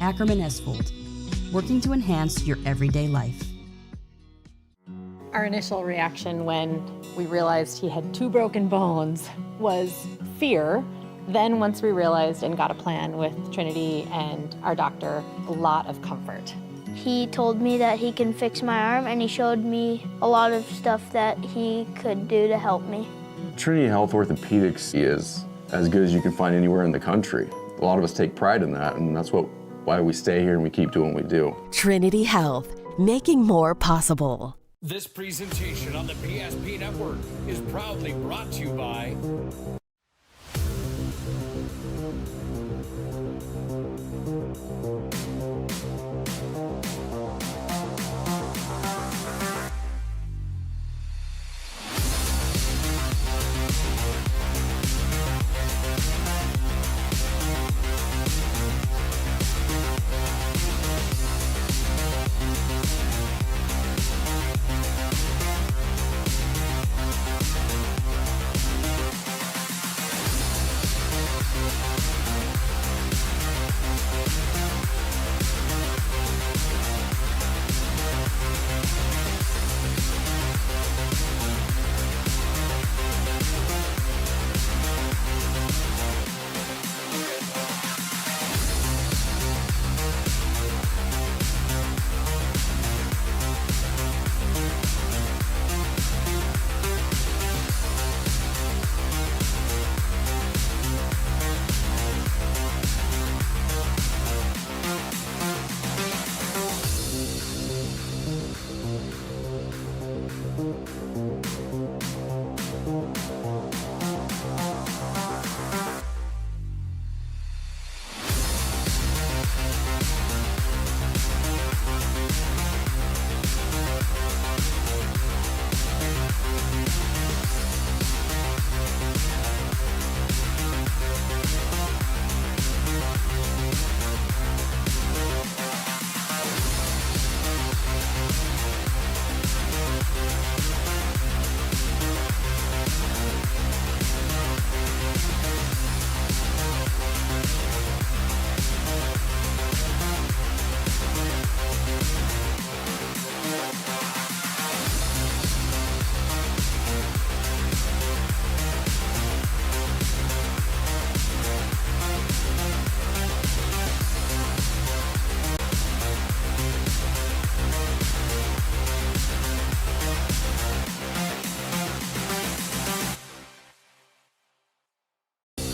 Ackerman-Esfold, working to enhance your everyday life. Our initial reaction when we realized he had 2 broken bones was fear. Then once we realized and got a plan with Trinity and our doctor, a lot of comfort. He told me that he can fix my arm, and he showed me a lot of stuff that he could do to help me. Trinity Health Orthopedics is as good as you can find anywhere in the country. A lot of us take pride in that, and that's why we stay here and we keep doing what we do. Trinity Health, making more possible. This presentation on the PSP Network is proudly brought to you by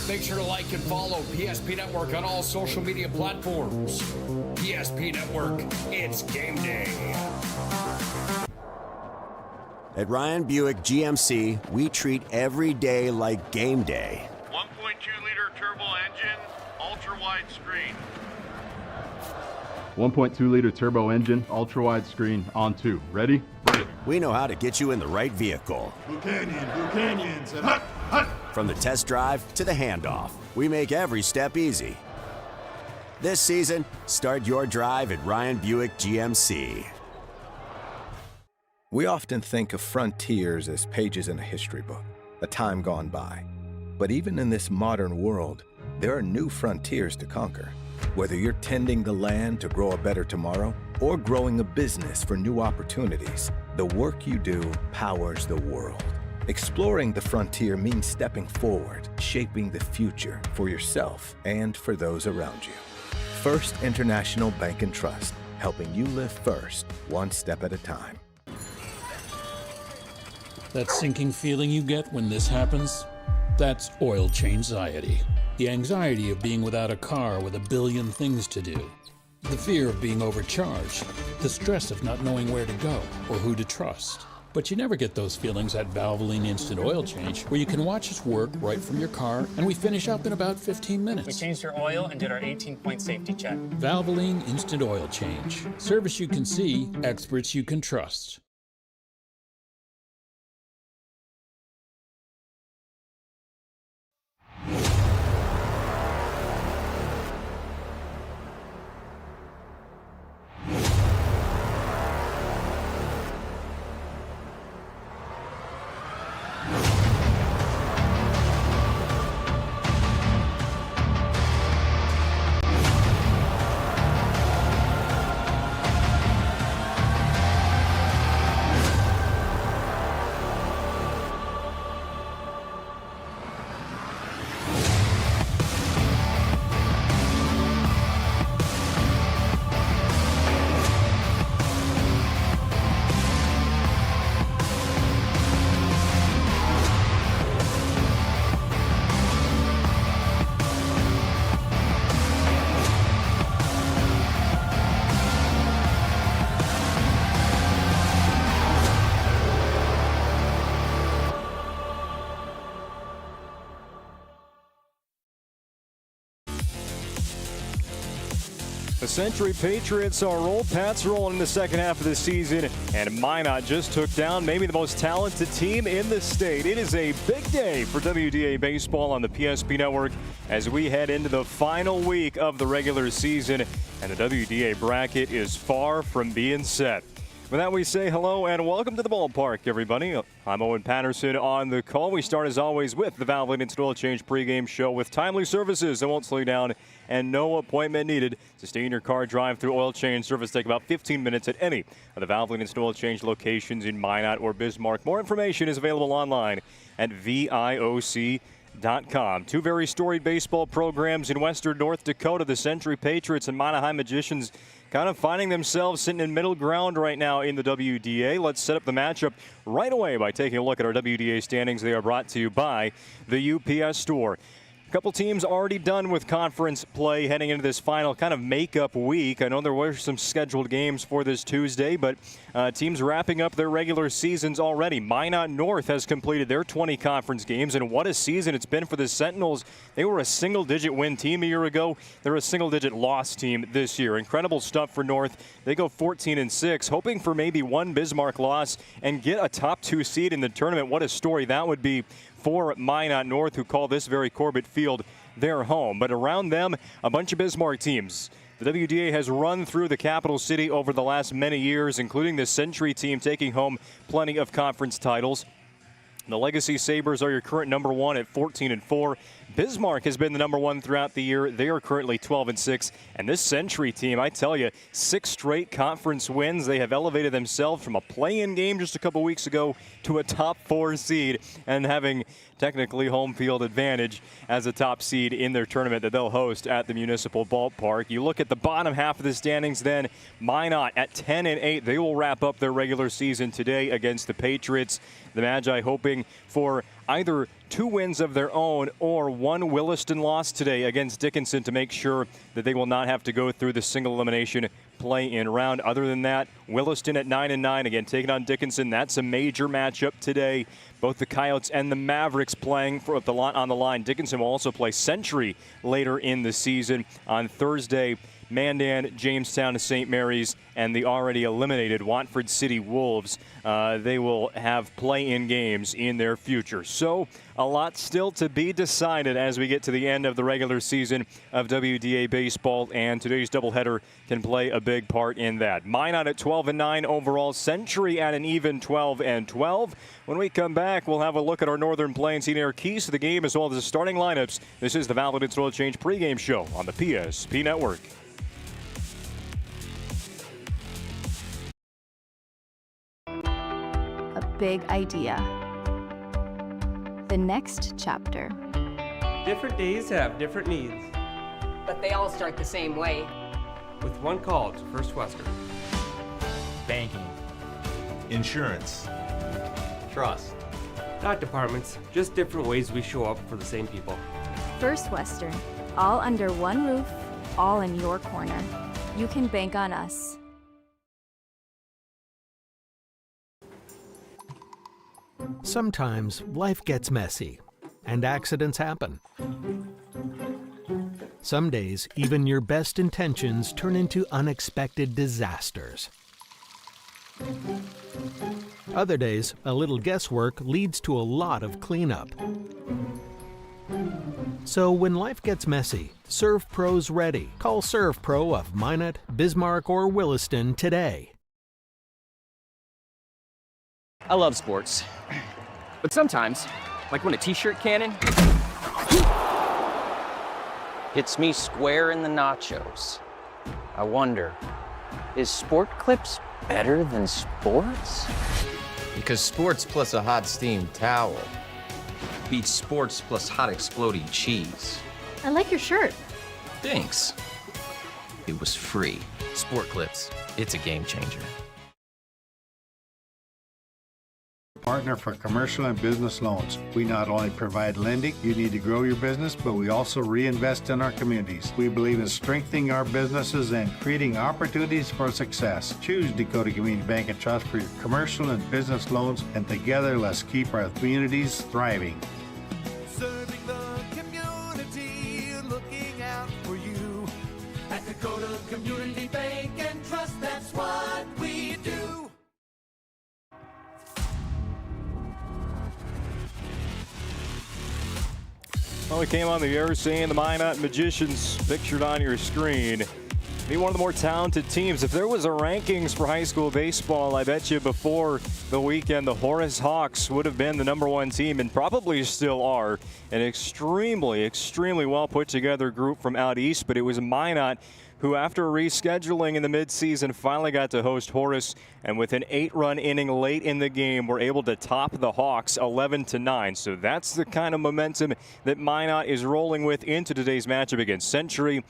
Make sure to like and follow PSP Network on all social media platforms. PSP Network, it's game day. At Ryan Buick GMC, we treat every day like game day. 1.2-liter turbo engine, ultra-wide screen. 1.2-liter turbo engine, ultra-wide screen, on 2. Ready? Ready. We know how to get you in the right vehicle. Blue Canyons, and hut, hut. From the test drive to the handoff, we make every step easy. This season, start your drive at Ryan Buick GMC. We often think of frontiers as pages in a history book, a time gone by. But even in this modern world, there are new frontiers to conquer. Whether you're tending the land to grow a better tomorrow or growing a business for new opportunities, the work you do powers the world. Exploring the frontier means stepping forward, shaping the future for yourself and for those around you. First International Bank and Trust, helping you live first, one step at a time. That sinking feeling you get when this happens? That's oil change-anxiety. The anxiety of being without a car with a billion things to do. The fear of being overcharged. The stress of not knowing where to go or who to trust. But you never get those feelings at Valvoline Instant Oil Change, where you can watch us work right from your car, and we finish up in about 15 minutes. We changed your oil and did our 18-point safety check. Valvoline Instant Oil Change. Service you can see, experts you can trust. The Century Patriots are roll. Pats rolling in the second half of the season, and Minot just took down maybe the most talented team in the state. It is a big day for WDA baseball on the PSP Network as we head into the final week of the regular season, and the WDA bracket is far from being set. With that, we say hello and welcome to the ballpark, everybody. I'm Owen Patterson on the call. We start, as always, with the Valvoline Instant Oil Change pregame show with timely services that won't slow you down and no appointment needed. To stay in your car, drive through oil change service. Take about 15 minutes at any of the Valvoline Instant Oil Change locations in Minot or Bismarck. More information is available online at VIOC.com. Two very storied baseball programs in western North Dakota, the Century Patriots and Minot High Magicians, kind of finding themselves sitting in middle ground right now in the WDA. Let's set up the matchup right away by taking a look at our WDA standings. They are brought to you by the UPS Store. A couple teams already done with conference play heading into this final kind of makeup week. I know there were some scheduled games for this Tuesday, but teams wrapping up their regular seasons already. Minot North has completed their 20 conference games, and what a season it's been for the Sentinels. They were a single-digit win team a year ago. They're a single-digit loss team this year. Incredible stuff for North. They go 14-6, hoping for maybe one Bismarck loss and get a top 2 seed in the tournament. What a story that would be for Minot North, who call this very Corbett Field their home. But around them, a bunch of Bismarck teams. The WDA has run through the capital city over the last many years, including the Century team taking home plenty of conference titles. The Legacy Sabres are your current number 1 at 14-4. Bismarck has been the number 1 throughout the year. They are currently 12-6. And this Century team, I tell you, 6 straight conference wins. They have elevated themselves from a play-in game just a couple weeks ago to a top 4 seed and having technically home field advantage as a top seed in their tournament that they'll host at the Municipal Ballpark. You look at the bottom half of the standings then, Minot at 10-8. They will wrap up their regular season today against the Patriots. The Magi hoping for either 2 wins of their own or 1 Williston loss today against Dickinson to make sure that they will not have to go through the single elimination play-in round. Other than that, Williston at 9-9, again taking on Dickinson. That's a major matchup today. Both the Coyotes and the Mavericks playing on the line. Dickinson will also play Century later in the season on Thursday. Mandan, Jamestown, St. Mary's, and the already eliminated Watford City Wolves. They will have play-in games in their future. So a lot still to be decided as we get to the end of the regular season of WDA baseball, and today's doubleheader can play a big part in that. Minot at 12-9 overall, Century at an even 12-12. When we come back, we'll have a look at our Northern Plains Heat Air keys to the game as well as the starting lineups. This is the Valvoline Instant Oil Change pregame show on the PSP Network. Big idea. The next chapter. Different days have different needs. But they all start the same way. With one call to First Western. Banking. Insurance. Trust. Not departments, just different ways we show up for the same people. First Western. All under one roof, all in your corner. You can bank on us. Sometimes life gets messy, and accidents happen. Some days, even your best intentions turn into unexpected disasters. Other days, a little guesswork leads to a lot of cleanup. So when life gets messy, ServPro's ready. Call ServPro of Minot, Bismarck, or Williston today. I love sports, but sometimes, like when a t-shirt cannon hits me square in the nachos, I wonder, is Sport Clips better than sports? Because sports plus a hot steamed towel beats sports plus hot exploding cheese. I like your shirt. Thanks. It was free. Sport Clips, it's a game changer. Partner for commercial and business loans. We not only provide lending you need to grow your business, but we also reinvest in our communities. We believe in strengthening our businesses and creating opportunities for success. Choose Dakota Community Bank and Trust for your commercial and business loans, and together let's keep our communities thriving. Serving the community, looking out for you. At Dakota Dakota Community Bank and Trust, that's what we do. Well, we came on the air saying the Minot Magicians pictured on your screen be one of the more talented teams. If there was a rankings for high school baseball, I bet you before the weekend the Horace Hawks would have been the #1 team and probably still are. An extremely well put together group from out east, but it was Minot who, after rescheduling in the midseason, finally got to host Horace, and with an 8-run inning late in the game, were able to top the Hawks 11-9. So that's the kind of momentum that Minot is rolling with into today's matchup against Century.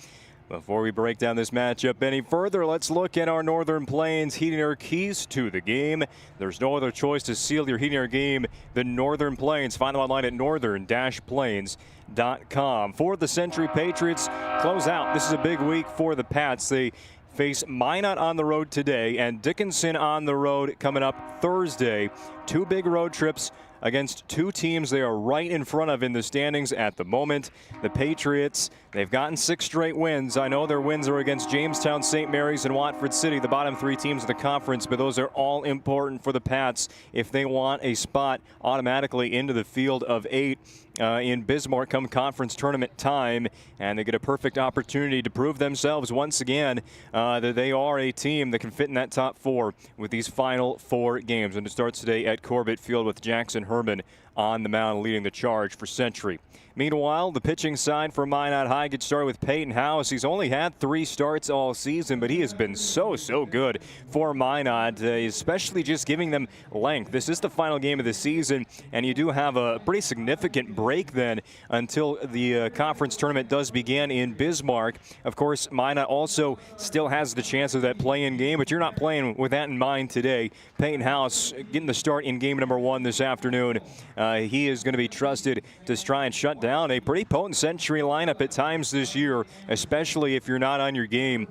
Before we break down this matchup any further, let's look at our Northern Plains Heating Air keys to the game. There's no other choice to seal your heating air game than Northern Plains. Find them online at northern-plains.com. For the Century Patriots, close out. This is a big week for the Pats. They face Minot on the road today and Dickinson on the road coming up Thursday. 2 big road trips against 2 teams they are right in front of in the standings at the moment. The Patriots, they've gotten 6 straight wins. I know their wins are against Jamestown, St. Mary's, and Watford City, the bottom 3 teams of the conference, but those are all important for the Pats if they want a spot automatically into the field of 8 in Bismarck come conference tournament time, and they get a perfect opportunity to prove themselves once again that they are a team that can fit in that top 4 with these final 4 games. And it starts today at Corbett Field with Jackson Herman on the mound leading the charge for Century. Meanwhile, the pitching side for Minot High gets started with Peyton House. He's only had 3 starts all season, but he has been so good for Minot, especially just giving them length. This is the final game of the season, and you do have a pretty significant break then until the conference tournament does begin in Bismarck. Of course, Minot also still has the chance of that play-in game, but you're not playing with that in mind today. Peyton House getting the start in game number 1 this afternoon. He is going to be trusted to try and shut down a pretty potent Century lineup at times this year, especially if you're not on your game.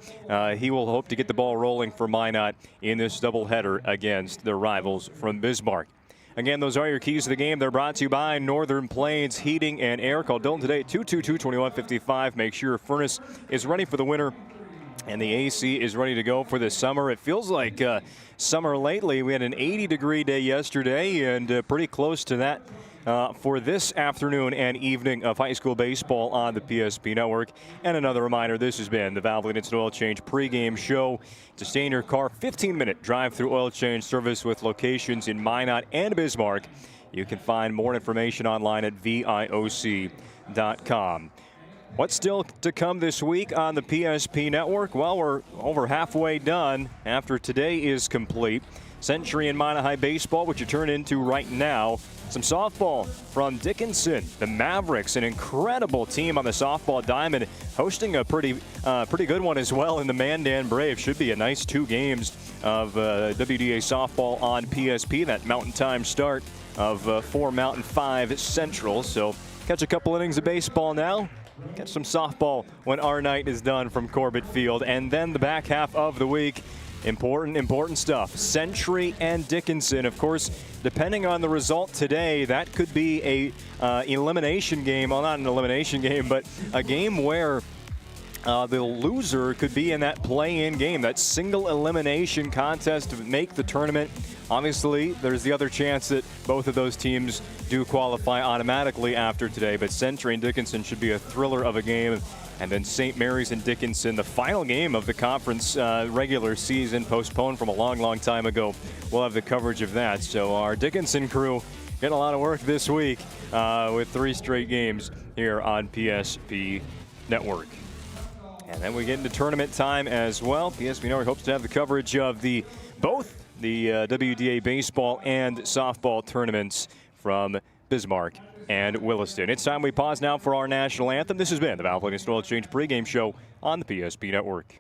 He will hope to get the ball rolling for Minot in this doubleheader against their rivals from Bismarck. Again, those are your keys to the game. They're brought to you by Northern Plains Heating and Air. Call Dalton today at 222-2155. Make sure your furnace is ready for the winter and the AC is ready to go for the summer. It feels like summer lately. We had an 80-degree day yesterday and pretty close to that for this afternoon and evening of high school baseball on the PSP Network. And another reminder, this has been the Valvoline Instant Oil Change pregame show. To stay in your car, 15-minute drive-through oil change service with locations in Minot and Bismarck. You can find more information online at VIOC.com. What's still to come this week on the PSP Network? Well, we're over halfway done after today is complete. Century and Minot High baseball, which you turn into right now. Some softball from Dickinson. The Mavericks, an incredible team on the softball diamond, hosting a pretty good one as well in the Mandan Braves. Should be a nice 2 games of WDA softball on PSP. That Mountain Time start of 4 Mountain, 5 Central. So catch a couple innings of baseball now. Catch some softball when our night is done from Corbett Field. And then the back half of the week, important stuff. Century and Dickinson. Of course, depending on the result today, that could be a elimination game. Well, not an elimination game, but a game where the loser could be in that play-in game, that single elimination contest to make the tournament. Obviously, there's the other chance that both of those teams do qualify automatically after today, but Century and Dickinson should be a thriller of a game. And then St. Mary's and Dickinson, the final game of the conference regular season, postponed from a long time ago. We'll have the coverage of that. So our Dickinson crew getting a lot of work this week with 3 straight games here on PSP Network. And then we get into tournament time as well. PSP Network hopes to have the coverage of both the WDA baseball and softball tournaments from Bismarck and Williston. It's time we pause now for our national anthem. This has been the Valvoline Instant Oil Change pregame show on the PSP Network.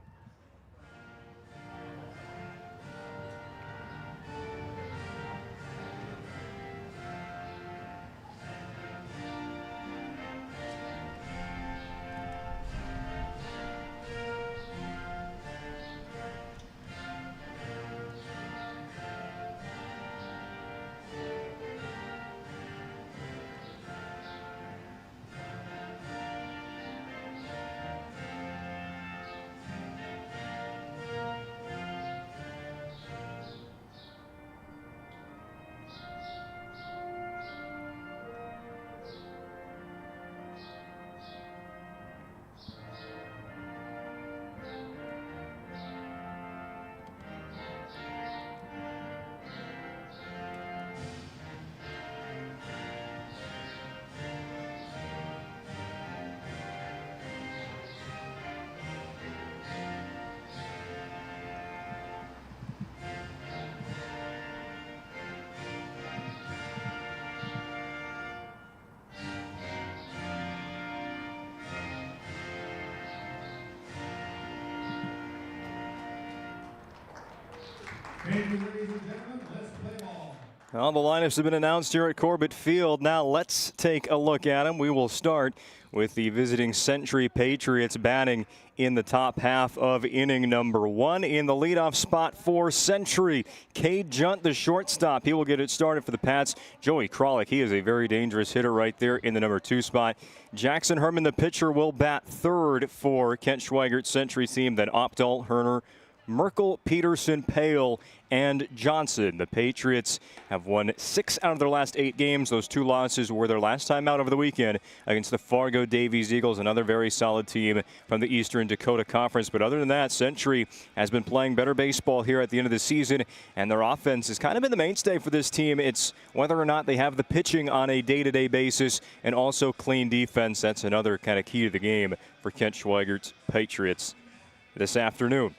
Well, the lineups have been announced here at Corbett Field. Now let's take a look at them. We will start with the visiting Century Patriots batting in the top half of inning number 1. In the leadoff spot for Century, Cade Junt, the shortstop. He will get it started for the Pats. Joey Kralik, he is a very dangerous hitter right there in the number 2 spot. Jackson Herman, the pitcher, will bat third for Kent Schweigert's Century team. Then Opdahl, Herner, Merkel, Peterson, Pale, and Johnson. The Patriots have won 6 out of their last 8 games. Those 2 losses were their last time out over the weekend against the Fargo Davies Eagles, another very solid team from the Eastern Dakota Conference. But other than that, Century has been playing better baseball here at the end of the season, and their offense has kind of been the mainstay for this team. It's whether or not they have the pitching on a day-to-day basis and also clean defense. That's another kind of key to the game for Kent Schweigert's Patriots this afternoon.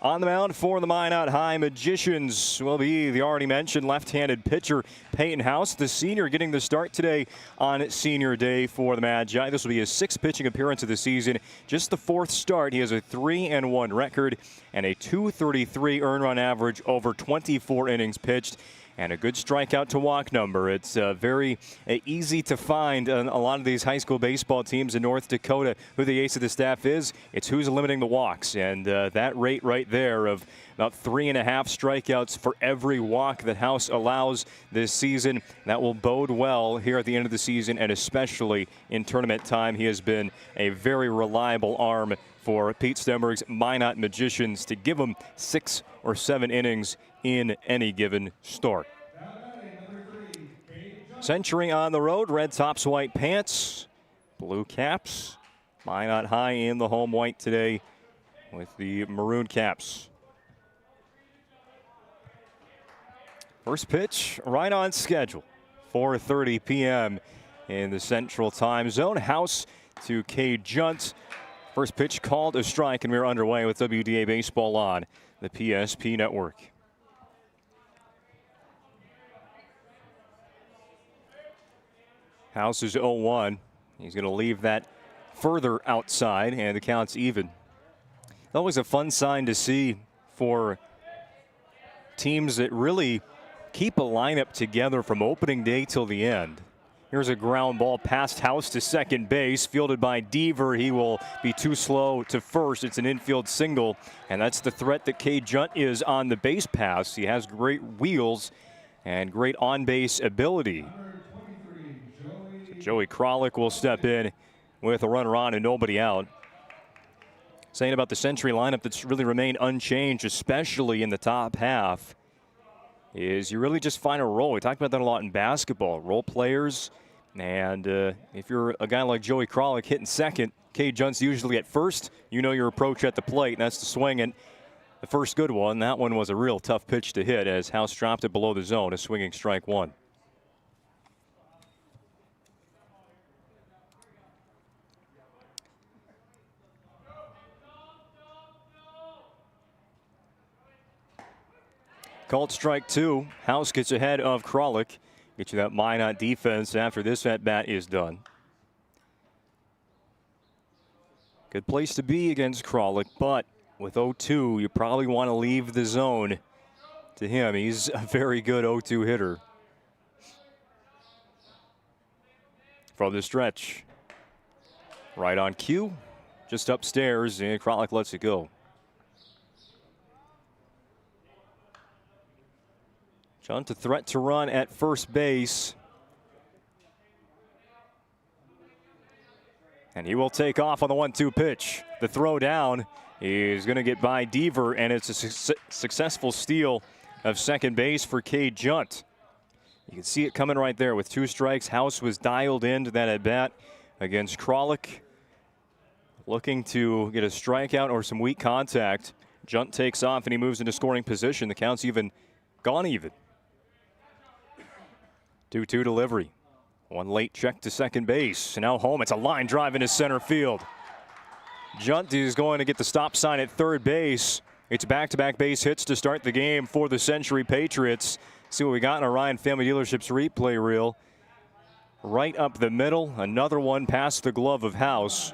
On the mound for the Minot High Magicians will be the already mentioned left-handed pitcher Peyton House, the senior, getting the start today on Senior Day for the Magi. This will be his 6th pitching appearance of the season, just the 4th start. He has a 3-1 record and a .233 earned run average over 24 innings pitched, and a good strikeout to walk number. It's very easy to find on a lot of these high school baseball teams in North Dakota who the ace of the staff is. It's who's limiting the walks, and that rate right there of about 3.5 strikeouts for every walk that House allows this season, that will bode well here at the end of the season, and especially in tournament time. He has been a very reliable arm for Pete Stenberg's Minot Magicians to give them 6 or 7 innings in any given start. Century on the road, red tops, white pants, blue caps. Minot High in the home white today with the maroon caps. First pitch right on schedule, 4:30 p.m. in the Central Time Zone. House to Cade Junt. First pitch called a strike, and we're underway with WDA Baseball on the PSP Network. House is 0-1. He's going to leave that further outside, and the count's even. Always a fun sign to see for teams that really keep a lineup together from opening day till the end. Here's a ground ball past House to second base, fielded by Deaver. He will be too slow to first. It's an infield single, and that's the threat that Cade Junt is on the base pass. He has great wheels and great on-base ability. So Joey Kralik will step in with a runner on and nobody out. Saying about the Century lineup that's really remained unchanged, especially in the top half, is you really just find a role. We talked about that a lot in basketball. Role players, and if you're a guy like Joey Kralik hitting second, Cade Junt's usually at first. You know your approach at the plate, and that's the swing. And the first good one, that one was a real tough pitch to hit as House dropped it below the zone, a swinging strike one. Called strike 2. House gets ahead of Kralik. Get you that Minot defense after this at-bat is done. Good place to be against Kralik, but with 0-2, you probably want to leave the zone to him. He's a very good 0-2 hitter. From the stretch. Right on cue. Just upstairs, and Kralik lets it go. Junt a threat to run at first base. And he will take off on the 1-2 pitch. The throw down is going to get by Deaver, and it's a successful steal of second base for Cade Junt. You can see it coming right there with 2 strikes. House was dialed into that at bat against Kralik, looking to get a strikeout or some weak contact. Junt takes off and he moves into scoring position. The count's even gone even. 2-2 delivery. One late check to second base. Now home. It's a line drive into center field. Junt is going to get the stop sign at third base. It's back-to-back base hits to start the game for the Century Patriots. See what we got in our Ryan Family Dealerships replay reel. Right up the middle. Another one past the glove of House.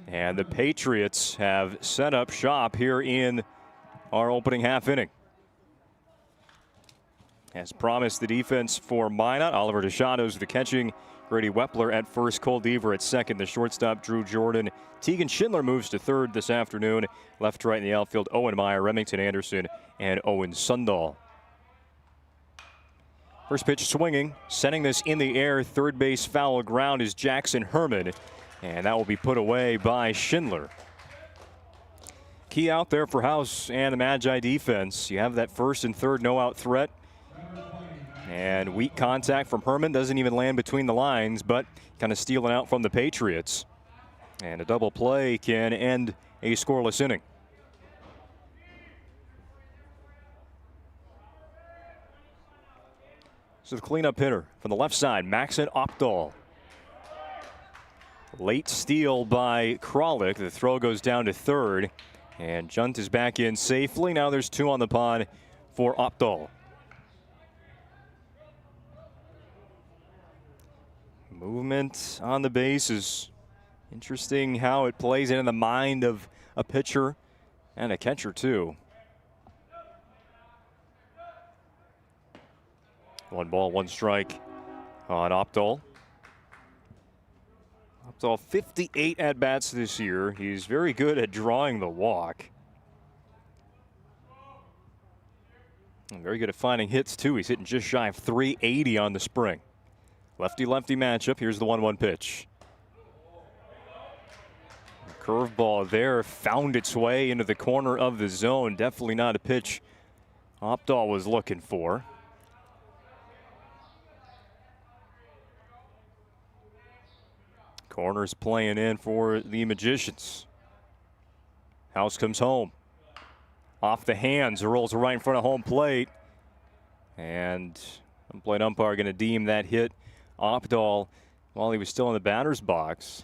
And the Patriots have set up shop here in our opening half inning. As promised, the defense for Minot. Oliver DeShadows the catching. Grady Wepler at first. Cole Deaver at second. The shortstop, Drew Jordan. Tegan Schindler moves to third this afternoon. Left to right in the outfield, Owen Meyer, Remington Anderson, and Owen Sundahl. First pitch swinging, sending this in the air. Third base foul ground is Jackson Herman, and that will be put away by Schindler. Key out there for House and the MAGI defense. You have that first and third no-out threat. And weak contact from Herman, doesn't even land between the lines, but kind of stealing out from the Patriots. And a double play can end a scoreless inning. So the cleanup hitter from the left side, Maxon Opdahl. Late steal by Kralik. The throw goes down to third, and Junt is back in safely. Now there's two on the pond for Opdahl. Movement on the bases. Interesting how it plays in the mind of a pitcher and a catcher too. 1 ball, 1 strike on Opdahl. Opdahl 58 at-bats this year. He's very good at drawing the walk. And very good at finding hits too. He's hitting just shy of 380 on the spring. Lefty-lefty matchup. Here's the 1-1 pitch. Curveball there found its way into the corner of the zone. Definitely not a pitch Opdahl was looking for. Corners playing in for the Magicians. House comes home. Off the hands, rolls right in front of home plate. And home plate umpire going to deem that hit Opdahl while he was still in the batter's box.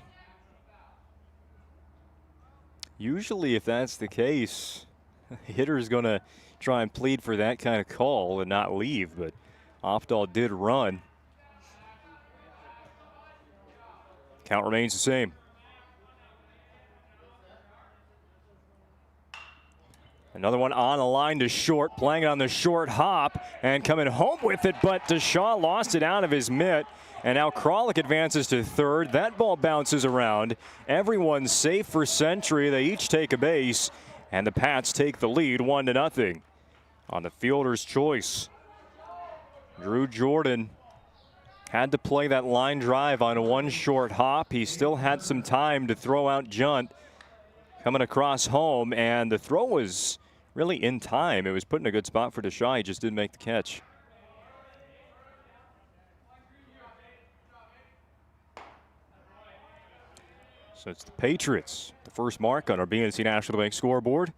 Usually if that's the case, the hitter is going to try and plead for that kind of call and not leave, but Opdahl did run. Count remains the same. Another one on the line to short, playing it on the short hop and coming home with it, but Deshaw lost it out of his mitt. And now Kralik advances to third. That ball bounces around. Everyone's safe for Century. They each take a base, and the Pats take the lead 1-0 on the fielder's choice. Drew Jordan had to play that line drive on 1 short hop. He still had some time to throw out Junt coming across home, and the throw was really in time. It was put in a good spot for Deshaw. He just didn't make the catch. So it's the Patriots, the first mark on our BNC National Bank scoreboard.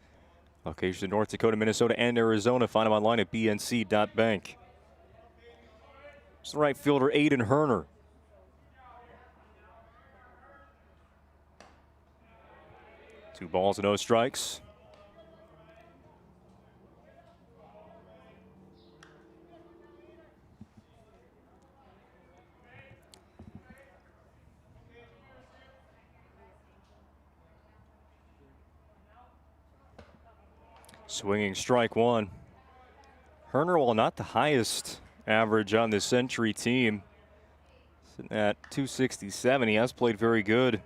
Locations in North Dakota, Minnesota, and Arizona. Find them online at bnc.bank. It's the right fielder, Aiden Herner. Two balls and no strikes. Swinging strike one. Herner, while not the highest average on the Century team, sitting at 267, he has played very good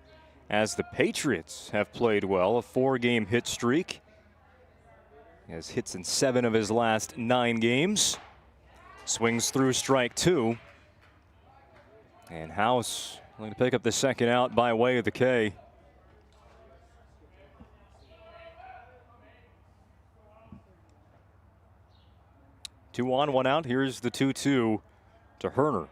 as the Patriots have played well. A 4-game hit streak. He has hits in 7 of his last 9 games. Swings through strike 2. And House going to pick up the second out by way of the K. Two on, 1 out. Here's the 2-2 to Herner.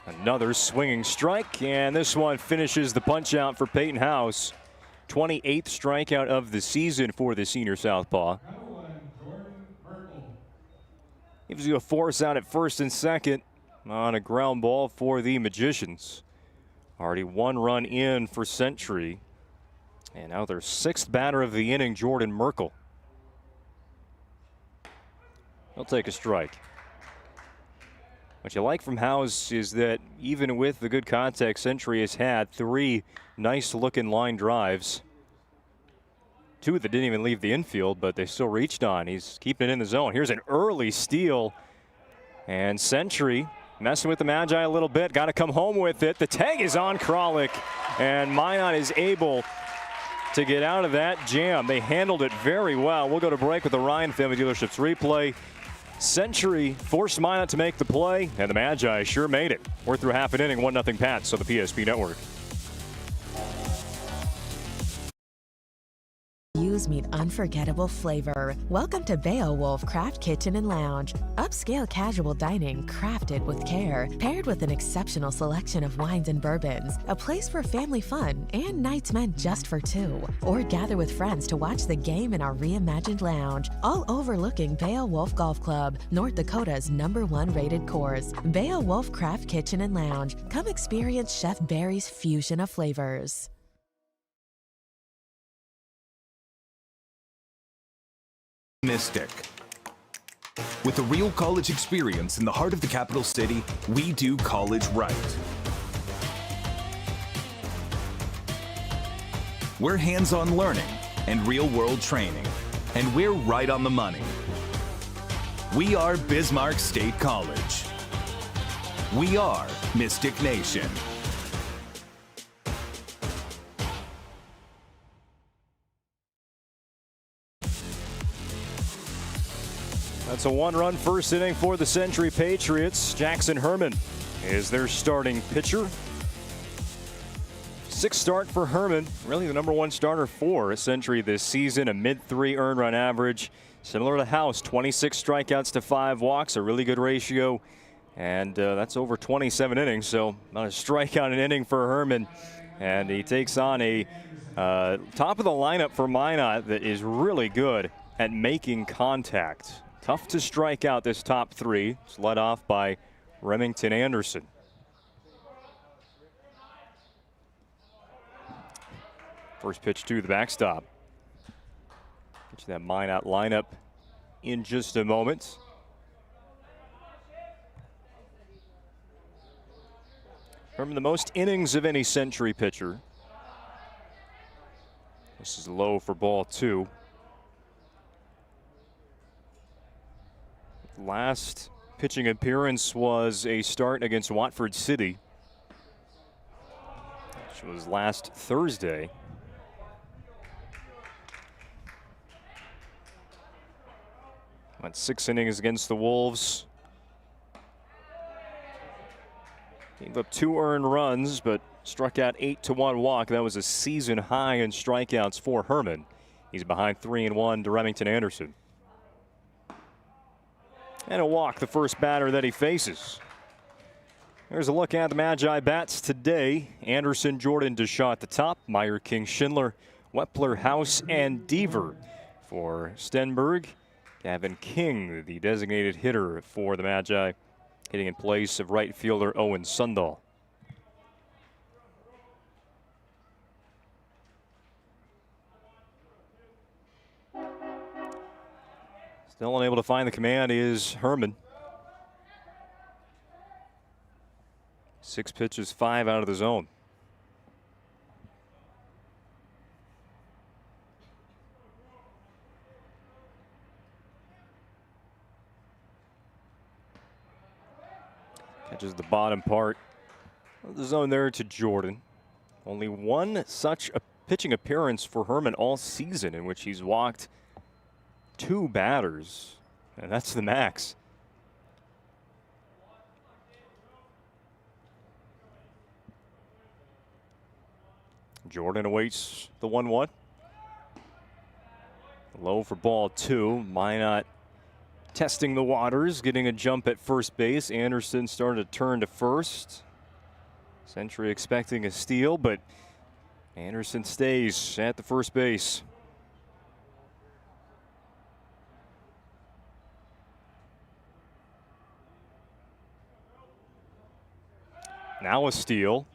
Another swinging strike, and this one finishes the punch out for Peyton House. 28th strikeout of the season for the senior southpaw. Gives you a force out at first and second on a ground ball for the Magicians. Already 1 run in for Century. And now their 6th batter of the inning, Jordan Merkel. He'll take a strike. What you like from House is that even with the good contact Century has had, 3 nice looking line drives. two that didn't even leave the infield, but they still reached on. He's keeping it in the zone. Here's an early steal. And Century messing with the Magi a little bit. Got to come home with it. The tag is on Kralik. And Minot is able to get out of that jam. They handled it very well. We'll go to break with the Ryan Family Dealerships replay. Century forced Minot to make the play, and the Magi sure made it. We're through half an inning, 1-0 Pats on the PSP Network. Meet unforgettable flavor. Welcome to Beowulf Craft Kitchen and Lounge. Upscale casual dining crafted with care, paired with an exceptional selection of wines and bourbons. A place for family fun and nights meant just for two. Or gather with friends to watch the game in our reimagined lounge, all overlooking Beowulf Golf Club, North Dakota's #1 rated course. Beowulf Craft Kitchen and Lounge. Come experience Chef Barry's fusion of flavors. Mystic. With a real college experience in the heart of the capital city, we do college right. We're hands-on learning and real-world training, and we're right on the money. We are Bismarck State College. We are Mystic Nation. That's a one-run first inning for the Century Patriots. Jackson Herman is their starting pitcher. Sixth start for Herman, really the #1 starter for Century this season. A mid-3 earned run average, similar to House. 26 strikeouts to 5 walks, a really good ratio, and that's over 27 innings. So not a strikeout an inning for Herman, and he takes on a top of the lineup for Minot that is really good at making contact. Tough to strike out this top three. It's led off by Remington Anderson. First pitch to the backstop. Get you that Minot lineup in just a moment. Herman, the most innings of any Century pitcher. This is low for ball 2. Last pitching appearance was a start against Watford City, which was last Thursday. Went 6 innings against the Wolves. Gave up 2 earned runs, but struck out 8 to 1 walk. That was a season high in strikeouts for Herman. He's behind 3-1 to Remington Anderson. And a walk, the first batter that he faces. There's a look at the Magi bats today. Anderson, Jordan, DeShaw at the top. Meyer, King, Schindler, Wepler, House, and Deaver for Stenberg. Gavin King, the designated hitter for the Magi, hitting in place of right fielder Owen Sundahl. Still unable to find the command is Herman. 6 pitches, 5 out of the zone. Catches the bottom part of the zone there to Jordan. Only one such a pitching appearance for Herman all season, in which he's walked 2 batters, and that's the max. Jordan awaits the 1-1. Low for ball 2. Minot testing the waters, getting a jump at first base. Anderson started to turn to first. Century expecting a steal, but Anderson stays at the first base. Now a steal,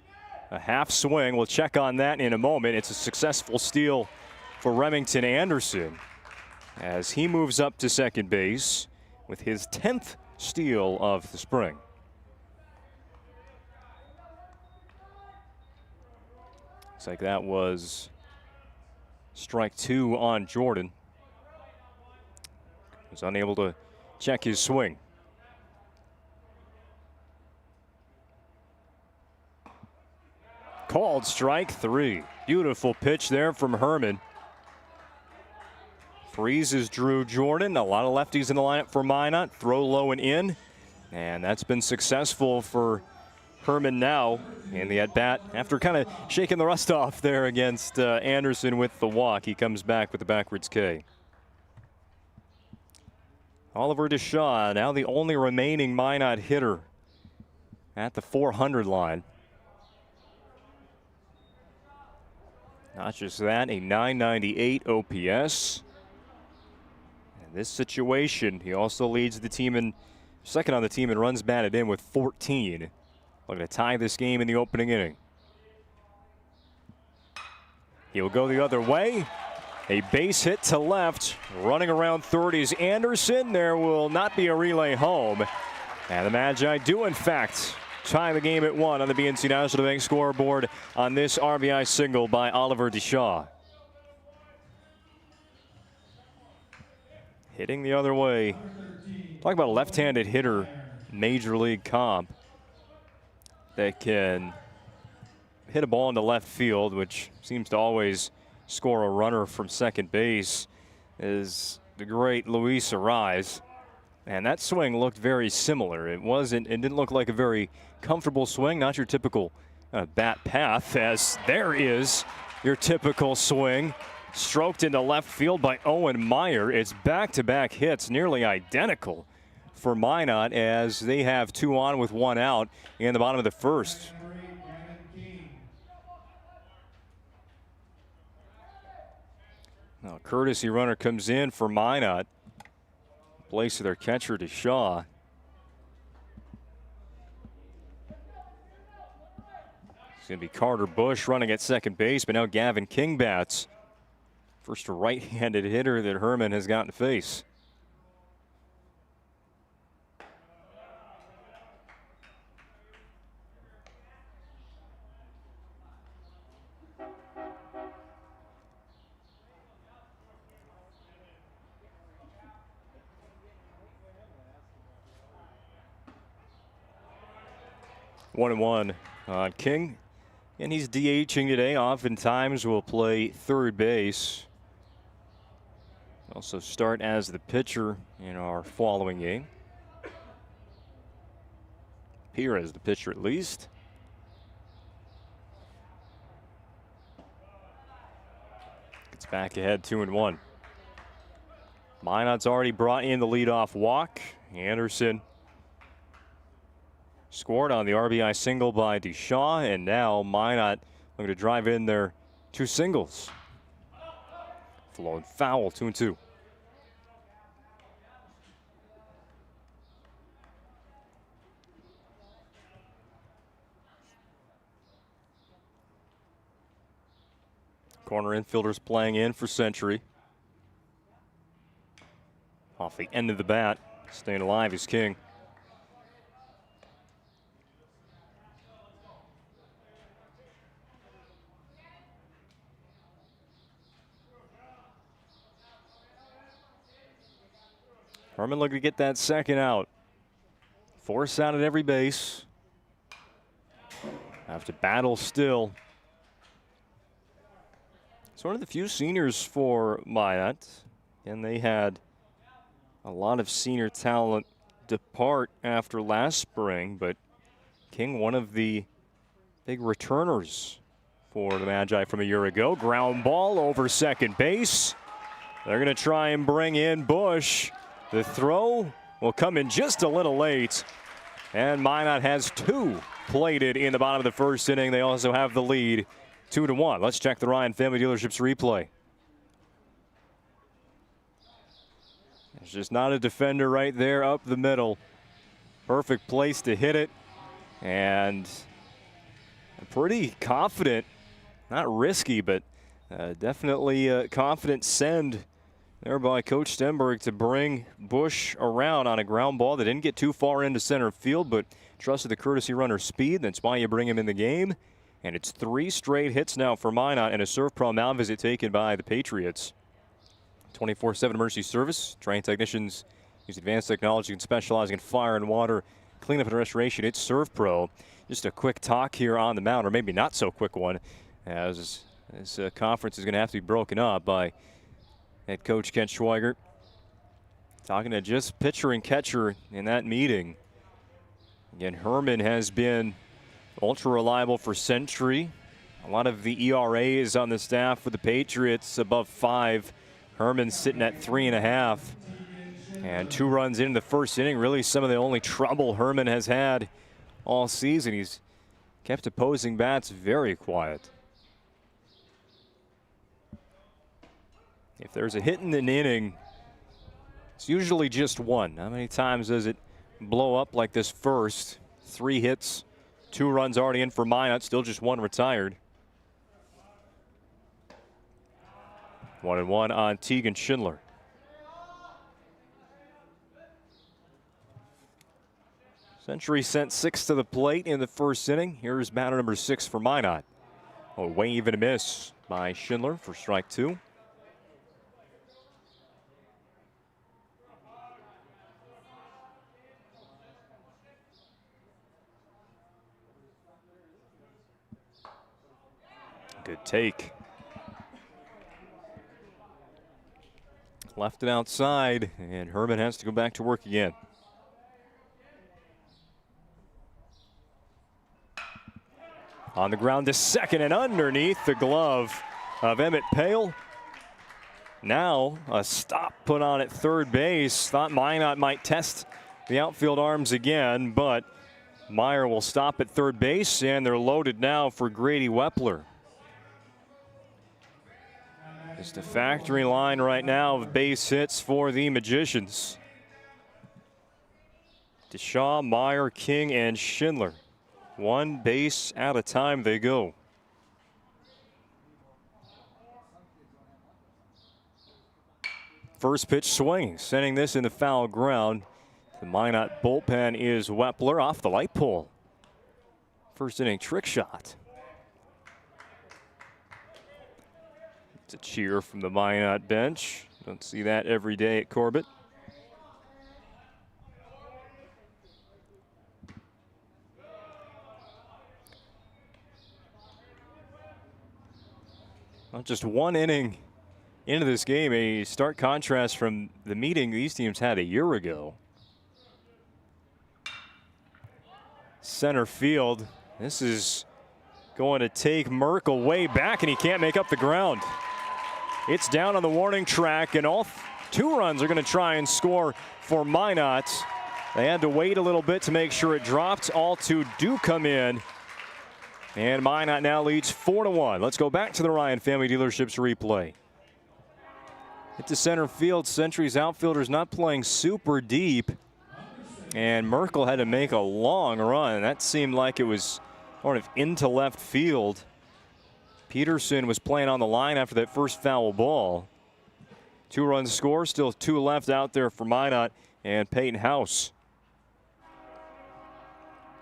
a half swing. We'll check on that in a moment. It's a successful steal for Remington Anderson as he moves up to second base with his 10th steal of the spring. Looks like that was Strike 2 on Jordan. Was unable to check his swing. Called strike 3. Beautiful pitch there from Herman. Freezes Drew Jordan. A lot of lefties in the lineup for Minot. Throw low and in. And that's been successful for Herman now in the at-bat. After kind of shaking the rust off there against Anderson with the walk, he comes back with the backwards K. Oliver DeShaw, now the only remaining Minot hitter at the 400 line. Not just that, a 998 OPS. In this situation, he also leads the team in second on the team in runs batted in with 14. Looking to tie this game in the opening inning. He'll go the other way. A base hit to left. Running around third is Anderson. There will not be a relay home. And the Magi do, in fact, tie the game at 1 on the BNC National Bank scoreboard on this RBI single by Oliver DeShaw. Hitting the other way. Talk about a left-handed hitter, major league comp, that can hit a ball into left field, which seems to always score a runner from second base, is the great Luis Arraez. And that swing looked very similar. It didn't look like a very comfortable swing, not your typical bat path, as there is your typical swing. Stroked into left field by Owen Meyer. It's back-to-back hits, nearly identical for Minot, as they have 2 on with 1 out in the bottom of the first. Now, courtesy runner comes in for Minot. Place of their catcher, DeShaw. It's going to be Carter Bush running at second base, but now Gavin King bats. First right-handed hitter that Herman has gotten to face. One and one on King, and he's DHing today. Oftentimes will play third base. Also start as the pitcher in our following game. Appear as the pitcher at least. Gets back ahead 2-1. Minot's already brought in the leadoff walk. Anderson scored on the RBI single by DeShaw, and now Minot looking to drive in their 2 singles. Flown foul, 2-2. Corner infielders playing in for Century. Off the end of the bat, staying alive is King. Herman looking to get that second out. Force out at every base. Have to battle still. It's one of the few seniors for Minot, and they had a lot of senior talent depart after last spring, but King, one of the big returners for the Magi from a year ago. Ground ball over second base. They're going to try and bring in Bush. The throw will come in just a little late, and Minot has 2 plated in the bottom of the first inning. They also have the lead 2-1. Let's check the Ryan Family Dealerships replay. There's just not a defender right there up the middle. Perfect place to hit it, and a pretty confident, not risky, but definitely confident send there by Coach Stenberg to bring Bush around on a ground ball that didn't get too far into center field, but trusted the courtesy runner's speed. That's why you bring him in the game. And it's 3 straight hits now for Minot and a serve pro mound visit taken by the Patriots. 24/7 emergency service. Trained technicians use advanced technology and specializing in fire and water cleanup and restoration. It's Serve Pro. Just a quick talk here on the mound, or maybe not so quick one, as this conference is going to have to be broken up by head coach Kent Schweigert. Talking to just pitcher and catcher in that meeting. Again, Herman has been ultra reliable for Century. A lot of the ERAs on the staff for the Patriots above 5. Herman's sitting at 3.5. And 2 runs in the first inning. Really some of the only trouble Herman has had all season. He's kept opposing bats very quiet. If there's a hit in an inning, it's usually just one. How many times does it blow up like this first? 3 hits, 2 runs already in for Minot, still just 1 retired. 1-1 on Tegan Schindler. Century sent 6 to the plate in the first inning. Here's batter number 6 for Minot. A wave and a miss by Schindler for strike 2. Good take. Left it outside, and Herman has to go back to work again. On the ground to second and underneath the glove of Emmett Pale. Now a stop put on at third base. Thought Minot might test the outfield arms again, but Meyer will stop at third base, and they're loaded now for Grady Wepler. Just a factory line right now of base hits for the Magicians. DeShaw, Meyer, King, and Schindler. 1 base at a time they go. First pitch swinging, sending this in the foul ground. The Minot bullpen is Wepler off the light pole. First inning trick shot. It's a cheer from the Minot bench. Don't see that every day at Corbett. Well, just 1 inning into this game, a stark contrast from the meeting these teams had a year ago. Center field. This is going to take Merkel way back, and he can't make up the ground. It's down on the warning track, and all 2 runs are going to try and score for Minot. They had to wait a little bit to make sure it dropped. All 2 do come in. And Minot now leads 4-1. Let's go back to the Ryan Family Dealerships replay. Hit to center field. Century's outfielder's not playing super deep. And Merkel had to make a long run. That seemed like it was sort of into left field. Peterson was playing on the line after that first foul ball. 2 runs score, still 2 left out there for Minot and Peyton House.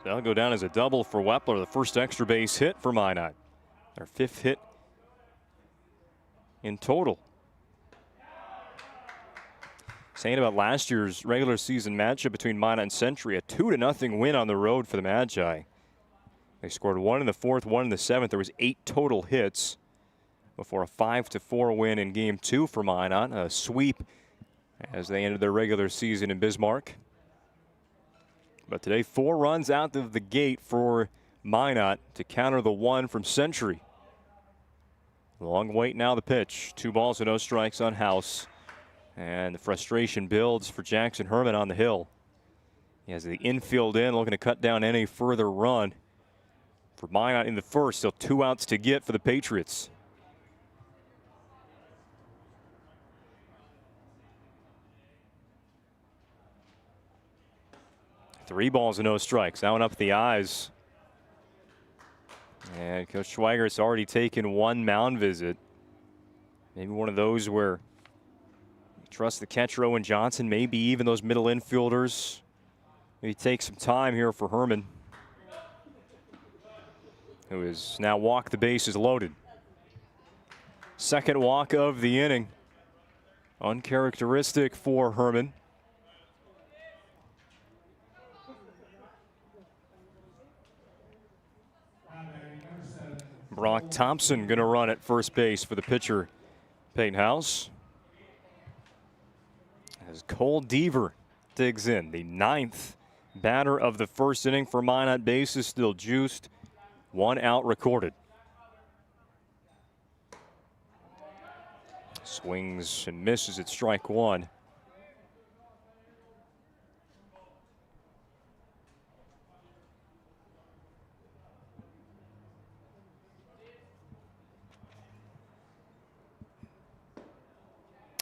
That'll go down as a double for Wepler, the first extra base hit for Minot. Their 5th hit in total. Saying about last year's regular season matchup between Minot and Century, a 2-0 win on the road for the Magi. They scored 1 in the 4th, 1 in the 7th. There was 8 total hits before a 5-4 win in Game 2 for Minot. A sweep as they ended their regular season in Bismarck. But today, 4 runs out of the gate for Minot to counter the 1 from Century. Long wait now the pitch. 2 balls and no strikes on House. And the frustration builds for Jackson Herman on the hill. He has the infield in, looking to cut down any further run for Minot in the first. Still 2 outs to get for the Patriots. Three balls and no strikes. That one up the eyes. And Coach Schweigert's already taken 1 mound visit. Maybe one of those where you trust the catcher Owen Johnson, maybe even those middle infielders. Maybe take some time here for Herman. who has now walked the bases loaded. Second walk of the inning. Uncharacteristic for Herman. Brock Thompson going to run at first base for the pitcher, Peyton House. As Cole Deaver digs in, the 9th batter of the first inning for Minot. Bases still juiced. 1 out recorded. Swings and misses at strike 1.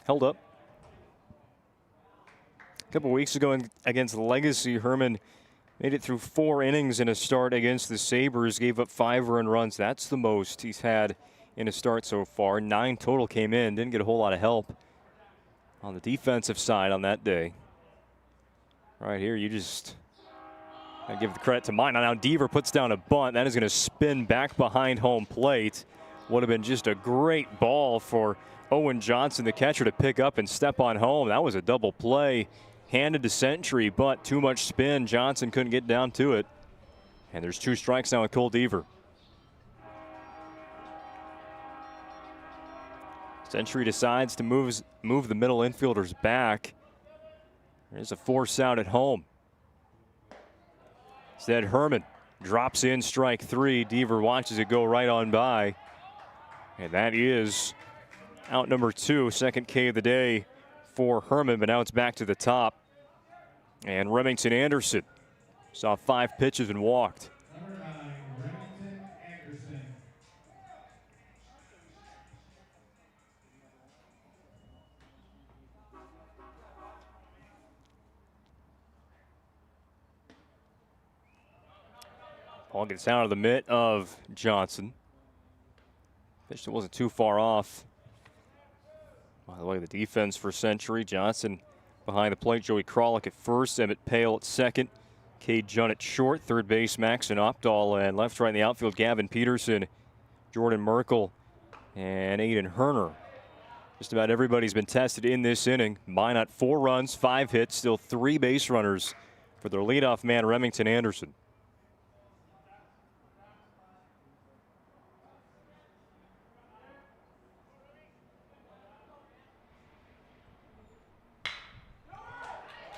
Held up. A couple weeks ago against Legacy, Herman made it through 4 innings in a start against the Sabres, gave up 5 earned runs. That's the most he's had in a start so far. 9 total came in, didn't get a whole lot of help on the defensive side on that day. Right here, you just gotta give the credit to Minot. Now Deaver puts down a bunt. That is going to spin back behind home plate. Would have been just a great ball for Owen Johnson, the catcher, to pick up and step on home. That was a double play handed to Century, but too much spin. Johnson couldn't get down to it. And there's 2 strikes now with Cole Deaver. Century decides to move the middle infielders back. There's a force out at home. Instead, Herman drops in strike 3. Deaver watches it go right on by. And that is out number 2, second K of the day for Herman, but now it's back to the top. And Remington Anderson saw 5 pitches and walked. Ball gets out of the mitt of Johnson. Pitch that wasn't too far off. By the way, the defense for Century. Johnson behind the plate. Joey Kralik at first. Emmett Pale at second. Cade Judd at short. Third base, Maxon Opdahl. And left, right in the outfield, Gavin Peterson, Jordan Merkel, and Aiden Herner. Just about everybody's been tested in this inning. Minot 4 runs, 5 hits, still 3 base runners for their leadoff man, Remington Anderson.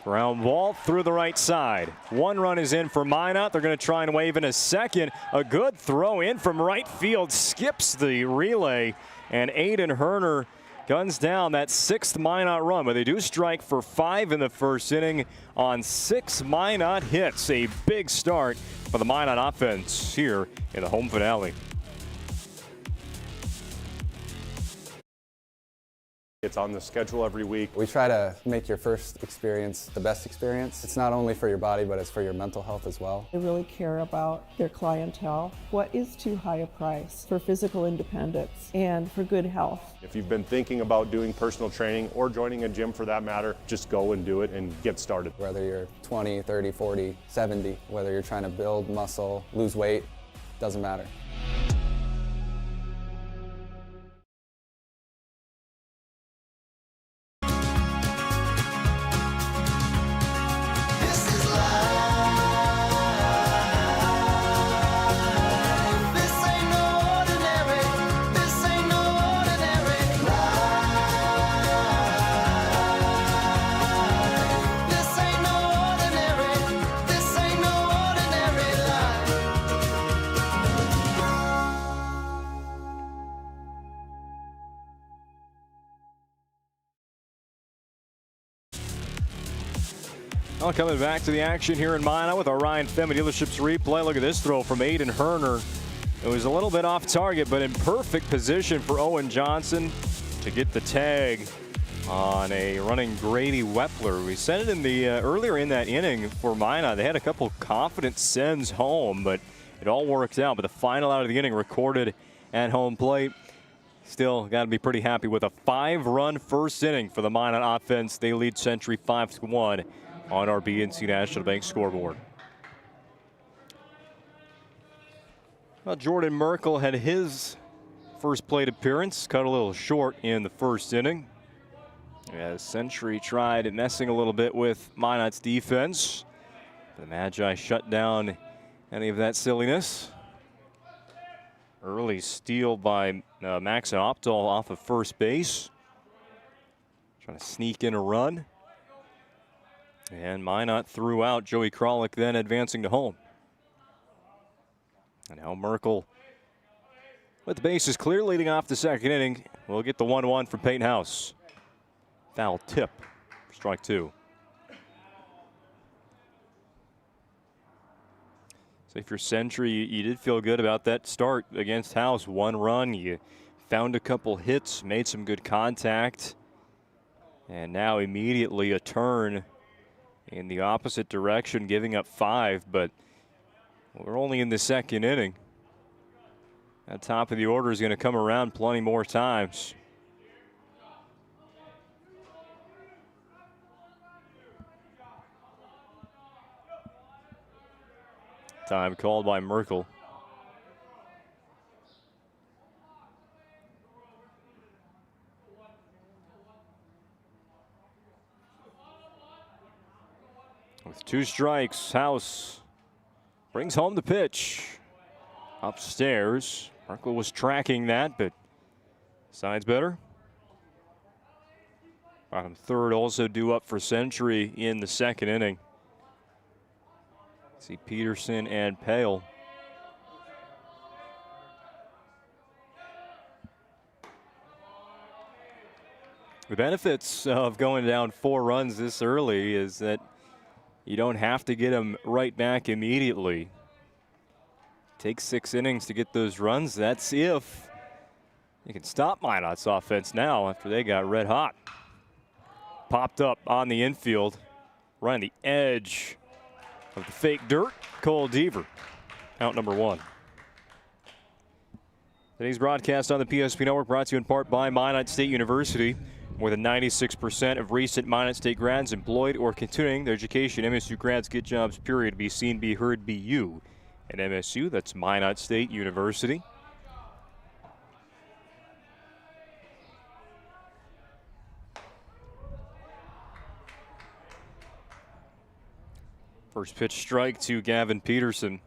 Ground ball through the right side. 1 run is in for Minot. They're going to try and wave in a second. A good throw in from right field. Skips the relay. And Aiden Herner guns down that 6th Minot run. But they do strike for 5 in the first inning on 6 Minot hits. A big start for the Minot offense here in the home finale. It's on the schedule every week. We try to make your first experience the best experience. It's not only for your body, but it's for your mental health as well. They really care about their clientele. What is too high a price for physical independence and for good health? If you've been thinking about doing personal training or joining a gym for that matter, just go and do it and get started. Whether you're 20, 30, 40, 70, whether you're trying to build muscle, lose weight, doesn't matter. Well, coming back to the action here in Minot with our Ryan Femme Dealerships replay. Look at this throw from Aiden Herner. It was a little bit off target, but in perfect position for Owen Johnson to get the tag on a running Grady Wepler. We said it in the earlier in that inning for Minot. They had a couple confident sends home, but it all worked out. But the final out of the inning recorded at home plate. Still got to be pretty happy with a 5-run first inning for the Minot offense. They lead Century 5-1 on our BNC National Bank scoreboard. Well, Jordan Merkel had his first plate appearance, cut a little short in the first inning. As Century tried messing a little bit with Minot's defense. The Magi shut down any of that silliness. Early steal by Max Opdahl off of first base. Trying to sneak in a run. And Minot threw out. Joey Kralik then advancing to home. And now Merkel with the bases clear leading off the second inning. We'll get the 1-1 from Peyton House. Foul tip. Strike two. So if you're Century, you did feel good about that start against House. One run, you found a couple hits, made some good contact. And now immediately a turn in the opposite direction, giving up 5, but we're only in the second inning. That top of the order is going to come around plenty more times. Time called by Merkel. With 2 strikes, House brings home the pitch. Upstairs, Merkel was tracking that, but side's better. Bottom third also due up for Century in the second inning. See Peterson and Pale. The benefits of going down 4 runs this early is that you don't have to get them right back immediately. Takes 6 innings to get those runs. That's if you can stop Minot's offense now after they got red hot. Popped up on the infield, right on the edge of the fake dirt. Cole Deaver, out number 1. Today's broadcast on the PSP Network brought to you in part by Minot State University. More than 96% of recent Minot State grads employed or continuing their education. MSU grads get jobs, period. Be seen, be heard, be you. At MSU, that's Minot State University. First pitch strike to Gavin Peterson.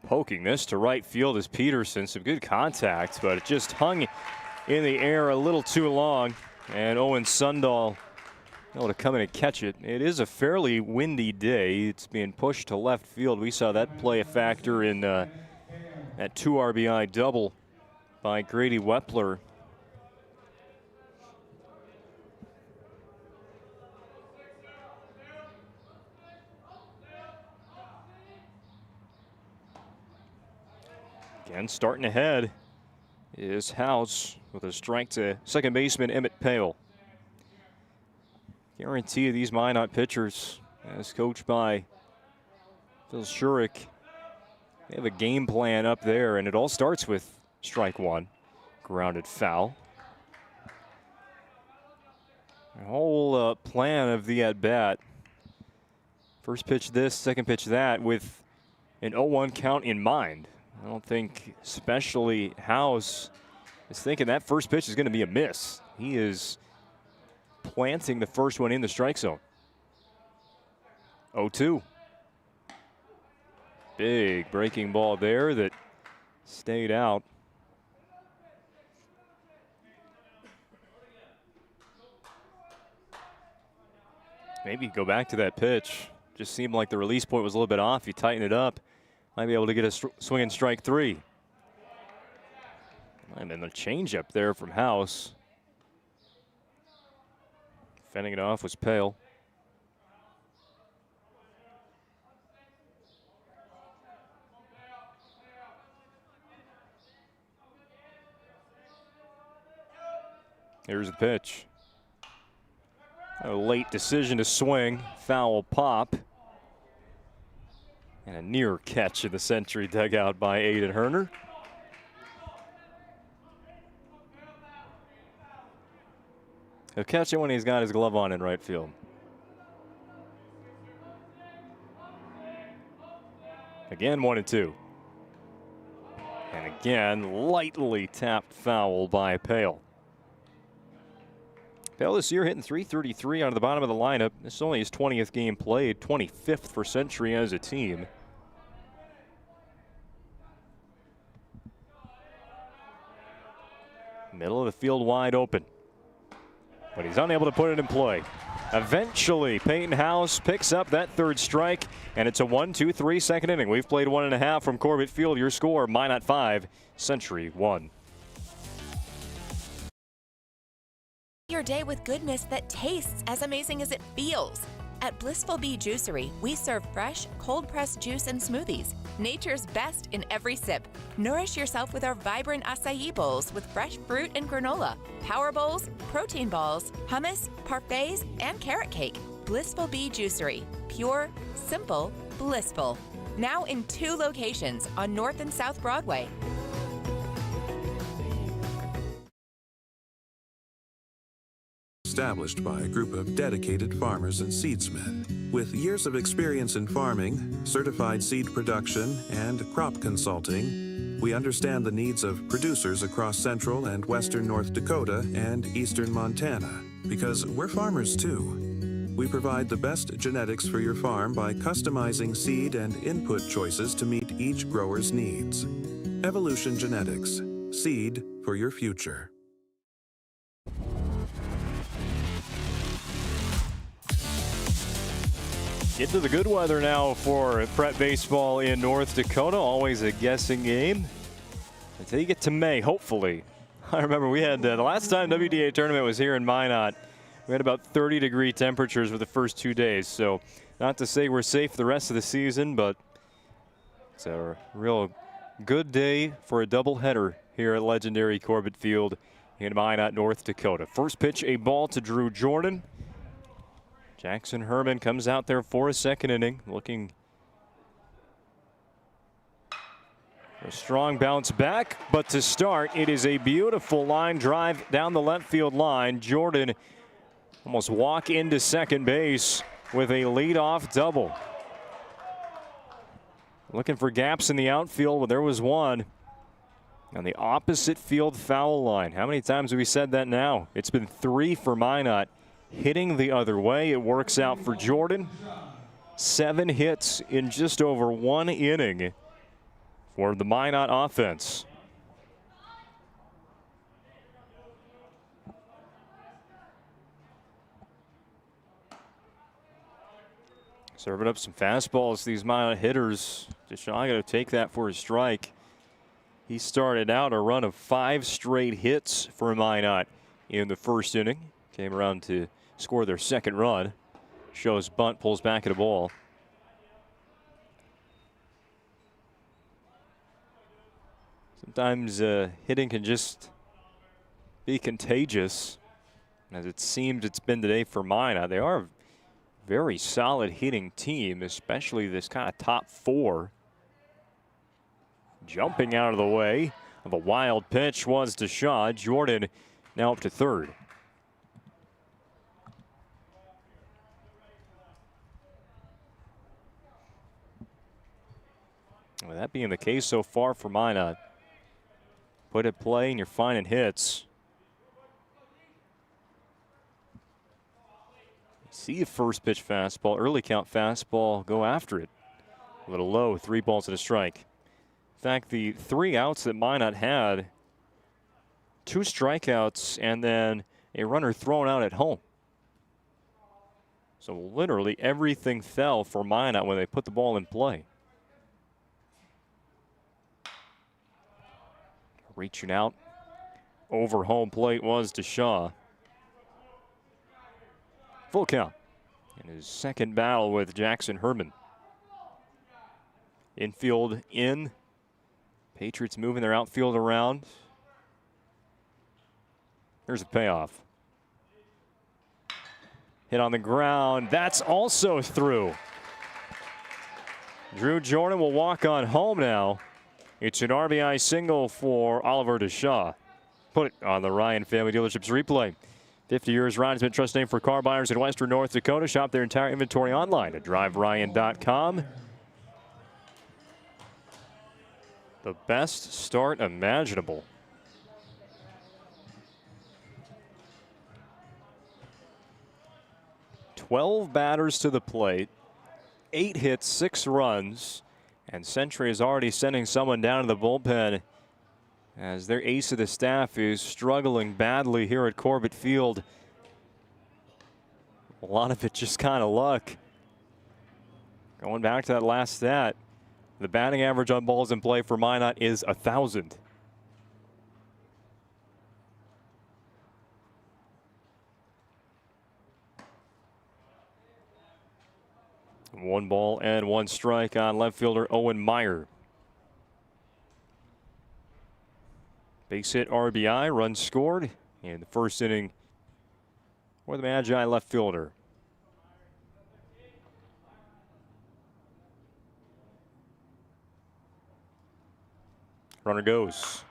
Poking this to right field is Peterson. Some good contact, but it just hung in the air a little too long. And Owen Sundahl able to come in and catch it. It is a fairly windy day. It's being pushed to left field. We saw that play a factor in that 2 RBI double by Grady Wepler. Again, starting ahead is House with a strike to second baseman Emmett Pale. Guarantee of these Minot pitchers, as coached by Phil Shurik, they have a game plan up there, and it all starts with strike 1, grounded foul. The whole plan of the at-bat, first pitch this, second pitch that, with an 0-1 count in mind. I don't think especially House is thinking that first pitch is going to be a miss. He is planting the first one in the strike zone. 0-2. Big breaking ball there that stayed out. Maybe go back to that pitch. Just seemed like the release point was a little bit off. You tighten it up, might be able to get a swing and strike 3. And then the changeup there from House. Fending it off was Pale. Here's the pitch. A late decision to swing, foul pop. And a near catch in the Century dugout by Aiden Herner. He'll catch it when he's got his glove on in right field. Again, 1-2. And again, lightly tapped foul by Pale. Pale this year hitting .333 out of the bottom of the lineup. This is only his 20th game played, 25th for Century as a team. Middle of the field wide open. But he's unable to put it in play. Eventually, Peyton House picks up that third strike, and it's a 1-2-3 second inning. We've played 1.5 from Corbett Field. Your score, Minot 5, Century 1. Your day with goodness that tastes as amazing as it feels. At Blissful Bee Juicery, we serve fresh, cold-pressed juice and smoothies. Nature's best in every sip. Nourish yourself with our vibrant acai bowls with fresh fruit and granola, power bowls, protein balls, hummus, parfaits, and carrot cake. Blissful Bee Juicery. Pure, simple, blissful. Now in 2 locations on North and South Broadway. Established by a group of dedicated farmers and seedsmen. With years of experience in farming, certified seed production, and crop consulting, we understand the needs of producers across central and western North Dakota and eastern Montana, because we're farmers too. We provide the best genetics for your farm by customizing seed and input choices to meet each grower's needs. Evolution Genetics, seed for your future. Get to the good weather now for prep baseball in North Dakota. Always a guessing game until you get to May, hopefully. I remember we had the last time WDA tournament was here in Minot. We had about 30-degree temperatures for the first 2 days. So not to say we're safe the rest of the season, but it's a real good day for a doubleheader here at legendary Corbett Field in Minot, North Dakota. First pitch, a ball to Drew Jordan. Jackson Herman comes out there for a second inning, looking for a strong bounce back. But to start, it is a beautiful line drive down the left field line. Jordan almost walk into second base with a leadoff double. Looking for gaps in the outfield, but there was one on the opposite field foul line. How many times have we said that now? It's been 3 for Minot. Hitting the other way, it works out for Jordan. 7 hits in just over 1 inning for the Minot offense. Serving up some fastballs, these Minot hitters. Deshaun got to take that for a strike. He started out a run of 5 straight hits for Minot in the first inning. Came around to score their second run. Shows bunt, pulls back at a ball. Sometimes hitting can just be contagious, as it seems it's been today for Minot. They are a very solid hitting team, especially this kind of top 4. Jumping out of the way of a wild pitch was Deshaun. Jordan now up to third. With that being the case so far for Minot, put it play and you're finding hits. See a first pitch fastball, early count fastball, go after it. A little low, 3 balls and a strike. In fact, the 3 outs that Minot had, 2 strikeouts and then a runner thrown out at home. So literally everything fell for Minot when they put the ball in play. Reaching out over home plate was Deshaun. Full count in his second battle with Jackson Herman. Infield in. Patriots moving their outfield around. Here's a payoff. Hit on the ground. That's also through. Drew Jordan will walk on home now. It's an RBI single for Oliver Deshaw. Put it on the Ryan Family Dealerships replay. 50 years Ryan has been trust name for car buyers in Western North Dakota. Shop their entire inventory online at driveryan.com. The best start imaginable. "12 batters to the plate, 8 hits, 6 runs, and Century is already sending someone down to the bullpen as their ace of the staff is struggling badly here at Corbett Field. A lot of it just kind of luck. Going back to that last stat, the batting average on balls in play for Minot is 1,000. One ball and one strike on left fielder Owen Meyer. Base hit, RBI, runs scored in the first inning for the MAGI left fielder. Runner goes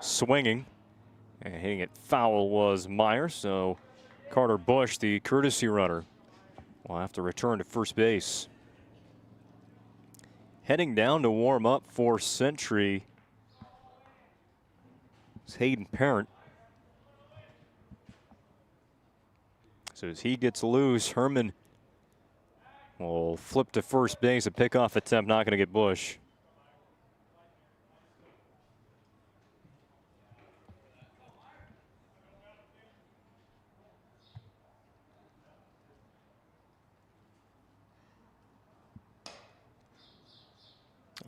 swinging, and hitting it foul was Meyer, so Carter Bush, the courtesy runner, will have to return to first base. Heading down to warm up for Century is Hayden Parent. So as he gets loose, Herman will flip to first base. A pickoff attempt, not going to get Bush.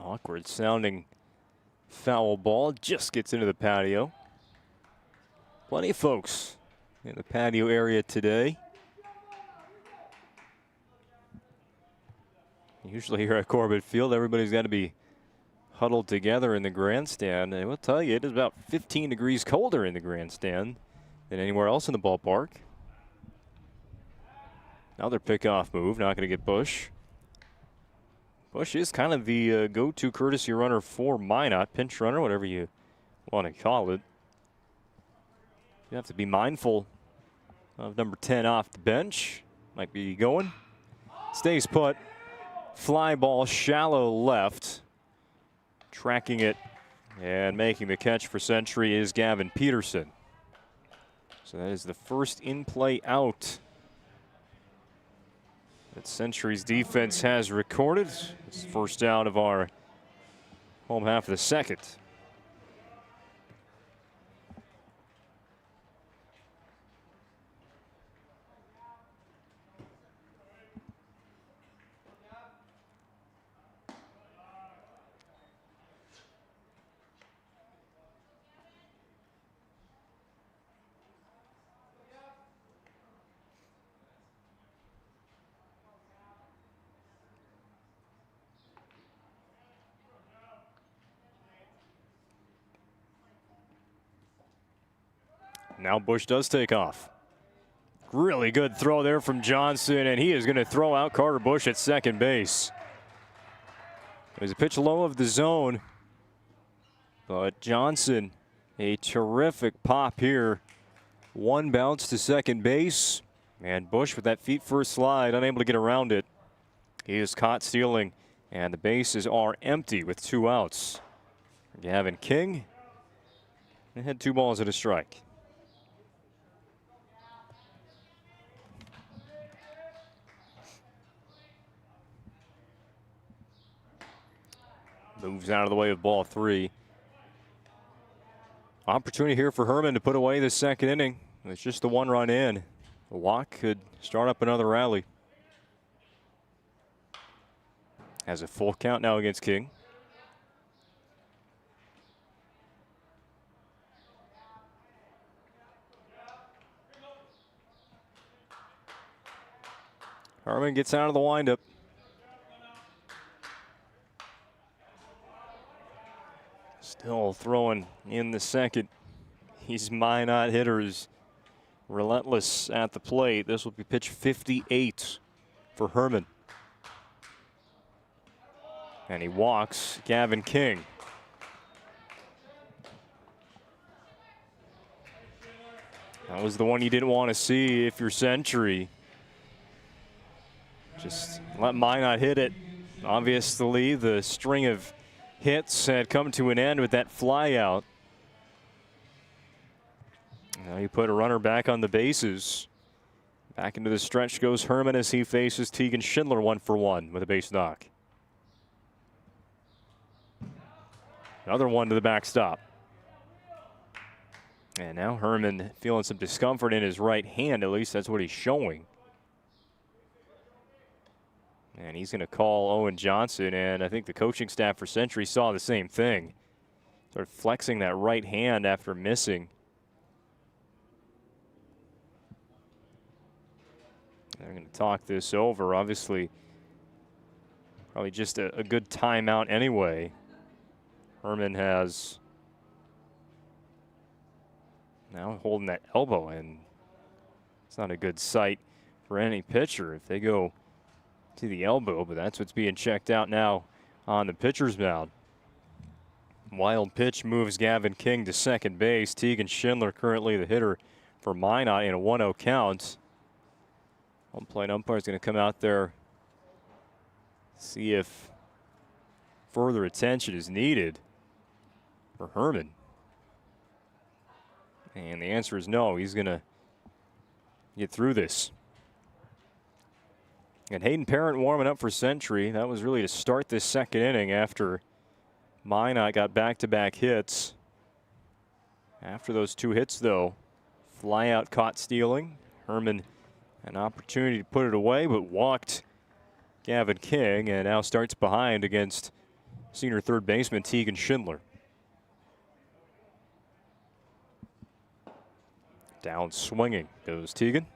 Awkward sounding foul ball, just gets into the patio. Plenty of folks in the patio area today. Usually here at Corbett Field, everybody's got to be huddled together in the grandstand. And I will tell you, it is about 15 degrees colder in the grandstand than anywhere else in the ballpark. Another pickoff move, not going to get Bush. Bush is kind of the go-to courtesy runner for Minot, pinch runner, whatever you want to call it. You have to be mindful of number 10 off the bench. Might be going. Stays put. Fly ball shallow left. Tracking it and making the catch for Century is Gavin Peterson. So that is the first in-play out that Century's defense has recorded. It's the first out of our home half of the second. Now Bush does take off. Really good throw there from Johnson, and he is going to throw out Carter Bush at second base. It was a pitch low of the zone, but Johnson, a terrific pop here. One bounce to second base, and Bush with that feet first slide, unable to get around it. He is caught stealing, and the bases are empty with 2 outs. Gavin King had 2 balls and a strike. Moves out of the way of ball 3. Opportunity here for Herman to put away the second inning. It's just the 1 run in. The walk could start up another rally. Has a full count now against King. Herman gets out of the windup. Still throwing in the second. These Minot hitters relentless at the plate. This will be pitch 58 for Herman. And he walks Gavin King. That was the one you didn't want to see if you're Century. Just let Minot hit it. Obviously, the string of hits had come to an end with that fly out. Now you put a runner back on the bases. Back into the stretch goes Herman as he faces Tegan Schindler 1-for-1 with a base knock. Another one to the backstop. And now Herman feeling some discomfort in his right hand. At least that's what he's showing. And he's going to call Owen Johnson, and I think the coaching staff for Century saw the same thing. Started flexing that right hand after missing. They're going to talk this over. Obviously, probably just a good timeout anyway. Herman has now holding that elbow, and it's not a good sight for any pitcher if they go to the elbow, but that's what's being checked out now on the pitcher's mound. Wild pitch moves Gavin King to second base. Tegan Schindler currently the hitter for Minot in a 1-0 count. Home plate umpire is going to come out there, see if further attention is needed for Herman. And the answer is no. He's going to get through this. And Hayden Parent warming up for Century. That was really to start this second inning after Minot got back-to-back hits. After those two hits, though, fly out caught stealing. Herman an opportunity to put it away, but walked Gavin King, and now starts behind against senior third baseman Tegan Schindler. Down swinging goes Tegan.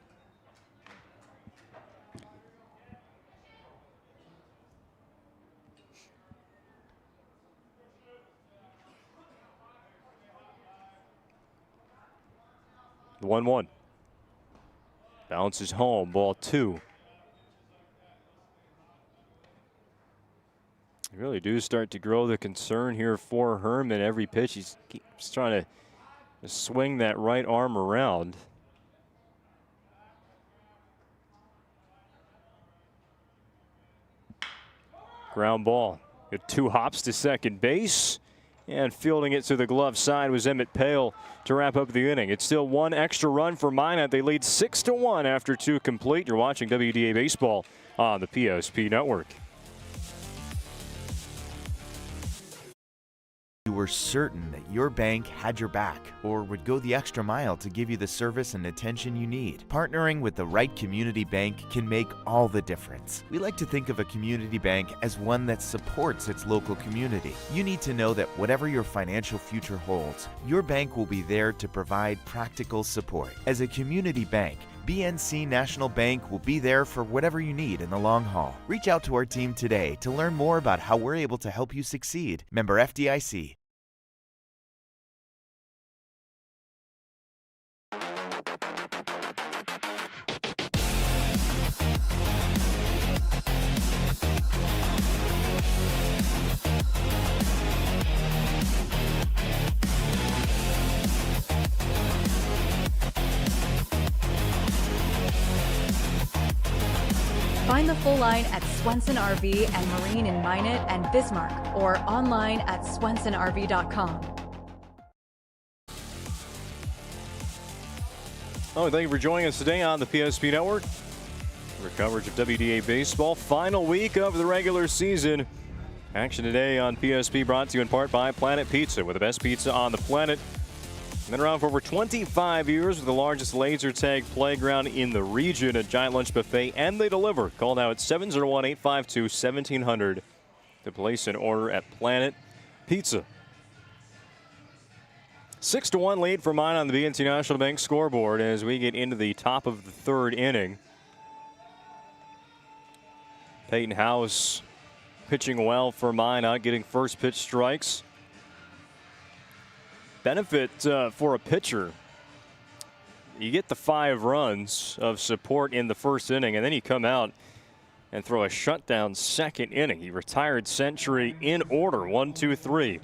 The 1-1. Bounces home, ball 2. You really do start to grow the concern here for Herman. Every pitch he's trying to swing that right arm around. Ground ball. Got 2 hops to second base. And fielding it to the glove side was Emmett Pale to wrap up the inning. It's still 1 extra run for Minot. They lead 6-1 after 2 complete. You're watching WDA Baseball on the PSP Network. You were certain that your bank had your back or would go the extra mile to give you the service and attention you need. Partnering with the right community bank can make all the difference. We like to think of a community bank as one that supports its local community. You need to know that whatever your financial future holds, your bank will be there to provide practical support. As a community bank, BNC National Bank will be there for whatever you need in the long haul. Reach out to our team today to learn more about how we're able to help you succeed. Member FDIC. Find the full line at Swenson RV and Marine in Minot and Bismarck, or online at swensonrv.com. Oh, thank you for joining us today on the PSP Network for coverage of WDA Baseball. Final week of the regular season. Action today on PSP brought to you in part by Planet Pizza, with the best pizza on the planet. Been around for over 25 years with the largest laser tag playground in the region, a giant lunch buffet, and they deliver. Call now at 701-852-1700 to place an order at Planet Pizza. 6-1 lead for Minot on the BNC National Bank scoreboard as we get into the top of the 3rd inning. Peyton House pitching well for Minot, getting first pitch strikes. Benefit for a pitcher, you get the 5 runs of support in the 1st inning, and then you come out and throw a shutdown 2nd inning. He retired Century in order, 1, 2, 3.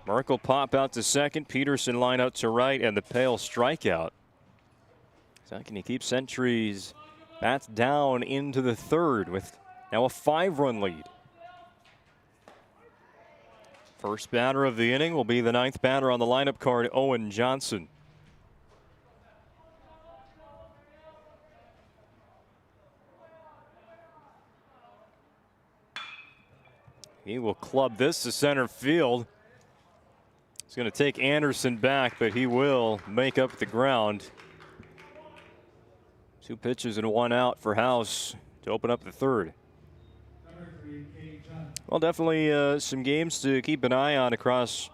Merkel pop out to second. Peterson line out to right, and the Pale strikeout. So can he keep Century's bats down into the third with now a 5-run lead? First batter of the inning will be the 9th batter on the lineup card, Owen Johnson. He will club this to center field. He's going to take Anderson back, but he will make up the ground. 2 pitches and 1 out for House to open up the third. Well, definitely some games to keep an eye on across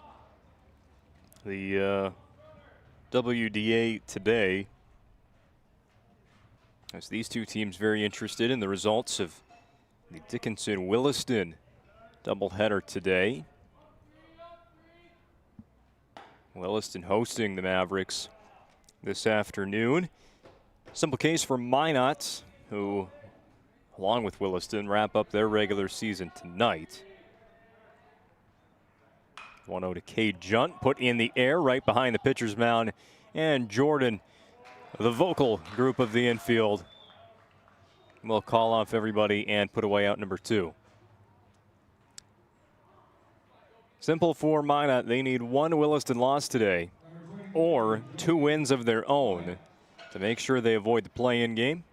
the WDA today. As these two teams very interested in the results of the Dickinson-Williston doubleheader today. Williston hosting the Mavericks this afternoon. Simple case for Minot, who, along with Williston, wrap up their regular season tonight. 1-0 to Cade Junt, put in the air right behind the pitcher's mound. And Jordan, the vocal group of the infield, will call off everybody and put away out number 2. Simple for Minot. They need 1 Williston loss today or 2 wins of their own to make sure they avoid the play-in game.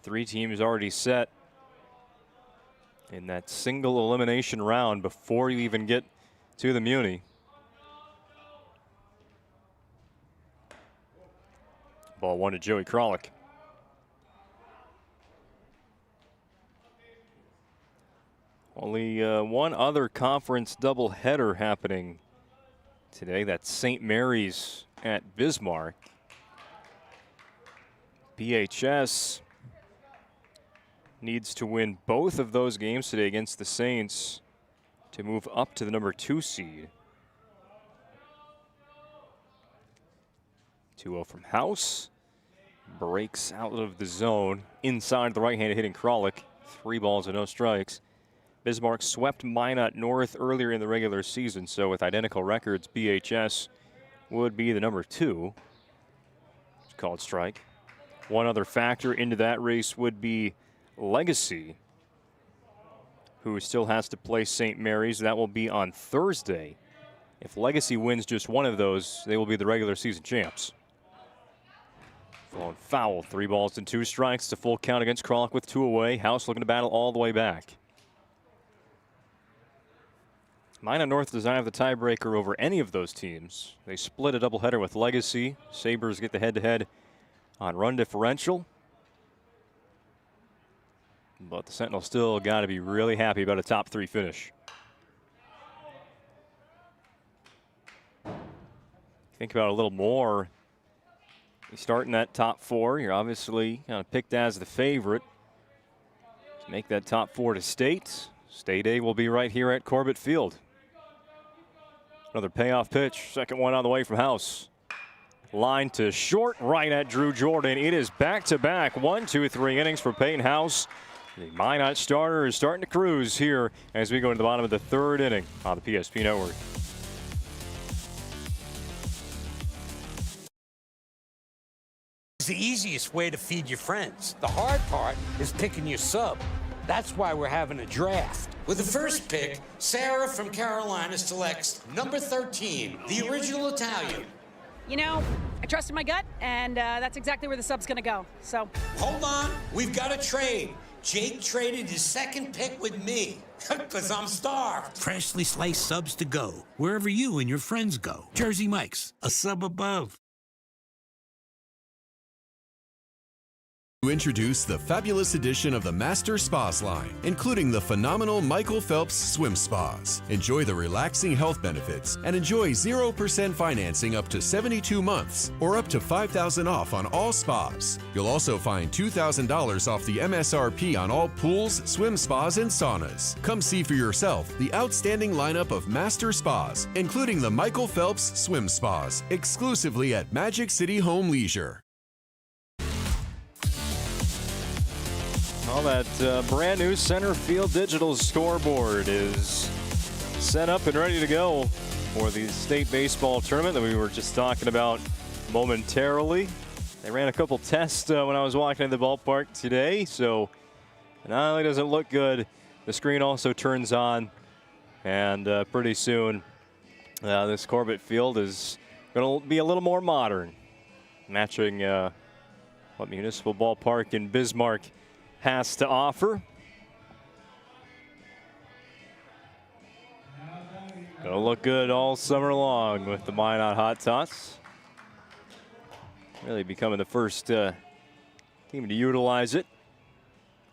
3 teams already set in that single elimination round before you even get to the Muni. Ball 1 to Joey Kralik. Only one other conference doubleheader happening today. That's St. Mary's at Bismarck. BHS needs to win both of those games today against the Saints to move up to the number 2 seed. 2-0 from House. Breaks out of the zone inside the right-handed hitting Kralik. 3 balls and no strikes. Bismarck swept Minot North earlier in the regular season, so with identical records, BHS would be the number 2. It's called strike. One other factor into that race would be Legacy, who still has to play St. Mary's. That will be on Thursday. If Legacy wins just one of those, they will be the regular season champs. Falling foul, 3 balls and 2 strikes. To full count against Kralik with 2 away. House looking to battle all the way back. Minot North does not have the tiebreaker over any of those teams. They split a doubleheader with Legacy. Sabres get the head-to-head on run differential. But the Sentinels still got to be really happy about a top 3 finish. Think about it a little more. You start in that top 4. You're obviously kind of picked as the favorite to make that top 4 to state. State A will be right here at Corbett Field. Another payoff pitch. Second one on the way from House. Line to short, right at Drew Jordan. It is back-to-back 1, 2, 3 innings for Peyton House. The Minot starter is starting to cruise here as we go to the bottom of the 3rd inning on the PSP Network. It's the easiest way to feed your friends. The hard part is picking your sub. That's why we're having a draft. With the first pick, Sarah from Carolina selects number 13, the original Italian. You know, I trusted my gut, and that's exactly where the sub's going to go. So hold on, we've got a trade. Jake traded his 2nd pick with me, because I'm starved. Freshly sliced subs to go, wherever you and your friends go. Jersey Mike's, a sub above. To introduce the fabulous edition of the Master Spas line, including the phenomenal Michael Phelps Swim Spas. Enjoy the relaxing health benefits and enjoy 0% financing up to 72 months or up to $5,000 off on all spas. You'll also find $2,000 off the MSRP on all pools, swim spas, and saunas. Come see for yourself the outstanding lineup of Master Spas, including the Michael Phelps Swim Spas, exclusively at Magic City Home Leisure. Well, that brand new center field digital scoreboard is set up and ready to go for the state baseball tournament that we were just talking about momentarily. They ran a couple tests when I was walking in the ballpark today, so not only does it look good, the screen also turns on, and pretty soon this Corbett Field is going to be a little more modern, matching what Municipal Ballpark in Bismarck has to offer. Gonna look good all summer long with the Minot Hot Tots. Really becoming the first team to utilize it.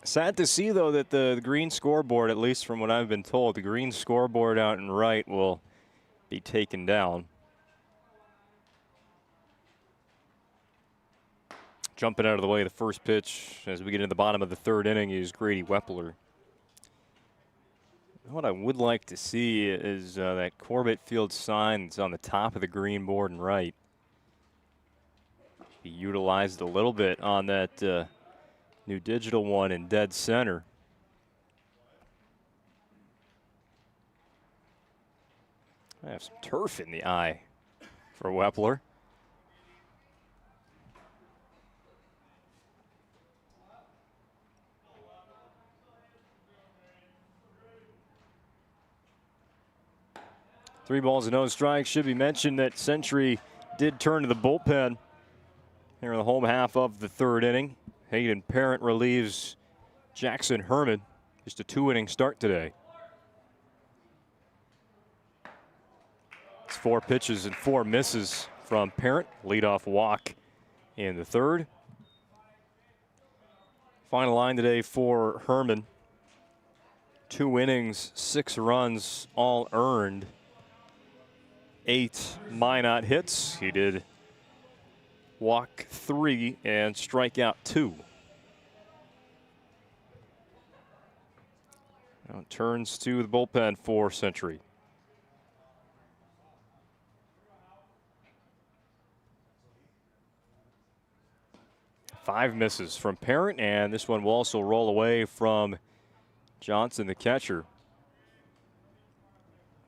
Sad to see, though, that the green scoreboard, at least from what I've been told, the green scoreboard out in right will be taken down. Jumping out of the way, the first pitch as we get into the bottom of the third inning is Grady Wepler. What I would like to see is that Corbett Field sign that's on the top of the green board and right be utilized a little bit on that new digital one in dead center. I have some turf in the eye for Wepler. Three balls and no strikes. Should be mentioned that Century did turn to the bullpen here in the home half of the third inning. Hayden Parent relieves Jackson Herman. Just a 2-inning start today. It's 4 pitches and 4 misses from Parent. Leadoff walk in the third. Final line today for Herman. 2 innings, 6 runs, all earned. 8 Minot hits. He did walk 3 and strike out 2. Now it turns to the bullpen for Century. Five misses from Parent, and this one will also roll away from Johnson, the catcher.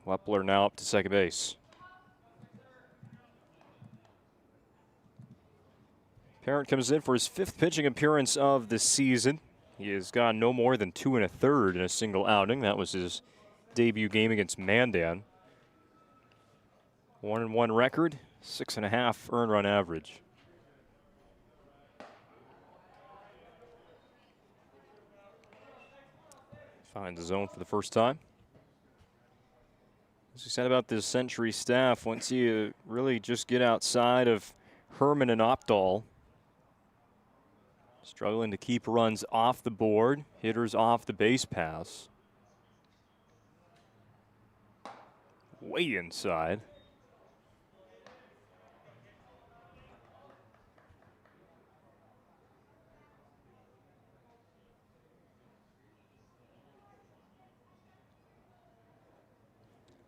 Wepler now up to second base. Parent comes in for his 5th pitching appearance of the season. He has gone no more than 2 1/3 in a single outing. That was his debut game against Mandan. 1-1 record, 6.5 earned run average. Finds the zone for the first time. As we said about this Century staff, once you really just get outside of Herman and Opdahl, struggling to keep runs off the board, hitters off the base paths. Way inside.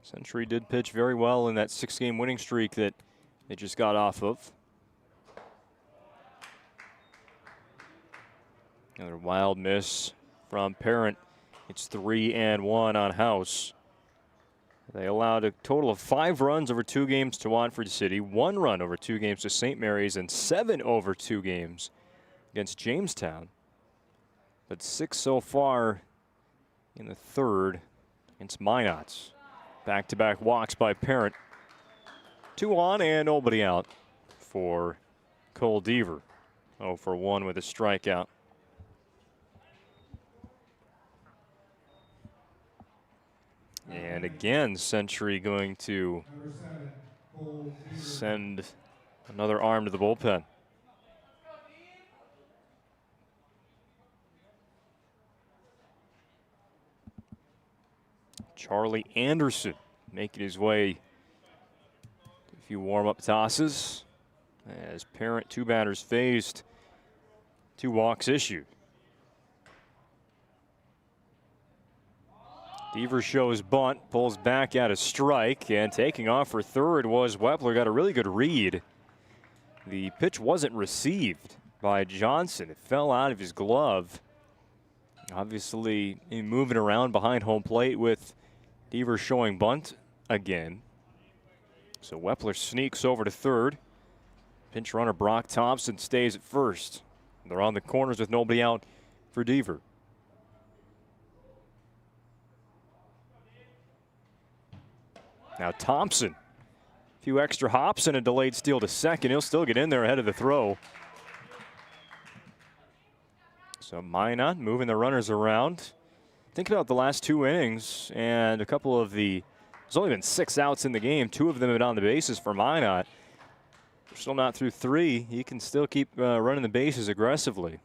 Century did pitch very well in that 6-game winning streak that they just got off of. Another wild miss from Parent. It's 3-1 on House. They allowed a total of 5 runs over 2 games to Watford City, 1 run over 2 games to St. Mary's, and 7 over 2 games against Jamestown. But 6 so far in the third against Minots. Back-to-back walks by Parent. 2 on and nobody out for Cole Deaver. 0 for 1 with a strikeout. And again, Century going to send another arm to the bullpen. Charlie Anderson making his way to a few warm-up tosses. As Parent, 2 batters faced, 2 walks issued. Deaver shows bunt, pulls back at a strike, and taking off for third was Wepler. Got a really good read. The pitch wasn't received by Johnson. It fell out of his glove. Obviously moving around behind home plate with Deaver showing bunt again. So Wepler sneaks over to third. Pinch runner Brock Thompson stays at first. They're on the corners with nobody out for Deaver. Now Thompson, a few extra hops and a delayed steal to second. He'll still get in there ahead of the throw. So Minot moving the runners around. Think about the last 2 innings and a couple of the, there's only been 6 outs in the game. 2 of them have been on the bases for Minot. They're still not through 3. He can still keep running the bases aggressively.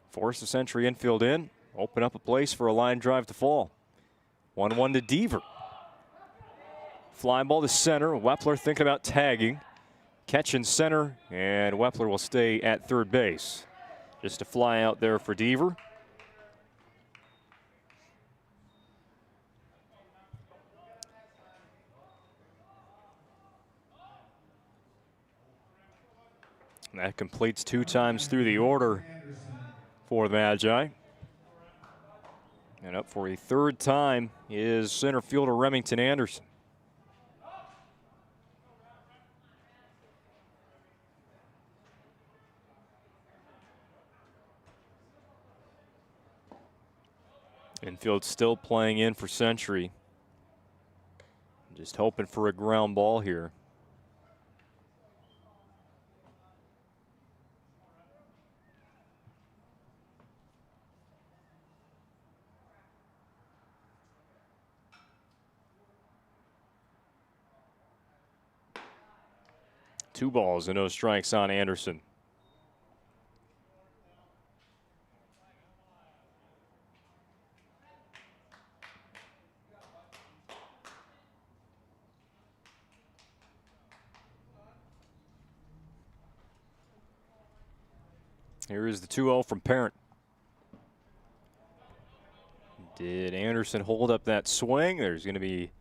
Force the Century infield in. Open up a place for a line drive to fall. 1-1 to Deaver. Fly ball to center. Wepler thinking about tagging. Catch in center, and Wepler will stay at third base. Just a fly out there for Deaver. And that completes 2 times through the order for the Magi. And up for a 3rd time is center fielder Remington Anderson. Infield still playing in for Century. Just hoping for a ground ball here. Two balls and no strikes on Anderson. Here is the 2-0 from Parent. Did Anderson hold up that swing? There's going to be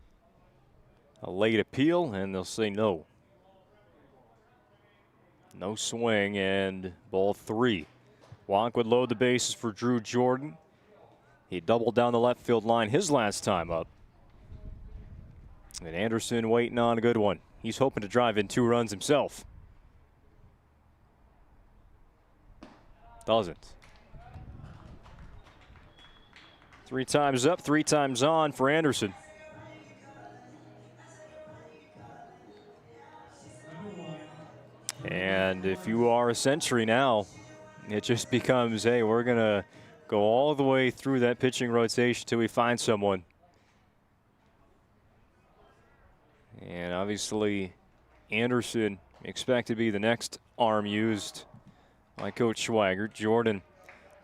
a late appeal, and they'll say no. No swing, and ball 3. Wonk would load the bases for Drew Jordan. He doubled down the left field line his last time up. And Anderson waiting on a good one. He's hoping to drive in 2 runs himself. Doesn't. 3 times up, 3 times on for Anderson. And if you are a Century now, it just becomes, hey, we're going to go all the way through that pitching rotation till we find someone. And obviously, Anderson expected to be the next arm used by Coach Schwager. Jordan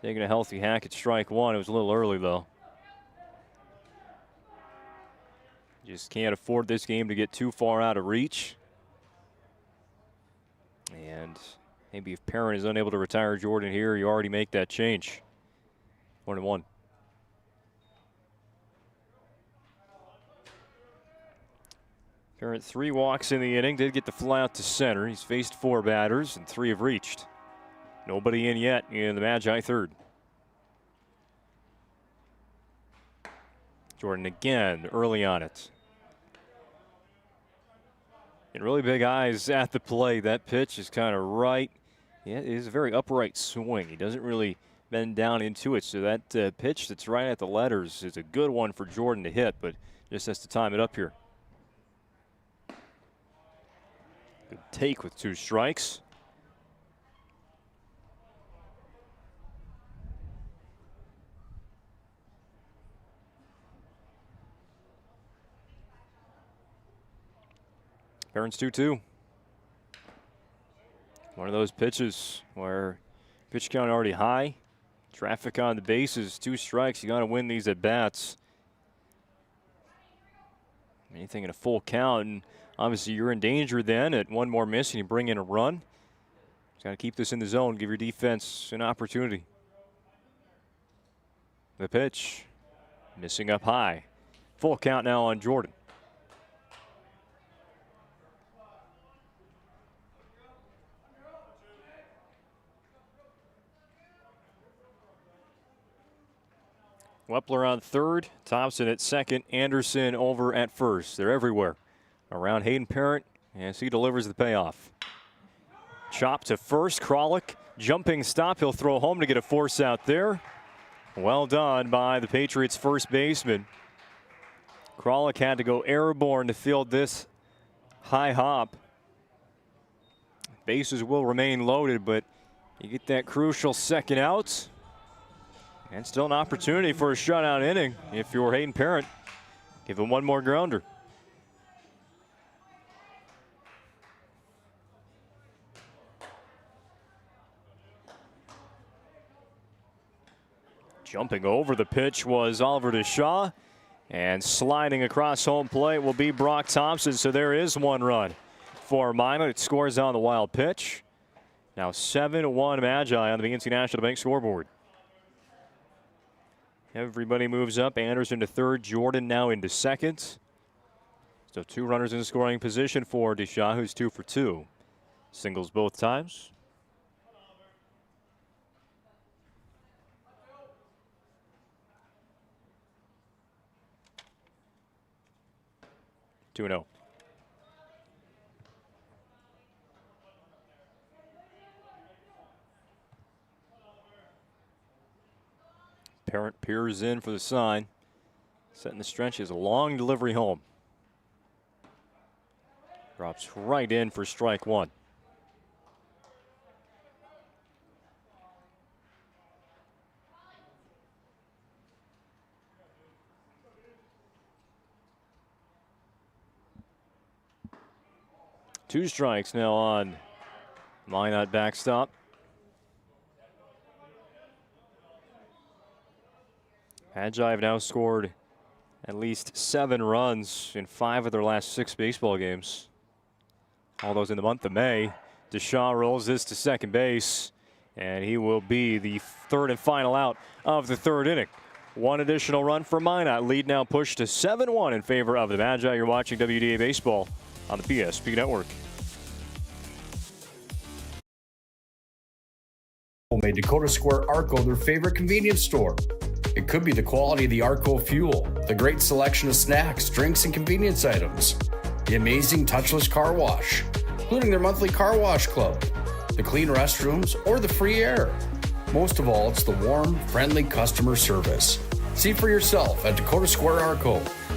taking a healthy hack at strike 1. It was a little early, though. Just can't afford this game to get too far out of reach. And maybe if Parent is unable to retire Jordan here, you already make that change. 1-1. Parent 3 walks in the inning, did get the fly out to center. He's faced 4 batters and 3 have reached. Nobody in yet in the Magi 3rd. Jordan again early on it. And really big eyes at the plate. That pitch is kind of right. Yeah, it is a very upright swing. He doesn't really bend down into it. So that pitch that's right at the letters is a good one for Jordan to hit, but just has to time it up here. Good take with 2 strikes. Parents 2-2. One of those pitches where pitch count already high. Traffic on the bases, 2 strikes. You got to win these at bats. Anything in a full count, and obviously you're in danger then. At 1 more miss and you bring in a run. Just got to keep this in the zone, give your defense an opportunity. The pitch, missing up high. Full count now on Jordan. Wepler on third, Thompson at second, Anderson over at first. They're everywhere around Hayden Parent as he delivers the payoff. Chop to first, Kralik, jumping stop. He'll throw home to get a force out there. Well done by the Patriots first baseman. Kralik had to go airborne to field this high hop. Bases will remain loaded, but you get that crucial second out. And still an opportunity for a shutout inning if you're Hayden Parent. Give him one more grounder. Jumping over the pitch was Oliver DeShaw. And sliding across home plate will be Brock Thompson. So there is one run for Minot. It scores on the wild pitch. Now 7-1 Magi on the BNC National Bank scoreboard. Everybody moves up. Anderson to third. Jordan now into second. So 2 runners in scoring position for DeShaw, who's 2 for 2. Singles both times. Two-0. Parent peers in for the sign. Setting the stretch is a long delivery home. Drops right in for strike one. Two strikes now on Minot backstop. Magi have now scored at least 7 runs in 5 of their last 6 baseball games. All those in the month of May. DeShaw rolls this to second base, and he will be the third and final out of the third inning. One additional run for Minot. Lead now pushed to 7-1 in favor of the Magi. You're watching WDA Baseball on the PSP Network. Made Dakota Square Arco their favorite convenience store. It could be the quality of the Arco fuel, the great selection of snacks, drinks, and convenience items, the amazing touchless car wash, including their monthly car wash club, the clean restrooms, or the free air. Most of all, it's the warm, friendly customer service. See for yourself at Dakota Square Arco,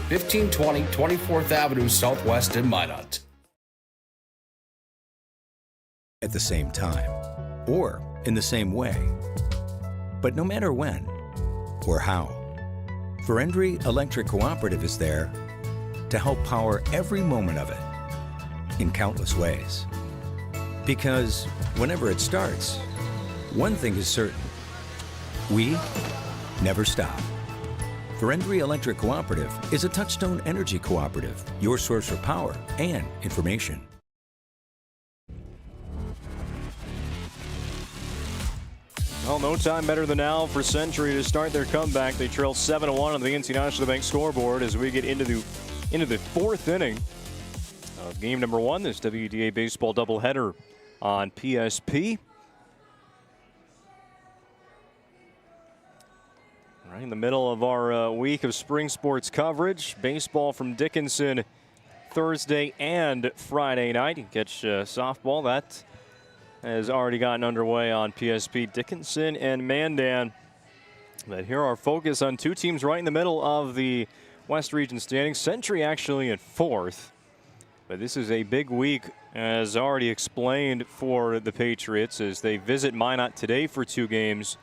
1520 24th Avenue Southwest in Minot. At the same time, or in the same way, but no matter when or how, Ferendry Electric Cooperative is there to help power every moment of it in countless ways. Because whenever it starts, one thing is certain: we never stop. Ferendry Electric Cooperative is a Touchstone Energy cooperative, your source for power and information. Well, no time better than now for Century to start their comeback. They trail 7-1 on the BNC National Bank scoreboard as we get into the fourth inning of game number 1, this WDA baseball doubleheader on PSP. Right in the middle of our week of spring sports coverage. Baseball from Dickinson Thursday and Friday night. You can catch softball. That has already gotten underway on PSP. Dickinson and Mandan. But here our focus on 2 teams right in the middle of the West Region standings. Century actually in 4th. But this is a big week, as already explained, for the Patriots as they visit Minot today for 2 games.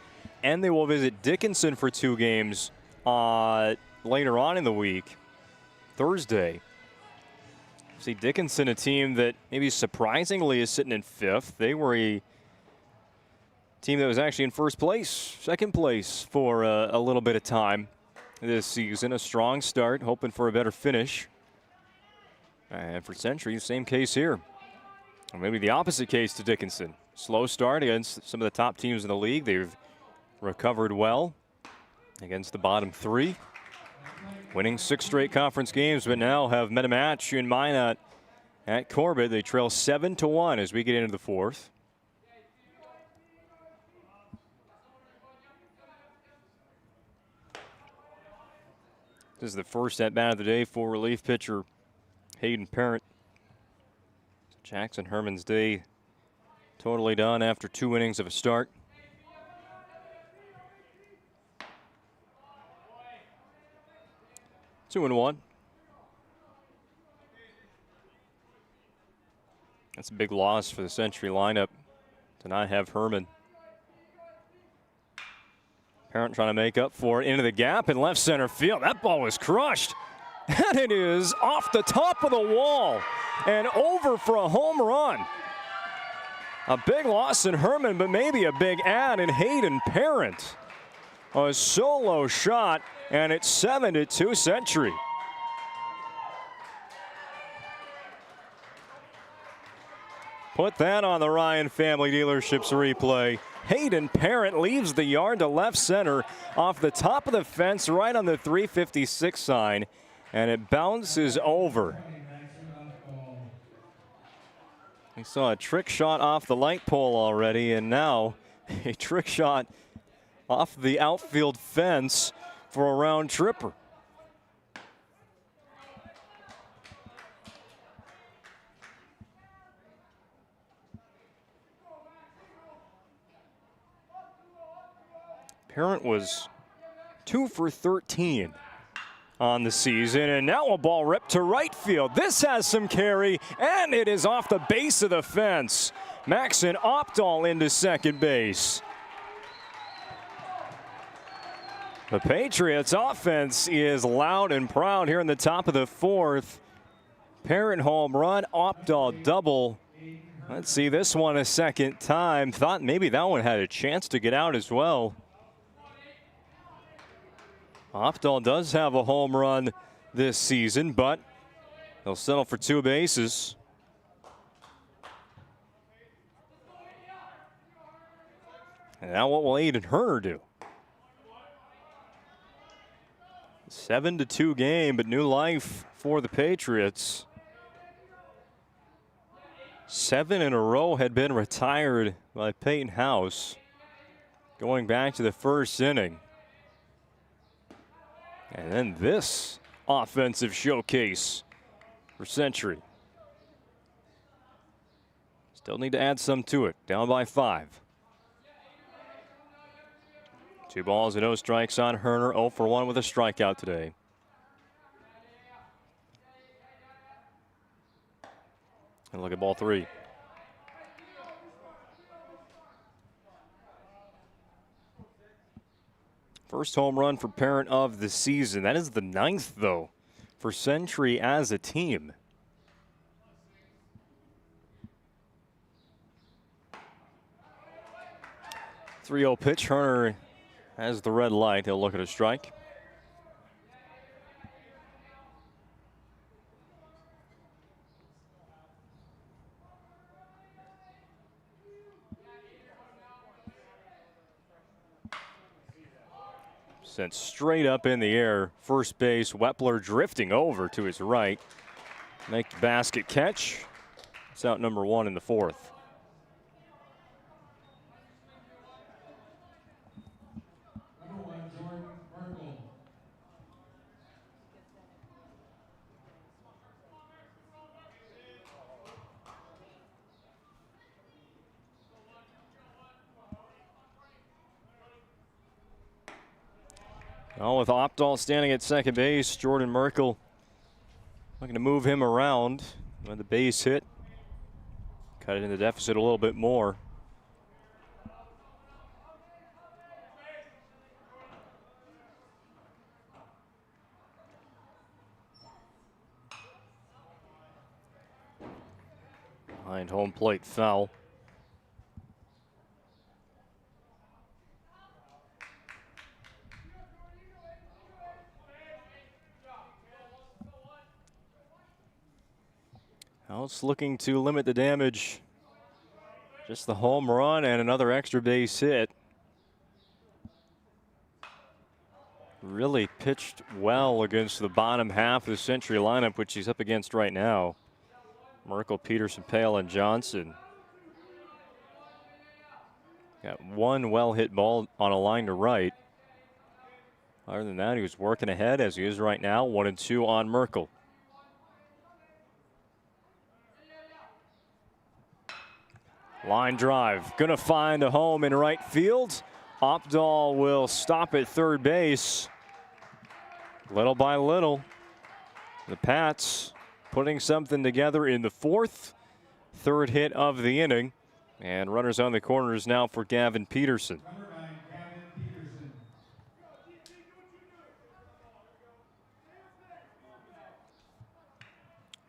And they will visit Dickinson for 2 games later on in the week, Thursday. See, Dickinson, a team that maybe surprisingly is sitting in 5th. They were a team that was actually in first place, second place for a little bit of time this season. A strong start, hoping for a better finish. And for Century, same case here. Or maybe the opposite case to Dickinson. Slow start against some of the top teams in the league. They've recovered well against the bottom 3. Winning 6 straight conference games, but now have met a match in Minot at Corbett. They trail 7-1 as we get into the 4th. This is the first at-bat of the day for relief pitcher Hayden Parent. Jackson Herman's day totally done after 2 innings of a start. Two and one. That's a big loss for the Century lineup to not have Herman. Parent trying to make up for it into the gap in left center field. That ball was crushed. And it is off the top of the wall and over for a home run. A big loss in Herman, but maybe a big add in Hayden Parent. A solo shot, and it's 7-2 Century. Put that on the Ryan Family Dealerships replay. Hayden Parent leaves the yard to left center off the top of the fence right on the 356 sign, and it bounces over. We saw a trick shot off the light pole already, and now a trick shot off the outfield fence for a round tripper. Parent was 2 for 13 on the season, and now a ball ripped to right field. This has some carry, and it is off the base of the fence. Maxon Opdahl into second base. The Patriots offense is loud and proud here in the top of the fourth. Parent home run, Opdahl double. Let's see this one a second time. Thought maybe that one had a chance to get out as well. Opdahl does have a home run this season, but he'll settle for 2 bases. And now what will Aiden Herner do? 7-2 game, but new life for the Patriots. 7 in a row had been retired by Peyton House, going back to the first inning. And then this offensive showcase for Century. Still need to add some to it. Down by 5. 2 balls and no strikes on Herner. 0 for 1 with a strikeout today. And look at ball 3. First home run for Parent of the season. That is the 9th, though, for Century as a team. .30 pitch. Herner has the red light. He'll look at a strike. Sent straight up in the air. First base, Wepler drifting over to his right. Make the basket catch. It's out number 1 in the 4th. Well, with Opdahl standing at second base, Jordan Merkel looking to move him around. When the base hit, cut it in the deficit a little bit more. Behind home plate foul. House looking to limit the damage. Just the home run and another extra base hit. Really pitched well against the bottom half of the Century lineup, which he's up against right now. Merkel, Peterson, Pale, and Johnson. Got one well-hit ball on a line to right. Other than that, he was working ahead as he is right now, 1-2 on Merkel. Line drive, gonna find a home in right field. Opdahl will stop at third base. Little by little, the Pats putting something together in the fourth. Third hit of the inning. And runners on the corners now for Gavin Peterson.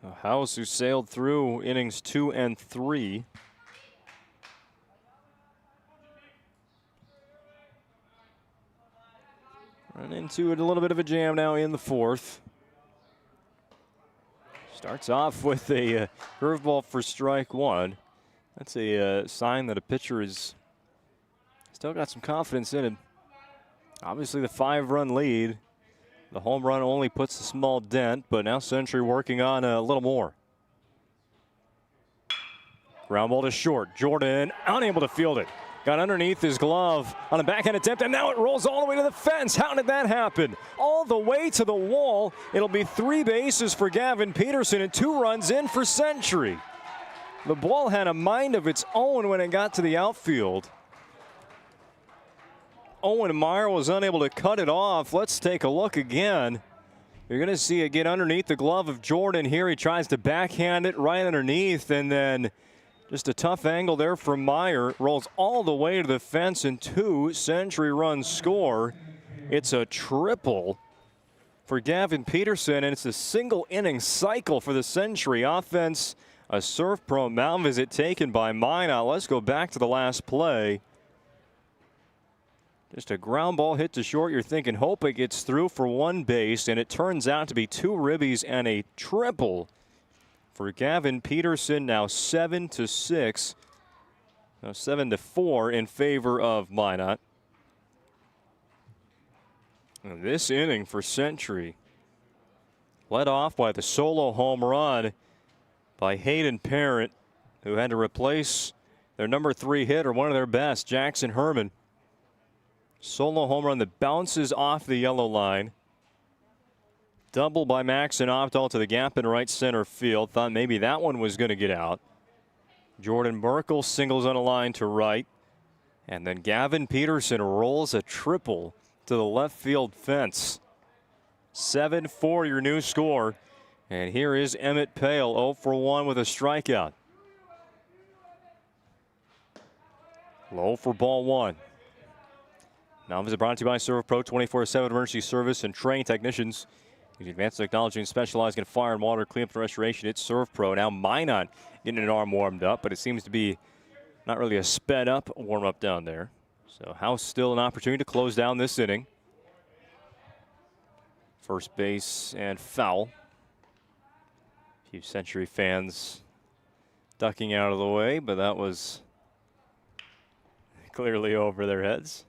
A House who sailed through innings 2 and 3. Run into a little bit of a jam now in the fourth. Starts off with a curveball for strike one. That's a sign that a pitcher is still got some confidence in him. Obviously the 5-run lead. The home run only puts a small dent, but now Century working on a little more. Ground ball to short. Jordan unable to field it. Got underneath his glove on a backhand attempt, and now it rolls all the way to the fence. How did that happen? All the way to the wall. It'll be 3 bases for Gavin Peterson and 2 runs in for Century. The ball had a mind of its own when it got to the outfield. Owen Meyer was unable to cut it off. Let's take a look again. You're going to see it get underneath the glove of Jordan here. He tries to backhand it right underneath, and then just a tough angle there from Meyer. Rolls all the way to the fence, and 2 Century runs score. It's a triple for Gavin Peterson, and it's a single inning cycle for the Century offense. A Surf Pro mound visit taken by Minot. Let's go back to the last play. Just a ground ball hit to short. You're thinking, hope it gets through for 1 base, and it turns out to be 2 ribbies and a triple for Gavin Peterson. Now 7-6. Now 7-4 in favor of Minot. And this inning for Century led off by the solo home run by Hayden Parent, who had to replace their number 3 hitter, one of their best, Jackson Herman. Solo home run that bounces off the yellow line. Double by Maxon Opdahl to the gap in right center field. Thought maybe that one was going to get out. Jordan Merkel singles on a line to right. And then Gavin Peterson rolls a triple to the left field fence. 7-4 your new score. And here is Emmett Pale, 0 for 1 with a strikeout. Low for ball 1. Now visit brought to you by Serve Pro 24/7 emergency service and trained technicians. Using advanced technology and specializing in fire and water cleanup and restoration. It's Serve Pro. Now Minot getting an arm warmed up, but it seems to be not really a sped up warm up down there. So House still an opportunity to close down this inning. First base and foul. A few Century fans ducking out of the way, but that was clearly over their heads.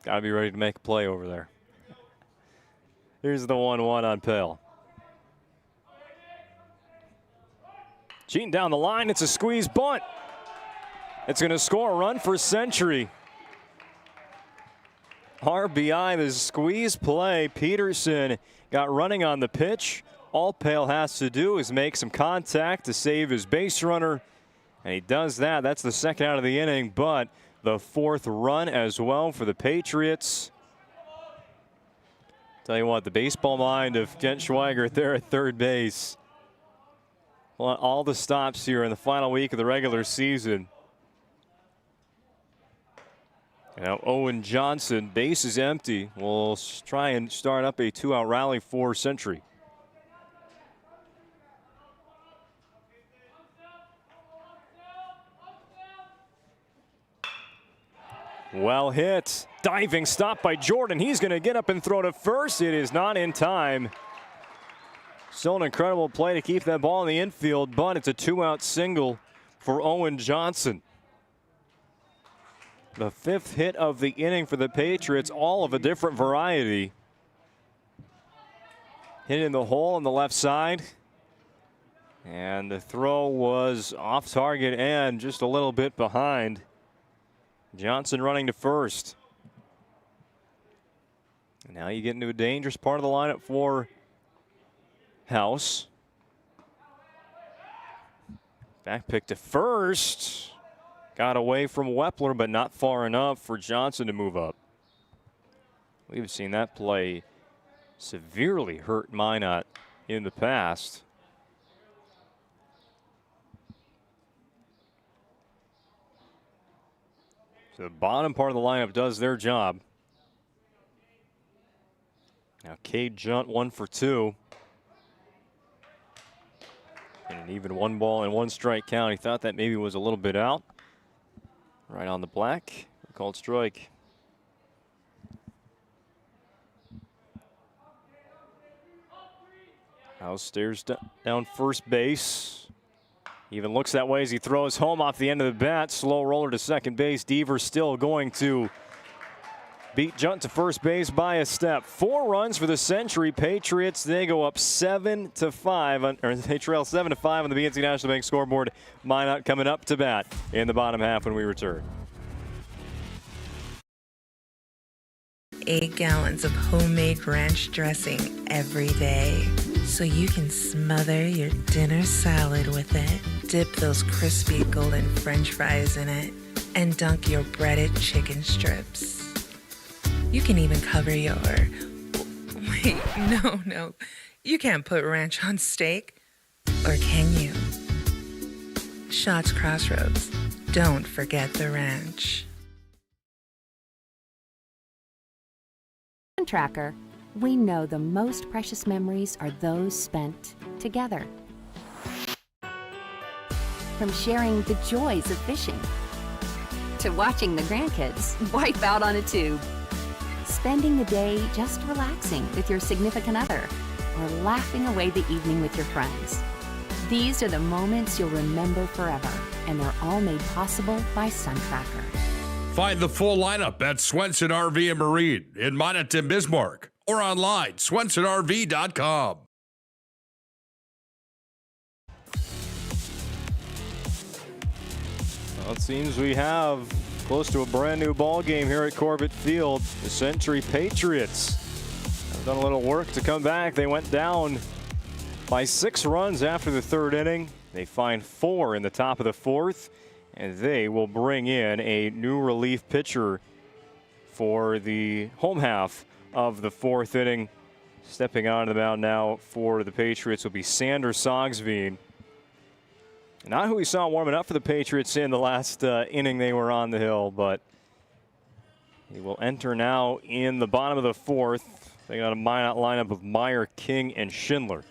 Got to be ready to make a play over there. Here's the 1-1 on Pale. Cheating down the line. It's a squeeze bunt. It's going to score a run for Century. RBI, the squeeze play. Peterson got running on the pitch. All Pale has to do is make some contact to save his base runner. And he does that. That's the second out of the inning, but the 4th run as well for the Patriots. Tell you what, the baseball mind of Kent Schweigert there at third base. Well, all the stops here in the final week of the regular season. Now Owen Johnson, base is empty. Will try and start up a 2-out rally for Century. Well hit. Diving stop by Jordan. He's going to get up and throw to first. It is not in time. Still an incredible play to keep that ball in the infield, but it's a 2-out single for Owen Johnson. The 5th hit of the inning for the Patriots, all of a different variety. Hit in the hole on the left side. And the throw was off target and just a little bit behind. Johnson running to first. And now you get into a dangerous part of the lineup for House. Back pick to first. Got away from Wepler, but not far enough for Johnson to move up. We've seen that play severely hurt Minot in the past. So the bottom part of the lineup does their job. Now Cade Junt 1 for 2. And an even 1 ball and 1 strike count. He thought that maybe was a little bit out. Right on the black. Called strike. House stares down first base. Even looks that way as he throws home off the end of the bat. Slow roller to second base. Deaver still going to beat Junt to first base by a step. 4 runs for the Century Patriots. They go up 7-5, or they trail 7-5 on the BNC National Bank scoreboard. Minot coming up to bat in the bottom half when we return. 8 gallons of homemade ranch dressing every day, so you can smother your dinner salad with it. Dip those crispy golden French fries in it, and dunk your breaded chicken strips. You can even cover your... Wait, no. You can't put ranch on steak. Or can you? Shots Crossroads. Don't forget the ranch. Tracker, we know the most precious memories are those spent together. From sharing the joys of fishing to watching the grandkids wipe out on a tube, spending the day just relaxing with your significant other, or laughing away the evening with your friends. These are the moments you'll remember forever, and they're all made possible by SunTracker. Find the full lineup at Swenson RV and Marine in Minot and Bismarck, or online, swensonrv.com. Well, it seems we have close to a brand new ball game here at Corbett Field. The Century Patriots have done a little work to come back. They went down by 6 runs after the 3rd inning. They find 4 in the top of the 4th. And they will bring in a new relief pitcher for the home half of the 4th inning. Stepping onto the mound now for the Patriots will be Sander Sogsveen. Not who we saw warming up for the Patriots in the last inning they were on the hill, but he will enter now in the bottom of the 4th. They got a Minot lineup of Meyer, King, and Schindler.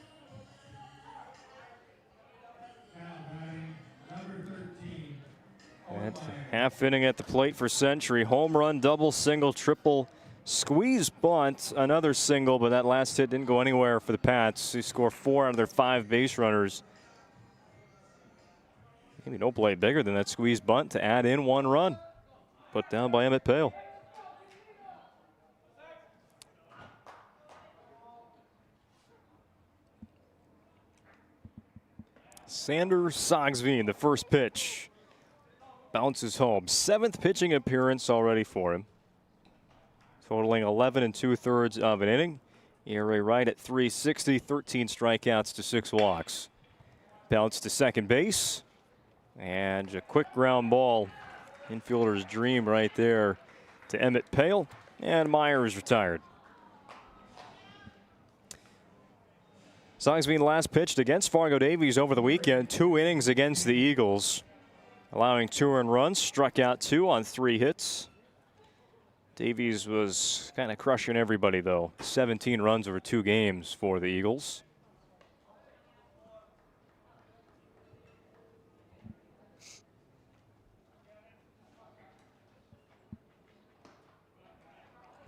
And half inning at the plate for Century. Home run, double, single, triple, squeeze bunt, another single, but that last hit didn't go anywhere for the Pats. They score 4 out of their 5 base runners. Maybe no play bigger than that squeeze bunt to add in 1 run. Put down by Emmett Pale. Sander Sogsveen, the first pitch. Bounces home. 7th pitching appearance already for him. Totaling 11 2/3 of an inning. ERA right at 3.60, 13 strikeouts to 6 walks. Bounce to second base. And a quick ground ball. Infielder's dream right there to Emmett Pale. And Meyer is retired. Sogsveen last pitched against Fargo Davies over the weekend. 2 innings against the Eagles. Allowing 2 earned runs, struck out 2 on 3 hits. Davies was kind of crushing everybody, though. 17 runs over 2 games for the Eagles.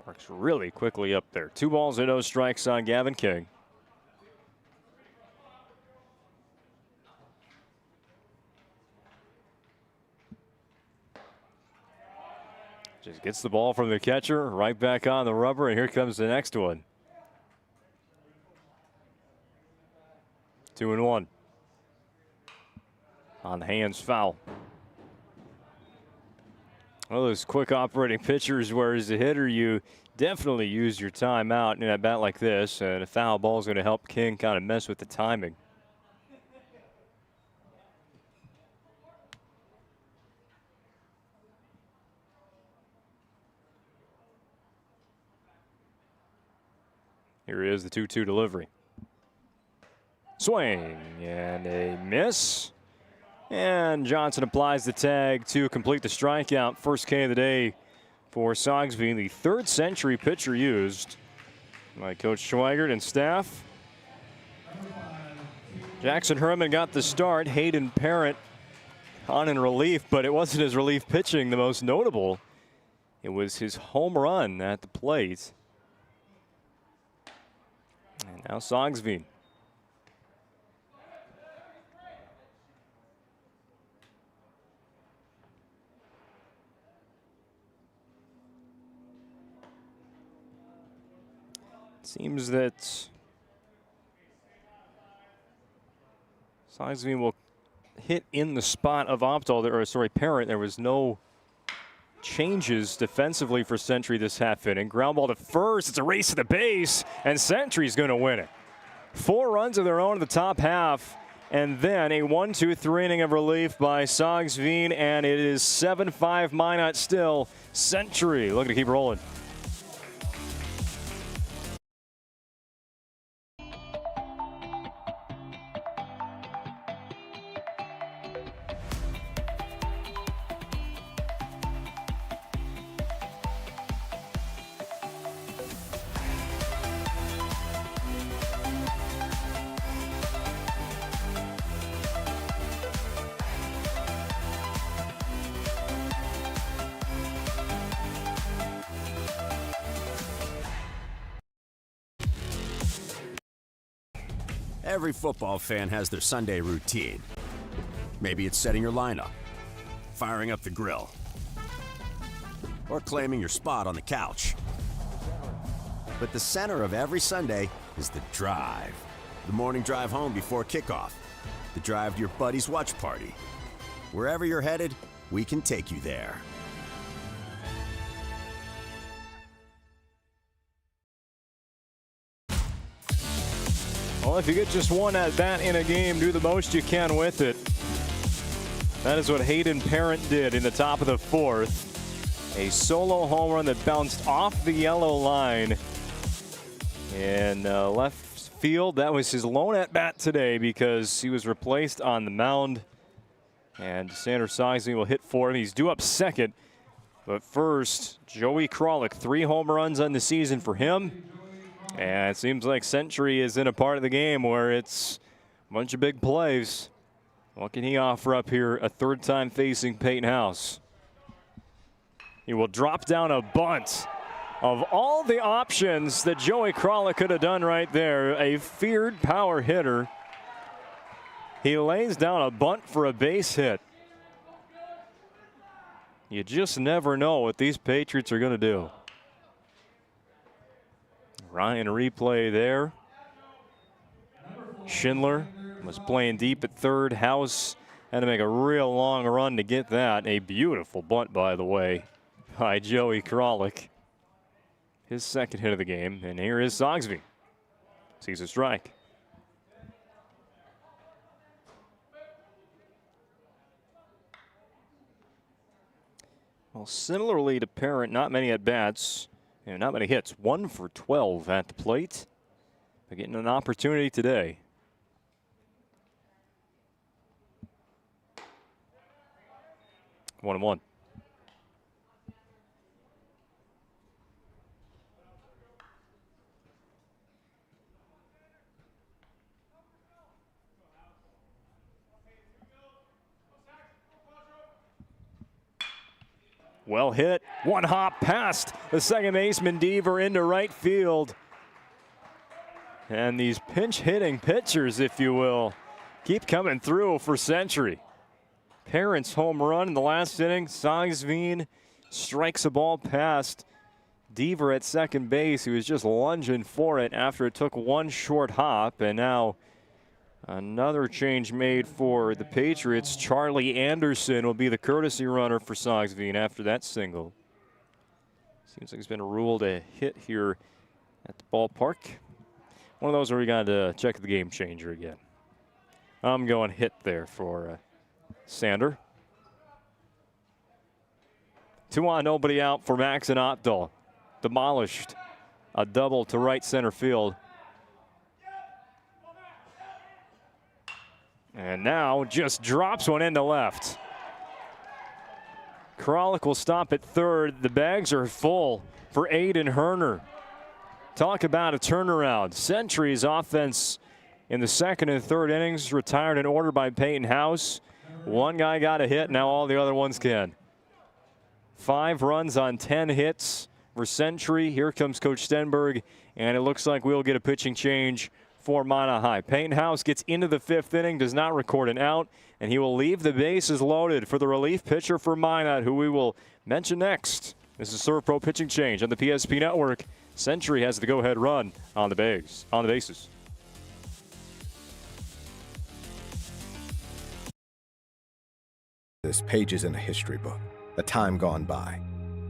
Works really quickly up there. 2 balls and no strikes on Gavin King. Just gets the ball from the catcher, right back on the rubber, and here comes the next one. 2-1. On the hands, foul. One of those quick operating pitchers where as a hitter you definitely use your timeout in a bat like this, and a foul ball is going to help King kind of mess with the timing. Here is the 2-2 delivery. Swing and a miss. And Johnson applies the tag to complete the strikeout. First K of the day for Sogsby, the third century pitcher used by Coach Schweigert and staff. Jackson Herman got the start. Hayden Parent on in relief, but it wasn't his relief pitching the most notable. It was his home run at the plate. And now Sogsby. Seems that Sogsby will hit in the spot of Parent. There was no changes defensively for Century this half inning. Ground ball to first. It's a race to the base, and Century's going to win it. 4 runs of their own in the top half, and then a 1-2-3 inning of relief by Sogsby, and it is 7-5 Minot still. Century looking to keep rolling. Every football fan has their Sunday routine. Maybe it's setting your lineup, firing up the grill, or claiming your spot on the couch. But the center of every Sunday is the drive. The morning drive home before kickoff. The drive to your buddy's watch party. Wherever you're headed, we can take you there. Well, if you get just one at bat in a game, do the most you can with it. That is what Hayden Parent did in the top of the 4th. A solo home run that bounced off the yellow line. And left field, that was his lone at bat today because he was replaced on the mound. And Sander Sogsby will hit for him. He's due up second. But first, Joey Kralik, 3 home runs on the season for him. And it seems like Century is in a part of the game where it's a bunch of big plays. What can he offer up here a third time facing Peyton House? He will drop down a bunt. Of all the options that Joey Kralik could have done right there, a feared power hitter, he lays down a bunt for a base hit. You just never know what these Patriots are going to do. Ryan replay there. Schindler was playing deep at third. House had to make a real long run to get that. A beautiful bunt, by the way, by Joey Kralik. His second hit of the game. And here is Sogsby. Sees a strike. Well, similarly to Parent, not many at-bats. And not many hits. 1 for 12 at the plate. They're getting an opportunity today. One and one. Well hit. One hop past the second baseman Deaver into right field. And these pinch hitting pitchers, if you will, keep coming through for Century. Parent's home run in the last inning. Sogsby strikes a ball past Deaver at second base. He was just lunging for it after it took one short hop. And now another change made for the Patriots. Charlie Anderson will be the courtesy runner for Sogsby after that single. Seems like he's been ruled a hit here at the ballpark. One of those where we got to check the game changer again. I'm going hit there for Sander. 2 on, nobody out for Max and Opdahl. Demolished a double to right center field. And now just drops one into left. Kralik will stop at third. The bags are full for Aiden Herner. Talk about a turnaround. Century's offense in the second and third innings retired in order by Peyton House. One guy got a hit, now all the other ones can. 5 runs on 10 hits for Century. Here comes Coach Stenberg, and it looks like we'll get a pitching change for Minot High. Peyton House gets into the 5th inning, does not record an out, and he will leave the bases loaded for the relief pitcher for Minot, who we will mention next. This is ServPro pitching change on the PSP Network. Century has the go-ahead run on the bases. This page is in a history book, a time gone by.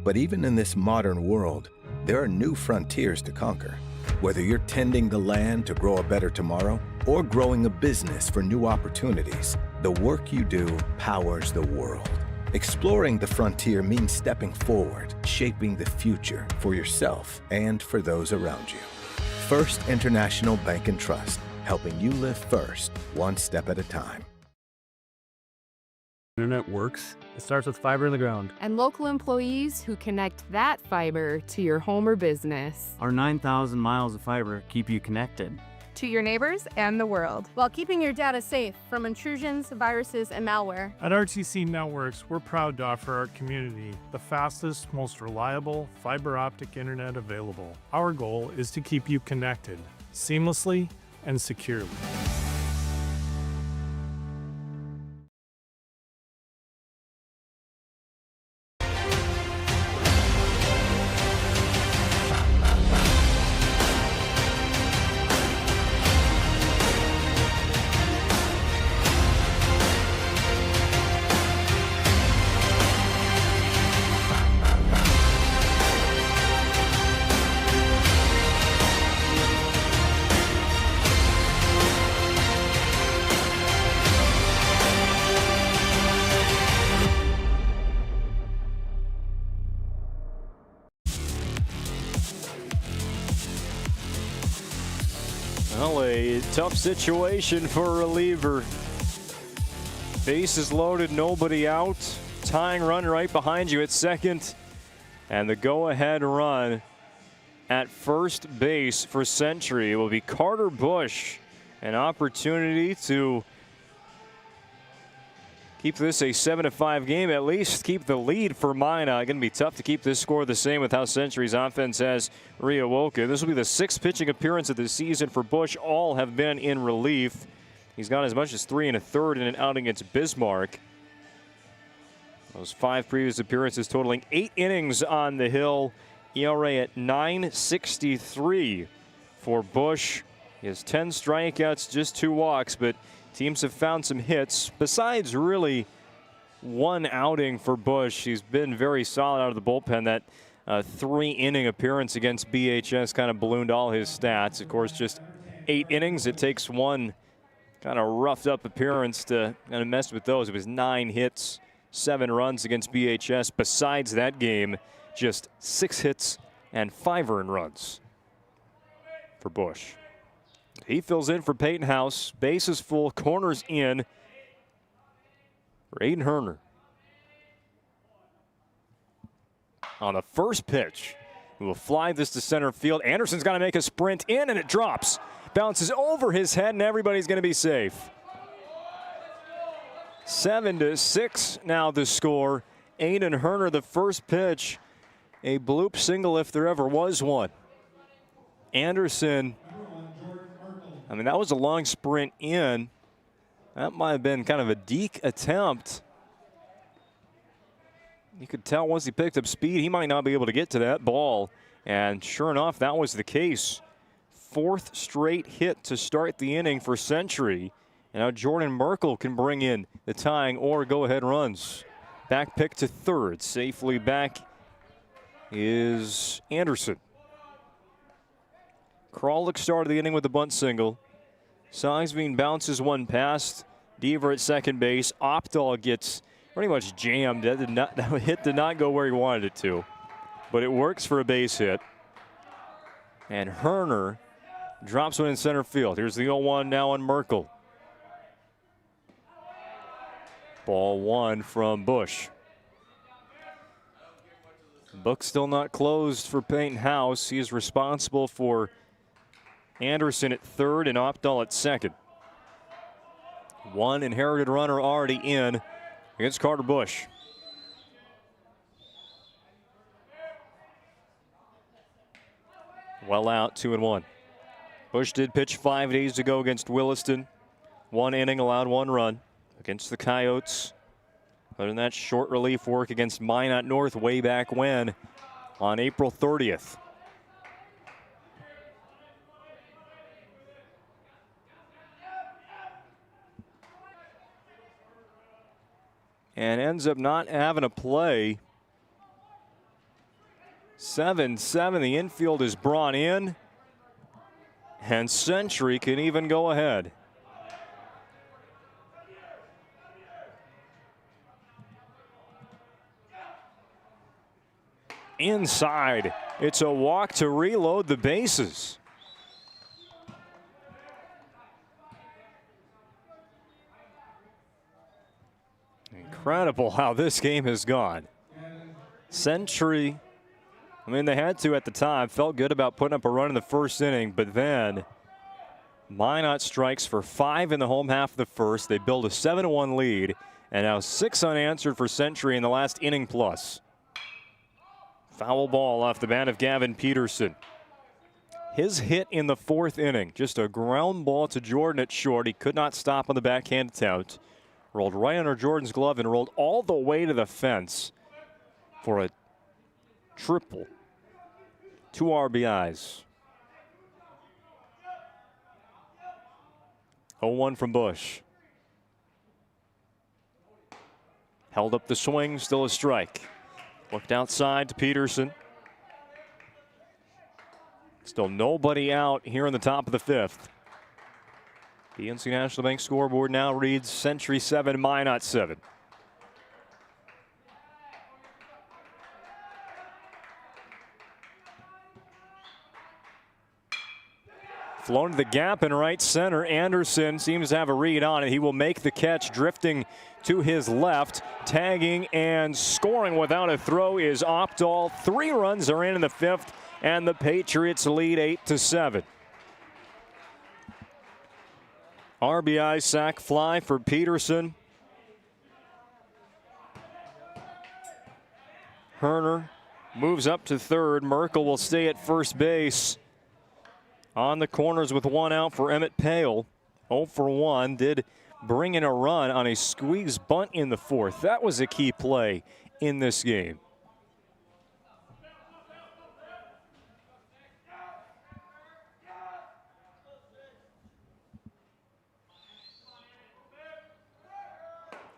But even in this modern world, there are new frontiers to conquer. Whether you're tending the land to grow a better tomorrow or growing a business for new opportunities, the work you do powers the world. Exploring the frontier means stepping forward, shaping the future for yourself and for those around you. First International Bank and Trust, helping you live first, one step at a time. Internet works. It starts with fiber in the ground. And local employees who connect that fiber to your home or business. Our 9,000 miles of fiber keep you connected. To your neighbors and the world, while keeping your data safe from intrusions, viruses, and malware. At RTC Networks, we're proud to offer our community the fastest, most reliable fiber optic internet available. Our goal is to keep you connected seamlessly and securely. Well, a tough situation for a reliever. Bases loaded, nobody out. Tying run right behind you at second. And the go-ahead run at first base for Century will be Carter Bush. An opportunity to keep this a 7-5 game, at least keep the lead for Minot. Going to be tough to keep this score the same with how Century's offense has reawoken. This will be the 6th pitching appearance of the season for Bush. All have been in relief. He's got as much as 3 1/3 in an outing against Bismarck. Those 5 previous appearances totaling 8 innings on the hill. ERA at .963 for Bush. He has 10 strikeouts, just 2 walks, but teams have found some hits. Besides really one outing for Bush, he's been very solid out of the bullpen. That 3-inning appearance against BHS kind of ballooned all his stats. Of course, just 8 innings. It takes one kind of roughed up appearance to kind of mess with those. It was 9 hits, 7 runs against BHS. Besides that game, just 6 hits and 5 earned runs for Bush. He fills in for Peyton House. Bases full, corners in for Aiden Herner. On the first pitch, he will fly this to center field. Anderson's got to make a sprint in, and it drops. Bounces over his head, and everybody's going to be safe. 7-6 now the score. Aiden Herner, the first pitch, a bloop single if there ever was one. Anderson, I mean, that was a long sprint in. That might have been kind of a deke attempt. You could tell once he picked up speed, he might not be able to get to that ball. And sure enough, that was the case. 4th straight hit to start the inning for Century. And now Jordan Merkel can bring in the tying or go-ahead runs. Back pick to third, safely back is Anderson. Kralik started the inning with a bunt single. Seisveen bounces one past Deaver at second base. Opdahl gets pretty much jammed. That hit did not go where he wanted it to, but it works for a base hit. And Herner drops one in center field. Here's the 0-1 now on Merkel. Ball one from Bush. Book still not closed for Peyton House. He is responsible for Anderson at third and Opdahl at second. One inherited runner already in against Carter Bush. Well out, 2-1. Bush did pitch 5 days ago against Williston. 1 inning, allowed 1 run against the Coyotes. Other than that, short relief work against Minot North way back when on April 30th. And ends up not having a play. 7-7, the infield is brought in. And Century can even go ahead. Inside, it's a walk to reload the bases. Incredible how this game has gone. Century, I mean, they had to at the time, felt good about putting up a run in the first inning, but then Minot strikes for 5 in the home half of the first. They build a 7-1 lead, and now 6 unanswered for Century in the last inning plus. Foul ball off the bat of Gavin Peterson. His hit in the 4th inning, just a ground ball to Jordan at short. He could not stop on the backhand attempt. Rolled right under Jordan's glove and rolled all the way to the fence for a triple. 2 RBIs. 0-1 from Bush. Held up the swing, still a strike. Looked outside to Peterson. Still nobody out here in the top of the 5th. PNC National Bank scoreboard now reads Century 7, Minot 7. Flown to the gap in right center. Anderson seems to have a read on it. He will make the catch, drifting to his left. Tagging and scoring without a throw is Opdahl. 3 runs are in the 5th, and the Patriots lead 8-7. RBI sac fly for Peterson. Herner moves up to third. Merkel will stay at first base. On the corners with 1 out for Emmett Pale. 0 for 1. Did bring in a run on a squeeze bunt in the 4th. That was a key play in this game.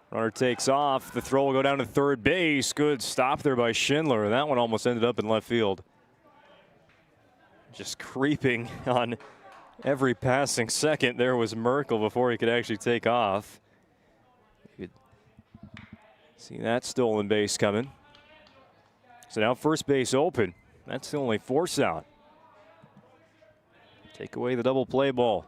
Runner takes off. The throw will go down to third base. Good stop there by Schindler. That one almost ended up in left field. Just creeping on every passing second. There was Merkel before he could actually take off. You could see that stolen base coming. So now first base open. That's the only force out. Take away the double play ball.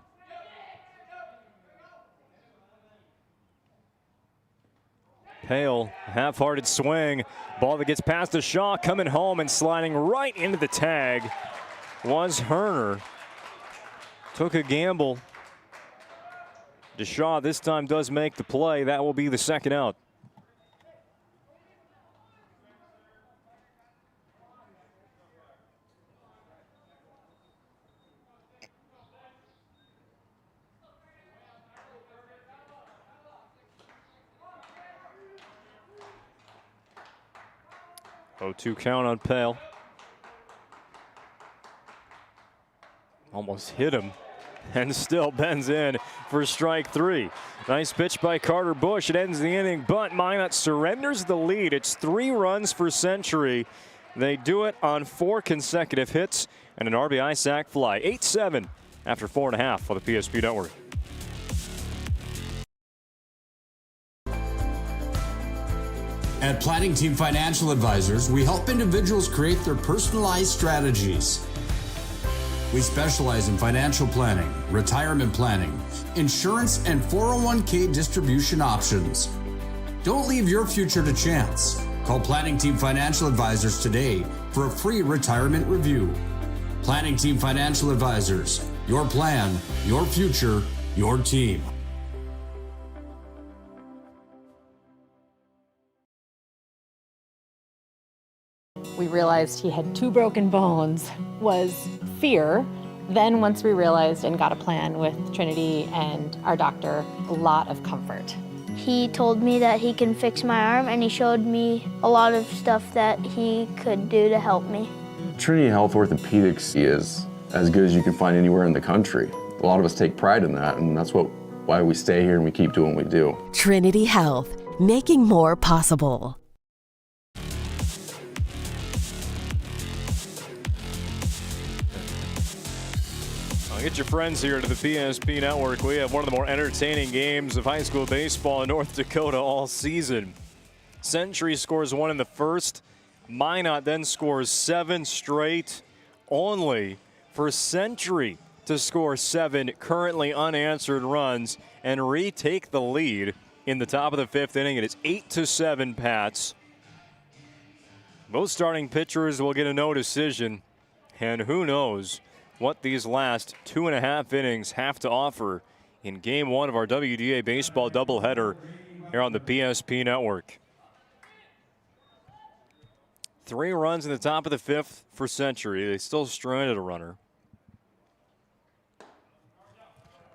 Pale, half-hearted swing. Ball that gets past the Shaw, coming home and sliding right into the tag was Herner. Took a gamble. DeShaw this time does make the play. That will be the second out. Oh, 2 count on Pale. Almost hit him and still bends in for strike 3. Nice pitch by Carter Bush. It ends the inning, but Minot surrenders the lead. It's 3 runs for Century They do it on 4 consecutive hits and an RBI sac fly. 8-7 after 4.5 on the PSP Network. At Planning Team Financial Advisors, we help individuals create their personalized strategies. We specialize in financial planning, retirement planning, insurance, and 401k distribution options. Don't leave your future to chance. Call Planning Team Financial Advisors today for a free retirement review. Planning Team Financial Advisors, your plan, your future, your team. We realized he had 2 broken bones, was fear. Then once we realized and got a plan with Trinity and our doctor, a lot of comfort. He told me that he can fix my arm, and he showed me a lot of stuff that he could do to help me. Trinity Health Orthopedics is as good as you can find anywhere in the country. A lot of us take pride in that, and that's why we stay here and we keep doing what we do. Trinity Health, making more possible. Get your friends here to the PSP Network. We have one of the more entertaining games of high school baseball in North Dakota all season. Century scores 1 in the first. Minot then scores 7 straight, only for Century to score 7 currently unanswered runs and retake the lead in the top of the 5th inning. It is 8-7 Pats. Both starting pitchers will get a no decision, and who knows what these last 2.5 innings have to offer in Game 1 of our WDA baseball doubleheader here on the PSP Network. 3 runs in the top of the 5th for Century. They still stranded a runner.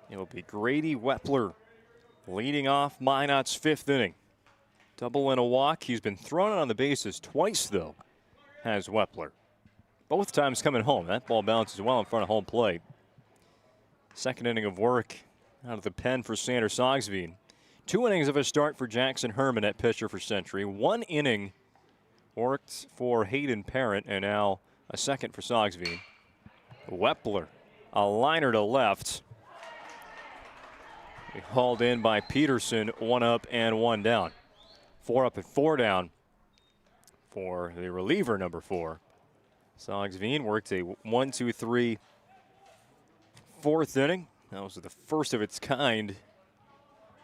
It'll be Grady Wepler leading off Minot's 5th inning. Double and a walk. He's been thrown out on the bases twice, though, has Wepler. Both times coming home. That ball bounces well in front of home plate. Second inning of work out of the pen for Sander Sogsveen. 2 innings of a start for Jackson Herman at pitcher for Century. 1 inning worked for Hayden Parent, and now a second for Sogsveen. Wepler, a liner to left. Hauled in by Peterson, 1 up and 1 down. 4 up and 4 down for the reliever, number 4. Sogsveen worked a 1-2-3 4th inning. That was the first of its kind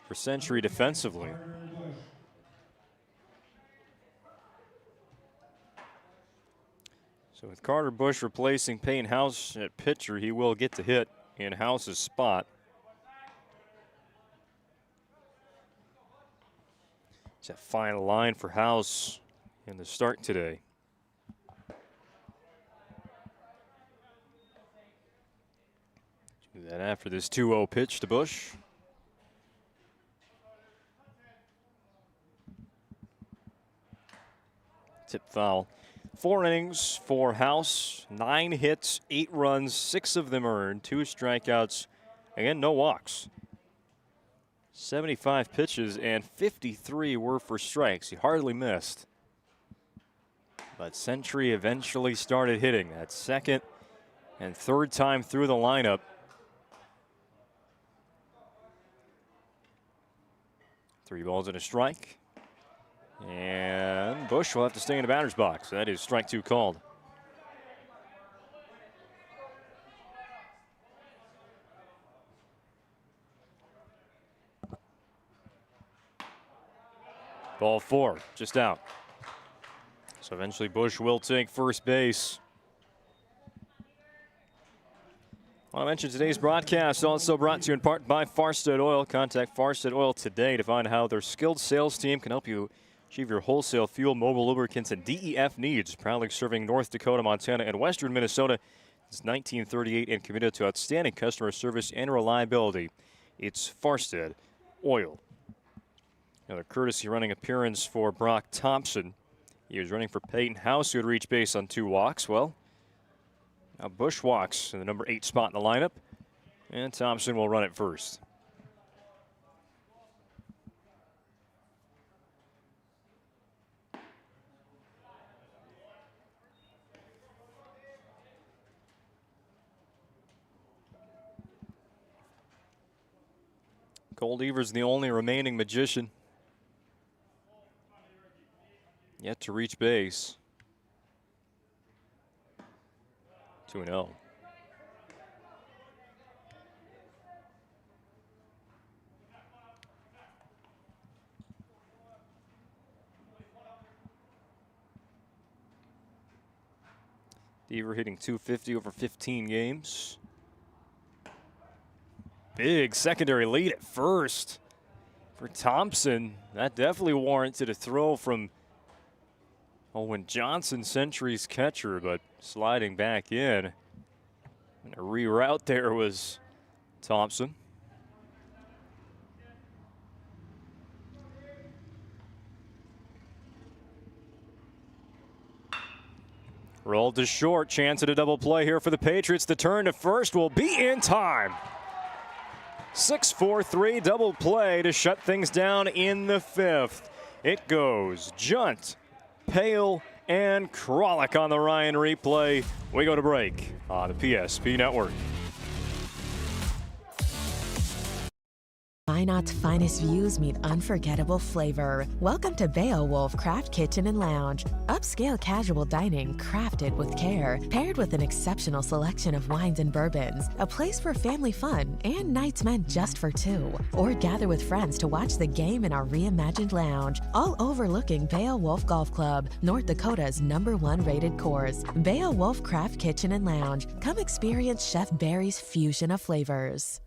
for Century defensively. So with Carter Bush replacing Payne House at pitcher, he will get to hit in House's spot. It's a final line for House in the start today. Do that after this 2-0 pitch to Bush. Tip foul. 4 innings for House, 9 hits, 8 runs, 6 of them earned, 2 strikeouts, again, no walks. 75 pitches and 53 were for strikes. He hardly missed. But Century eventually started hitting that second and third time through the lineup. Three balls and a strike. And Bush will have to stay in the batter's box. That is strike 2 called. Ball 4, just out. So eventually Bush will take first base. I want to mention today's broadcast also brought to you in part by Farstead Oil. Contact Farstead Oil today to find how their skilled sales team can help you achieve your wholesale fuel, mobile lubricants, and DEF needs. Proudly serving North Dakota, Montana, and western Minnesota since 1938 and committed to outstanding customer service and reliability. It's Farstead Oil. Another courtesy running appearance for Brock Thompson. He was running for Peyton House, who had reached base on 2 walks. Well, now Bush walks in the number 8 spot in the lineup, and Thompson will run it first. Goldever's the only remaining magician yet to reach base. 2-0. Deaver hitting .250 over 15 games. Big secondary lead at first for Thompson. That definitely warranted a throw from Owen Johnson, Century's catcher, but sliding back in. And a reroute there was Thompson. Rolled to short, chance at a double play here for the Patriots. The turn to first will be in time. 6-4-3 double play to shut things down in the fifth. It goes Junt, Pale, and Kralik on the Ryan replay. We go to break on the PSP Network. Minot's finest views meet unforgettable flavor. Welcome to Beowulf Craft Kitchen and Lounge. Upscale casual dining crafted with care, paired with an exceptional selection of wines and bourbons. A place for family fun and nights meant just for two. Or gather with friends to watch the game in our reimagined lounge, all overlooking Beowulf Golf Club, North Dakota's #1 rated course. Beowulf Craft Kitchen and Lounge. Come experience Chef Barry's fusion of flavors.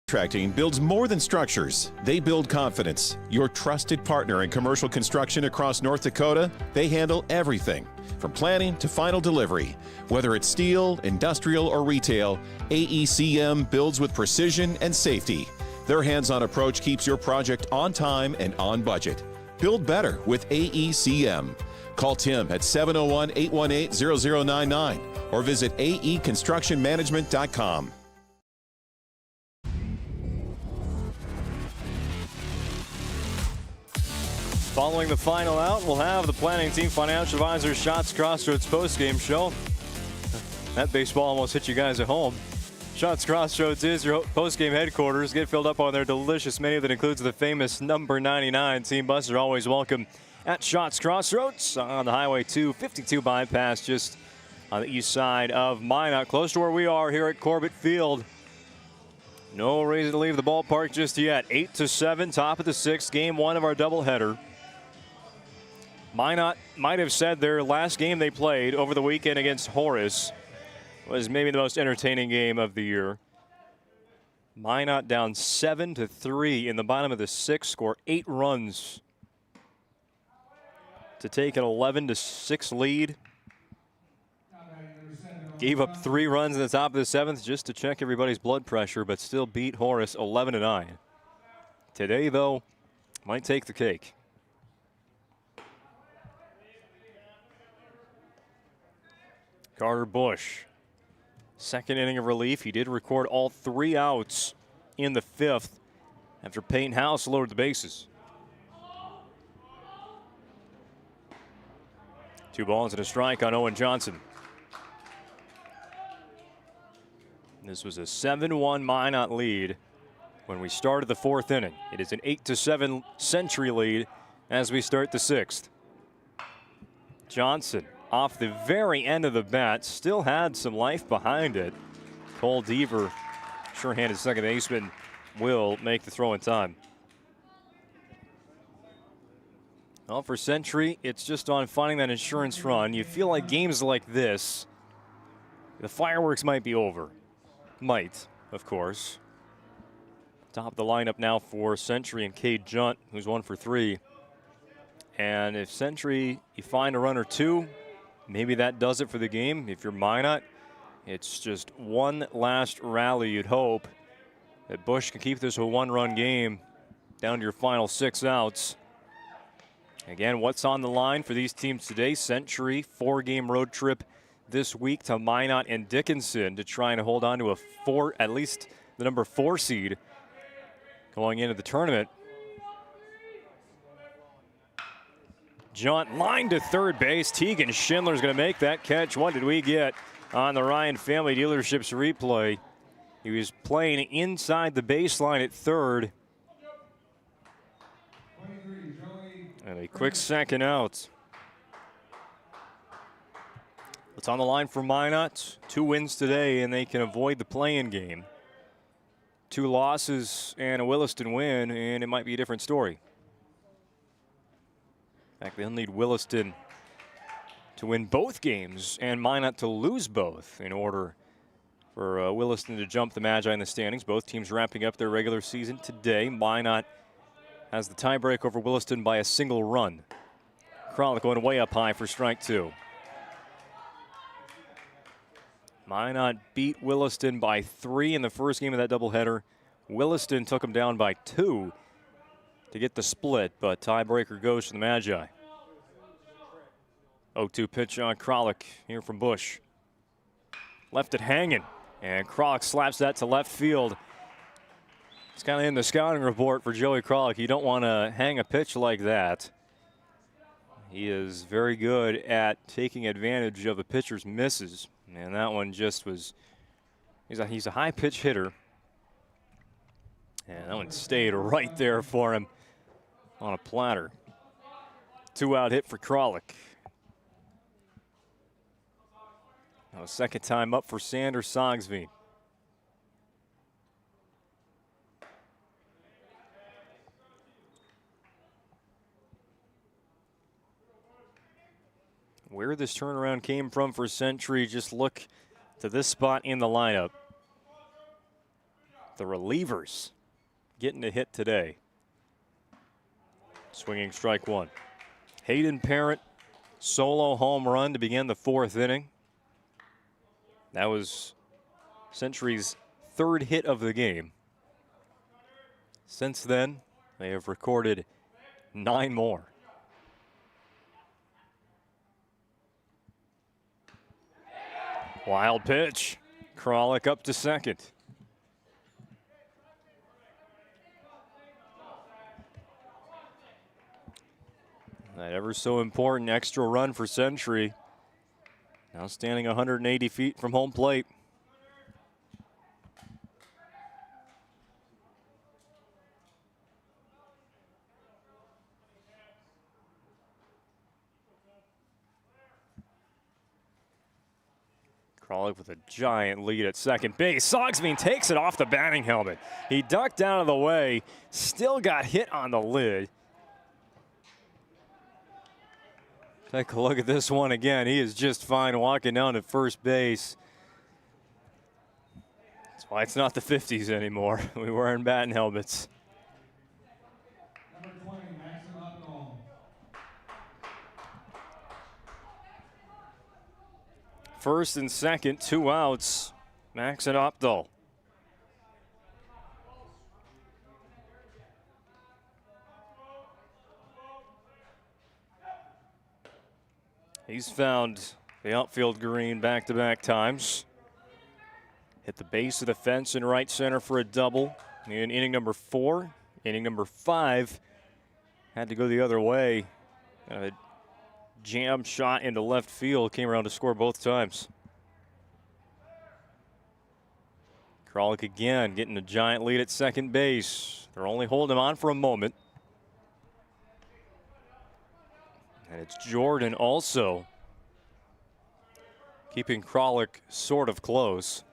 Contracting builds more than structures. They build confidence. Your trusted partner in commercial construction across North Dakota, they handle everything from planning to final delivery. Whether it's steel, industrial, or retail, AECM builds with precision and safety. Their hands-on approach keeps your project on time and on budget. Build better with AECM. Call Tim at 701-818-0099 or visit aeconstructionmanagement.com. Following the final out, we'll have the Planning Team Financial Advisors Shots Crossroads postgame show. That baseball almost hit you guys at home. Shots Crossroads is your postgame headquarters. Get filled up on their delicious menu that includes the famous number 99. Team buses are always welcome at Shots Crossroads on the Highway 252 bypass just on the east side of Minot, close to where we are here at Corbett Field. No reason to leave the ballpark just yet. 8-7, top of the sixth, game one of our doubleheader. Minot might have said their last game they played over the weekend against Horace was maybe the most entertaining game of the year. Minot down 7-3 in the bottom of the sixth, score 8 runs to take an 11-6 lead. Gave up 3 runs in the top of the seventh just to check everybody's blood pressure, but still beat Horace 11-9. Today, though, might take the cake. Carter Bush, second inning of relief. He did record all 3 outs in the fifth after Peyton House loaded the bases. 2 balls and a strike on Owen Johnson. This was a 7-1 Minot lead when we started the fourth inning. It is an 8-7 Century lead as we start the sixth. Johnson off the very end of the bat, still had some life behind it. Cole Deaver, sure-handed second baseman, will make the throw in time. Well, for Century, it's just on finding that insurance run. You feel like games like this, the fireworks might be over. Might, of course. Top of the lineup now for Century and Cade Junt, who's 1 for 3. And if Century, you find a run or two, maybe that does it for the game. If you're Minot, it's just one last rally. You'd hope that Bush can keep this a 1-run game down to your final 6 outs. Again, what's on the line for these teams today? Century, 4-game road trip this week to Minot and Dickinson to try and hold on to at least the number 4 seed going into the tournament. Junt line to third base. Tegan Schindler's going to make that catch. What did we get on the Ryan Family Dealerships replay? He was playing inside the baseline at third. And a quick second out. It's on the line for Minot. 2 wins today, and they can avoid the play-in game. 2 losses and a Williston win, and it might be a different story. In fact, they'll need Williston to win both games and Minot to lose both in order for Williston to jump the Magi in the standings. Both teams wrapping up their regular season today. Minot has the tiebreak over Williston by a single run. Kralik going way up high for strike 2. Minot beat Williston by 3 in the first game of that doubleheader. Williston took them down by 2 to get the split, but tiebreaker goes to the Magi. 0-2 pitch on Kralik here from Bush. Left it hanging, and Kralik slaps that to left field. It's kind of in the scouting report for Joey Kralik. You don't want to hang a pitch like that. He is very good at taking advantage of a pitcher's misses. And that one just was, he's a high pitch hitter. And that one stayed right there for him on a platter. 2-out hit for Kralik. Now a second time up for Sander Sogsveen. Where this turnaround came from for Century, just look to this spot in the lineup. The relievers getting a hit today. Swinging strike 1. Hayden Parent, solo home run to begin the 4th inning. That was Century's 3rd hit of the game. Since then, they have recorded 9 more. Wild pitch. Kralik up to second. That ever so important extra run for Century. Now standing 180 feet from home plate. Kralik with a giant lead at second base. Sogsveen takes it off the batting helmet. He ducked out of the way, still got hit on the lid. Take a look at this one again. He is just fine walking down to first base. That's why it's not the 50s anymore. We're wearing batting helmets. First and second, 2 outs. Max and Opdahl. He's found the outfield green back-to-back times. Hit the base of the fence in right center for a double in inning number 4. Inning number 5 had to go the other way. A jam shot into left field, came around to score both times. Kralik again getting a giant lead at second base. They're only holding him on for a moment. And it's Jordan also keeping Kralik sort of close.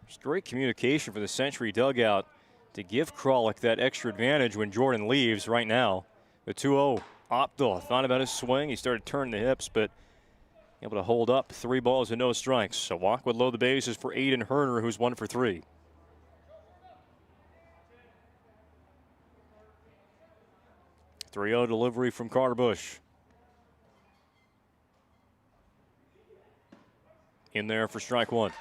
There's great communication for the Century dugout to give Kralik that extra advantage when Jordan leaves right now. The 2-0. Opdahl thought about his swing. He started turning the hips, but able to hold up 3 balls and no strikes. So walk would load the bases for Aiden Herner, who's 1 for 3. .3-0 delivery from Carter Bush. In there for strike 1.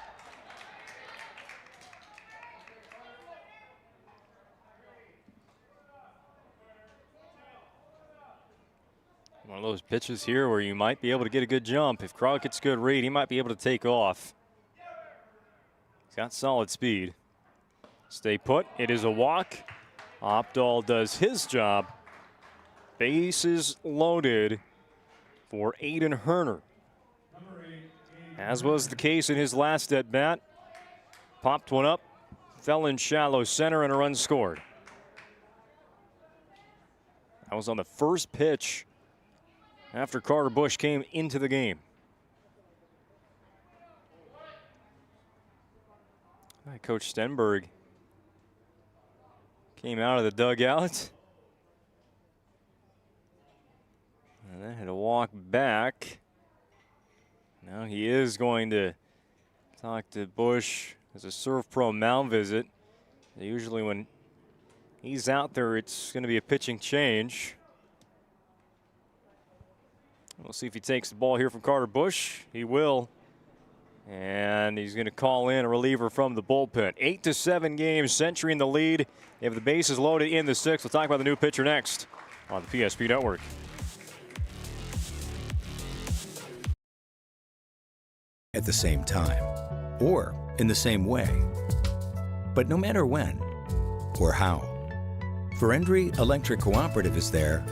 One of those pitches here where you might be able to get a good jump. If Kralik gets a good read, he might be able to take off. He's got solid speed. Stay put. It is a walk. Opdahl does his job. Bases loaded for Aiden Herner. As was the case in his last at bat. popped one up, fell in shallow center, and a run scored. That was on the first pitch after Carter Bush came into the game. Coach Stenberg came out of the dugout and then had to walk back. Now he is going to talk to Bush as a Serve Pro mound visit. Usually when he's out there, it's going to be a pitching change. We'll see if he takes the ball here from Carter Bush. He will. And he's going to call in a reliever from the bullpen. 8-7 games, Century in the lead. They have the bases loaded in the 6th. We'll talk about the new pitcher next on the PSP Network. At the same time, or in the same way. But no matter when or how, Ferendry Electric Cooperative is there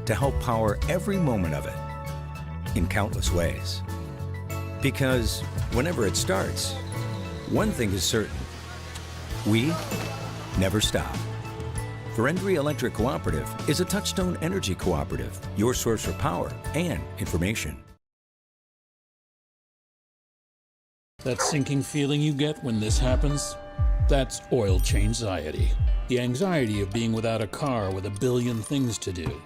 to help power every moment of it in countless ways. Because whenever it starts, one thing is certain: we never stop. Ferendry Electric Cooperative is a Touchstone Energy cooperative, your source for power and information. That sinking feeling you get when this happens? That's oil change-anxiety. The anxiety of being without a car with a billion things to do.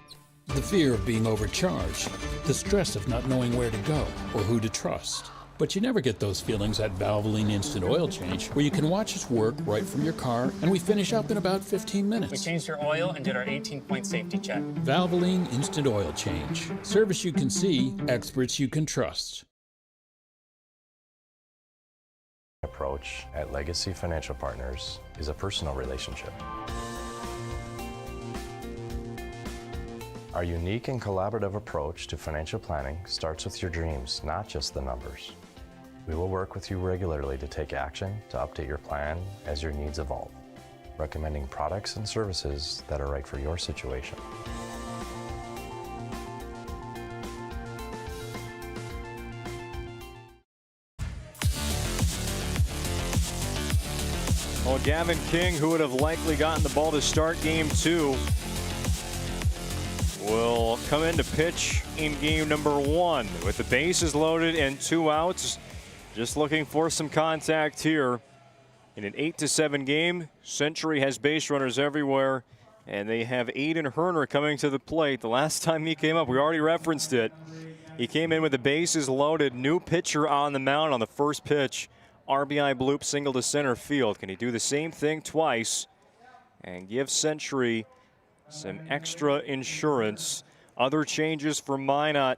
The fear of being overcharged. The stress of not knowing where to go or who to trust. But you never get those feelings at Valvoline Instant Oil Change, where you can watch us work right from your car, and we finish up in about 15 minutes. We changed your oil and did our 18-point safety check. Valvoline Instant Oil Change. Service you can see, experts you can trust. Approach at Legacy Financial Partners is a personal relationship. Our unique and collaborative approach to financial planning starts with your dreams, not just the numbers. We will work with you regularly to take action to update your plan as your needs evolve, recommending products and services that are right for your situation. Well, Gavin King, who would have likely gotten the ball to start game 2, will come in to pitch in game number 1 with the bases loaded and 2 outs. Just looking for some contact here. In an 8-7 game, Century has base runners everywhere, and they have Aiden Herner coming to the plate. The last time he came up, we already referenced it. He came in with the bases loaded, new pitcher on the mound on the first pitch. RBI bloop single to center field. Can he do the same thing twice and give Century some extra insurance? Other changes for Minot.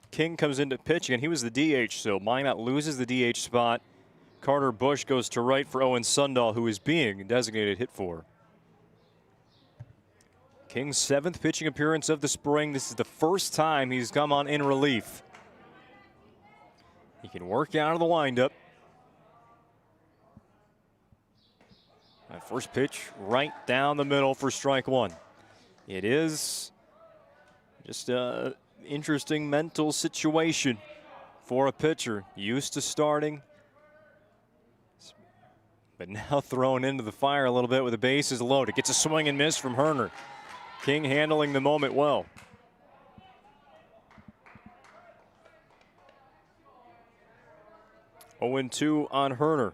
King comes into pitching, and he was the DH, so Minot loses the DH spot. Carter Bush goes to right for Owen Sundahl, who is being designated hit for. King's 7th pitching appearance of the spring. This is the first time he's come on in relief. He can work out of the windup. That first pitch right down the middle for strike 1. It is just an interesting mental situation for a pitcher. Used to starting, but now thrown into the fire a little bit with the bases loaded. Gets a swing and miss from Herner. King handling the moment well. Oh, 2 on Herner.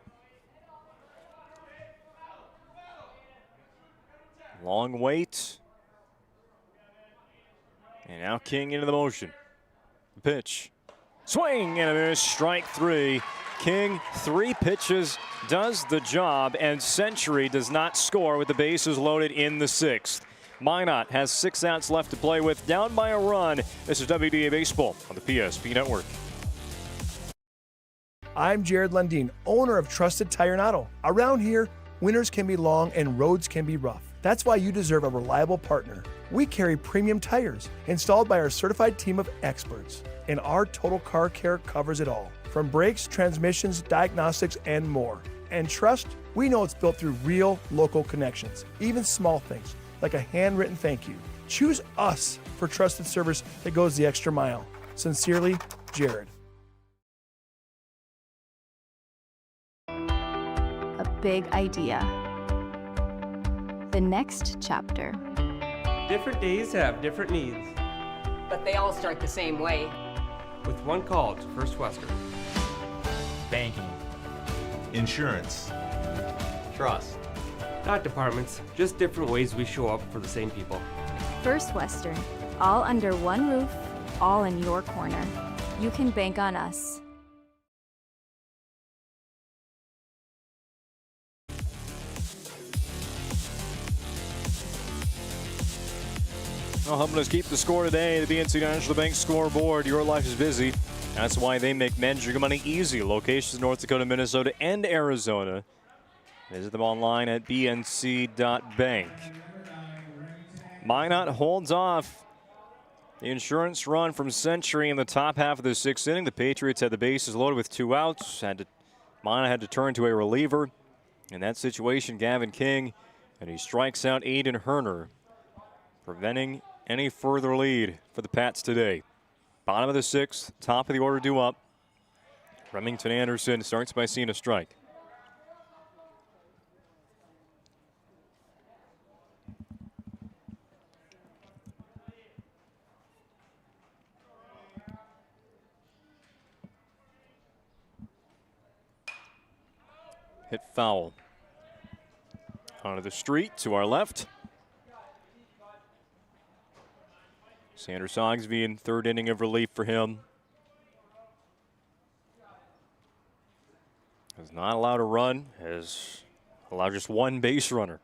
Long wait. And now King into the motion. Pitch. Swing and a miss. Strike 3. King, 3 pitches, does the job, and Century does not score with the bases loaded in the 6th. Minot has 6 outs left to play with, down by a run. This is WDA Baseball on the PSP Network. I'm Jared Lundeen, owner of Trusted Tire and Auto. Around here, winters can be long and roads can be rough. That's why you deserve a reliable partner. We carry premium tires installed by our certified team of experts, and our total car care covers it all, from brakes, transmissions, diagnostics, and more. And trust, we know it's built through real local connections, even small things like a handwritten thank you. Choose us for trusted service that goes the extra mile. Sincerely, Jared. big idea. The next chapter. Different days have different needs. But they all start the same way. With one call to First Western. Banking. Insurance. Trust. Not departments, just different ways we show up for the same people. First Western. All under one roof, all in your corner. You can bank on us. Well, helping us keep the score today, the BNC National Bank scoreboard. Your life is busy. That's why they make managing your money easy. Locations in North Dakota, Minnesota, and Arizona. Visit them online at bnc.bank. Minot holds off the insurance run from Century in the top half of the sixth inning. The Patriots had the bases loaded with 2 outs. Minot had to turn to a reliever. In that situation, Gavin King, and he strikes out Aiden Herner, preventing any further lead for the Pats today. Bottom of the sixth, top of the order due up. Remington Anderson starts by seeing a strike. Hit foul. Onto the street to our left. Sanders Sogsby in third inning of relief for him. Has not allowed a run, has allowed just one base runner.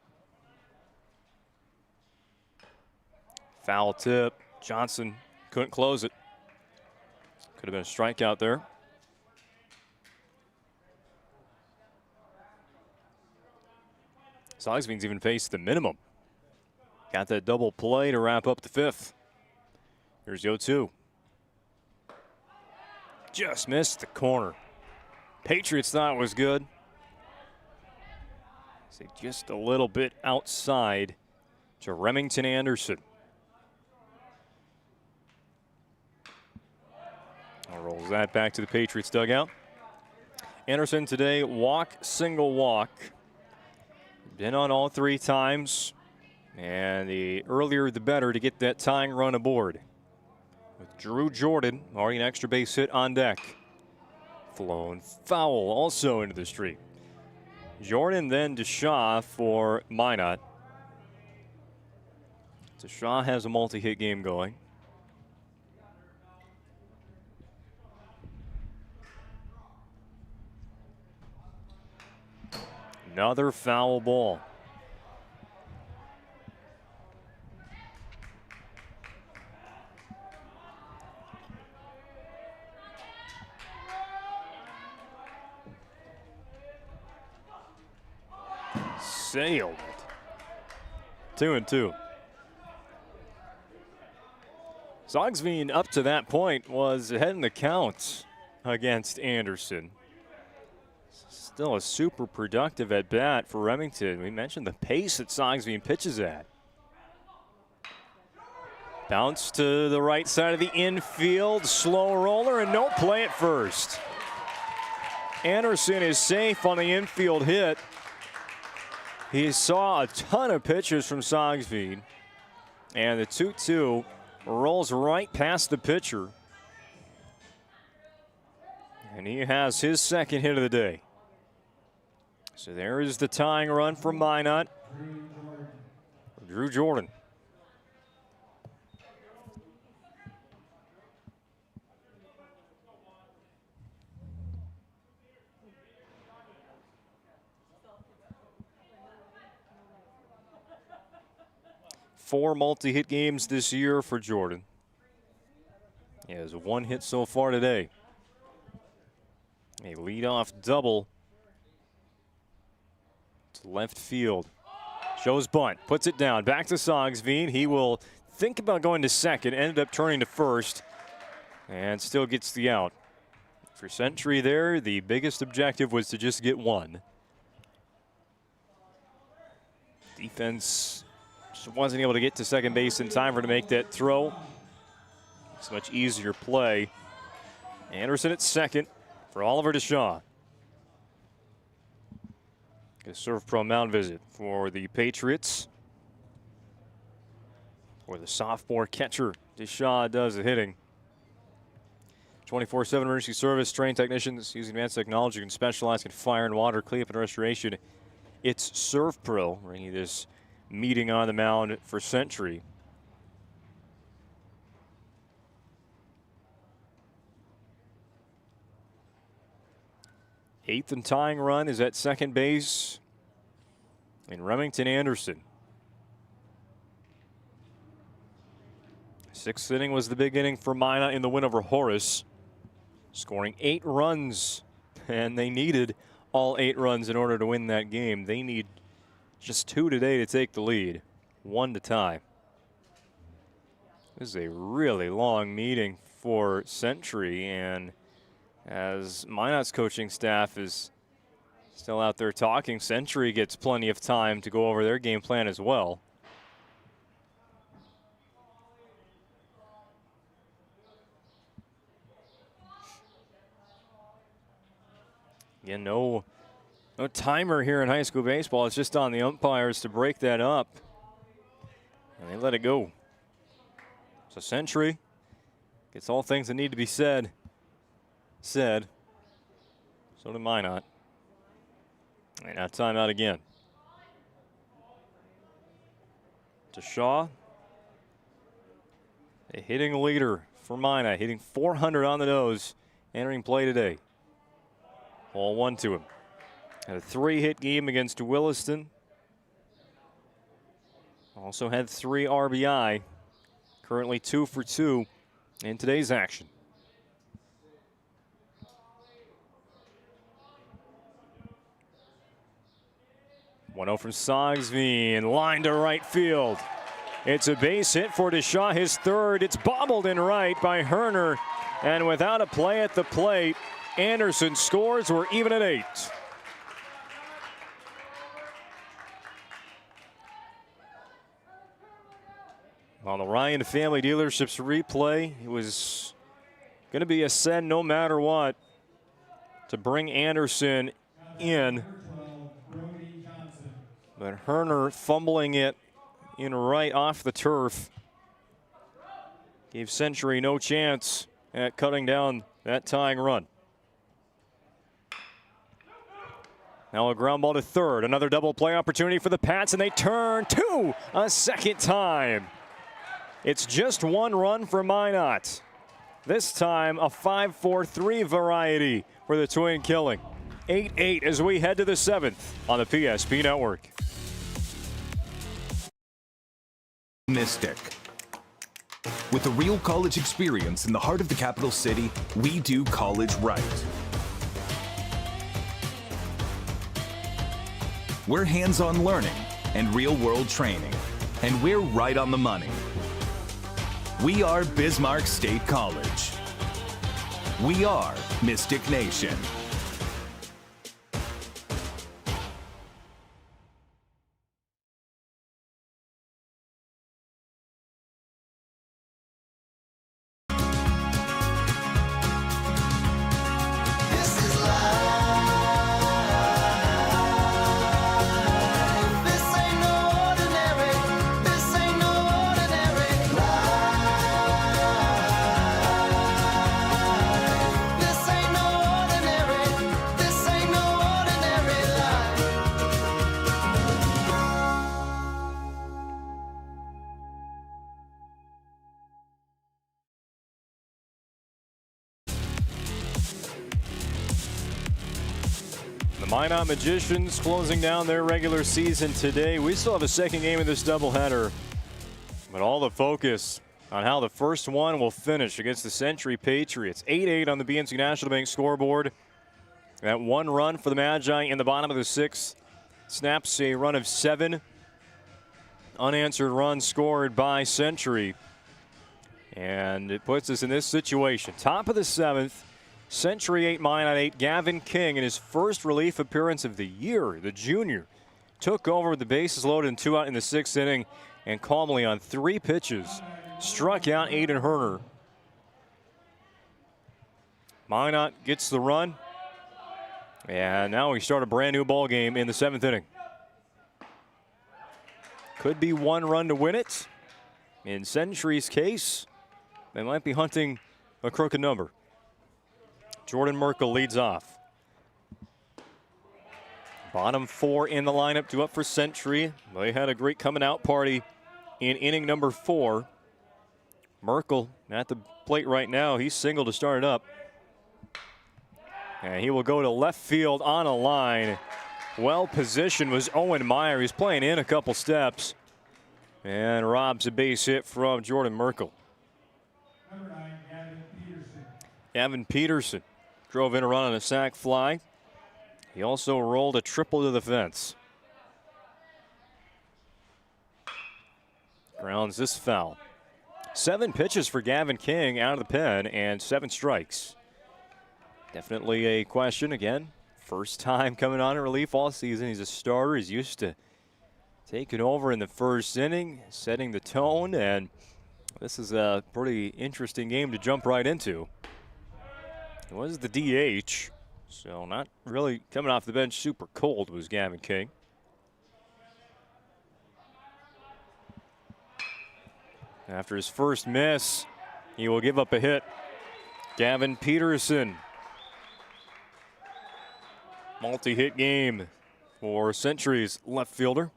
Foul tip. Johnson couldn't close it. Could have been a strikeout there. Sogsby's even faced the minimum. Got that double play to wrap up the fifth. Here's the 0-2. Just missed the corner. Patriots thought it was good. See, just a little bit outside to Remington Anderson. Rolls that back to the Patriots dugout. Anderson today, walk, single walk. Been on all 3 times. And the earlier the better to get that tying run aboard. With Drew Jordan, already an extra base hit on deck. Flown foul also into the street. Jordan then to Shaw for Minot. So Shaw has a multi-hit game going. Another foul ball. Sailed it. 2-2. Sogsby up to that point was ahead in the count against Anderson. Still a super productive at bat for Remington. We mentioned the pace that Sogsby pitches at. Bounce to the right side of the infield, slow roller, and no play at first. Anderson is safe on the infield hit. He saw a ton of pitches from Sogsby, and the 2-2 rolls right past the pitcher. And he has his second hit of the day. So there is the tying run for Minot. Drew Jordan. Four multi-hit games this year for Jordan. He has 1 hit so far today. A leadoff double to left field. Shows bunt, puts it down, back to Sogsby. He will think about going to second, ended up turning to first, and still gets the out. For Century there, the biggest objective was to just get 1. Defense just wasn't able to get to second base in time for to make that throw. It's a much easier play. Anderson at second for Oliver DeShaw. A Surf Pro mound visit for the Patriots, where the sophomore catcher Deshaw does the hitting. 24/7 emergency service, trained technicians using advanced technology can specialize in fire and water cleanup and restoration. It's Surf Pro bringing this meeting on the mound for Century. Eighth and tying run is at second base in Remington Anderson. Sixth inning was the big inning for Minot in the win over Horace, scoring 8 runs, and they needed all 8 runs in order to win that game. They need just 2 today to take the lead, 1 to tie. This is a really long meeting for Century, and as Minot's coaching staff is still out there talking, Century gets plenty of time to go over their game plan as well. Again, no timer here in high school baseball. It's just on the umpires to break that up, and they let it go. So Century gets all things that need to be said. So did Minot. And now timeout again. To Shaw, a hitting leader for Minot, hitting 400 on the nose, entering play today. Ball 1 to him. Had a 3-hit game against Williston. Also had 3 RBI. Currently 2 for 2 in today's action. One-0 from Sogsby and line to right field. It's a base hit for Deshaw, his third. It's bobbled in right by Herner. And without a play at the plate, Anderson scores. We're even at 8. On the Ryan Family Dealerships replay, it was going to be a send no matter what to bring Anderson in. But Herner fumbling it in right off the turf gave Century no chance at cutting down that tying run. Now a ground ball to third. Another double play opportunity for the Pats, and they turn 2 a second time. It's just 1 run for Minot. This time a 5-4-3 variety for the Twin Killing. 8-8 as we head to the 7th on the PSP Network. Mystic. With a real college experience in the heart of the capital city, we do college right. We're hands-on learning and real-world training, and we're right on the money. We are Bismarck State College. We are Mystic Nation. Minot Magicians closing down their regular season today. We still have a second game of this doubleheader, but all the focus on how the first one will finish against the Century Patriots. 8-8 on the BNC National Bank scoreboard. That 1 run for the Magi in the bottom of the 6th snaps a run of 7 unanswered runs scored by Century, and it puts us in this situation. Top of the 7th. Century 8, Minot 8. Gavin King, in his first relief appearance of the year, the junior, took over with the bases loaded and 2 out in the 6th inning, and calmly on 3 pitches struck out Aiden Herner. Minot gets the run, And now we start a brand new ball game in the 7th inning. Could be 1 run to win it. In Century's case, they might be hunting a crooked number. Jordan Merkel leads off. Bottom 4 in the lineup due up for Century. They had a great coming out party in inning number 4. Merkel at the plate right now. He's single to start it up. And he will go to left field on a line. Well positioned was Owen Meyer. He's playing in a couple steps and robs a base hit from Jordan Merkel. Gavin Peterson drove in a run on a sac fly. He also rolled a triple to the fence. Grounds this foul. 7 pitches for Gavin King out of the pen and 7 strikes. Definitely a question again. First time coming on in relief all season. He's a starter. He's used to taking over in the first inning, setting the tone, and this is a pretty interesting game to jump right into. It was the DH, so not really coming off the bench super cold was Gavin King. After his first miss, he will give up a hit. Gavin Peterson. Multi-hit game for Century's left fielder.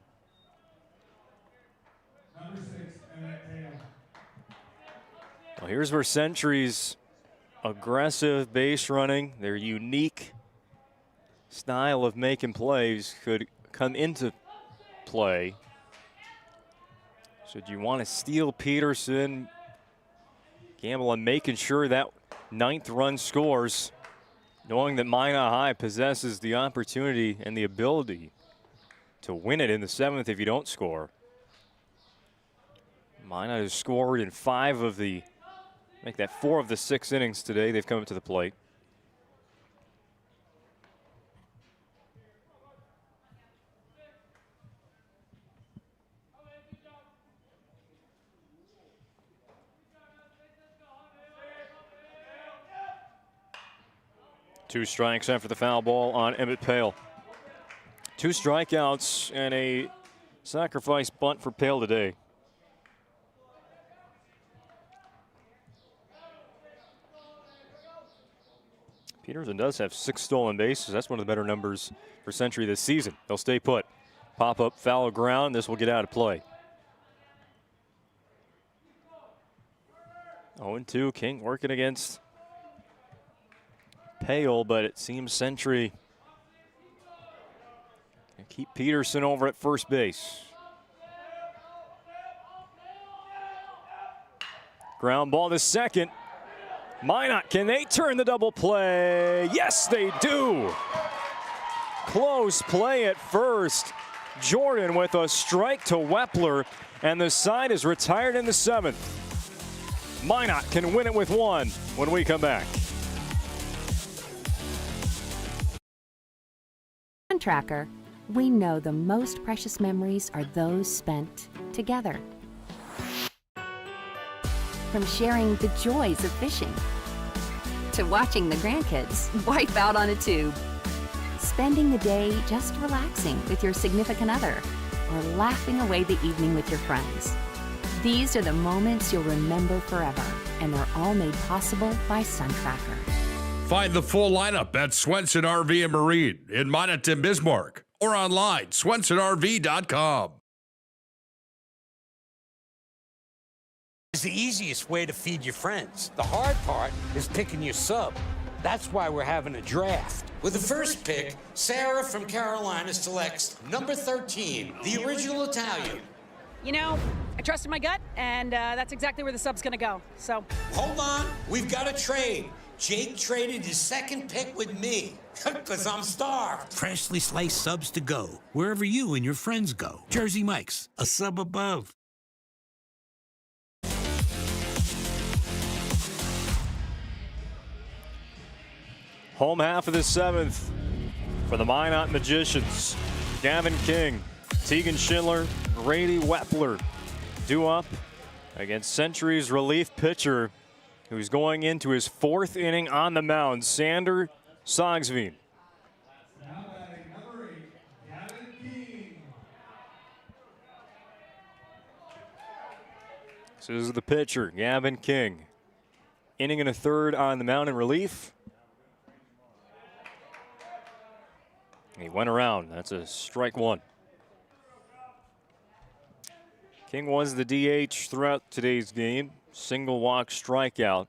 Well, here's where Century's aggressive base running, their unique style of making plays could come into play. So do you want to steal Peterson, gamble on making sure that 9th run scores, knowing that Minot High possesses the opportunity and the ability to win it in the 7th if you don't score? Minot has scored in 5 of the, make that 4 of the 6 innings today. They've come up to the plate. Two strikes after the foul ball on Emmett Pale. 2 strikeouts and a sacrifice bunt for Pale today. Peterson does have 6 stolen bases. That's one of the better numbers for Century this season. They'll stay put. Pop up foul ground. This will get out of play. 0-2. King working against Pale, but it seems Century can keep Peterson over at first base. Ground ball to second. Minot, can they turn the double play? Yes, they do. Close play at first. Jordan with a strike to Wepler, and the side is retired in the 7th. Minot can win it with 1 when we come back. Tracker, we know the most precious memories are those spent together. From sharing the joys of fishing to watching the grandkids wipe out on a tube, spending the day just relaxing with your significant other, or laughing away the evening with your friends. These are the moments you'll remember forever, and they're all made possible by Sun Tracker. Find the full lineup at Swenson RV and Marine in Minot and Bismarck or online, swensonrv.com. It's the easiest way to feed your friends. The hard part is picking your sub. That's why we're having a draft. With the first pick, Sarah from Carolina selects number 13, the original Italian. You know, I trusted my gut, and that's exactly where the sub's gonna go, so. Hold on, we've got a trade. Jake traded his 2nd pick with me, because I'm starved. Freshly sliced subs to go, wherever you and your friends go. Jersey Mike's, a sub above. Home half of the 7th for the Minot Magicians. Gavin King, Tegan Schindler, Grady Wepler due up against Century's relief pitcher, who's going into his 4th inning on the mound, Sander Sogsveen. This is the pitcher, Gavin King. Inning and a third on the mound in relief. He went around. That's a strike one. King was the DH throughout today's game. Single walk strikeout.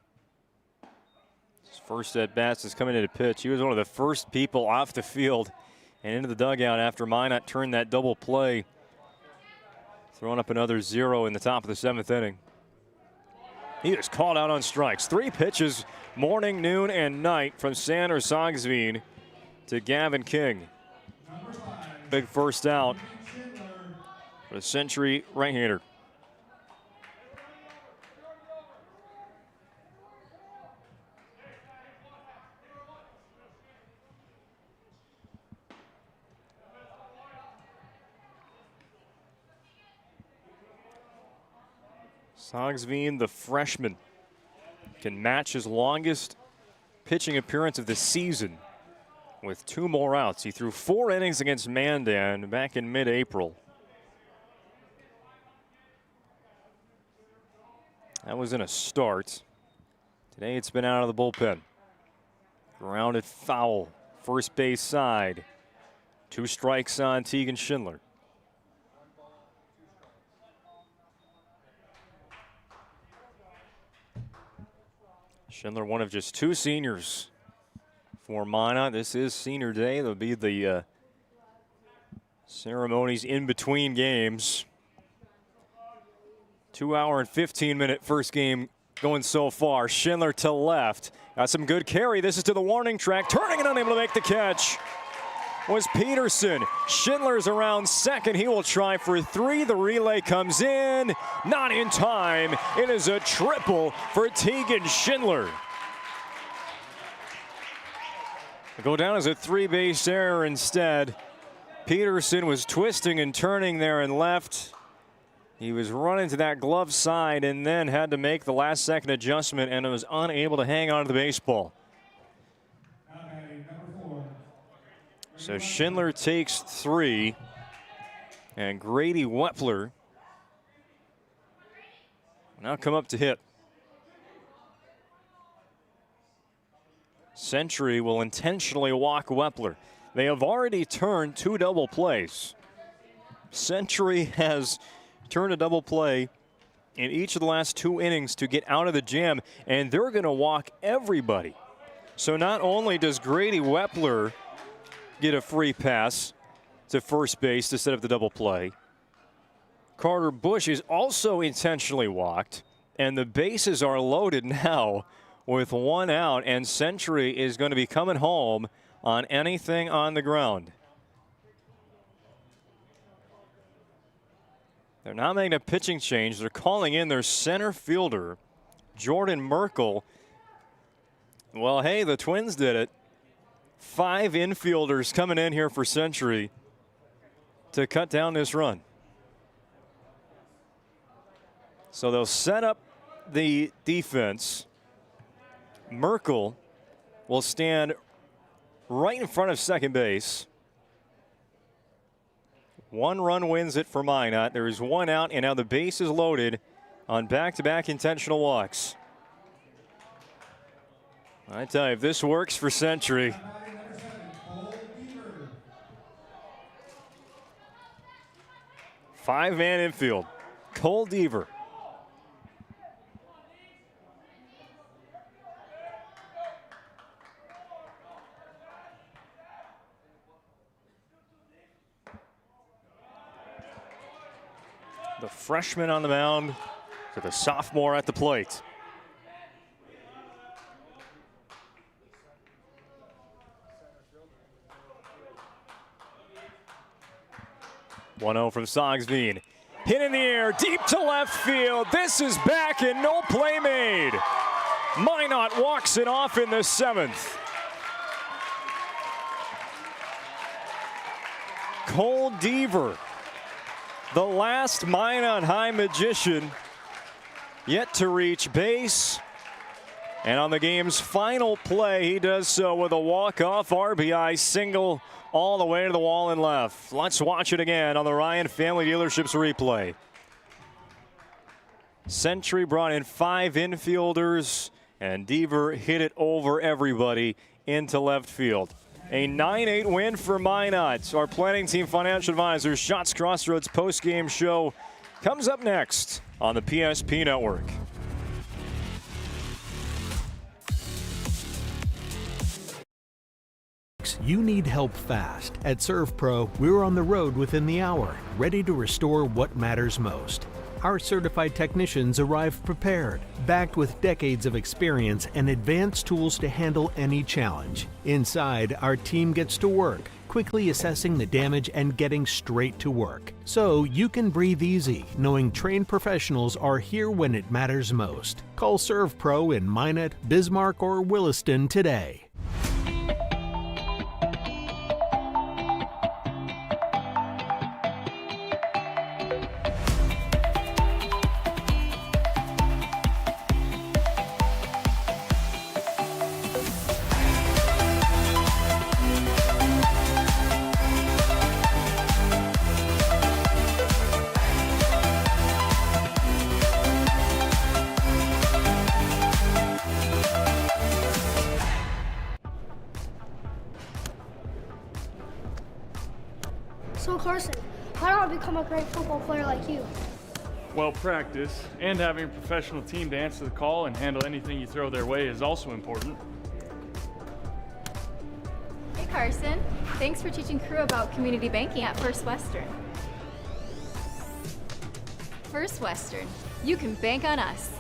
His first at bats is coming in to pitch. He was one of the first people off the field and into the dugout after Minot turned that double play. Throwing up another 0 in the top of the 7th inning. He is called out on strikes. 3 pitches, morning, noon, and night from Sander Sogsveen to Gavin King. Big first out for the Century right-hander. Sogsveen, the freshman, can match his longest pitching appearance of the season with 2 more outs. He threw 4 innings against Mandan back in mid-April. That was in a start. Today it's been out of the bullpen. Grounded foul, first base side. 2 strikes on Tegan Schindler. Schindler, one of just 2 seniors for Minot. This is senior day. There'll be the ceremonies in between games. 2-hour and 15-minute first game going so far. Schindler to left. Got some good carry. This is to the warning track. Turning and unable to make the catch was Peterson. Schindler's around second. He will try for 3. The relay comes in. Not in time. It is a triple for Tegan Schindler. Go down as a 3-base error instead. Peterson was twisting and turning there and left. He was running to that glove side and then had to make the last-second adjustment and was unable to hang on to the baseball. So Schindler takes 3, and Grady Wepler will now come up to hit. Century will intentionally walk Wepler. They have already turned 2 double plays. Century has turned a double play in each of the last 2 innings to get out of the jam, and they're going to walk everybody. So not only does Grady Wepler get a free pass to first base to set up the double play, Carter Bush is also intentionally walked, and the bases are loaded now with 1 out, and Century is going to be coming home on anything on the ground. They're not making a pitching change. They're calling in their center fielder, Jordan Merkel. Well, hey, the Twins did it. 5 infielders coming in here for Century to cut down this run. So they'll set up the defense. Merkel will stand right in front of second base. 1 run wins it for Minot. There is 1 out, and now the base is loaded on back-to-back intentional walks. I tell you, if this works for Century, 5-man infield. Cole Deaver. The freshman on the mound to the sophomore at the plate. One-0 from Sogsveen. Hit in the air, deep to left field. This is back and no play made. Minot walks it off in the 7th. Cole Deaver, the last Minot High magician yet to reach base. And on the game's final play, he does so with a walk-off RBI single all the way to the wall and left. Let's watch it again on the Ryan Family Dealerships replay. Century brought in 5 infielders, and Deaver hit it over everybody into left field. A 9-8 win for Minot. Our planning team financial advisors Shots Crossroads post-game show comes up next on the PSP Network. You need help fast. At ServPro, we're on the road within the hour, ready to restore what matters most. Our certified technicians arrive prepared, backed with decades of experience and advanced tools to handle any challenge. Inside, our team gets to work, quickly assessing the damage and getting straight to work. So you can breathe easy, knowing trained professionals are here when it matters most. Call ServPro in Minot, Bismarck, or Williston today. So Carson, how do I become a great football player like you? Well, practice and having a professional team to answer the call and handle anything you throw their way is also important. Hey Carson, thanks for teaching crew about community banking at First Western. First Western, you can bank on us.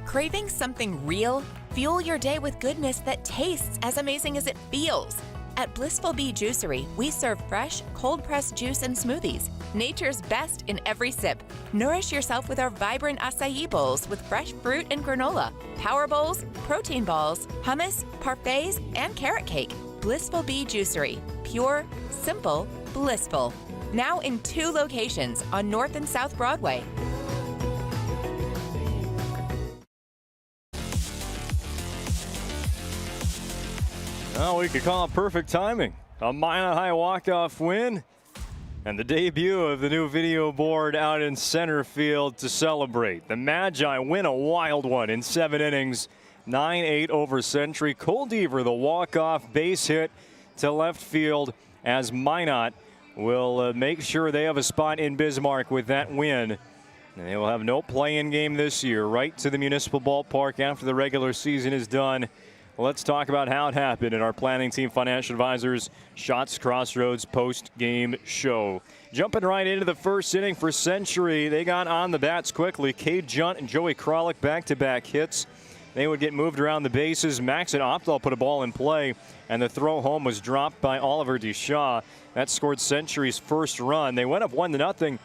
Craving something real? Fuel your day with goodness that tastes as amazing as it feels. At Blissful Bee Juicery, we serve fresh, cold-pressed juice and smoothies, nature's best in every sip. Nourish yourself with our vibrant acai bowls with fresh fruit and granola, power bowls, protein balls, hummus, parfaits, and carrot cake. Blissful Bee Juicery. Pure, simple, blissful. Now in 2 locations on North and South Broadway. Well, we could call it perfect timing. A Minot High walk-off win and the debut of the new video board out in center field to celebrate. The Magi win a wild one in 7 innings, 9-8 over Century. Cole Deaver, the walk-off base hit to left field as Minot will make sure they have a spot in Bismarck with that win. And they will have no play-in game this year, right to the Municipal Ballpark after the regular season is done. Let's talk about how it happened in our planning team financial advisors Shots Crossroads post-game show. Jumping right into the first inning for Century, they got on the bats quickly. Cade Junt and Joey Kralik back-to-back hits. They would get moved around the bases. Max and Opdahl put a ball in play, and the throw home was dropped by Oliver DeShaw. That scored Century's first run. They went up 1-0.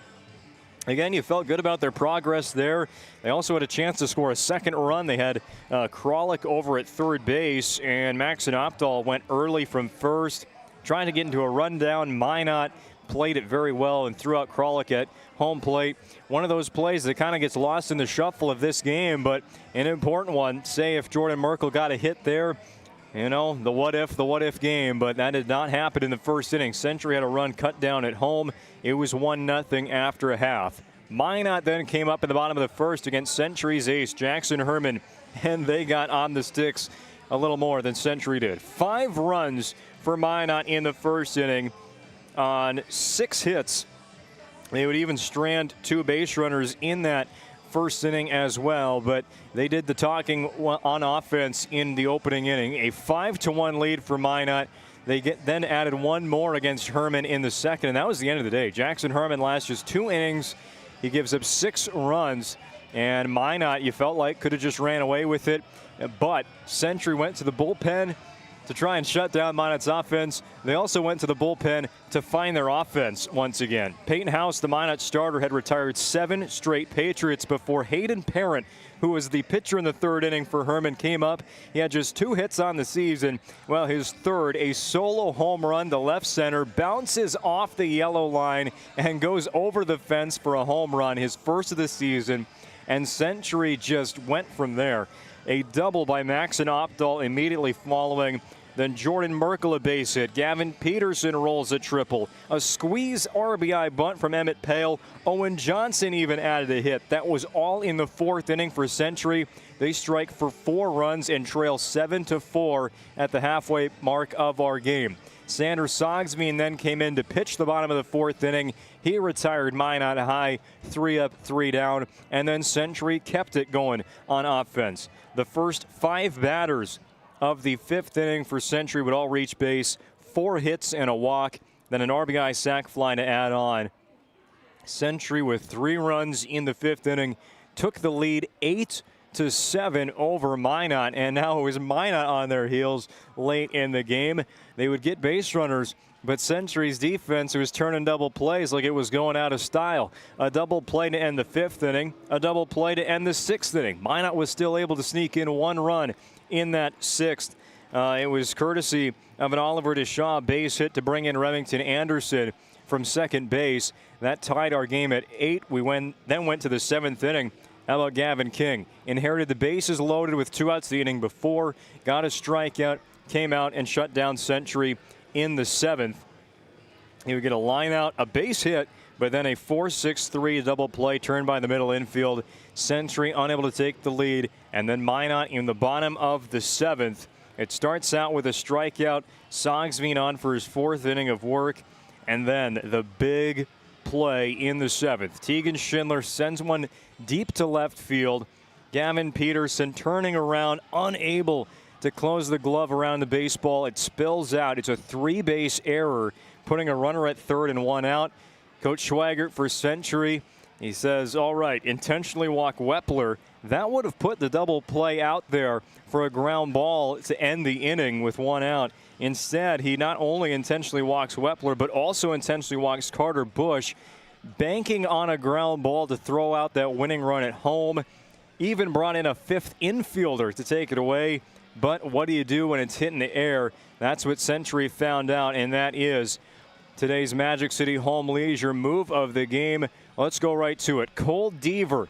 Again, you felt good about their progress there. They also had a chance to score a second run. They had Kralik over at third base, and Max and Opdahl went early from first, trying to get into a rundown. Minot played it very well and threw out Kralik at home plate. One of those plays that kind of gets lost in the shuffle of this game, but an important one. Say if Jordan Merkel got a hit there, you know, the what if game, but that did not happen in the first inning. Century had a run cut down at home. It was 1-0 after a half. Minot then came up in the bottom of the first against Century's ace, Jackson Herman, and they got on the sticks a little more than Century did. 5 runs for Minot in the first inning on 6 hits. They would even strand 2 base runners in that first inning as well, but they did the talking on offense in the opening inning. A 5-1 lead for Minot. They then added 1 more against Herman in the second, and that was the end of the day. Jackson Herman lasts just 2 innings. He gives up 6 runs, and Minot, you felt like, could have just ran away with it, but Century went to the bullpen to try and shut down Minot's offense. They also went to the bullpen to find their offense once again. Peyton House, the Minot starter, had retired 7 straight Patriots before Hayden Parent, who was the pitcher in the third inning for Herman, came up. He had just 2 hits on the season. Well, his third, a solo home run to left center, bounces off the yellow line and goes over the fence for a home run, his first of the season. And Century just went from there. A double by Max and Opdahl immediately following. Then Jordan Merkel a base hit. Gavin Peterson rolls a triple. A squeeze RBI bunt from Emmett Pale. Owen Johnson even added a hit. That was all in the 4th inning for Century. They strike for 4 runs and trail 7-4 at the halfway mark of our game. Sander Sogsveen then came in to pitch the bottom of the 4th inning. He retired Minot high, 3 up, 3 down, and then Century kept it going on offense. The first 5 batters of the 5th inning for Century would all reach base, 4 hits and a walk, then an RBI sac fly to add on. Century with 3 runs in the 5th inning took the lead 8-7 over Minot, and now it was Minot on their heels late in the game. They would get base runners, but Century's defense was turning double plays like it was going out of style. A double play to end the 5th inning, a double play to end the 6th inning. Minot was still able to sneak in 1 run in that 6th. It was courtesy of an Oliver DeShaw base hit to bring in Remington Anderson from second base. That tied our game at 8. We then went to the 7th inning. How about Gavin King? Inherited the bases loaded with 2 outs the inning before, got a strikeout, came out and shut down Century in the 7th. He would get a line out, a base hit, but then a 4-6-3 double play turned by the middle infield. Century unable to take the lead, and then Minot in the bottom of the 7th. It starts out with a strikeout. Sogsveen on for his 4th inning of work, and then the big play in the 7th. Tegan Schindler sends one deep to left field. Gavin Peterson turning around, unable to close the glove around the baseball. It spills out. It's a 3-base error, putting a runner at 3rd and 1 out. Coach Schwagert for Century, he says, all right, intentionally walk Wepler. That would have put the double play out there for a ground ball to end the inning with 1 out. Instead, he not only intentionally walks Wepler, but also intentionally walks Carter Bush, banking on a ground ball to throw out that winning run at home. Even brought in a 5th infielder to take it away. But what do you do when it's hit in the air? That's what Century found out, and that is today's Magic City Home Leisure move of the game. Let's go right to it. Cole Deaver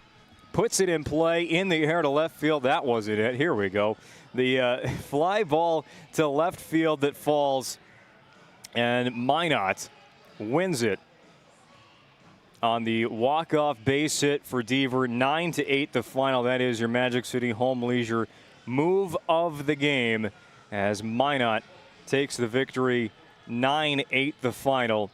puts it in play in the air to left field. That wasn't it. Here we go. The fly ball to left field that falls, and Minot wins it on the walk-off base hit for Deaver. 9-8 the final. That is your Magic City Home Leisure move of the game as Minot takes the victory. 9-8 the final.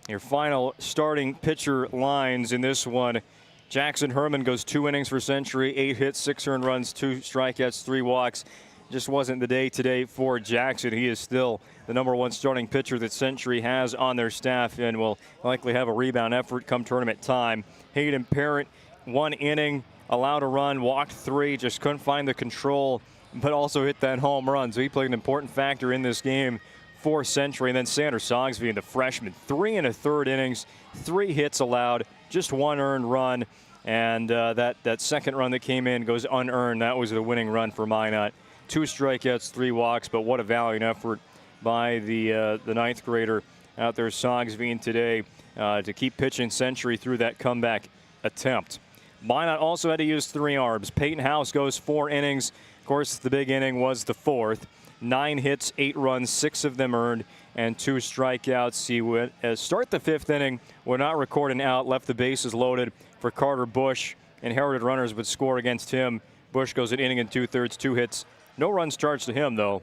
Your final starting pitcher lines in this one. Jackson Herman goes 2 innings for Century, 8 hits, 6 earned runs, 2 strikeouts, 3 walks. Just wasn't the day today for Jackson. He is still the #1 starting pitcher that Century has on their staff and will likely have a rebound effort come tournament time. Hayden Parent, 1 inning, allowed a run, walked 3, just couldn't find the control, but also hit that home run. So he played an important factor in this game for Century. And then Sander Sogsveen, the freshman, 3 1/3 innings, 3 hits allowed, just 1 earned run. And that second run that came in goes unearned. That was the winning run for Minot. 2 strikeouts, 3 walks, but what a valiant effort by the 9th grader out there, Sogsveen, today to keep pitching Century through that comeback attempt. Minot also had to use 3 arms. Peyton House goes 4 innings. Of course, the big inning was the 4th. 9 hits, 8 runs, 6 of them earned, and 2 strikeouts. He would start the 5th inning, would not record an out, left the bases loaded for Carter Bush. Inherited runners would score against him. Bush goes an inning and 2/3, 2 hits. No runs charged to him, though.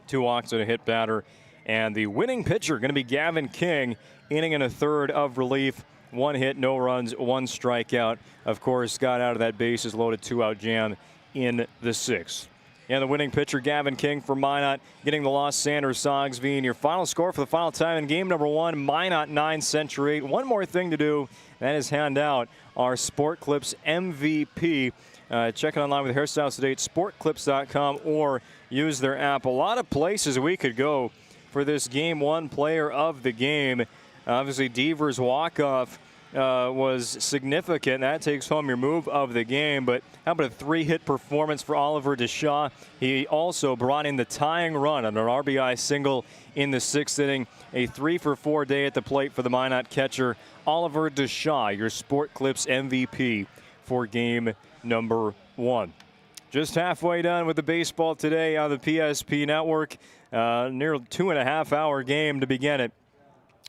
2 walks and a hit batter. And the winning pitcher going to be Gavin King, inning and 1/3 of relief. 1 hit, no runs, 1 strikeout. Of course, got out of that bases loaded 2-out jam in the 6th. And the winning pitcher, Gavin King for Minot, getting the loss, Sander Sogsveen. Your final score for the final time in game #1, Minot 9, Century 8. One more thing to do, that is hand out our Sport Clips MVP. Check it online with Hairstyles Today at sportclips.com or use their app. A lot of places we could go for this Game 1 player of the game. Obviously, Deaver's walk-off was significant. That takes home your move of the game. But how about a 3-hit performance for Oliver DeShaw? He also brought in the tying run on an RBI single in the 6th inning. A 3-for-4 day at the plate for the Minot catcher, Oliver DeShaw, your Sport Clips MVP for game #1. Just halfway done with the baseball today on the PSP Network. Near 2.5-hour game to begin it.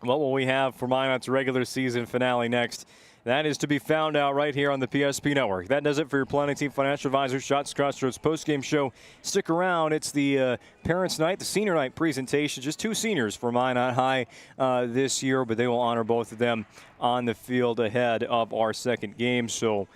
What will we have for Minot's regular season finale next? That is to be found out right here on the PSP Network. That does it for your Planning Team Financial Advisor Shots Crossroads postgame show. Stick around. It's the Parents' Night, the Senior Night presentation. Just 2 seniors for Minot High this year, but they will honor both of them on the field ahead of our second game. So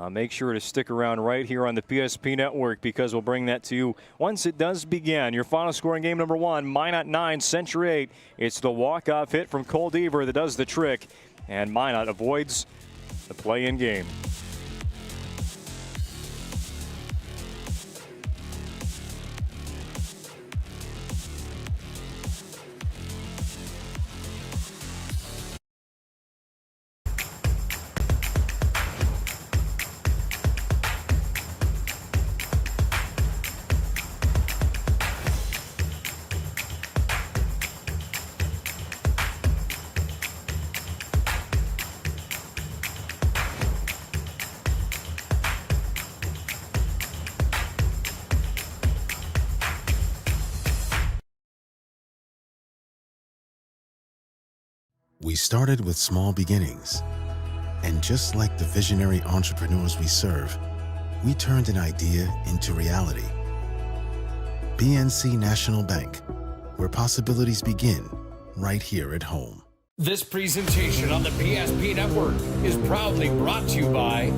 make sure to stick around right here on the PSP Network because we'll bring that to you once it does begin. Your final score in game number 1, Minot 9, Century 8. It's the walk-off hit from Cole Deaver that does the trick, and Minot avoids the play-in game. We started with small beginnings, and just like the visionary entrepreneurs we serve, we turned an idea into reality. PNC National Bank, where possibilities begin right here at home. This presentation on the PSP Network is proudly brought to you by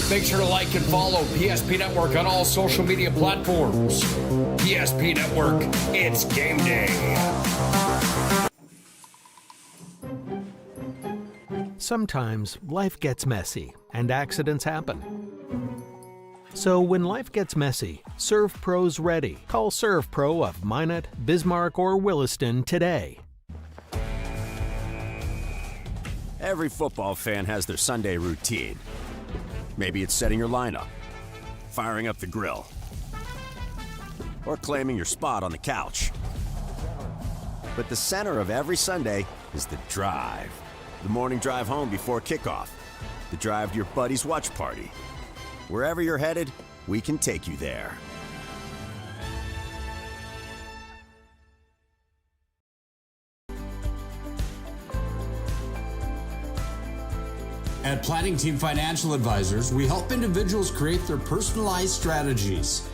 Make sure to like and follow PSP Network on all social media platforms. PSP Network, it's game day. Sometimes life gets messy and accidents happen. So when life gets messy, ServPro's ready. Call ServPro of Minot, Bismarck, or Williston today. Every football fan has their Sunday routine. Maybe it's setting your lineup, firing up the grill, or claiming your spot on the couch. But the center of every Sunday is the drive. The morning drive home before kickoff. The drive to your buddy's watch party. Wherever you're headed, we can take you there. At Planning Team Financial Advisors, we help individuals create their personalized strategies.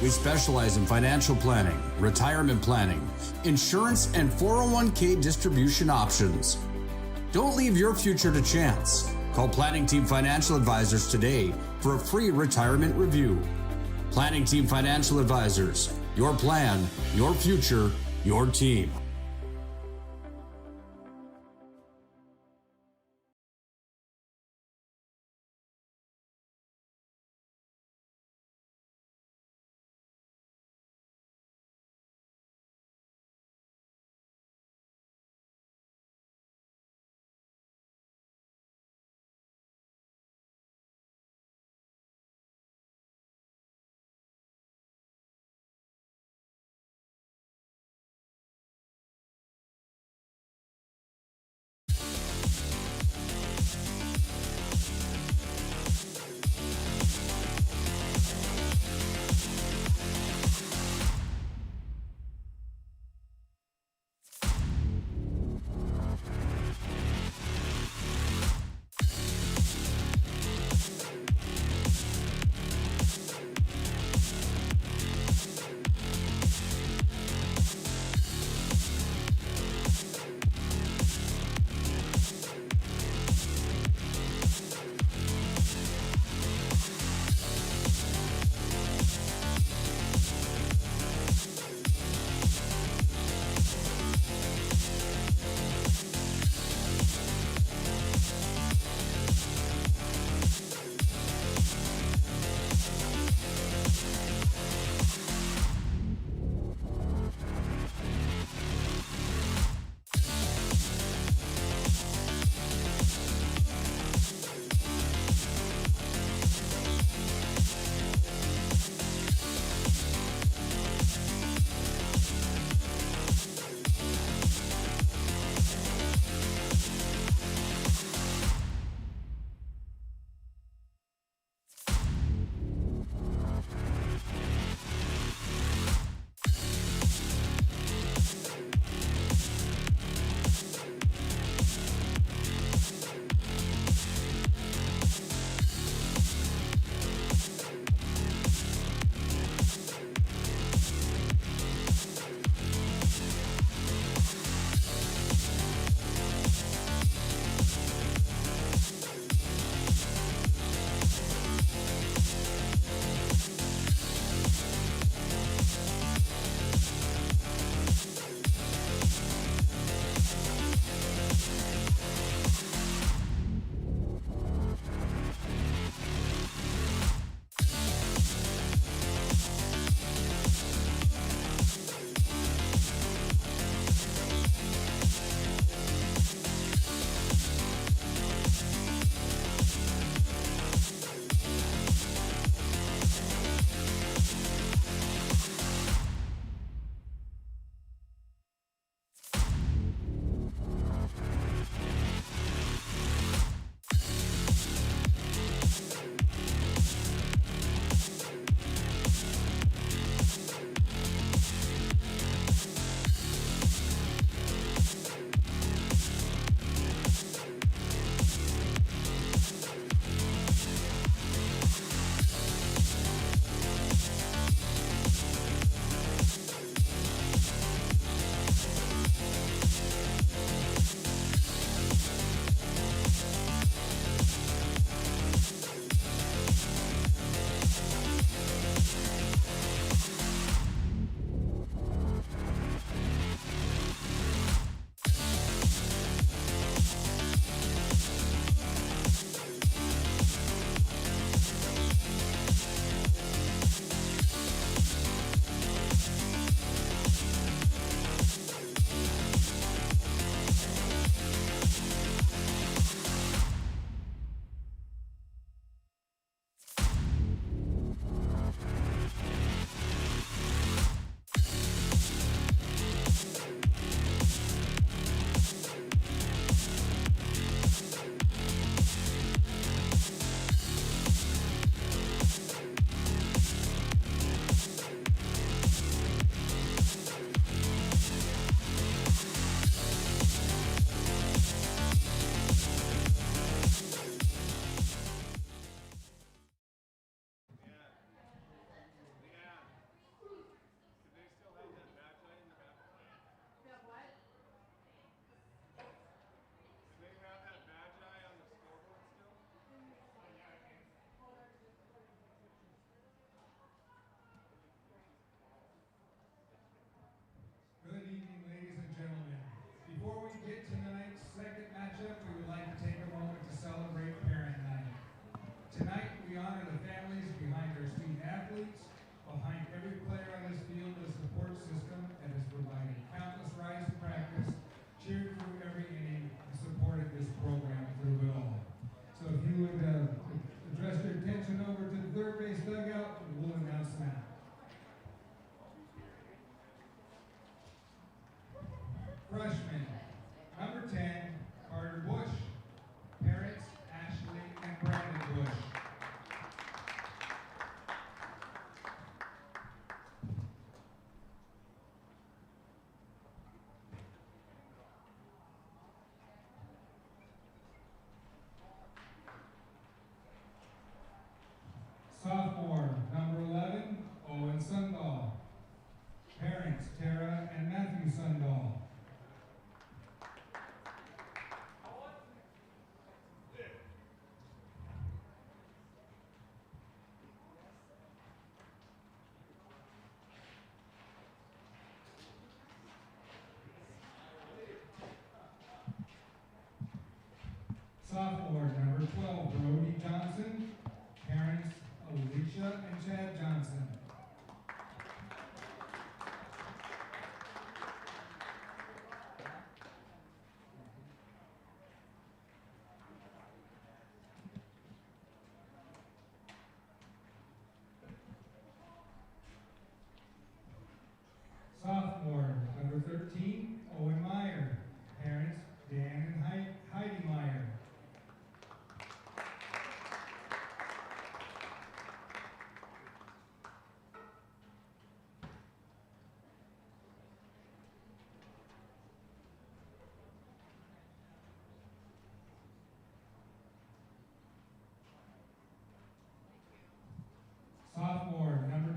We specialize in financial planning, retirement planning, insurance, and 401k distribution options. Don't leave your future to chance. Call Planning Team Financial Advisors today for a free retirement review. Planning Team Financial Advisors. Your plan, your future, your team.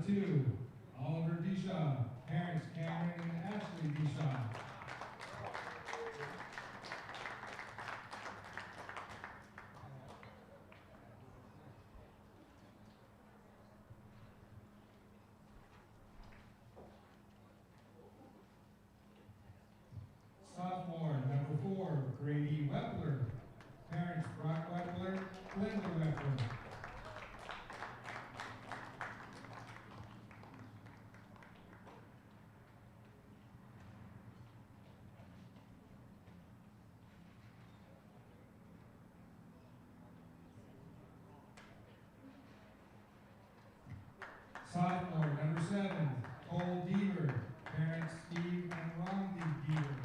2, Oliver Deshaw. Parents Cameron and Ashley Deshaw. Sophomore, number 4, Grady Wepler. Parents Brock Wepler, Linda Wepler. Sophomore, number 7, Cole Deaver. Parents Steve and Rondi Deaver.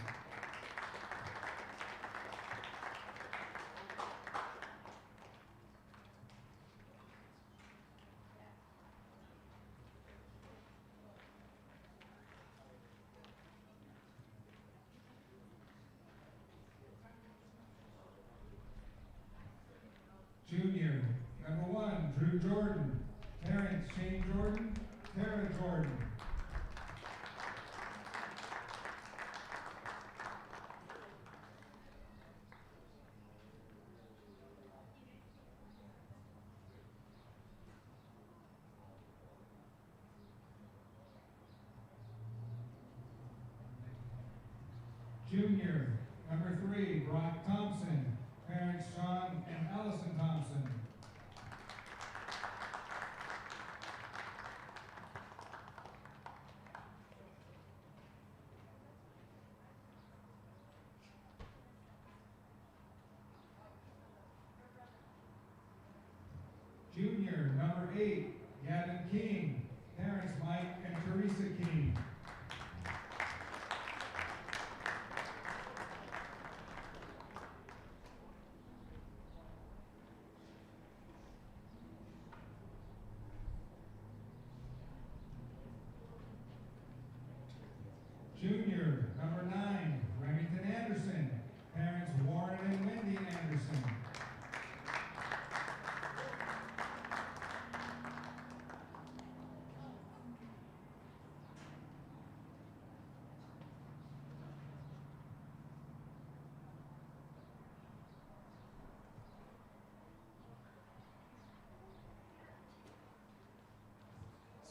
Junior, number 1, Drew Jordan. Parents Shane Jordan, Tara Jordan. Junior, number 3, Brock Thompson. Parents Sean and Allison Thompson. Junior, number 8, Gavin King. Parents Mike and Teresa King. Junior, number 9, Remington Anderson. Parents Warren and Wendy Anderson.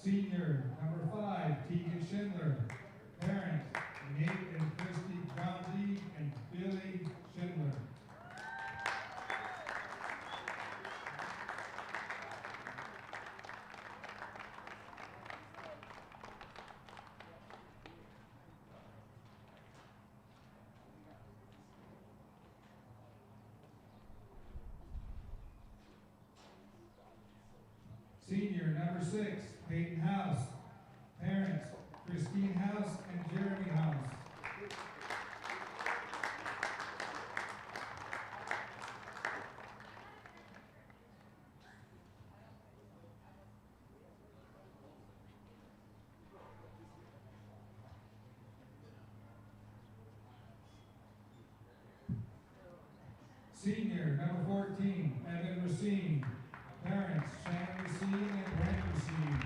Senior, number 5, Tegan Schindler. Parents, Nate and Christy Brownlee and Billy Schindler. Senior, number 6, Peyton House. Parents, Christine House and Jeremy House. Senior, number 14, Evan Racine. Parents, Shannon Racine and Brent Racine.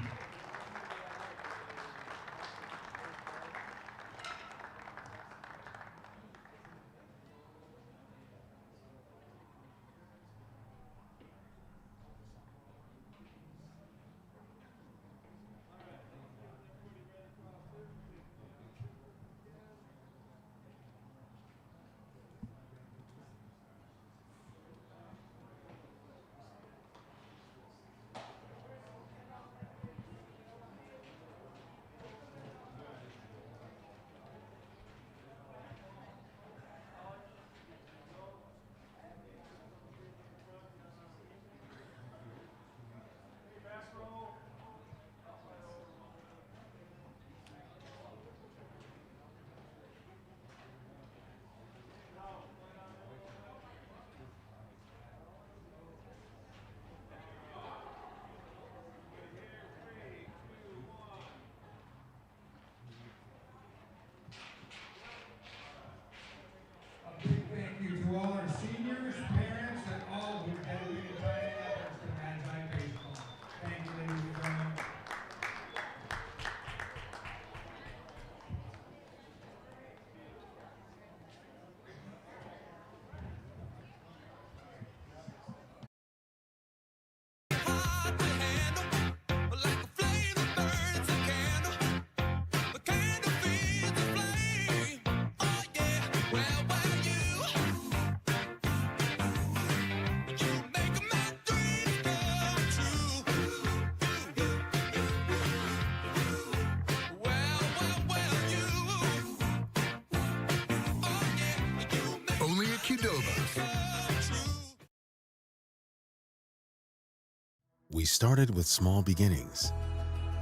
We started with small beginnings.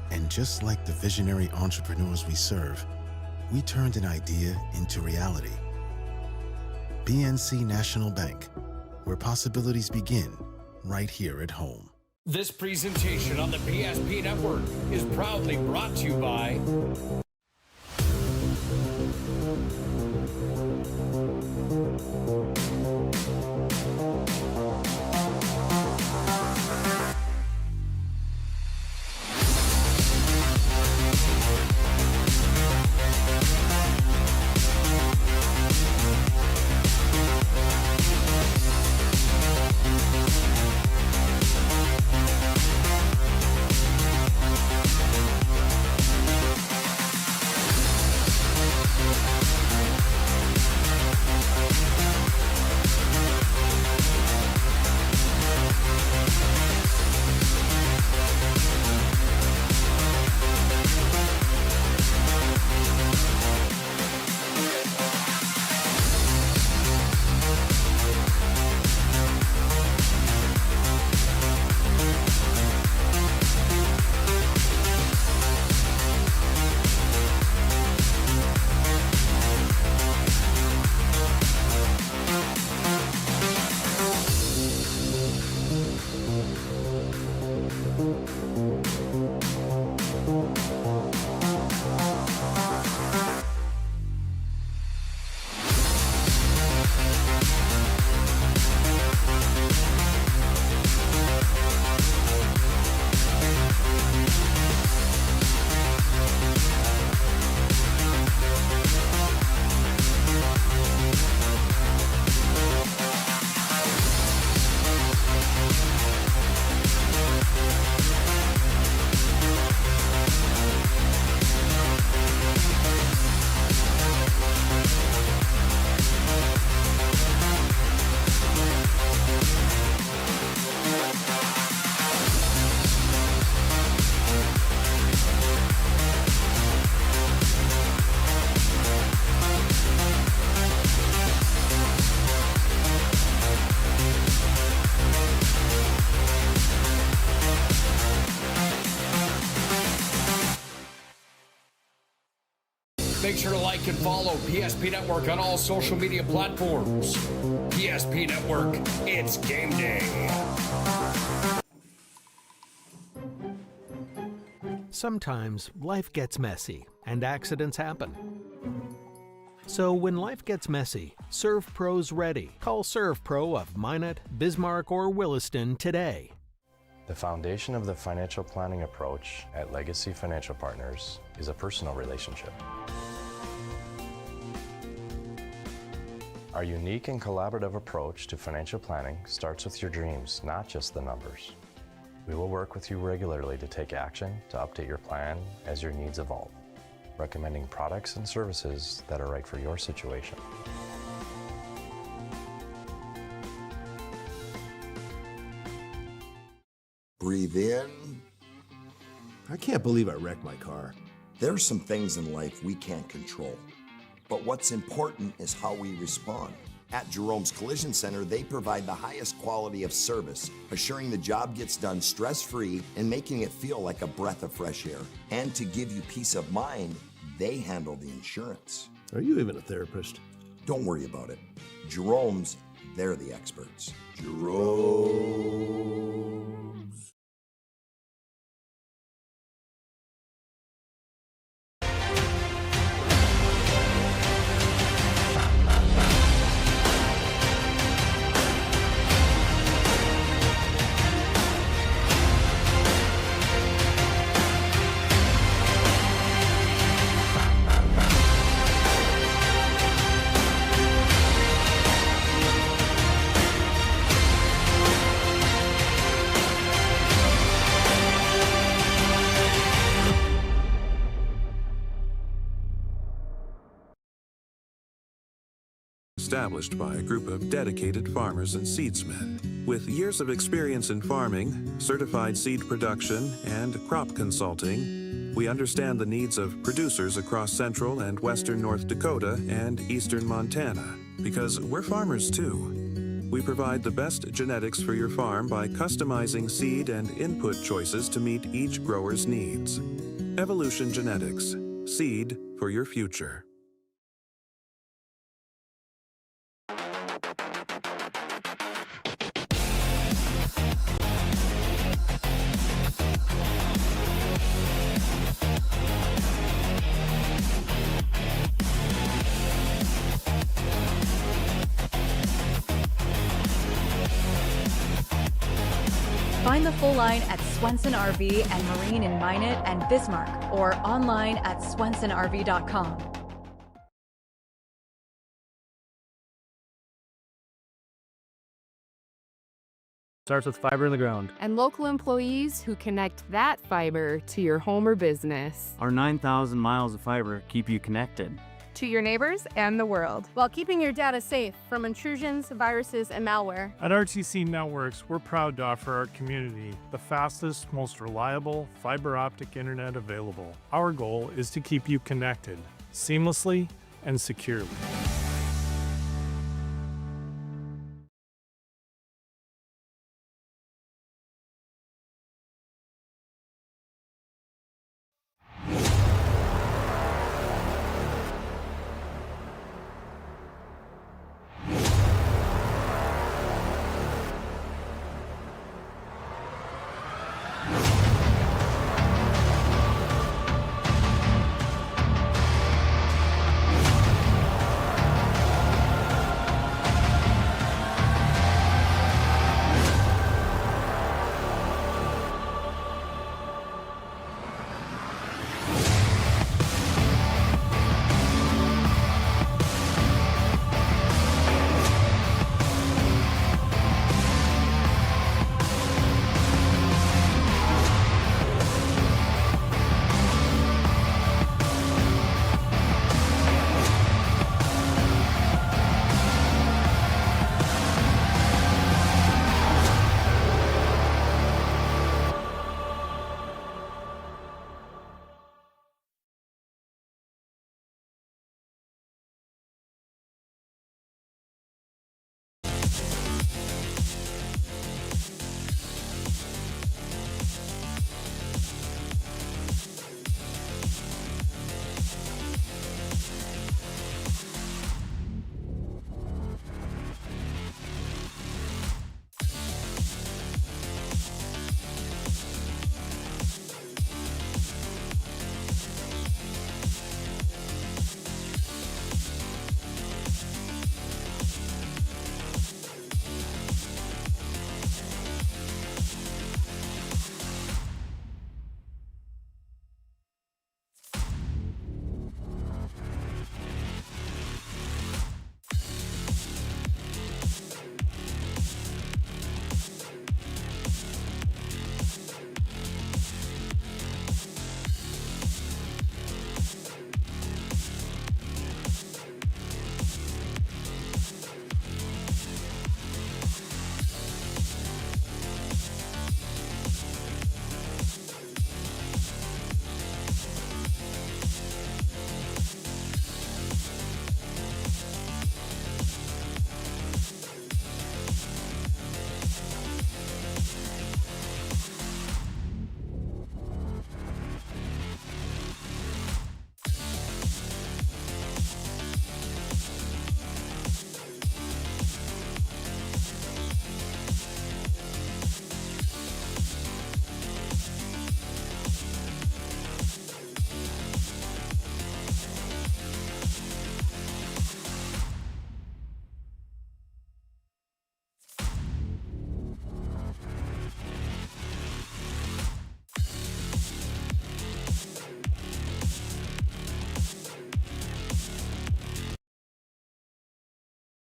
And just like the visionary entrepreneurs we serve, we turned an idea into reality. PNC National Bank, where possibilities begin right here at home. This presentation on the PSP Network is proudly brought to you by Make sure to like and follow PSP Network on all social media platforms. PSP Network, it's game day. Sometimes life gets messy and accidents happen. So when life gets messy, ServPro's ready. Call ServPro of Minot, Bismarck, or Williston today. The foundation of the financial planning approach at Legacy Financial Partners is a personal relationship. Our unique and collaborative approach to financial planning starts with your dreams, not just the numbers. We will work with you regularly to take action to update your plan as your needs evolve, recommending products and services that are right for your situation. Breathe in. I can't believe I wrecked my car. There are some things in life we can't control, but what's important is how we respond. At Jerome's Collision Center, they provide the highest quality of service, assuring the job gets done stress-free and making it feel like a breath of fresh air. And to give you peace of mind, they handle the insurance. Are you even a therapist? Don't worry about it. Jerome's, they're the experts. Jerome's. Established by a group of dedicated farmers and seedsmen. With years of experience in farming, certified seed production, and crop consulting, we understand the needs of producers across central and western North Dakota and eastern Montana, because we're farmers too. We provide the best genetics for your farm by customizing seed and input choices to meet each grower's needs. Evolution Genetics. Seed for your future. Find the full line at Swenson RV and Marine in Minot and Bismarck, or online at swensonrv.com. Starts with fiber in the ground. And local employees who connect that fiber to your home or business. Our 9,000 miles of fiber keep you connected to your neighbors and the world, while keeping your data safe from intrusions, viruses, and malware. At RTC Networks, we're proud to offer our community the fastest, most reliable fiber optic internet available. Our goal is to keep you connected seamlessly and securely.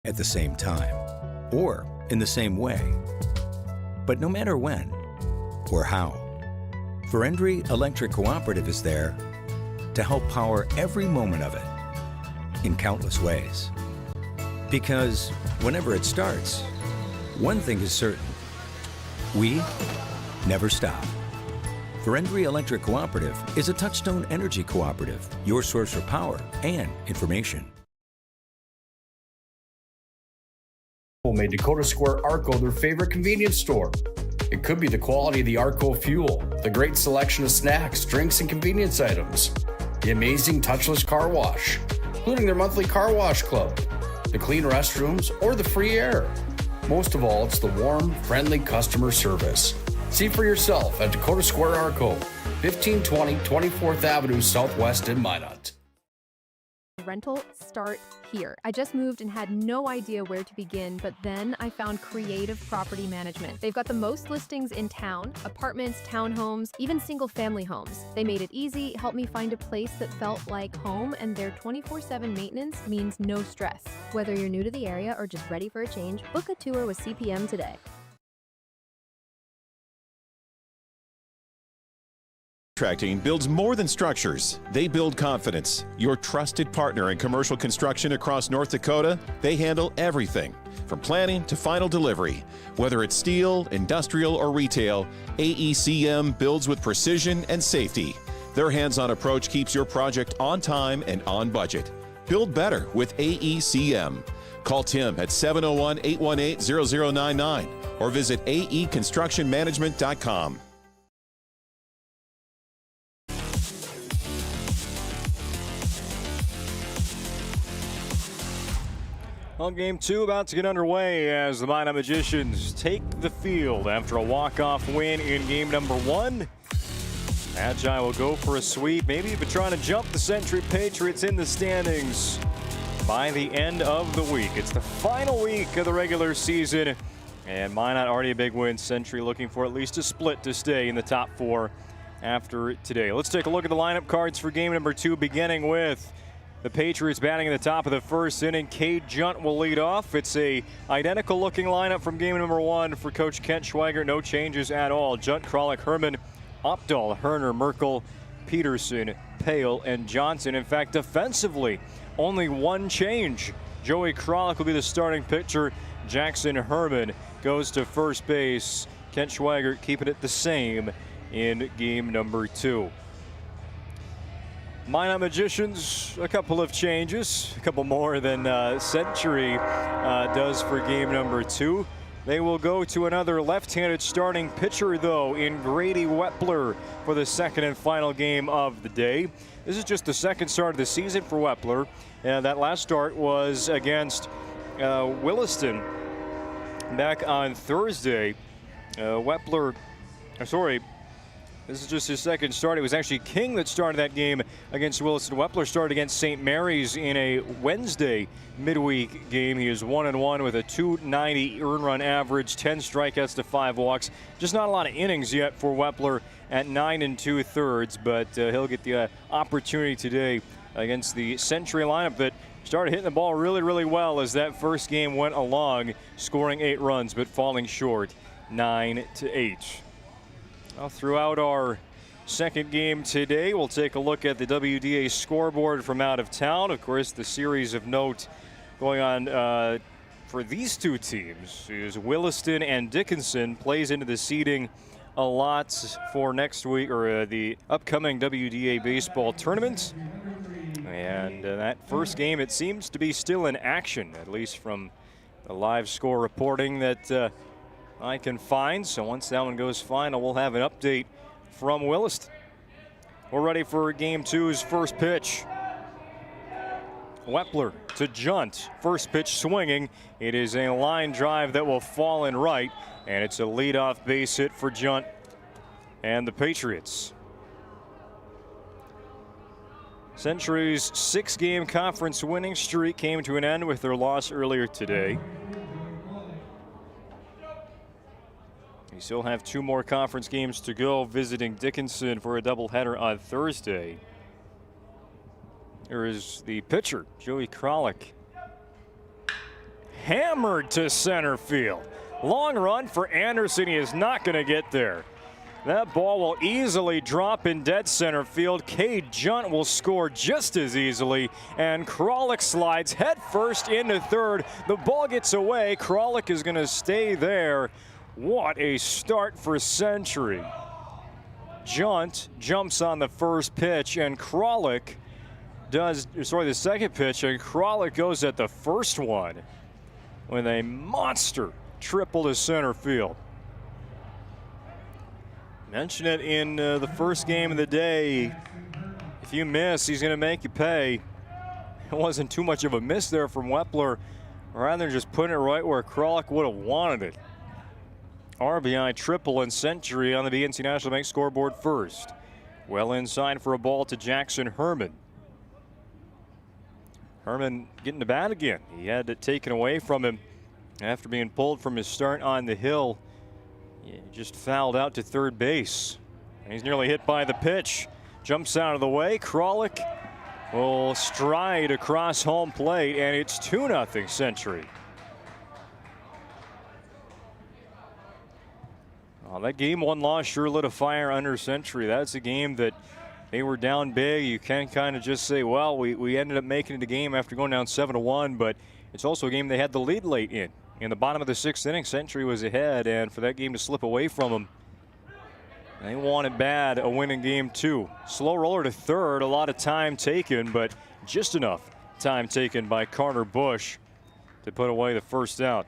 At the same time, or in the same way. But no matter when or how, Ferendry Electric Cooperative is there to help power every moment of it in countless ways. Because whenever it starts, one thing is certain: we never stop. Ferendry Electric Cooperative is a Touchstone Energy Cooperative, your source for power and information. made Dakota Square Arco their favorite convenience store. It could be the quality of the Arco fuel, the great selection of snacks, drinks, and convenience items, the amazing touchless car wash, including their monthly car wash club, the clean restrooms, or the free air. Most of all, it's the warm, friendly customer service. See for yourself at Dakota Square Arco, 1520 24th Avenue Southwest in Minot. Rental start here. I just moved and had no idea where to begin, but then I found Creative Property Management. They've got the most listings in town, apartments, townhomes, even single-family homes. They made it easy, helped me find a place that felt like home, and their 24/7 maintenance means no stress. Whether you're new to the area or just ready for a change, book a tour with CPM today. Contracting builds more than structures. They build confidence. Your trusted partner in commercial construction across North Dakota, they handle everything from planning to final delivery. Whether it's steel, industrial, or retail, AECM builds with precision and safety. Their hands-on approach keeps your project on time and on budget. Build better with AECM. Call Tim at 701-818-0099 or visit aeconstructionmanagement.com. Well, game two about to get underway as the Minot Magicians take the field after a walk-off win in game number one. MAGI will go for a sweep, maybe even trying to jump the Century Patriots in the standings by the end of the week. It's the final week of the regular season, and Minot already a big win. Century looking for at least a split to stay in the top four after today. Let's take a look at the lineup cards for game number two, beginning with the Patriots batting in the top of the first inning. Cade Junt will lead off. It's a identical looking lineup from game number one for Coach Kent Schweiger. No changes at all. Junt, Kralik, Herman, Opdahl, Herner, Merkel, Peterson, Pale, and Johnson. In fact, defensively, only one change. Joey Kralik will be the starting pitcher. Jackson Herman goes to first base. Kent Schweiger keeping it the same in game number two. Minot Magicians, a couple of changes, a couple more than Century does for game number two. They will go to another left-handed starting pitcher, though, in Grady Wepler for the second and final game of the day. This is just the second start of the season for Wepler, and that last start was against Williston back on Thursday. This is just his second start. It was actually King that started that game against Williston. Wepler started against St. Mary's in a Wednesday midweek game. He is 1-1 with a .290 earned run average, 10 strikeouts to 5 walks. Just not a lot of innings yet for Wepler at 9 2/3, but he'll get the opportunity today against the Century lineup that started hitting the ball really, really well as that first game went along, scoring 8 runs but falling short 9-8. Well, throughout our second game today, we'll take a look at the WDA scoreboard from out of town. Of course, the series of note going on for these two teams is Williston and Dickinson plays into the seeding a lot for next week, or the upcoming WDA baseball tournament. And that first game, it seems to be still in action, at least from the live score reporting that I can find. So once that one goes final, we'll have an update from Williston. We're ready for game two's first pitch. Wepler to Junt. First pitch swinging. It is a line drive that will fall in right, and it's a leadoff base hit for Junt and the Patriots. Century's 6-game conference winning streak came to an end with their loss earlier today. We still have 2 more conference games to go, visiting Dickinson for a doubleheader on Thursday. Here is the pitcher, Joey Kralik. Hammered to center field. Long run for Anderson. He is not going to get there. That ball will easily drop in dead center field. Cade Junt will score just as easily, and Kralik slides head first into third. The ball gets away. Kralik is going to stay there. What a start for Century. Junt jumps on the first pitch, and Kralik the second pitch, and Kralik goes at the first one. with a monster triple to center field. Mentioned it in the first game of the day. If you miss, he's going to make you pay. It wasn't too much of a miss there from Wepler, rather than just putting it right where Kralik would have wanted it. RBI triple and century on the BNC National Bank scoreboard first. Well inside for a ball to Jackson Herman. Herman getting to bat again. He had it taken away from him after being pulled from his start on the hill. He just fouled out to third base. And he's nearly hit by the pitch. Jumps out of the way. Kralik will stride across home plate, and it's 2-0 Century. Well, that game one loss sure lit a fire under Century. That's a game that they were down big. You can kind of just say, well, we ended up making it a game after going down 7-1, but it's also a game they had the lead late in. In the bottom of the 6th inning, Century was ahead, and for that game to slip away from them, they wanted bad a win in game 2. Slow roller to third, a lot of time taken, but just enough time taken by Carter Bush to put away the first out.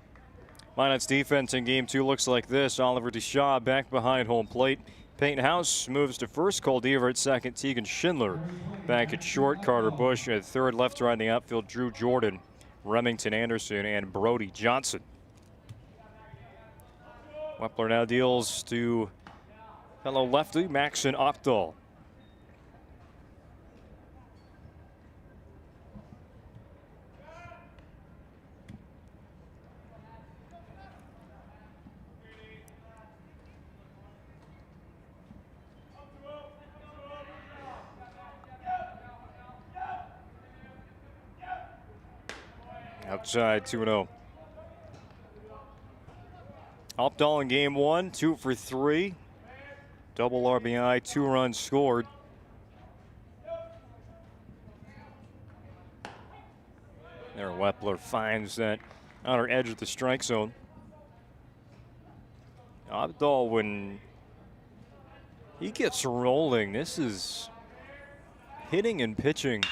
Minot's defense in game 2 looks like this. Oliver DeShaw back behind home plate. Peyton House moves to first. Cole Deaver at second. Tegan Schindler back at short. Carter Bush at third. Left right in the outfield. Drew Jordan, Remington Anderson, and Brody Johnson. Wepler now deals to fellow lefty Maxon Opdahl. Outside 2-0. Opdahl in game 1, 2 for 3. Double RBI, 2 runs scored. There, Wepler finds that outer edge of the strike zone. Opdahl, when he gets rolling, this is hitting and pitching.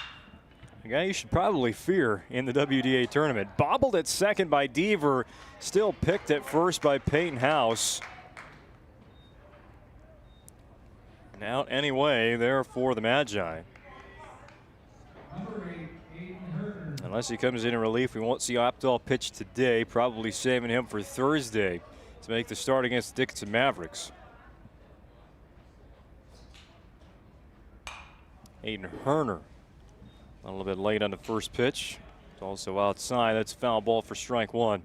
A guy you should probably fear in the WDA tournament. Bobbled at second by Deaver, still picked at first by Peyton House. And out anyway there for the Magi. Unless he comes in relief, we won't see Opdahl pitch today. Probably saving him for Thursday to make the start against the Dickinson Mavericks. Aiden Herner a little bit late on the first pitch. It's also outside. That's a foul ball for strike 1.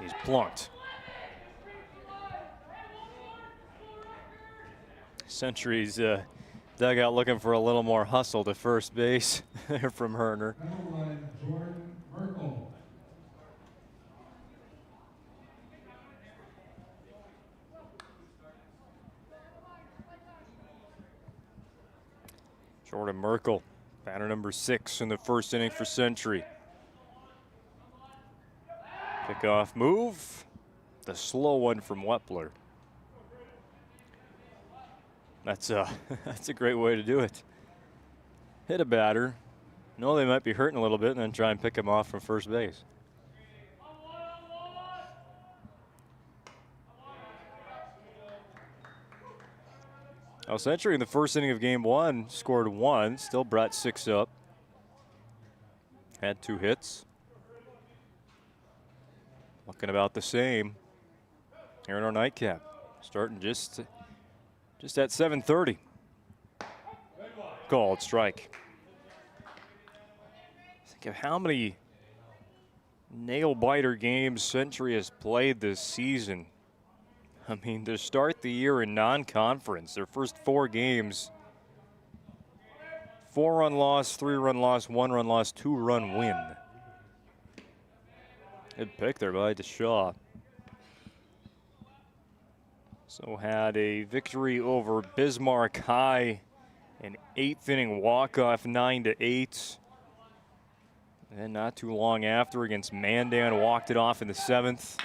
He's plunked. Century's dugout looking for a little more hustle to first base there from Herner. Jordan Merkel, batter number 6 in the first inning for Century. Pickoff move, the slow one from Wepler. That's a great way to do it. Hit a batter, know they might be hurting a little bit, and then try and pick him off from first base. Century in the first inning of game 1 scored 1, still brought 6 up. Had 2 hits. Looking about the same here in our nightcap. Starting just at 7:30. Called strike. Think of how many nail-biter games Century has played this season. I mean, to start the year in non-conference, their first 4 games, 4-run loss, 3-run loss, 1-run loss, 2-run win. Good pick there by DeShaw. So had a victory over Bismarck High, an 8th inning walk-off, 9-8. And not too long after against Mandan, walked it off in the 7th.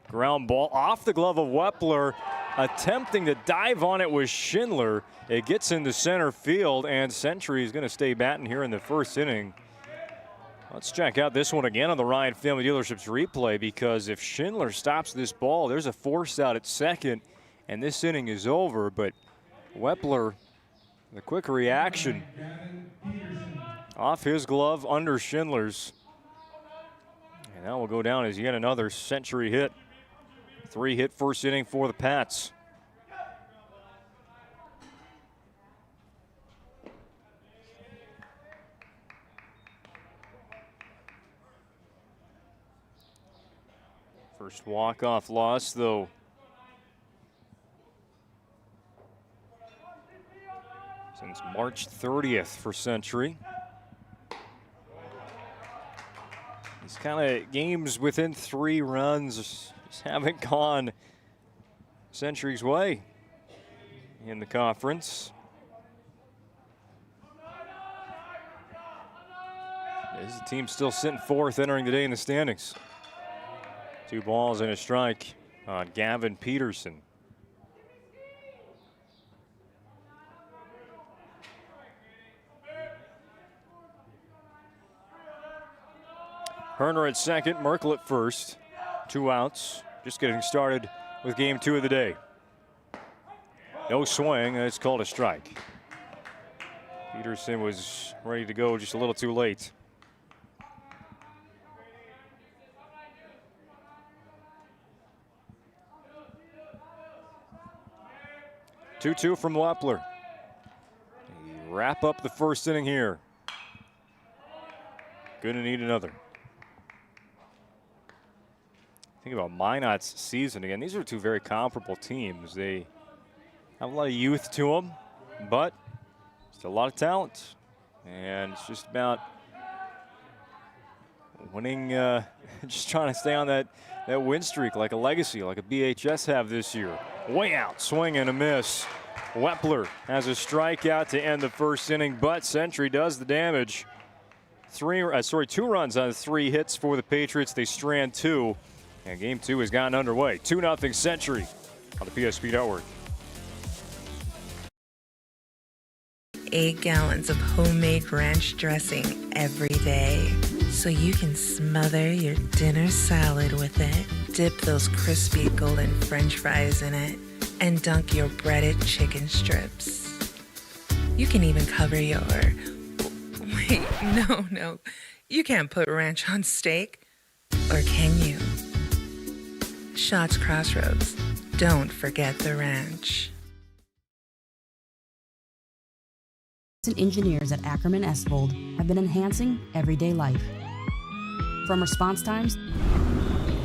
Ground ball off the glove of Wepler, attempting to dive on it was Schindler. It gets into center field, and Century is going to stay batting here in the first inning. Let's check out this one again on the Ryan Family Dealerships replay, because if Schindler stops this ball, there's a force out at second, and this inning is over. But Wepler, the quick reaction off his glove under Schindler's. And that will go down as yet another Century hit. 3-hit first inning for the Pats. First walk-off loss, though. Since March 30th for Century. These kind of games within 3 runs just haven't gone Century's way in the conference. This team still sitting 4th entering the day in the standings. 2 balls and a strike on Gavin Peterson. Herner at second, Merkel at first. 2 outs. Just getting started with game 2 of the day. No swing, and it's called a strike. Peterson was ready to go just a little too late. Two from Wepler. They wrap up the first inning here. Gonna need another. Think about Minot's season again. These are 2 very comparable teams. They have a lot of youth to them, but still a lot of talent. And it's just about winning, just trying to stay on that win streak, like a legacy, like a BHS have this year. Way out, swing and a miss. Wepler has a strikeout to end the first inning, but Century does the damage. 2 runs on 3 hits for the Patriots. They strand 2, and game 2 has gotten underway. 2-0 Century on the PSP Network. 8 gallons of homemade ranch dressing every day, so you can smother your dinner salad with it. Dip those crispy golden French fries in it, and dunk your breaded chicken strips. You can even cover your... Wait, no. You can't put ranch on steak. Or can you? Shots Crossroads. Don't forget the ranch. Engineers at Ackerman Esvold have been enhancing everyday life. From response times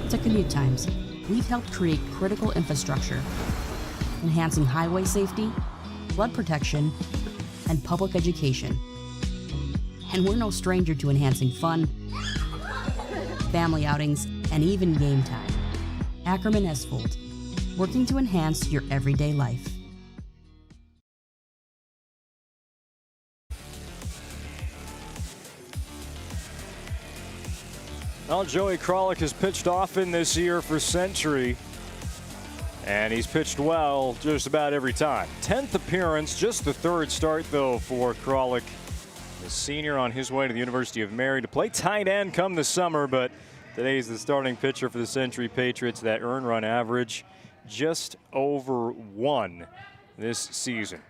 to commute times, we've helped create critical infrastructure, enhancing highway safety, flood protection, and public education. And we're no stranger to enhancing fun, family outings, and even game time. Ackerman Esvold, working to enhance your everyday life. Well, Joey Kralik has pitched often this year for Century, and he's pitched well just about every time. 10th appearance, just the 3rd start, though, for Kralik. The senior on his way to the University of Mary to play tight end come the summer, but today he's the starting pitcher for the Century Patriots. That earned run average just over 1 this season.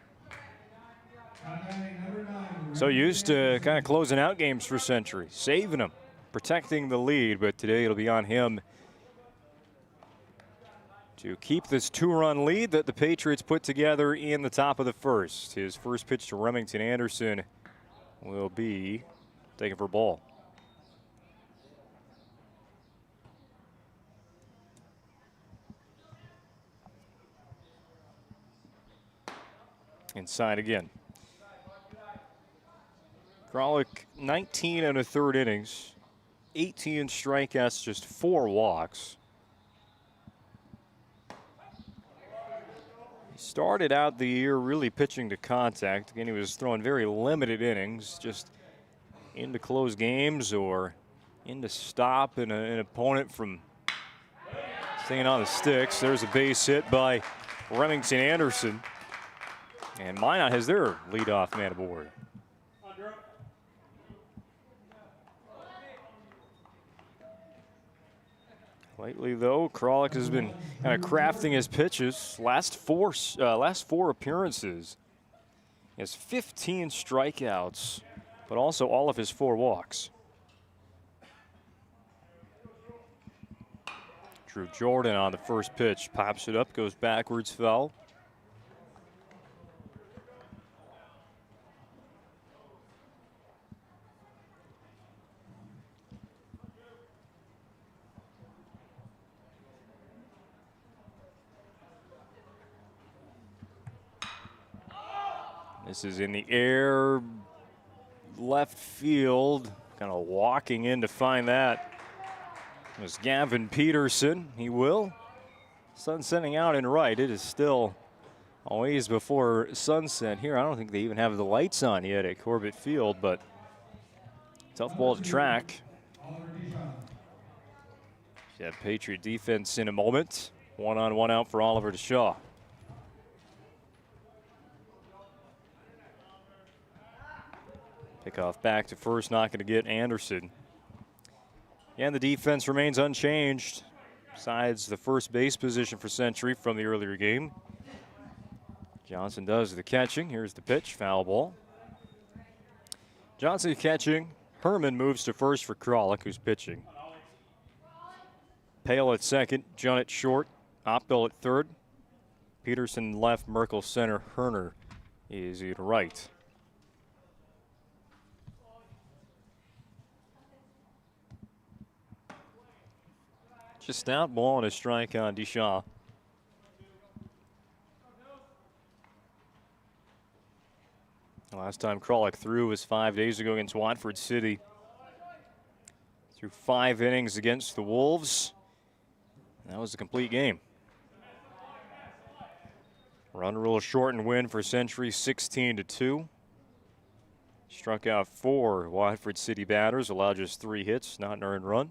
So used to kind of closing out games for Century, saving them, protecting the lead, but today it'll be on him to keep this 2-run lead that the Patriots put together in the top of the first. His first pitch to Remington Anderson will be taken for a ball. Inside again. Kralik, 19 1/3 innings, 18 strikeouts, just 4 walks. He started out the year really pitching to contact. Again, he was throwing very limited innings, just into close games or in to stop an opponent from staying on the sticks. There's a base hit by Remington Anderson. And Minot has their leadoff man aboard. Lately, though, Kralik has been kind of crafting his pitches. Last four appearances, he has 15 strikeouts, but also all of his 4 walks. Drew Jordan on the first pitch, pops it up, goes backwards, foul. This is in the air, left field, kind of walking in to find that. It was Gavin Peterson. He will. Sunsetting out in right. It is still a ways before sunset here. I don't think they even have the lights on yet at Corbett Field, but tough ball to track. That Patriot defense in a moment. 1-on-1 out for Oliver DeShaw. Pickoff back to first, not going to get Anderson. And the defense remains unchanged, besides the first base position for Century from the earlier game. Johnson does the catching. Here's the pitch, foul ball. Johnson catching. Herman moves to first for Kralik, who's pitching. Pale at second, Junnett short, Opdahl at third. Peterson left, Merkel center, Herner is at right. Just out ball and a strike on DeShaw. Last time Kralik threw was 5 days ago against Watford City. Threw 5 innings against the Wolves. That was a complete game. Run rule shortened win for Century, 16-2. Struck out 4 Watford City batters, allowed just 3 hits, not an earned run.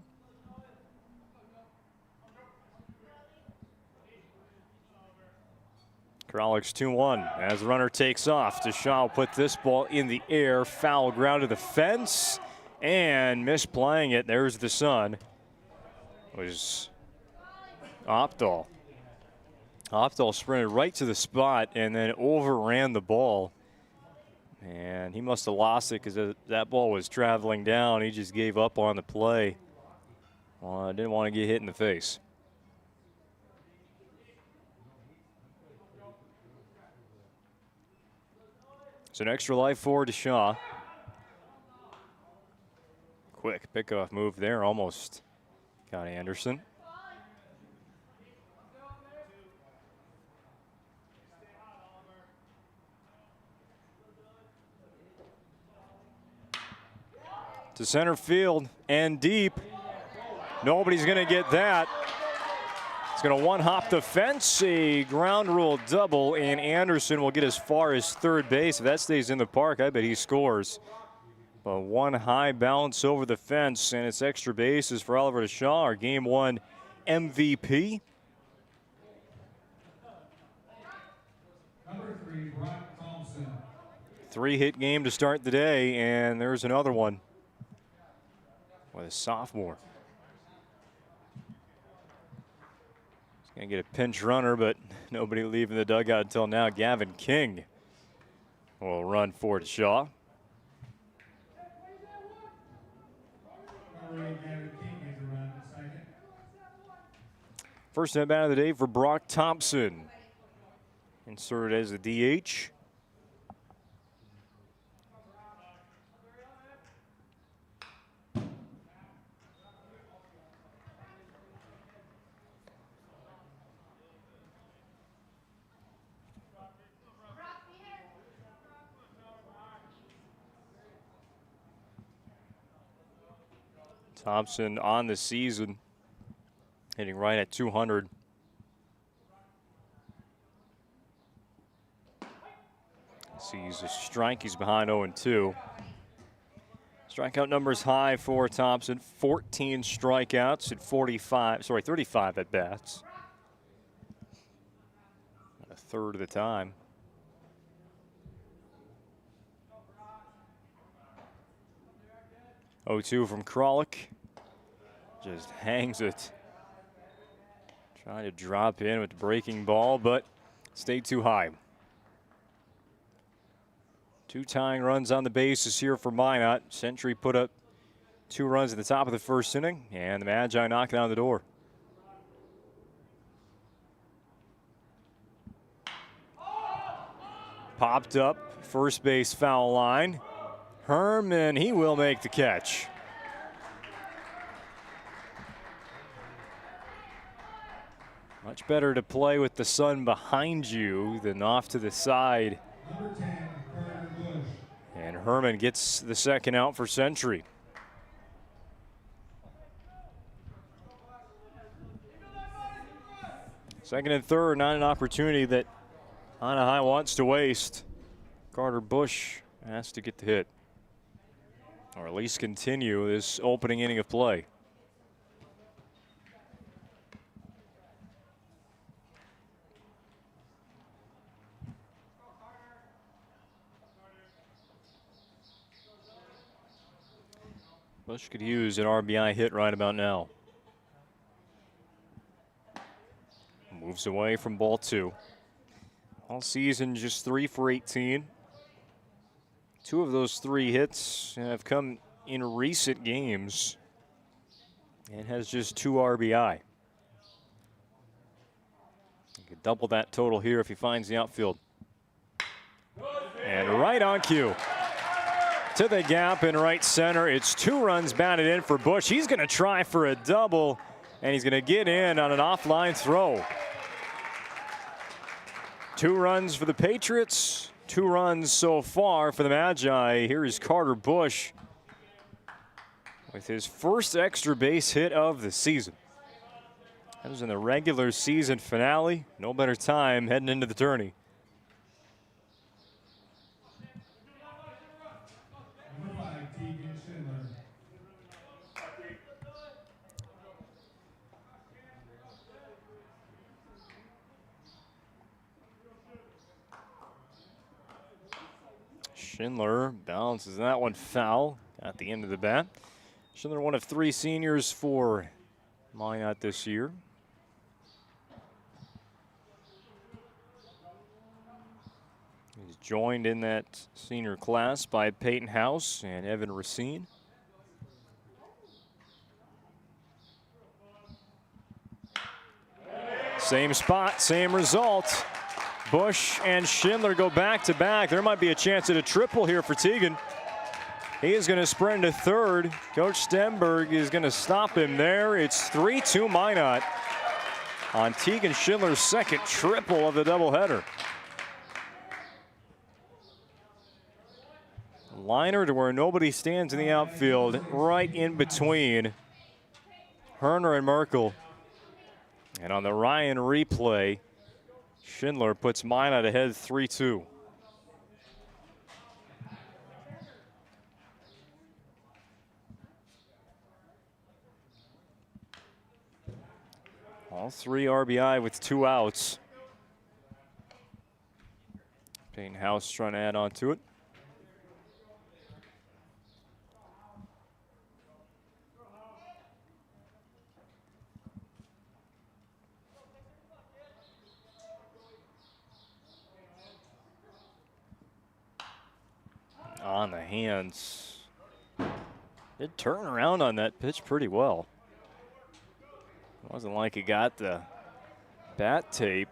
Kralik's 2-1 as the runner takes off. DeShaw will put this ball in the air, foul ground to the fence, and misplaying it. There's the sun. It was Opdahl. Opdahl sprinted right to the spot and then overran the ball. And he must have lost it because that ball was traveling down. He just gave up on the play. Well, I didn't want to get hit in the face. It's an extra life for DeShaw. Quick pickoff move there, almost got Anderson. To center field and deep. Nobody's going to get that. It's going to one-hop the fence, a ground rule double, and Anderson will get as far as third base. If that stays in the park, I bet he scores. But one high bounce over the fence, and it's extra bases for Oliver DeShaw, our Game 1 MVP. Number 3, Brock Thompson. 3-hit game to start the day, and there's another one with a sophomore. Gonna get a pinch runner, but nobody leaving the dugout until now. Gavin King will run for DeShaw. First at bat of the day for Brock Thompson. Inserted as a DH. Thompson on the season, hitting right at 200. Sees a strike, he's behind 0-2. Strikeout numbers high for Thompson, 14 strikeouts at 35 at bats. A third of the time. Oh-2 from Kralik. Just hangs it. Trying to drop in with the breaking ball, but stayed too high. 2 tying runs on the bases here for Minot. Century put up 2 runs at the top of the first inning, and the Magi knock it on the door. Popped up, first base foul line. Herman, he will make the catch. Much better to play with the sun behind you than off to the side. And Herman gets the second out for Century. Second and third, not an opportunity that Anaheim wants to waste. Carter Bush has to get the hit, or at least continue this opening inning of play. Bush could use an RBI hit right about now. Moves away from ball 2. All season, just 3 for 18. 2 of those 3 hits have come in recent games and has just 2 RBI. You could double that total here if he finds the outfield. And right on cue. To the gap in right center. It's 2 runs batted in for Bush. He's going to try for a double, and he's going to get in on an offline throw. 2 runs for the Patriots, 2 runs so far for the Magi. Here is Carter Bush with his first extra base hit of the season. That was in the regular season finale. No better time heading into the tourney. Schindler balances that one foul at the end of the bat. Schindler, one of 3 seniors for Minot this year. He's joined in that senior class by Peyton House and Evan Racine. Same spot, same result. Bush and Schindler go back-to-back. There might be a chance at a triple here for Teagan. He is going to sprint to third. Coach Stenberg is going to stop him there. It's 3-2 Minot on Teagan Schindler's second triple of the doubleheader. Liner to where nobody stands in the outfield, right in between Herner and Merkel. And on the Ryan replay, Schindler puts Minot ahead 3-2. All 3 RBI with 2 outs. Payne House trying to add on to it. On the hands. Did turn around on that pitch pretty well. It wasn't like he got the bat tape.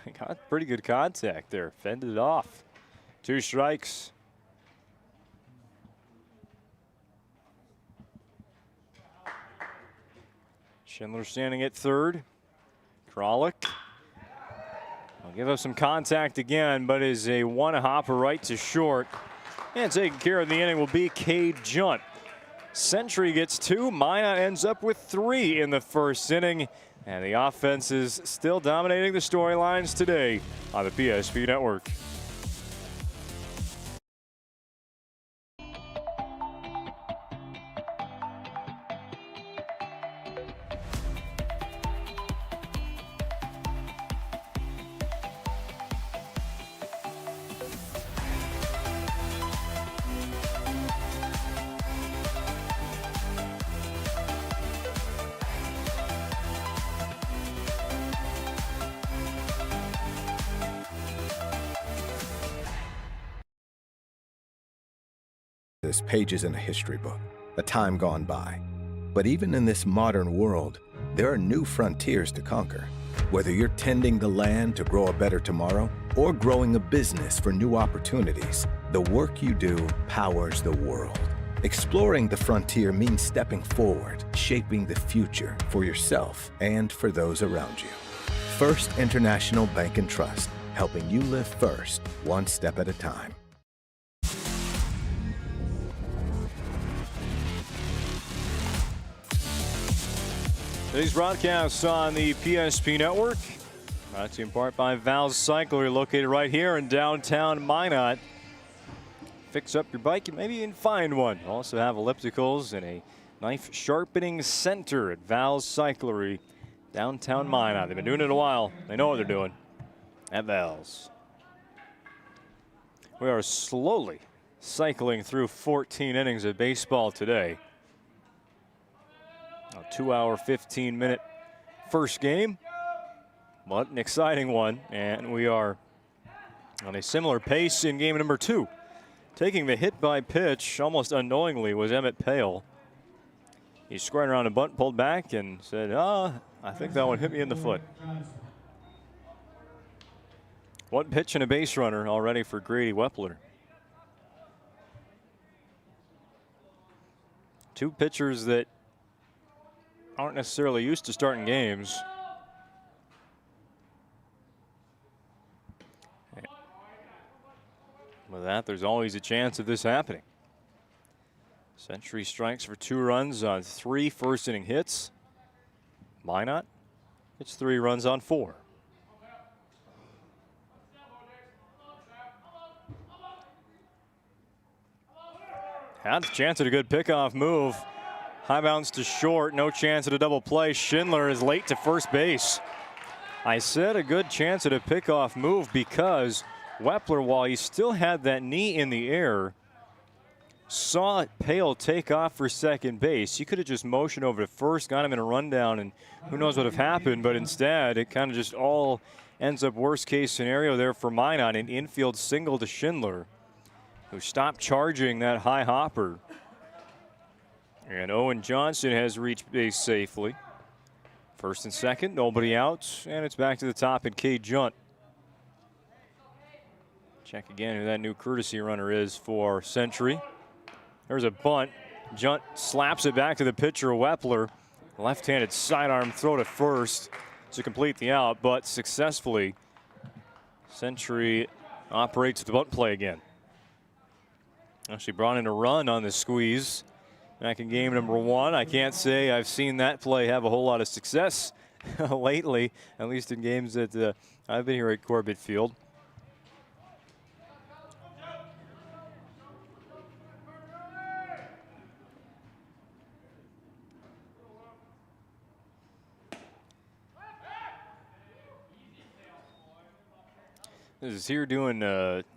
He got pretty good contact there. Fended it off. 2 strikes. Schindler standing at third. Kralik will give us some contact again, but is a one-hopper right to short. And taking care of the inning will be Cade Junt. Century gets 2. Minot ends up with 3 in the first inning. And the offense is still dominating the storylines today on the PSP Network. as pages in a history book, a time gone by. But even in this modern world, there are new frontiers to conquer. Whether you're tending the land to grow a better tomorrow or growing a business for new opportunities, the work you do powers the world. Exploring the frontier means stepping forward, shaping the future for yourself and for those around you. First International Bank and Trust, helping you live first, one step at a time. Today's broadcast on the PSP Network, brought to you in part by Val's Cyclery, located right here in downtown Minot. Fix up your bike and maybe you can find one. Also have ellipticals and a knife sharpening center at Val's Cyclery, downtown Minot. They've been doing it a while. They know what they're doing at Val's. We are slowly cycling through 14 innings of baseball today. A 2-hour, 15-minute first game, but an exciting one. And we are on a similar pace in game number 2. Taking the hit by pitch almost unknowingly was Emmett Pale. He squared around a bunt, pulled back, and said, I think that one hit me in the foot. One pitch and a base runner already for Grady Wepler. Two pitchers that aren't necessarily used to starting games. With that, there's always a chance of this happening. Century strikes for 2 runs on 3 first-inning hits. Minot hits 3 runs on 4. Had a chance at a good pickoff move. High bounce to short, no chance at a double play. Schindler is late to first base. I said a good chance at a pickoff move because Wepler, while he still had that knee in the air, saw Pale take off for second base. He could have just motioned over to first, got him in a rundown, and who knows what would have happened, but instead it kind of just all ends up worst case scenario there for Minot. An infield single to Schindler, who stopped charging that high hopper. And Owen Johnson has reached base safely. First and second, nobody out, and it's back to the top and Cade Junt. Check again who that new courtesy runner is for Century. There's a bunt. Junt slaps it back to the pitcher, Wepler. Left-handed sidearm throw to first to complete the out, but successfully Century operates the bunt play again. Actually brought in a run on the squeeze back in game number 1. I can't say I've seen that play have a whole lot of success lately, at least in games that I've been here at Corbett Field. This is here doing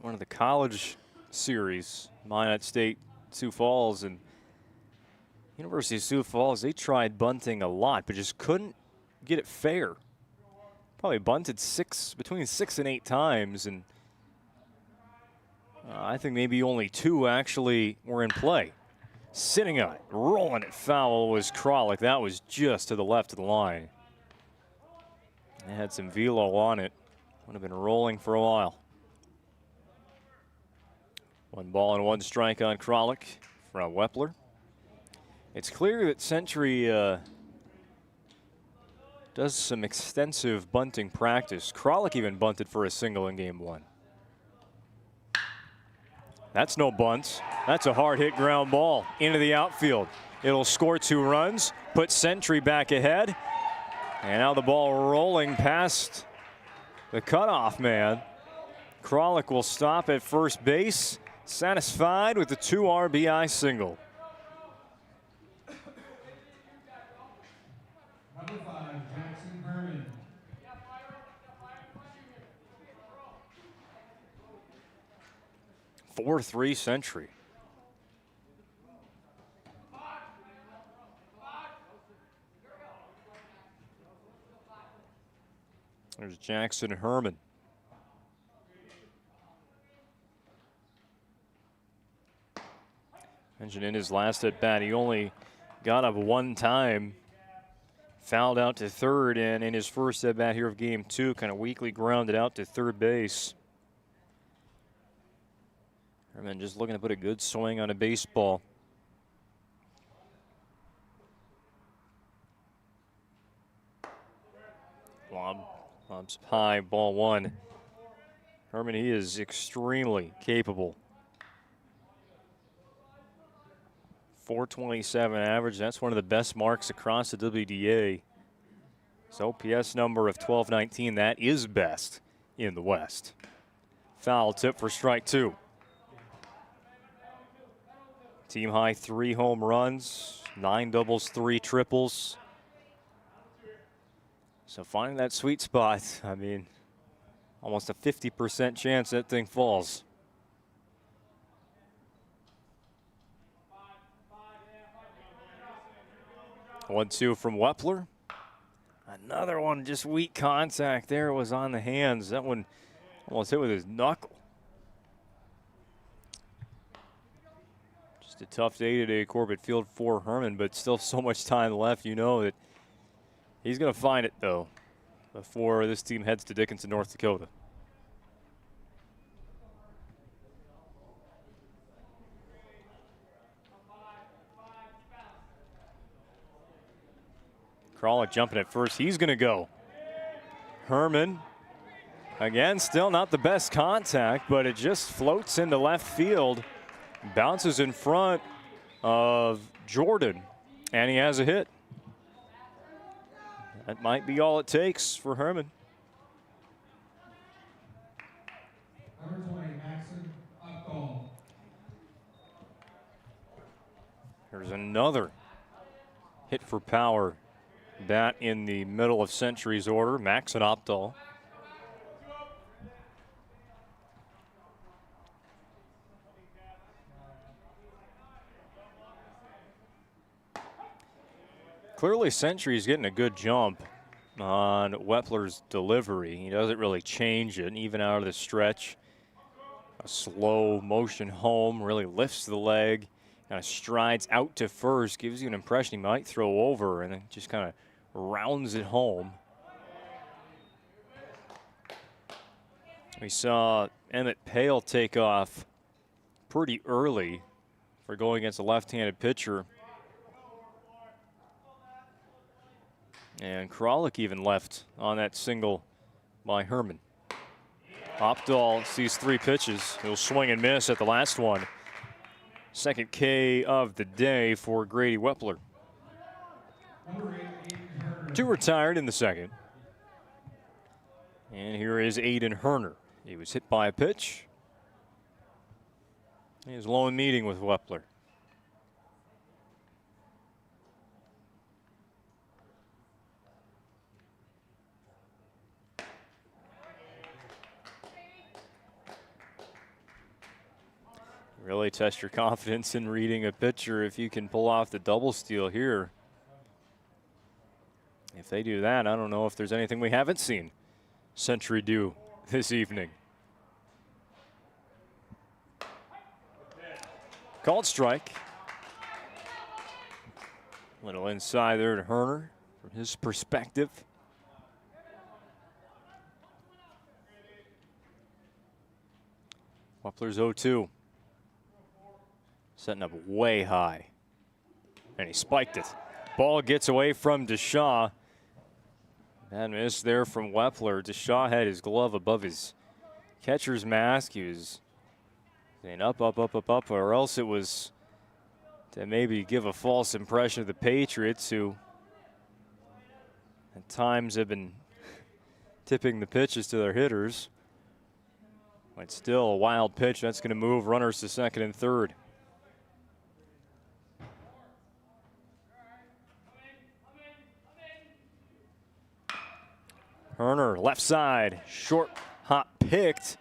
one of the college series, Minot State, Sioux Falls, and University of Sioux Falls. They tried bunting a lot, but just couldn't get it fair. Probably bunted between 6 and 8 times, and I think maybe only 2 actually were in play. Sitting on it, rolling it foul was Kralik. That was just to the left of the line. It had some velo on it. Would have been rolling for a while. 1 ball and 1 strike on Kralik from Wepler. It's clear that Century does some extensive bunting practice. Kralik even bunted for a single in game 1. That's no bunt. That's a hard hit ground ball into the outfield. It'll score 2 runs, put Century back ahead. And now the ball rolling past the cutoff man. Kralik will stop at first base, satisfied with the 2 RBI single. Number 5, Jackson Herman. 4-3 Century. There's Jackson Herman. Mentioned in his last at bat, he only got up one time, fouled out to third, and in his first at bat here of game 2, kind of weakly grounded out to third base. Herman just looking to put a good swing on a baseball. Lobs high, ball 1. Herman, he is extremely capable. 427 average, that's one of the best marks across the WDA. His OPS number of 1219, that is best in the West. Foul tip for strike 2. Team high 3 home runs, 9 doubles, 3 triples. So finding that sweet spot, I mean, almost a 50% chance that thing falls. One, 2 from Wepler. Another one, just weak contact there. It was on the hands. That one almost hit with his knuckle. Just a tough day today, Corbett Field for Herman, but still so much time left. You know that he's going to find it, though, before this team heads to Dickinson, North Dakota. Kralik jumping at first. He's going to go. Herman, again, still not the best contact, but it just floats into left field. Bounces in front of Jordan, and he has a hit. That might be all it takes for Herman. There's another hit for power. Bat in the middle of Century's order, Max and Opdahl. Clearly Century's getting a good jump on Wepler's delivery. He doesn't really change it, even out of the stretch. A slow motion home, really lifts the leg, kind of strides out to first, gives you an impression he might throw over, and then just kind of rounds it home. We saw Emmett Pale take off pretty early for going against a left-handed pitcher. And Kralik even left on that single by Herman. Opdahl sees 3 pitches. He'll swing and miss at the last one. Second K of the day for Grady Wepler. 2 retired in the second. And here is Aiden Herner. He was hit by a pitch. He is low in meeting with Wepler. Really test your confidence in reading a pitcher if you can pull off the double steal here. If they do that, I don't know if there's anything we haven't seen Century do this evening. Called strike. Little inside there to Herner from his perspective. Wepler's 0-2. Setting up way high. And he spiked it. Ball gets away from Deshaw. Bad miss there from Wepler. Deshaw had his glove above his catcher's mask. He was saying up, or else it was to maybe give a false impression of the Patriots, who at times have been tipping the pitches to their hitters. But still a wild pitch. That's going to move runners to second and third. Herner, left side, short hop picked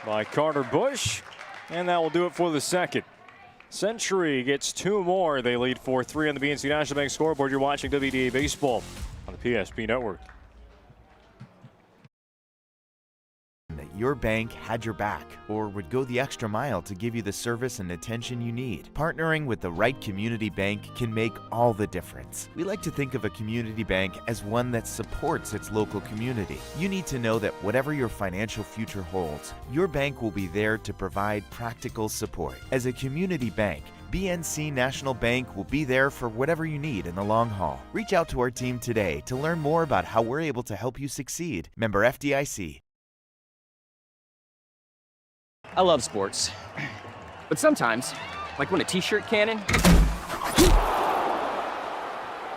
by Carter Bush, and that will do it for the second. Century gets 2 more. They lead 4-3 on the BNC National Bank scoreboard. You're watching WDA Baseball on the PSP Network. That your bank had your back or would go the extra mile to give you the service and attention you need. Partnering with the right community bank can make all the difference. We like to think of a community bank as one that supports its local community. You need to know that whatever your financial future holds, your bank will be there to provide practical support. As a community bank, BNC National Bank will be there for whatever you need in the long haul. Reach out to our team today to learn more about how we're able to help you succeed. Member FDIC. I love sports, but sometimes, like when a t-shirt cannon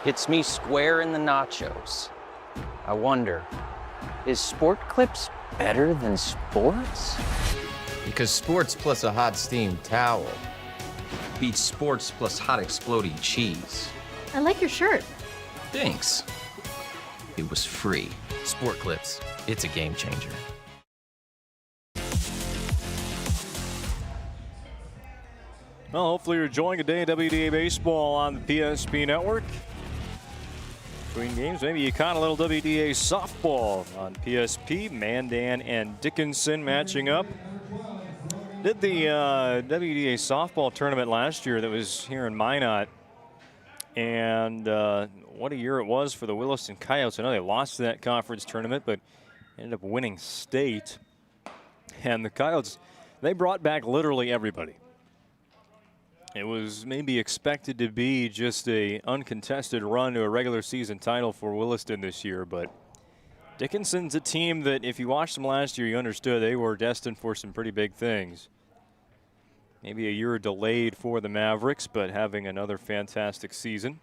hits me square in the nachos, I wonder, is Sport Clips better than sports? Because sports plus a hot steamed towel beats sports plus hot exploding cheese. I like your shirt. Thanks. It was free. Sport Clips, it's a game changer. Well, hopefully you're enjoying a day of WDA baseball on the PSP network. Between games, maybe you caught a little WDA softball on PSP. Mandan and Dickinson matching up. Did the WDA softball tournament last year that was here in Minot. And what a year it was for the Williston Coyotes. I know they lost that conference tournament, but ended up winning state. And the Coyotes, they brought back literally everybody. It was maybe expected to be just a uncontested run to a regular season title for Williston this year, but Dickinson's a team that if you watched them last year, you understood they were destined for some pretty big things. Maybe a year delayed for the Mavericks, but having another fantastic season.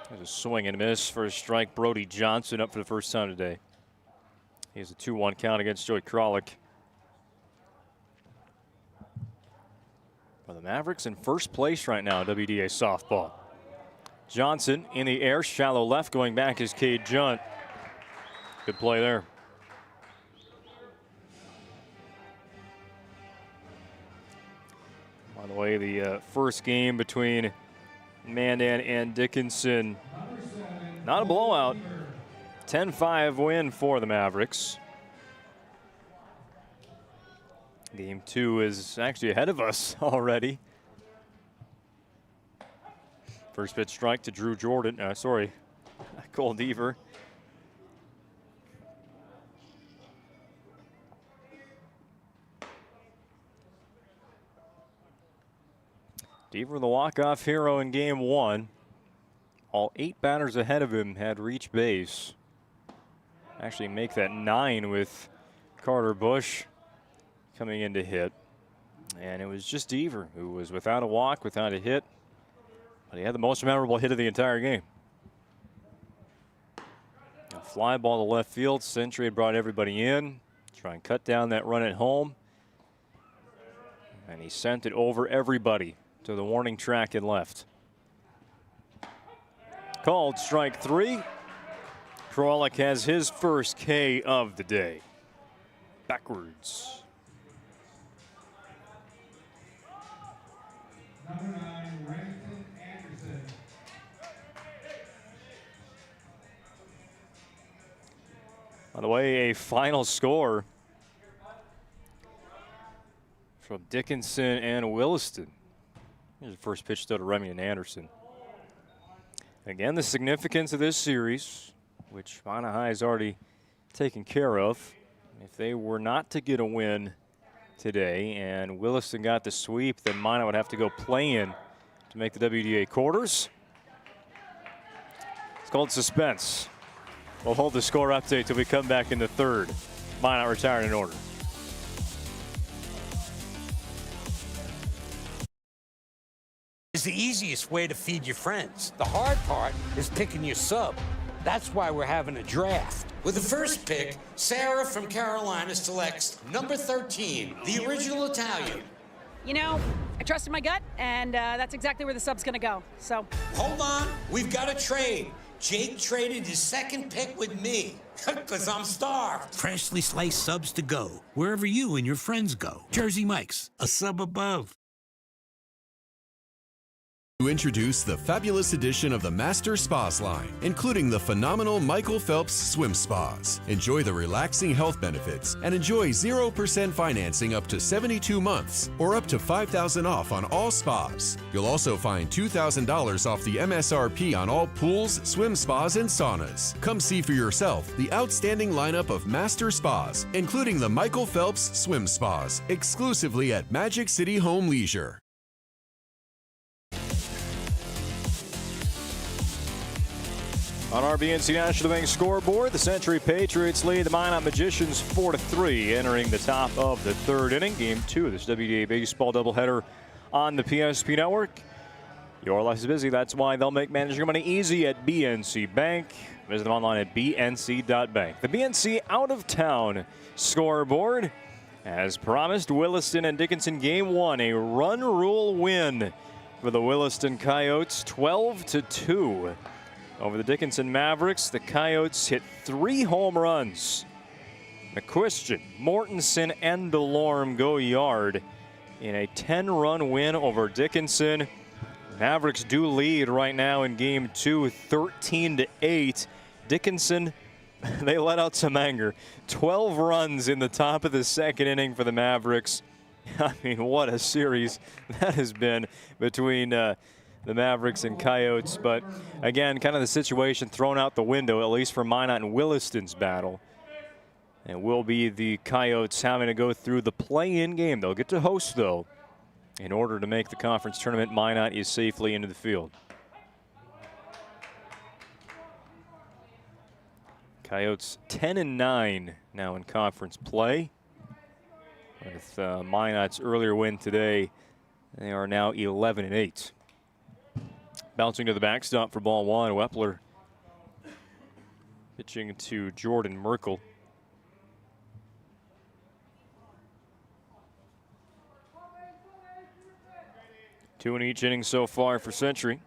There's a swing and a miss for a strike. Brody Johnson up for the first time today. He has a 2-1 count against Joey Kralik. Well, the Mavericks in first place right now, WDA softball. Johnson in the air, shallow left, going back is Cade Junt. Good play there. By the way, the first game between Mandan and Dickinson, not a blowout. 10-5 win for the Mavericks. Game 2 is actually ahead of us already. First pitch strike to Drew Jordan. Cole Deaver. Deaver, the walk-off hero in game 1. All 8 batters ahead of him had reached base. Actually make that 9 with Carter Bush coming in to hit. And it was just Deaver who was without a walk, without a hit. But he had the most memorable hit of the entire game. A fly ball to left field. Century had brought everybody in. Try and cut down that run at home. And he sent it over everybody to the warning track and left. Called strike 3. Kralik has his first K of the day. Backwards. Number 9, Remington Anderson. By the way, a final score from Dickinson and Williston. Here's the first pitch to Remington Anderson. Again, the significance of this series, which Minot High has already taken care of. If they were not to get a win today and Williston got the sweep, then Minot would have to go play in to make the WDA quarters. It's called suspense. We'll hold the score update till we come back in the third. Minot retired in order. Is the easiest way to feed your friends. The hard part is picking your sub. That's why we're having a draft. With the first pick, Sarah from Carolina selects number 13, the original Italian. You know, I trusted my gut, and that's exactly where the sub's gonna go, so. Hold on, we've got a trade. Jake traded his second pick with me, because I'm starved. Freshly sliced subs to go, wherever you and your friends go. Jersey Mike's, a sub above. To introduce the fabulous edition of the Master Spas line, including the phenomenal Michael Phelps Swim Spas. Enjoy the relaxing health benefits and enjoy 0% financing up to 72 months or up to $5,000 off on all spas. You'll also find $2,000 off the MSRP on all pools, swim spas, and saunas. Come see for yourself the outstanding lineup of Master Spas, including the Michael Phelps Swim Spas, exclusively at Magic City Home Leisure. On our BNC National Bank scoreboard, the Century Patriots lead the Minot Magicians 4-3, entering the top of the third inning. Game 2 of this WDA baseball doubleheader on the PSP Network. Your life is busy. That's why they'll make managing your money easy at BNC Bank. Visit them online at bnc.bank. The BNC out-of-town scoreboard. As promised, Williston and Dickinson Game 1, a run rule win for the Williston Coyotes, 12-2. Over the Dickinson Mavericks, the Coyotes hit 3 home runs. McQuistion, Mortensen, and DeLorme go yard in a 10-run win over Dickinson. Mavericks do lead right now in Game 2, 13-8. Dickinson, they let out some anger. 12 runs in the top of the second inning for the Mavericks. I mean, what a series that has been between the Mavericks and Coyotes. But again, kind of the situation thrown out the window, at least for Minot and Williston's battle. It will be the Coyotes having to go through the play-in game. They'll get to host, though. In order to make the conference tournament, Minot is safely into the field. Coyotes 10-9 now in conference play. With Minot's earlier win today, they are now 11-8. Bouncing to the backstop for ball one, Wepler pitching to Jordan Merkel. Two in each inning so far for Century.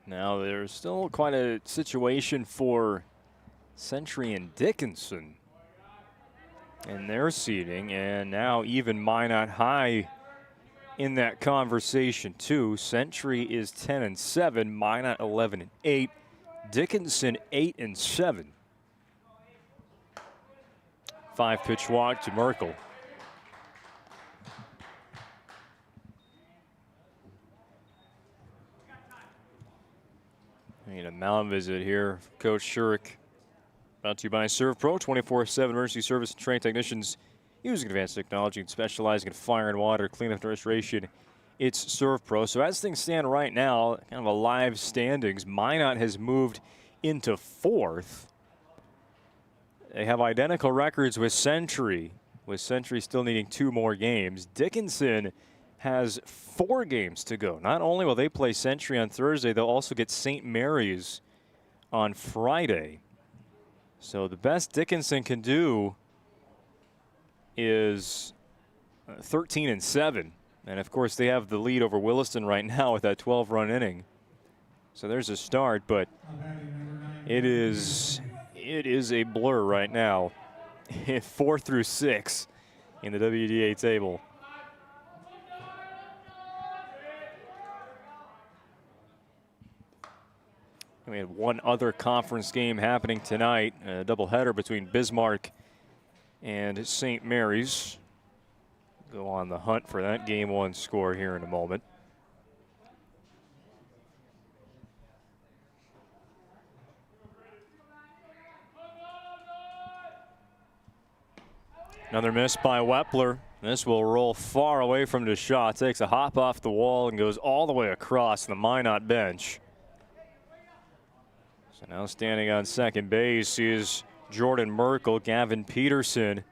Now there's still quite a situation for Century and Dickinson in their seeding, and now even Minot high in that conversation too. Century is 10-7, Minot 11-8, Dickinson 8-7. 5-pitch walk to Merkel. Need a mound visit here, Coach Shurik. Brought to you by Serve Pro, 24/7 emergency service and trained technicians using advanced technology and specializing in fire and water cleanup and restoration. It's Serve Pro. So as things stand right now, kind of a live standings, Minot has moved into 4th. They have identical records with Century still needing 2 more games. Dickinson has 4 games to go. Not only will they play Century on Thursday, they'll also get St. Mary's on Friday. So the best Dickinson can do is 13-7. And of course they have the lead over Williston right now with that 12-run inning. So there's a start, but it is a blur right now. 4 through 6 in the WDA table. We had one other conference game happening tonight, a doubleheader between Bismarck and St. Mary's. Go on the hunt for that Game 1 score here in a moment. Another miss by Wepler. This will roll far away from DeShaw. Takes a hop off the wall and goes all the way across the Minot bench. So now standing on second base is Jordan Merkel. Gavin Peterson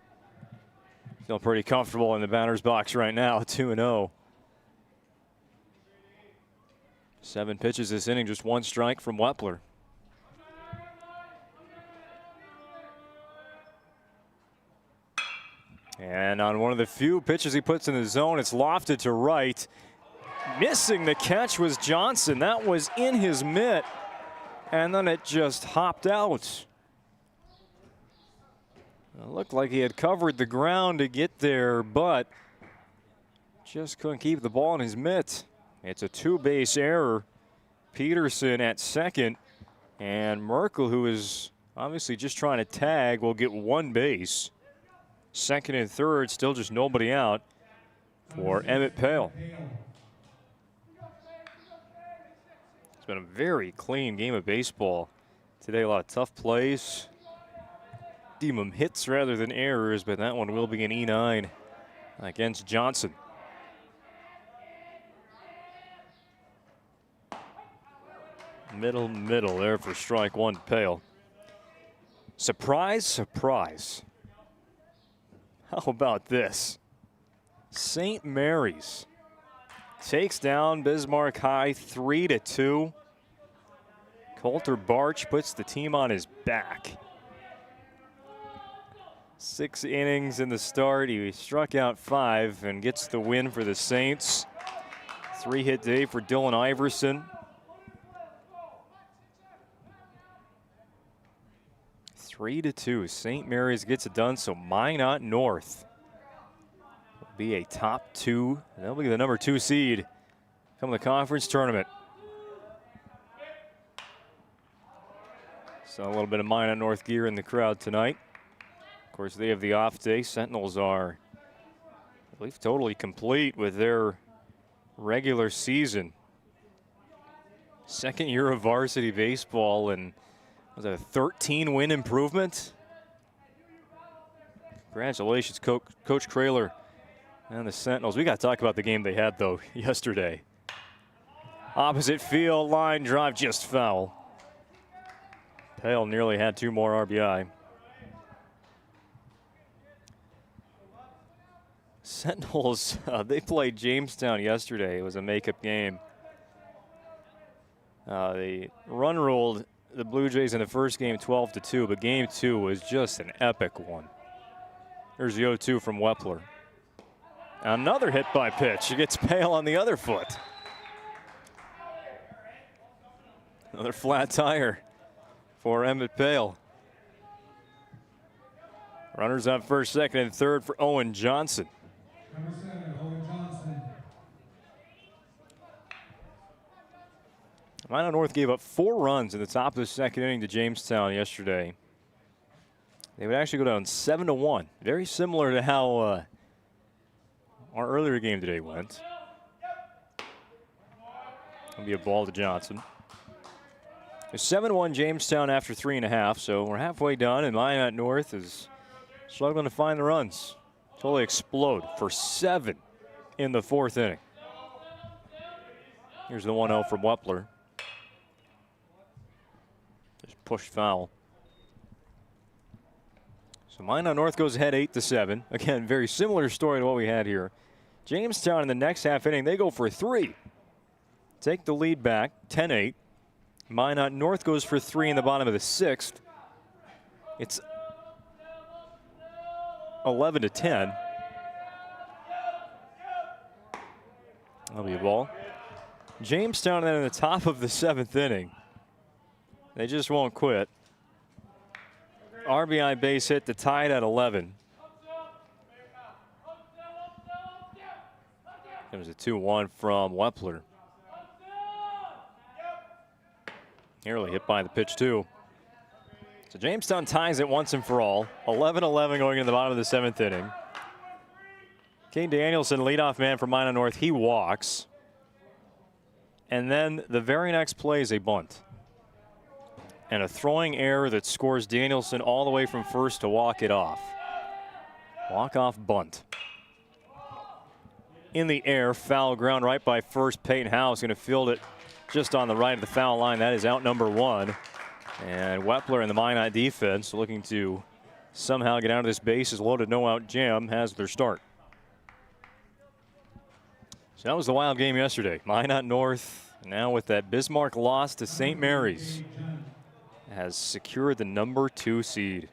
still pretty comfortable in the batter's box right now, 2-0. 7 pitches this inning, just 1 strike from Wepler. And on one of the few pitches he puts in the zone, it's lofted to right. Missing the catch was Johnson. That was in his mitt, and then it just hopped out. It looked like he had covered the ground to get there, but just couldn't keep the ball in his mitt. It's a two-base error. Peterson at second, and Merkel, who is obviously just trying to tag, will get one base. Second and third, still just nobody out for Emmett Pale. It's been a very clean game of baseball today. A lot of tough plays. Deem them hits rather than errors, but that one will be an E9 against Johnson. Middle there for strike one, Pale. Surprise, surprise. How about this? St. Mary's takes down Bismarck High 3-2. Coulter Barch puts the team on his back. 6 innings in the start. He struck out 5 and gets the win for the Saints. 3-hit day for Dylan Iverson. 3-2. St. Mary's gets it done, so Minot North will be a top 2. They'll be the number 2 seed come the conference tournament. So a little bit of Minot North gear in the crowd tonight. Of course, they have the off day. Sentinels are, I believe, totally complete with their regular season. Second year of varsity baseball, and was that a 13-win improvement? Congratulations, Coach Kraler and the Sentinels. We got to talk about the game they had, though, yesterday. Opposite field, line drive, just foul. Pale nearly had 2 more RBI. Sentinels, they played Jamestown yesterday. It was a makeup game. They run ruled the Blue Jays in the first game 12-2, but game 2 was just an epic one. There's the 0-2 from Wepler. Another hit by pitch. He gets Pale on the other foot. Another flat tire for Emmett Pale. Runners on first, second, and third for Owen Johnson. Number 7, Owen Johnson. Minot North gave up 4 runs in the top of the second inning to Jamestown yesterday. They would actually go down 7-1. Very similar to how our earlier game today went. It'll be a ball to Johnson. It's 7-1 Jamestown after 3.5, so we're halfway done, and Minot North is struggling to find the runs. Totally explode for 7 in the 4th inning. Here's the 1-0 from Wepler. Just pushed foul. So Minot North goes ahead 8-7. Again, very similar story to what we had here. Jamestown in the next half inning, they go for 3. Take the lead back, 10-8. Minot North goes for 3 in the bottom of the 6th. It's 11-10. That'll be a ball. Jamestown then in the top of the 7th inning. They just won't quit. RBI base hit to tie it at 11. Comes a 2-1 from Wepler. Nearly hit by the pitch, too. So Jamestown ties it once and for all. 11-11 going in the bottom of the 7th inning. Kane Danielson, leadoff man for Minot North. He walks. And then the very next play is a bunt. And a throwing error that scores Danielson all the way from first to walk it off. Walk-off bunt. In the air, foul ground right by first. Peyton Howe's going to field it just on the right of the foul line. That is out number 1. And Wepler in the Minot defense looking to somehow get out of this bases loaded no-out jam has their start. So that was the wild game yesterday. Minot North now with that Bismarck loss to St. Mary's has secured the number 2 seed.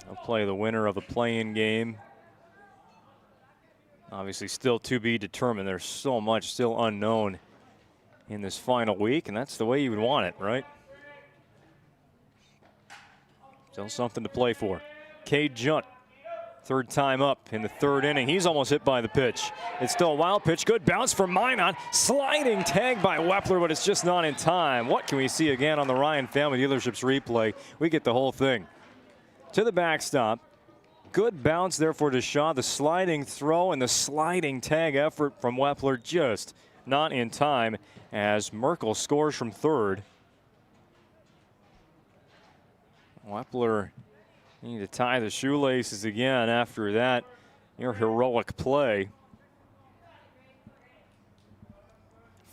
They'll play the winner of the play-in game Obviously still to be determined. There's so much still unknown in this final week, and that's the way you would want it, right? Still something to play for. Cade Junt, third time up in the third inning. He's almost hit by the pitch. It's still a wild pitch. Good bounce from Minot. Sliding tag by Wepler, but it's just not in time. What can we see again on the Ryan Family Dealerships replay? We get the whole thing. To the backstop. Good bounce there for Deshaw. The sliding throw and the sliding tag effort from Wepler just not in time as Merkel scores from third. Wepler need to tie the shoelaces again after that heroic play.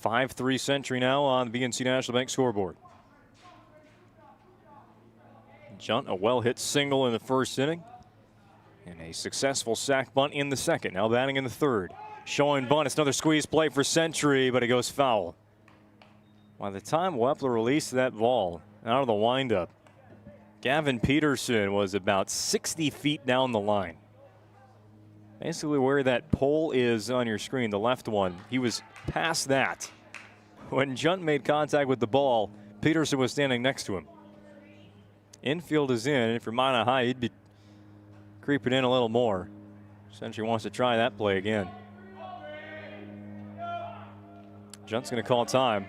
5-3 Century now on the BNC National Bank scoreboard. Junt, a well-hit single in the first inning. And a successful sac bunt in the second. Now batting in the third. Showing bunt. It's another squeeze play for Century, but it goes foul. By the time Wepler released that ball out of the windup, Gavin Peterson was about 60 feet down the line. Basically where that pole is on your screen, the left one, he was past that. When Junt made contact with the ball, Peterson was standing next to him. Infield is in. If you're Minot High, you'd be creeping in a little more. Century wants to try that play again. Junt's going to call time.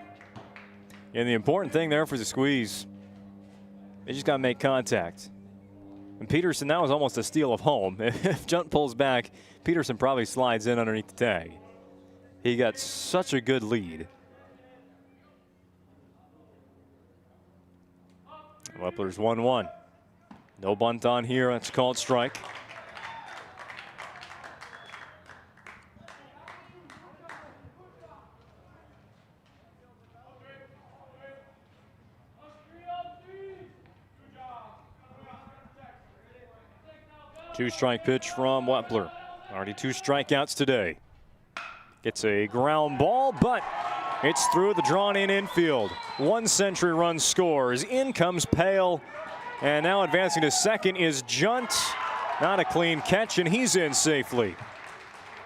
And the important thing there for the squeeze, they just got to make contact. And Peterson, that was almost a steal of home. If Junt pulls back, Peterson probably slides in underneath the tag. He got such a good lead. Wepler's 1-1. No bunt on here. That's called strike. Two-strike pitch from Wepler. Already 2 strikeouts today. Gets a ground ball, but it's through the drawn-in infield. 1 Century run scores. In comes Pale. And now advancing to second is Junt. Not a clean catch, and he's in safely.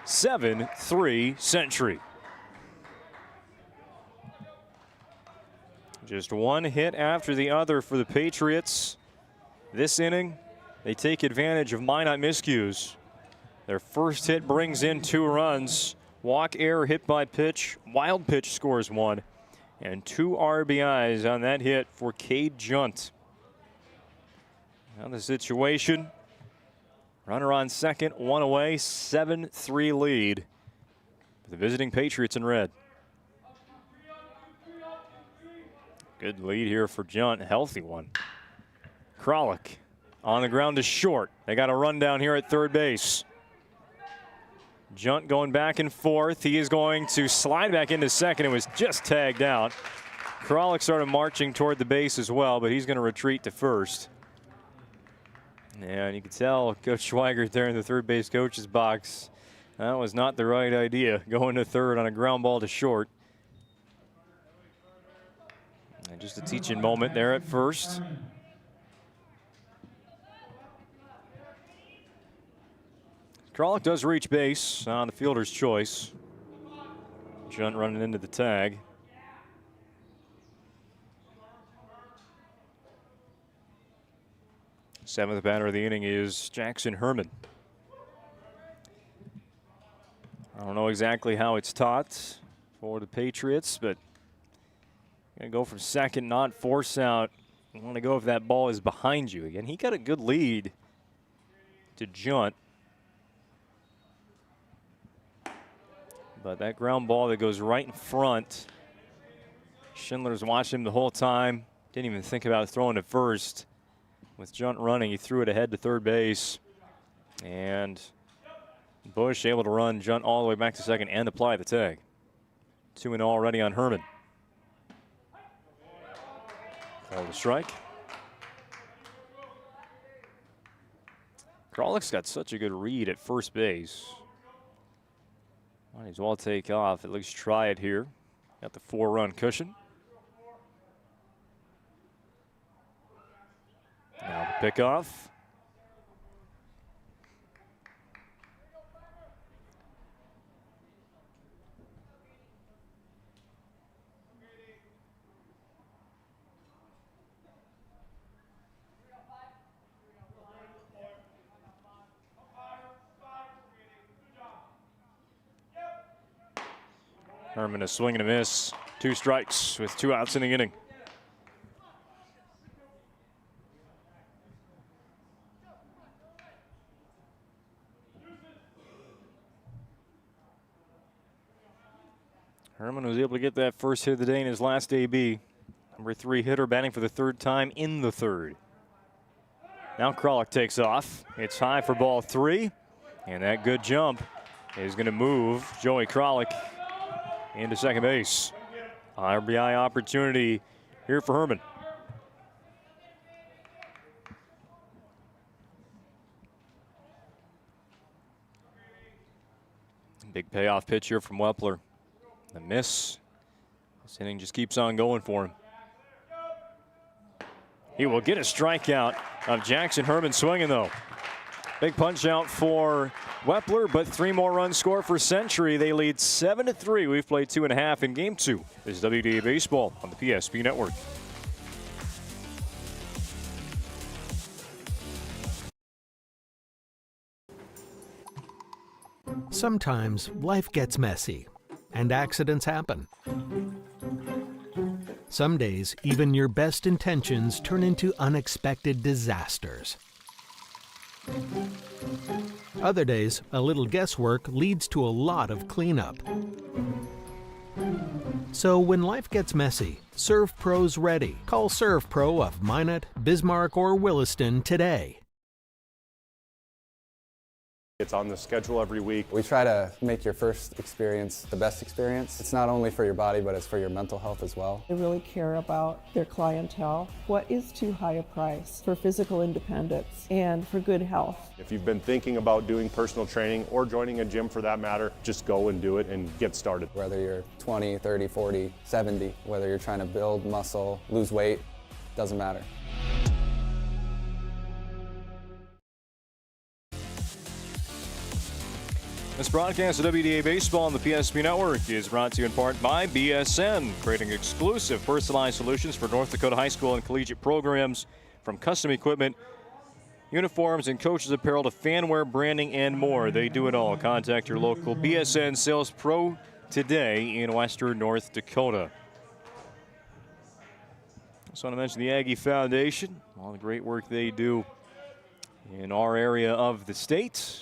7-3 Century. Just one hit after the other for the Patriots. This inning, they take advantage of Minot miscues. Their first hit brings in 2 runs. Walk, error, hit by pitch. Wild pitch scores 1. And 2 RBIs on that hit for Cade Junt. Now the situation, runner on second, 1 away, 7-3 lead for the visiting Patriots in red. Good lead here for Junt, a healthy one. Kralik on the ground to short. They got a run down here at third base. Junt going back and forth. He is going to slide back into second. It was just tagged out. Kralik started marching toward the base as well, but he's going to retreat to first. And you can tell Coach Schweigert there in the third base coach's box. That was not the right idea, going to third on a ground ball to short. And just a teaching moment there at first. Kralik does reach base on the fielder's choice. Junt running into the tag. Seventh batter of the inning is Jackson Herman. I don't know exactly how it's taught for the Patriots, but gonna go from second, not force out. You want to go if that ball is behind you. Again, he got a good lead to Junt. But that ground ball that goes right in front, Schindler's watching him the whole time. Didn't even think about throwing it first. With Junt running, he threw it ahead to third base. And Bush able to run Junt all the way back to second and apply the tag. 2-0 already on Herman. Call the strike. Kralik's got such a good read at first base. Might as well take off, at least try it here. Got the 4-run cushion. Now the pickoff. Herman a swing and a miss. 2 strikes with 2 outs in the inning. Herman was able to get that first hit of the day in his last AB. Number 3 hitter batting for the 3rd time in the 3rd. Now Kralik takes off. It's high for ball 3. And that good jump is going to move Joey Kralik into second base. RBI opportunity here for Herman. Big payoff pitch here from Wepler. The miss. This inning just keeps on going for him. He will get a strikeout of Jackson Herman swinging, though. Big punch out for Wepler, but 3 more runs scored for Century. They lead 7-3. We've played 2.5 in game 2. This is WDA Baseball on the PSP Network. Sometimes life gets messy and accidents happen. Some days, even your best intentions turn into unexpected disasters. Other days, a little guesswork leads to a lot of cleanup. So when life gets messy, ServPro's ready. Call ServPro of Minot, Bismarck, or Williston today. It's on the schedule every week. We try to make your first experience the best experience. It's not only for your body, but it's for your mental health as well. They really care about their clientele. What is too high a price for physical independence and for good health? If you've been thinking about doing personal training or joining a gym for that matter, just go and do it and get started. Whether you're 20, 30, 40, 70, whether you're trying to build muscle, lose weight, doesn't matter. This broadcast of WDA Baseball on the PSP Network is brought to you in part by BSN, creating exclusive personalized solutions for North Dakota high school and collegiate programs, from custom equipment, uniforms, and coaches apparel to fanwear, branding, and more. They do it all. Contact your local BSN sales pro today in western North Dakota. Just want to mention the Aggie Foundation, all the great work they do in our area of the state.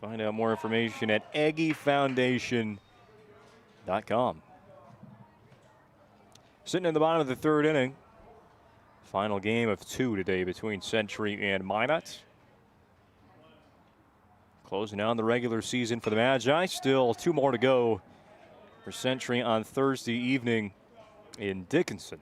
Find out more information at aggiefoundation.com. Sitting in the bottom of the 3rd inning. Final game of 2 today between Century and Minot. Closing down the regular season for the Magi. Still 2 more to go for Century on Thursday evening in Dickinson.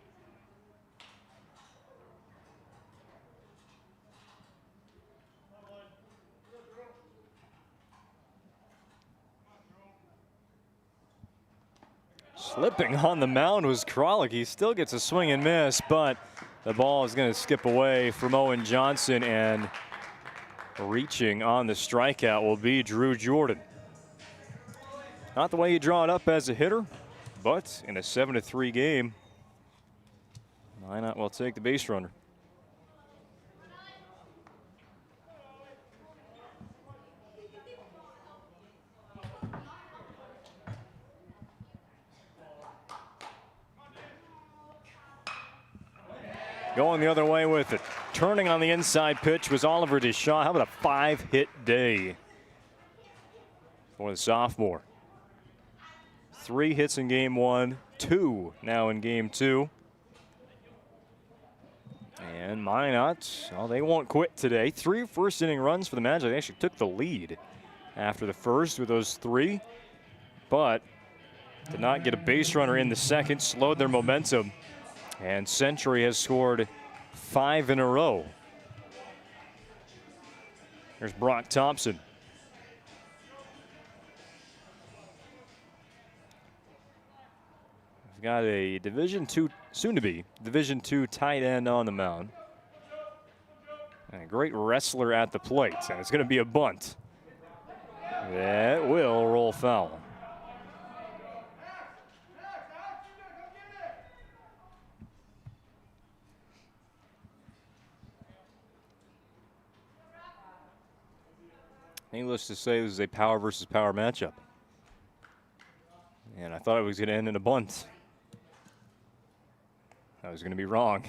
Slipping on the mound was Kralik. He still gets a swing and miss, but the ball is going to skip away from Owen Johnson, and reaching on the strikeout will be Drew Jordan. Not the way you draw it up as a hitter, but in a 7-3 game, Minot will take the base runner. Going the other way with it. Turning on the inside pitch was Oliver Deshaw. How about a 5-hit day for the sophomore? 3 hits in game 1, 2 now in game 2. And Minot, well, they won't quit today. 3 first-inning runs for the Magi. They actually took the lead after the first with those 3, but did not get a base runner in the second, slowed their momentum. And Century has scored 5 in a row. There's Brock Thompson. We've got a Division II, soon to be Division II tight end on the mound. And a great wrestler at the plate. And it's going to be a bunt. That will roll foul. Needless to say, this is a power versus power matchup. And a thought it was going to end in a bunt. I was going to be wrong.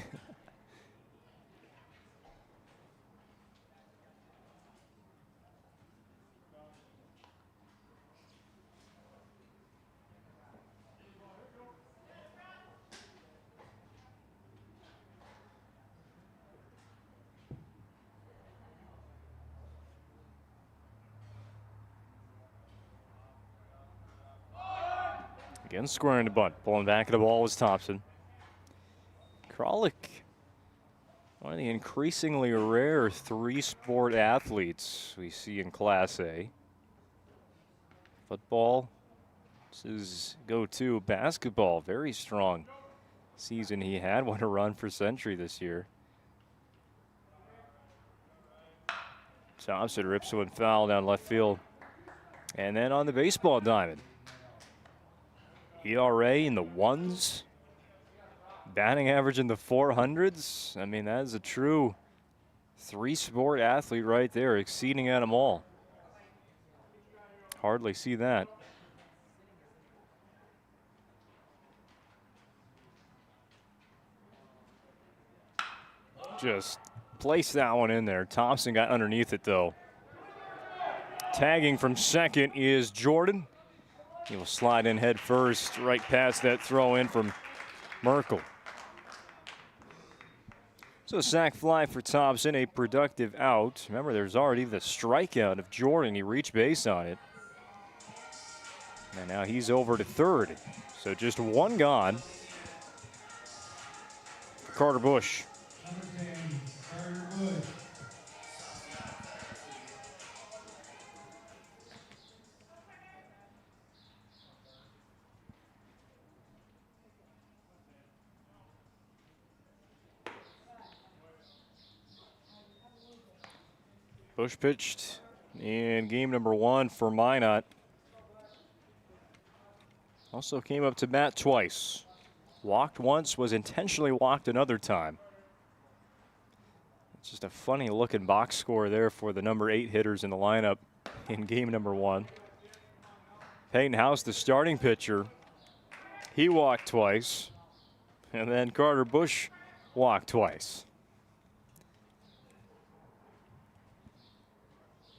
Again, squaring the bunt. Pulling back at the ball was Thompson. Kralik, one of the increasingly rare three-sport athletes we see in Class A. Football, this is go-to. Basketball, very strong season he had. What a run for Century this year. Thompson rips one foul down left field. And then on the baseball diamond, ERA in the ones, batting average in the 400s. I mean, that is a true three-sport athlete right there, exceeding at them all. Hardly see that. Just place that one in there. Thompson got underneath it, though. Tagging from second is Jordan. He will slide in head first, right past that throw in from Merkel. So a sac fly for Thompson, a productive out. Remember, there's already the strikeout of Jordan. He reached base on it. And now he's over to third. So just one gone for Carter Bush. Bush pitched in game number 1 for Minot. Also came up to bat twice. Walked once, was intentionally walked another time. It's just a funny looking box score there for the number 8 hitters in the lineup in game number 1. Peyton House, the starting pitcher, he walked twice. And then Carter Bush walked twice.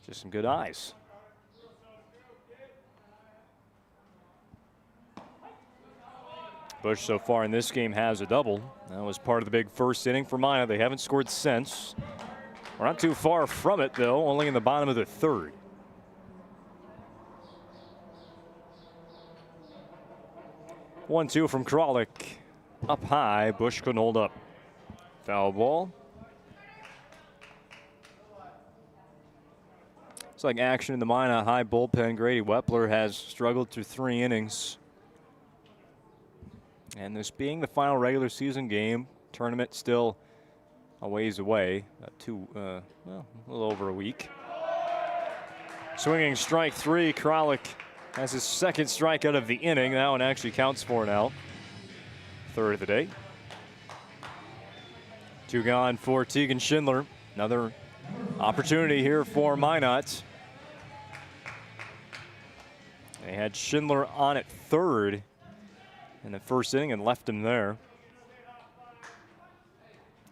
Just some good eyes. Bush so far in this game has a double. That was part of the big first inning for Minot. They haven't scored since. We're not too far from it, though, only in the bottom of the third. One-two from Kralik. Up high, Bush couldn't hold up. Foul ball. It's like action in the Minot High bullpen. Grady Wepler has struggled through 3 innings. And this being the final regular season game, tournament still a ways away, well, a little over a week. Swinging strike 3, Kralik has his second strikeout of the inning. That one actually counts for now. Third of the day. 2 gone for Tegan Schindler. Another opportunity here for Minot. They had Schindler on at third in the first inning and left him there.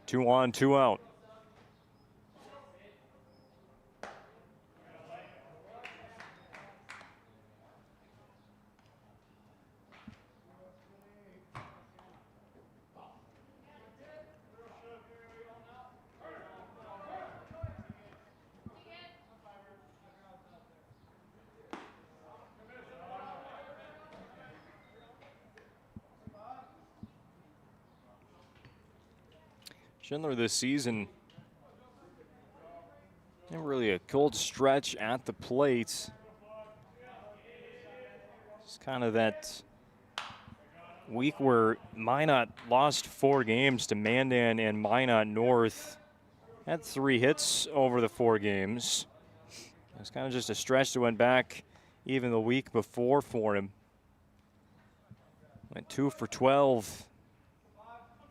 2 on, 2 out. Schindler this season, not really a cold stretch at the plate. It's kind of that week where Minot lost 4 games to Mandan and Minot North. Had 3 hits over the 4 games. It's kind of just a stretch that went back even the week before for him. Went 2 for 12.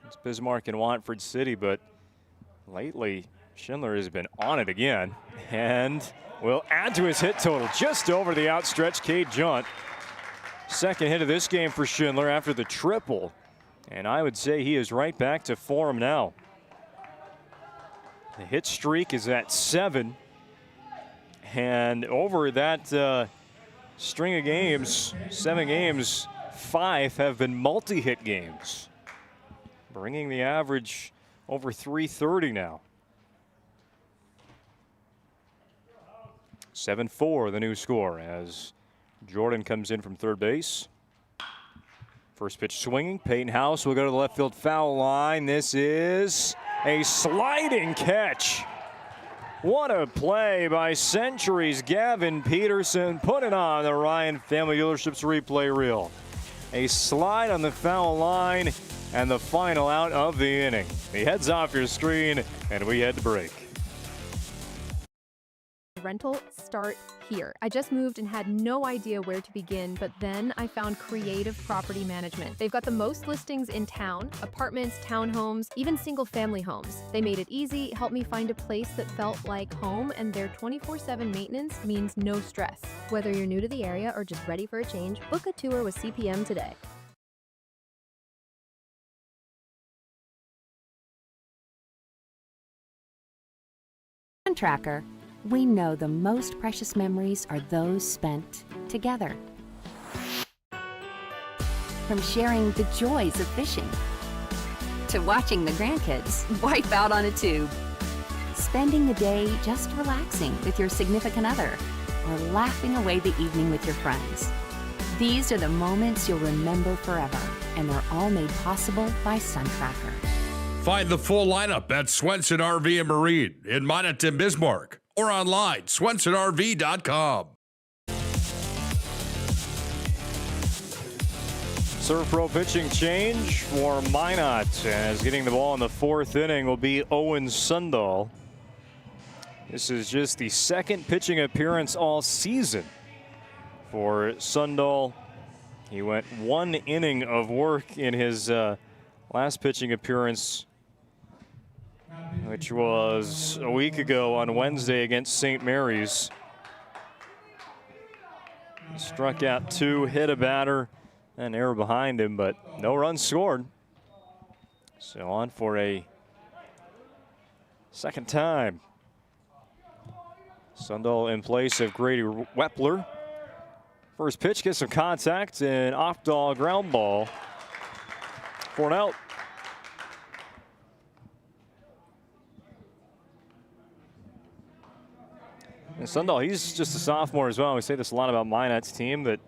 It's Bismarck and Watford City, but lately Schindler has been on it again and will add to his hit total just over the outstretched Cade Junt. Second hit of this game for Schindler after the triple. And I would say he is right back to form now. The hit streak is at 7. And over that string of games, 7 games, 5 have been multi-hit games, bringing the average over 330 now. 7-4 the new score as Jordan comes in from third base. First pitch swinging. Peyton House will go to the left field foul line. This is a sliding catch. What a play by Century's Gavin Peterson. Put it on the Ryan Family Dealerships replay reel. A slide on the foul line and the final out of the inning. The head's off your screen and we head to break. Rental start here. I just moved and had no idea where to begin, but then I found Creative Property Management. They've got the most listings in town, apartments, townhomes, even single-family homes. They made it easy, helped me find a place that felt like home, and their 24/7 maintenance means no stress. Whether you're new to the area or just ready for a change, book a tour with CPM today. Tracker. We know the most precious memories are those spent together. From sharing the joys of fishing to watching the grandkids wipe out on a tube, spending the day just relaxing with your significant other, or laughing away the evening with your friends. These are the moments you'll remember forever, and they're all made possible by SunTracker. Find the full lineup at Swenson RV and Marine in Minot and Bismarck, or online, swensonrv.com. Serve Pro pitching change for Minot, as getting the ball in the 4th inning will be Owen Sundahl. This is just the 2nd pitching appearance all season for Sundahl. He went 1 inning of work in his last pitching appearance, which was a week ago on Wednesday against St. Mary's. He struck out 2, hit a batter, and error behind him, but no runs scored. So on for a second time. Sundahl in place of Grady Wepler. First pitch gets some contact, and off-ball ground ball for an out. And Sundahl, he's just a sophomore as well. We say this a lot about Minot's team, but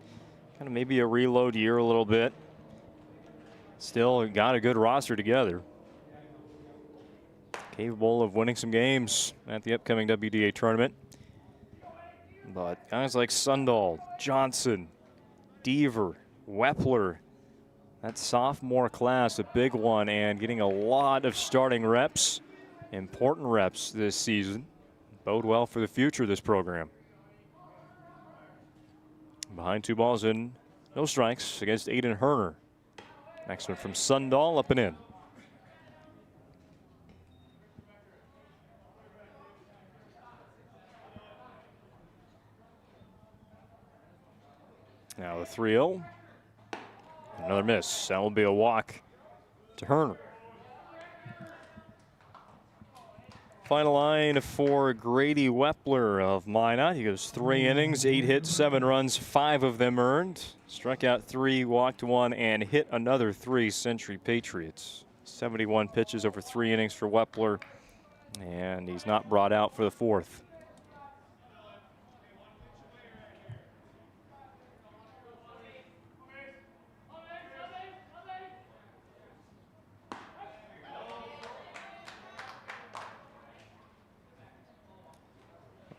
kind of maybe a reload year a little bit. Still got a good roster together. Capable of winning some games at the upcoming WDA tournament. But guys like Sundahl, Johnson, Deaver, Wepler, that sophomore class, a big one, and getting a lot of starting reps, important reps this season. Bode well for the future of this program. Behind 2 balls and no strikes against Aiden Herner. Next one from Sundahl, up and in. Now the 3-0. Another miss. That will be a walk to Herner. Final line for Grady Wepler of Minot. He goes 3 innings, 8 hits, 7 runs, 5 of them earned. Struck out 3, walked 1, and hit another 3 Century Patriots. 71 pitches over 3 innings for Wepler, and he's not brought out for the 4th.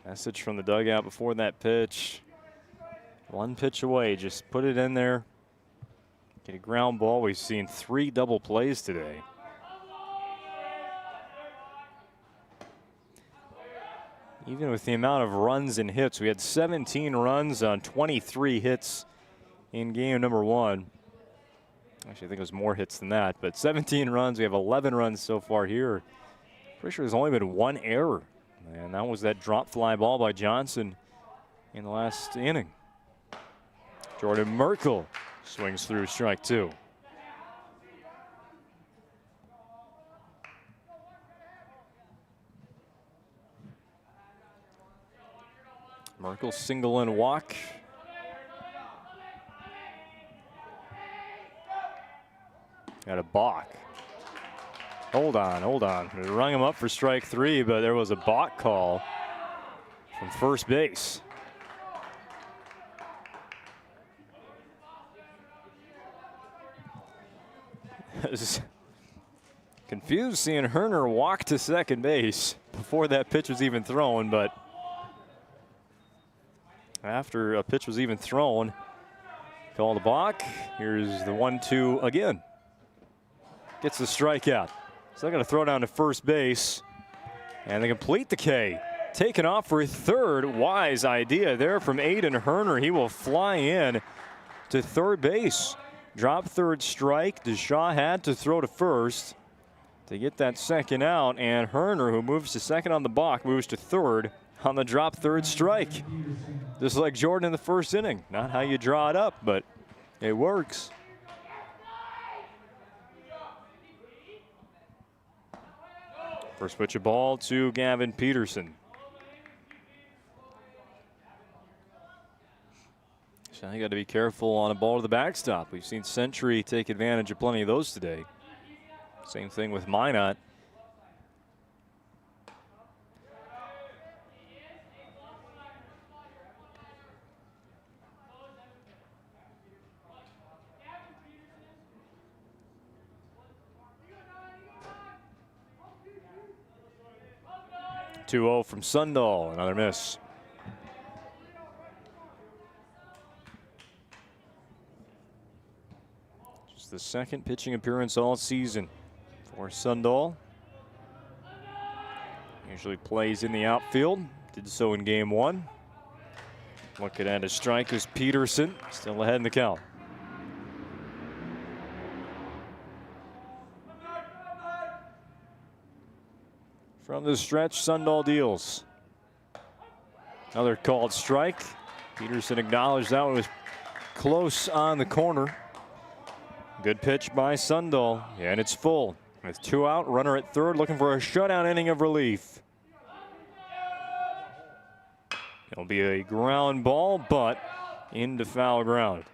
Message from the dugout before that pitch. 1 pitch away, just put it in there. Get a ground ball. We've seen 3 double plays today. Even with the amount of runs and hits, we had 17 runs on 23 hits in game number 1. Actually, I think it was more hits than that, but 17 runs. We have 11 runs so far here. Pretty sure there's only been 1 error. And that was that drop fly ball by Johnson in the last inning. Jordan Merkel swings through strike 2. Merkel single and walk. Got a balk. Hold on. They rung him up for strike 3, but there was a balk call from first base. I was confused seeing Herner walk to second base before that pitch was even thrown, but after a pitch was even thrown, called a balk. Here's the 1-2 again. Gets the strikeout. Still going to throw down to first base, and they complete the K. Taken off for third. Wise idea there from Aiden Herner. He will fly in to third base. Drop third strike. DeShaw had to throw to first to get that second out, and Herner, who moves to second on the balk, moves to third on the drop third strike. Just like Jordan in the first inning. Not how you draw it up, but it works. First pitch of ball to Gavin Peterson. So you got to be careful on a ball to the backstop. We've seen Century take advantage of plenty of those today. Same thing with Minot. (2-0) from Sundahl, another miss. Just the second pitching appearance all season for Sundahl. Usually plays in the outfield. Did so in game 1. Looking at a strike is Peterson, still ahead in the count. From the stretch, Sundahl deals. Another called strike. Peterson acknowledged that one was close on the corner. Good pitch by Sundahl, and it's full. With 2 out, runner at third, looking for a shutout inning of relief. It'll be a ground ball, but into foul ground.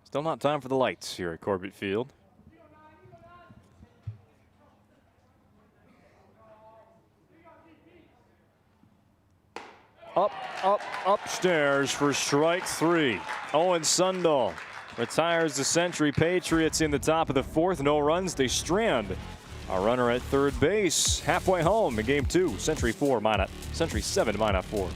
Still not time for the lights here at Corbett Field. Upstairs for strike 3. Owen Sundahl retires the Century Patriots in the top of the 4th. No runs. They strand a runner at third base. Halfway home in game 2. Century 4, Minot. Century 7, Minot 4.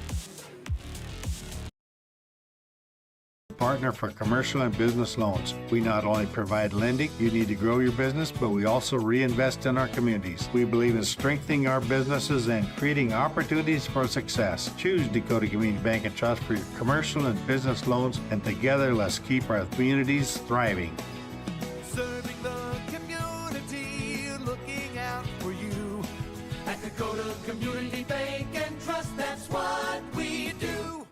Partner for commercial and business loans. We not only provide lending you need to grow your business, but we also reinvest in our communities. We believe in strengthening our businesses and creating opportunities for success. Choose Dakota Community Bank and Trust for your commercial and business loans, and together let's keep our communities thriving. Serving the community, looking out for you. At Dakota Community Bank and Trust, that's what we do.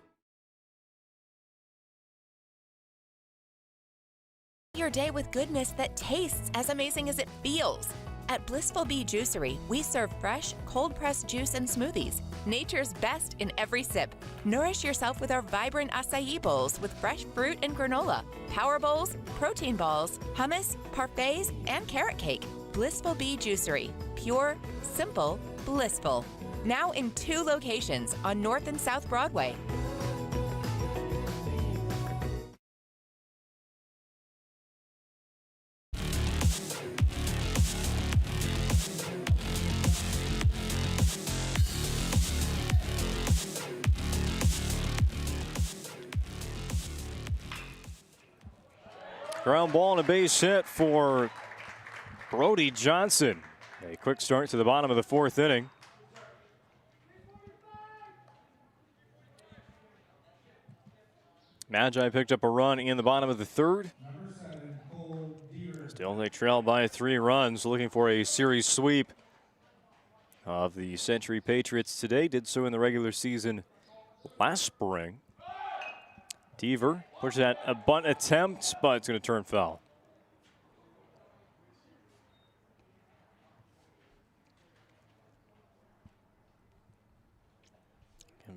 Your day with goodness that tastes as amazing as it feels. At Blissful Bee Juicery, we serve fresh, cold-pressed juice and smoothies. Nature's best in every sip. Nourish yourself with our vibrant acai bowls with fresh fruit and granola, power bowls, protein balls, hummus, parfaits, and carrot cake. Blissful Bee Juicery. Pure, simple, blissful. Now in 2 locations on North and South Broadway. Ground ball and a base hit for Brody Johnson. A quick start to the bottom of the 4th inning. Magi picked up a run in the bottom of the 3rd. Still they trail by 3 runs, looking for a series sweep of the Century Patriots today. Did so in the regular season last spring. Deaver pushes at a bunt attempt, but it's going to turn foul.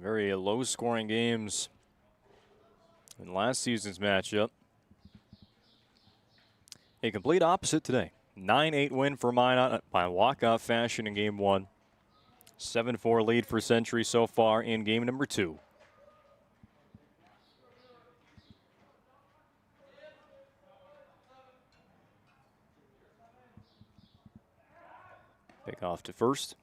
Very low-scoring games in last season's matchup. A complete opposite today. 9-8 win for Minot by walkout fashion in game 1. 7-4 lead for Century so far in game number 2. Pick off to first.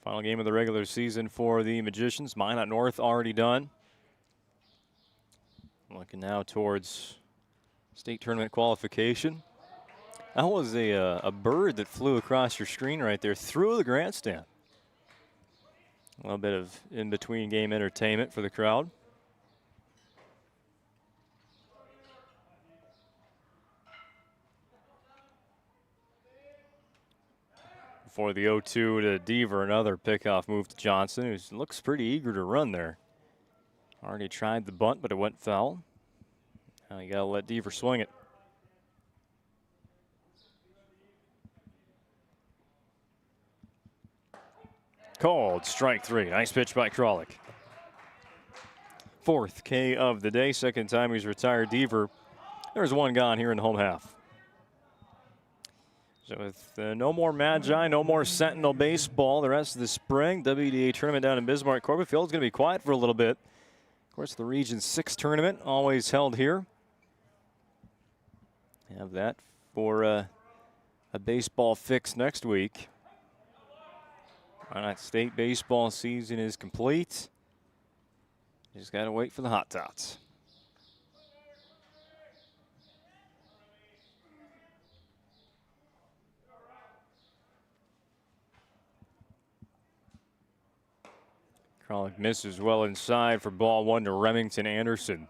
Final game of the regular season for the Magicians. Minot North already done. Looking now towards state tournament qualification. That was a bird that flew across your screen right there through the grandstand. A little bit of in-between game entertainment for the crowd. For the 0-2 to Deaver, another pickoff move to Johnson, who looks pretty eager to run there. Already tried the bunt, but it went foul. Now you gotta let Deaver swing it. Called strike 3. Nice pitch by Kralik. 4th K of the day. Second time he's retired Deaver. There's one gone here in the home half. So with no more Magi, no more Sentinel baseball the rest of the spring, WDA tournament down in Bismarck, Corbett Field's going to be quiet for a little bit. Of course, the Region 6 tournament always held here. Have that for a baseball fix next week. Minot State baseball season is complete. Just got to wait for the hot tots. Kralik misses well inside for ball 1 to Remington Anderson.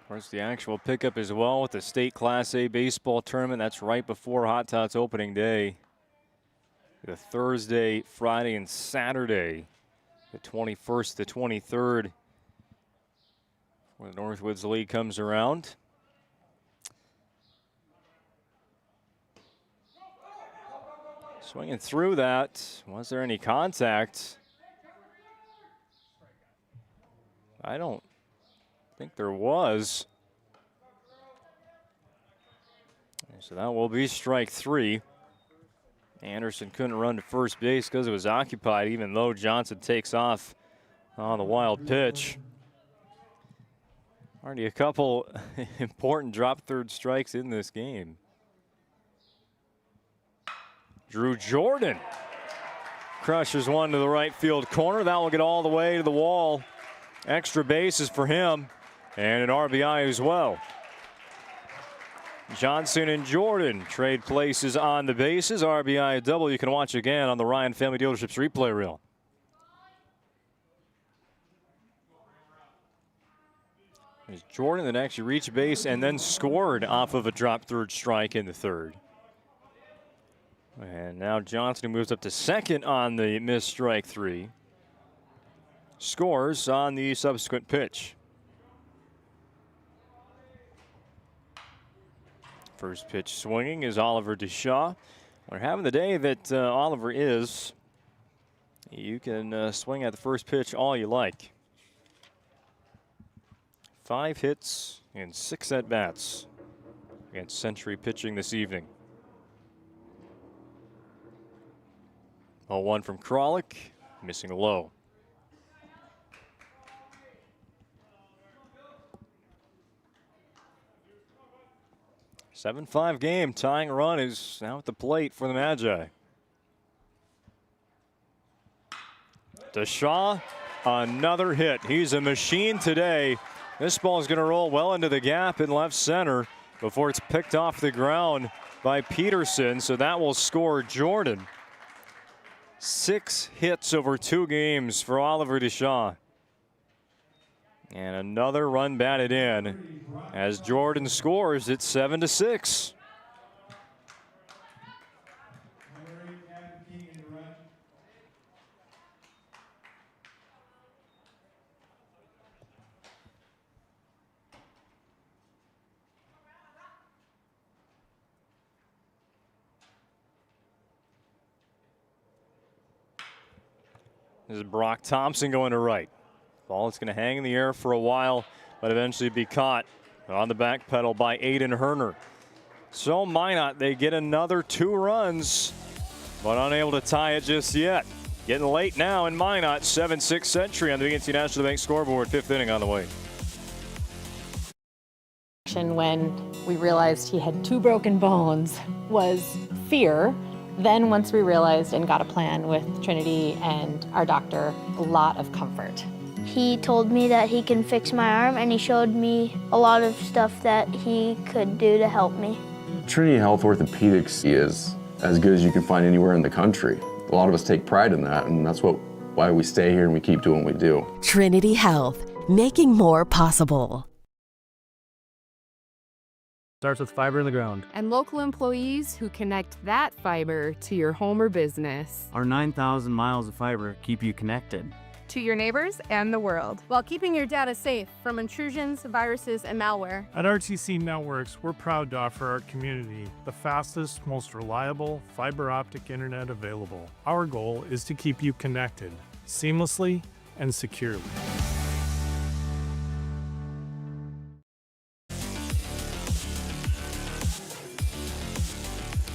Of course, the actual pickup as well with the state Class A baseball tournament. That's right before Hot Tots opening day. The Thursday, Friday, and Saturday, the 21st to 23rd, when the Northwoods League comes around. Swinging through that. Was there any contact? I don't think there was. So that will be strike 3. Anderson couldn't run to first base because it was occupied, even though Johnson takes off on the wild pitch. Already a couple important drop third strikes in this game. Drew Jordan crushes one to the right field corner. That will get all the way to the wall. Extra bases for him and an RBI as well. Johnson and Jordan trade places on the bases. RBI double you can watch again on the Ryan Family Dealerships replay reel. There's Jordan that actually reached base and then scored off of a drop third strike in the third. And now Johnson moves up to second on the missed strike 3. Scores on the subsequent pitch. First pitch swinging is Oliver DeShaw. We're having the day that Oliver is. You can swing at the first pitch all you like. 5 hits and 6 at-bats against Century pitching this evening. 0-1 from Kralik, missing a low. A 7-5 game. Tying run is now at the plate for the Magi. DeShaw, another hit. He's a machine today. This ball is going to roll well into the gap in left center before it's picked off the ground by Peterson. So that will score Jordan. 6 hits over 2 games for Oliver Deshaw. And another run batted in as Jordan scores at 7-6. This is Brock Thompson going to right. Ball is going to hang in the air for a while, but eventually be caught on the back pedal by Aiden Herner. So Minot, they get another 2 runs, but unable to tie it just yet. Getting late now in Minot, 7-6 Century on the BNC National Bank scoreboard, 5th inning on the way. When we realized he had 2 broken bones was fear. Then once we realized and got a plan with Trinity and our doctor, a lot of comfort. He told me that he can fix my arm, and he showed me a lot of stuff that he could do to help me. Trinity Health Orthopedics is as good as you can find anywhere in the country. A lot of us take pride in that, and that's why we stay here and we keep doing what we do. Trinity Health, making more possible. Starts with fiber in the ground. And local employees who connect that fiber to your home or business. Our 9,000 miles of fiber keep you connected. To your neighbors and the world. While keeping your data safe from intrusions, viruses, and malware. At RTC Networks, we're proud to offer our community the fastest, most reliable fiber optic internet available. Our goal is to keep you connected seamlessly and securely.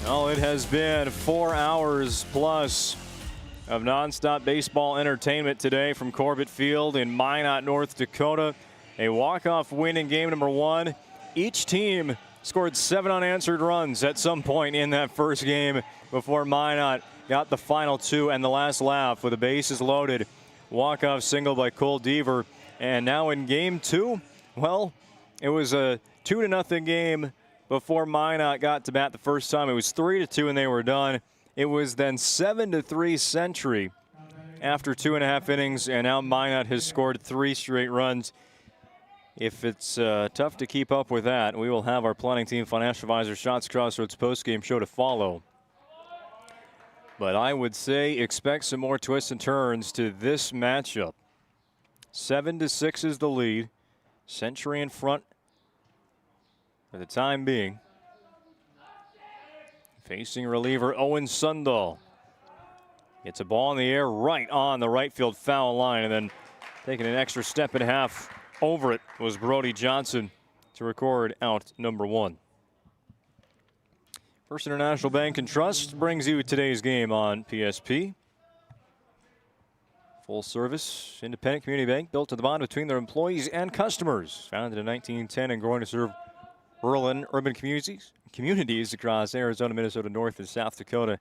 Well, it has been 4 hours plus of nonstop baseball entertainment today from Corbett Field in Minot, North Dakota. A walk-off win in game number 1. Each team scored 7 unanswered runs at some point in that first game before Minot got the final 2 and the last laugh with the bases loaded. Walk-off single by Cole Deaver. And now in game 2, well, it was a 2-0 game before Minot got to bat the first time. It was 3-2 and they were done. It was then 7-3 Century after 2.5 innings, and now Minot has scored 3 straight runs. If it's tough to keep up with that, we will have our planning team financial advisor Shots Crossroads postgame show to follow. But I would say expect some more twists and turns to this matchup. 7-6 is the lead. Century in front for the time being. Facing reliever Owen Sundahl. Gets a ball in the air right on the right field foul line, and then taking an extra step and a half over it was Brody Johnson to record out number 1. First International Bank and Trust brings you today's game on PSP. Full service, independent community bank built to the bond between their employees and customers. Founded in 1910 and growing to serve rural and urban communities across Arizona, Minnesota, North and South Dakota.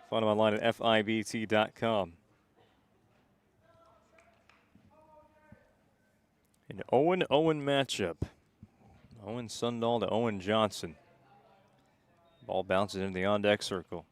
Find them online at FIBT.com. An Owen matchup. Owen Sundahl to Owen Johnson. Ball bounces into the on-deck circle.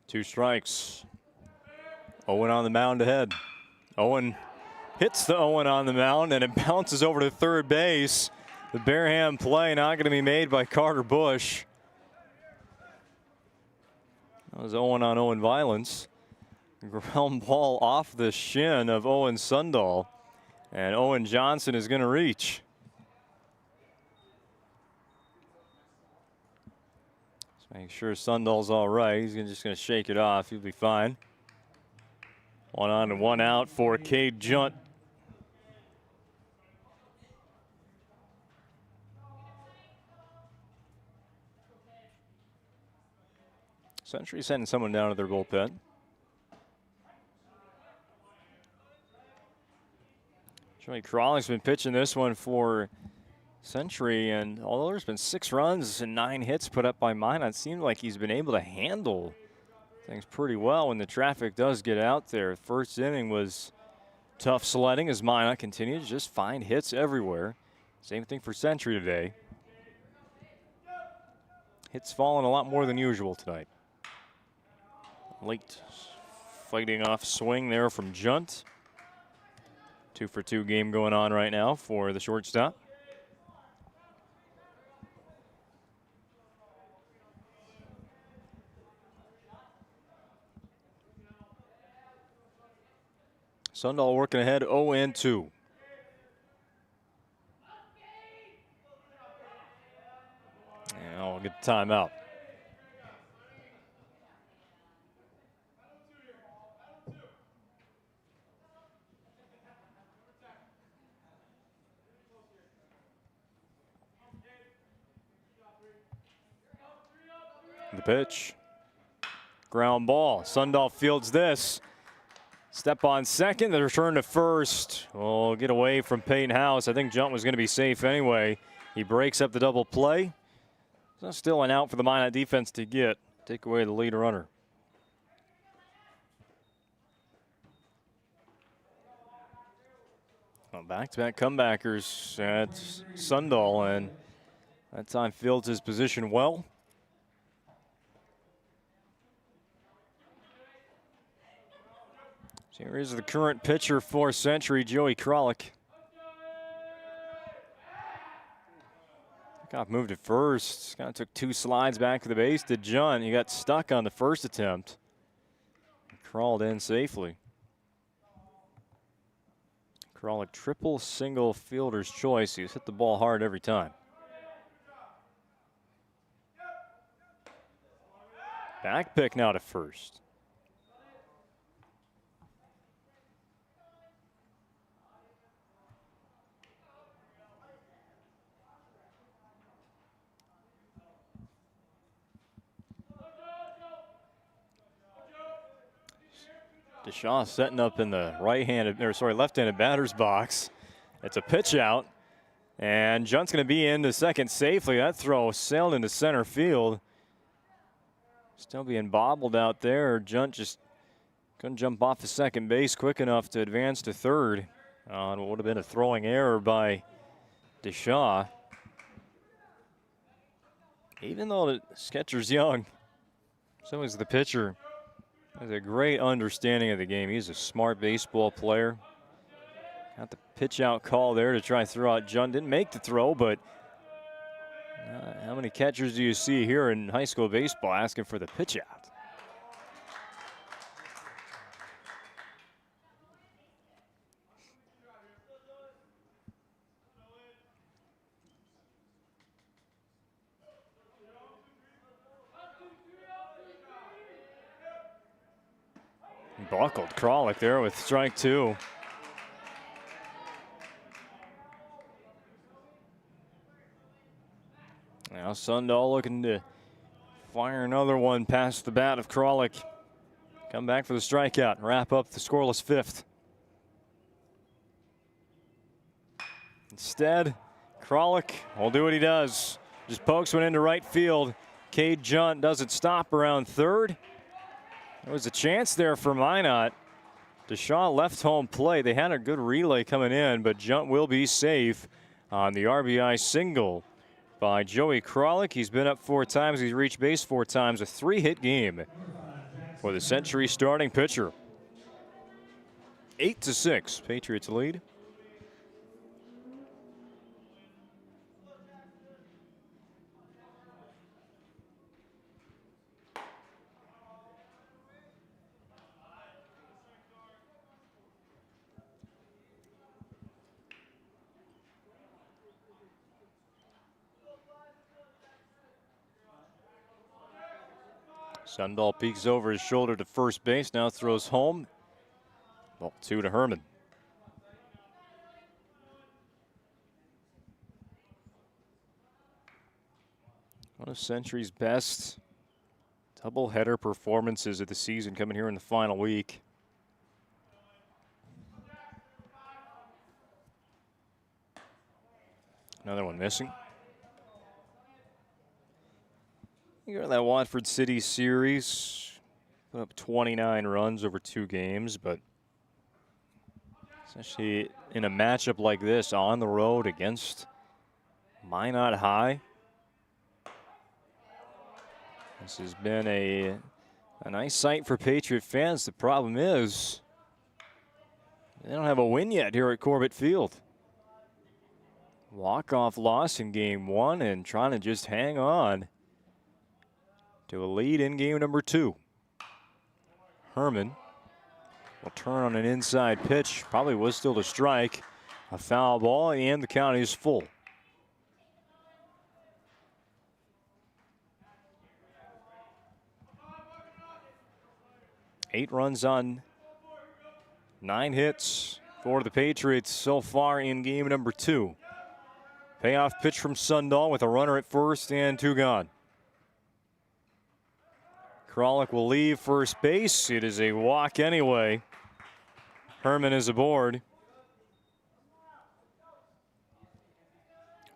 Two strikes. Owen on the mound ahead. Owen hits the Owen on the mound, and it bounces over to third base. The bare hand play not going to be made by Carter Bush. That was Owen on Owen violence. Ground ball off the shin of Owen Sundahl, and Owen Johnson is going to reach. Make sure Sundahl's all right. He's just going to shake it off. He'll be fine. 1 on and 1 out for Cade Junt. Century sending someone down to their bullpen. Joey Crawlick's been pitching this one for Century, and although there's been 6 runs and 9 hits put up by Minot, it seemed like he's been able to handle things pretty well when the traffic does get out there. First inning was tough sledding as Minot continued to just find hits everywhere. Same thing for Century today. Hits falling a lot more than usual tonight. Late fighting off swing there from Junt. 2-for-2 game going on right now for the shortstop. Sundahl working ahead 0-2. And I'll get the timeout. The pitch. Ground ball. Sundahl fields this. Step on second. The return to first. Will get away from Peyton House. I think Junt was going to be safe anyway. He breaks up the double play. So still an out for the Minot defense to get. Take away the lead runner. Well, back-to-back comebackers at Sundahl, and that time fields his position well. So here is the current pitcher for Century, Joey Crawlick. Got moved at first. Kind of took 2 slides back to the base to Junt. He got stuck on the first attempt. Crawled in safely. Crawlick triple single fielder's choice. He's hit the ball hard every time. Back pick now to first. Deshaw setting up in the left-handed batter's box. It's a pitch out, and Junt's going to be into second safely. That throw sailed into center field. Still being bobbled out there. Junt just couldn't jump off the second base quick enough to advance to third on what would have been a throwing error by Deshaw. Even though the catcher's young, so is the pitcher. Has a great understanding of the game. He's a smart baseball player. Got the pitch out call there to try and throw out Junt. Didn't make the throw, but how many catchers do you see here in high school baseball asking for the pitch out? Buckled Crawlick there with strike 2. Now Sundahl looking to fire another one past the bat of Crawlick. Come back for the strikeout and wrap up the scoreless 5th. Instead, Crawlick will do what he does. Just pokes one into right field. Cade Junt doesn't stop around third. There was a chance there for Minot. Deshaw left home plate. They had a good relay coming in, but Junt will be safe on the RBI single by Joey Crawlick. He's been up 4 times. He's reached base 4 times. A 3-hit game for the Century starting pitcher. 8-6, Patriots lead. Sundahl peeks over his shoulder to first base, now throws home. Ball 2 to Herman. One of Century's best Couple header performances of the season coming here in the final week. Another one missing. You go to that Watford City series, put up 29 runs over 2 games, but especially in a matchup like this on the road against Minot High, this has been a nice sight for Patriot fans. The problem is they don't have a win yet here at Corbett Field. Walk-off loss in game 1 and trying to just hang on to a lead in game number 2. Herman will turn on an inside pitch. Probably was still a strike. A foul ball, and the count is full. Eight runs on 9 hits for the Patriots so far in game number 2. Payoff pitch from Sundahl with a runner at first and 2 gone. Kralik will leave first base. It is a walk anyway. Herman is aboard.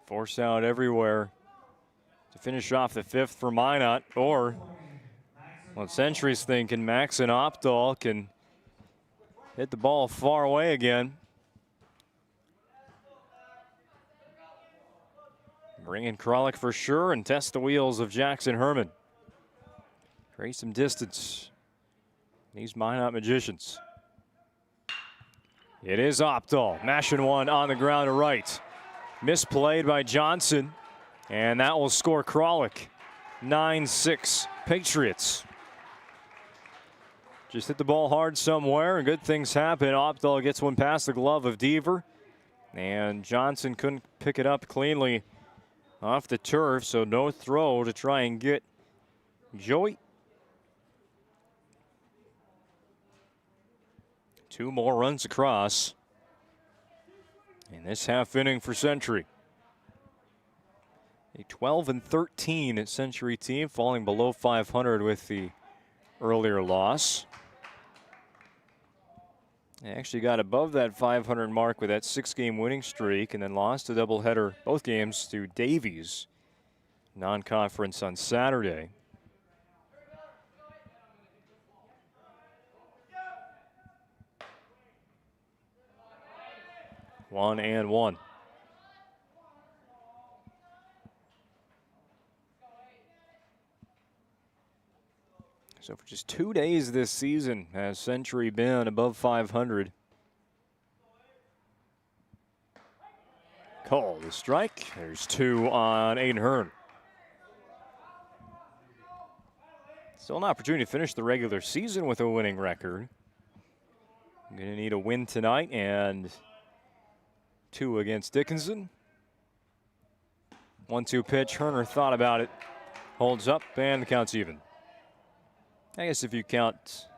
Force out everywhere to finish off the 5th for Minot. Or what Century's thinking, Max and Opdahl can hit the ball far away again. Bring in Kralik for sure and test the wheels of Jackson Herman. Create some distance. These Minot Magicians. It is Opdahl. Mashing one on the ground to right. Misplayed by Johnson. And that will score Kralik. 9-6 Patriots. Just hit the ball hard somewhere and good things happen. Opdahl gets one past the glove of Deaver. And Johnson couldn't pick it up cleanly off the turf, so no throw to try and get Joey. 2 more runs across in this half inning for Century. A 12-13 Century team, falling below 500 with the earlier loss. They actually got above that 500 mark with that 6-game winning streak and then lost a doubleheader, both games, to Davies, non-conference on Saturday. One and one. So for just 2 days this season has Century been above 500. Call the strike. There's 2 on Aiden Hearn. Still an opportunity to finish the regular season with a winning record. Going to need a win tonight and 2 against Dickinson. 1-2 pitch. Herner thought about it. Holds up and the count's even. I guess if you count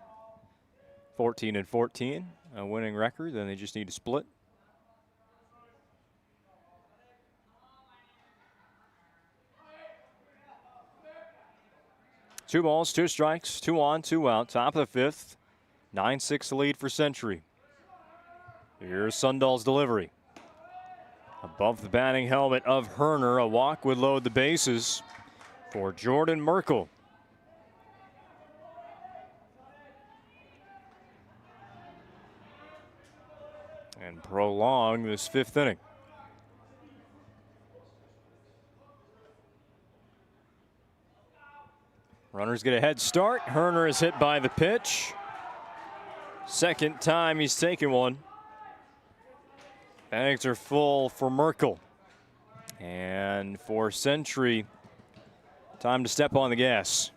14-14, a winning record, then they just need to split. Two balls, 2 strikes, 2 on, 2 out. Top of the 5th. 9-6 lead for Century. Here's Sundahl's delivery. Above the batting helmet of Herner, a walk would load the bases for Jordan Merkel. And prolong this 5th inning. Runners get a head start. Herner is hit by the pitch. Second time he's taken one. Bags are full for Merkel. And for Century, time to step on the gas.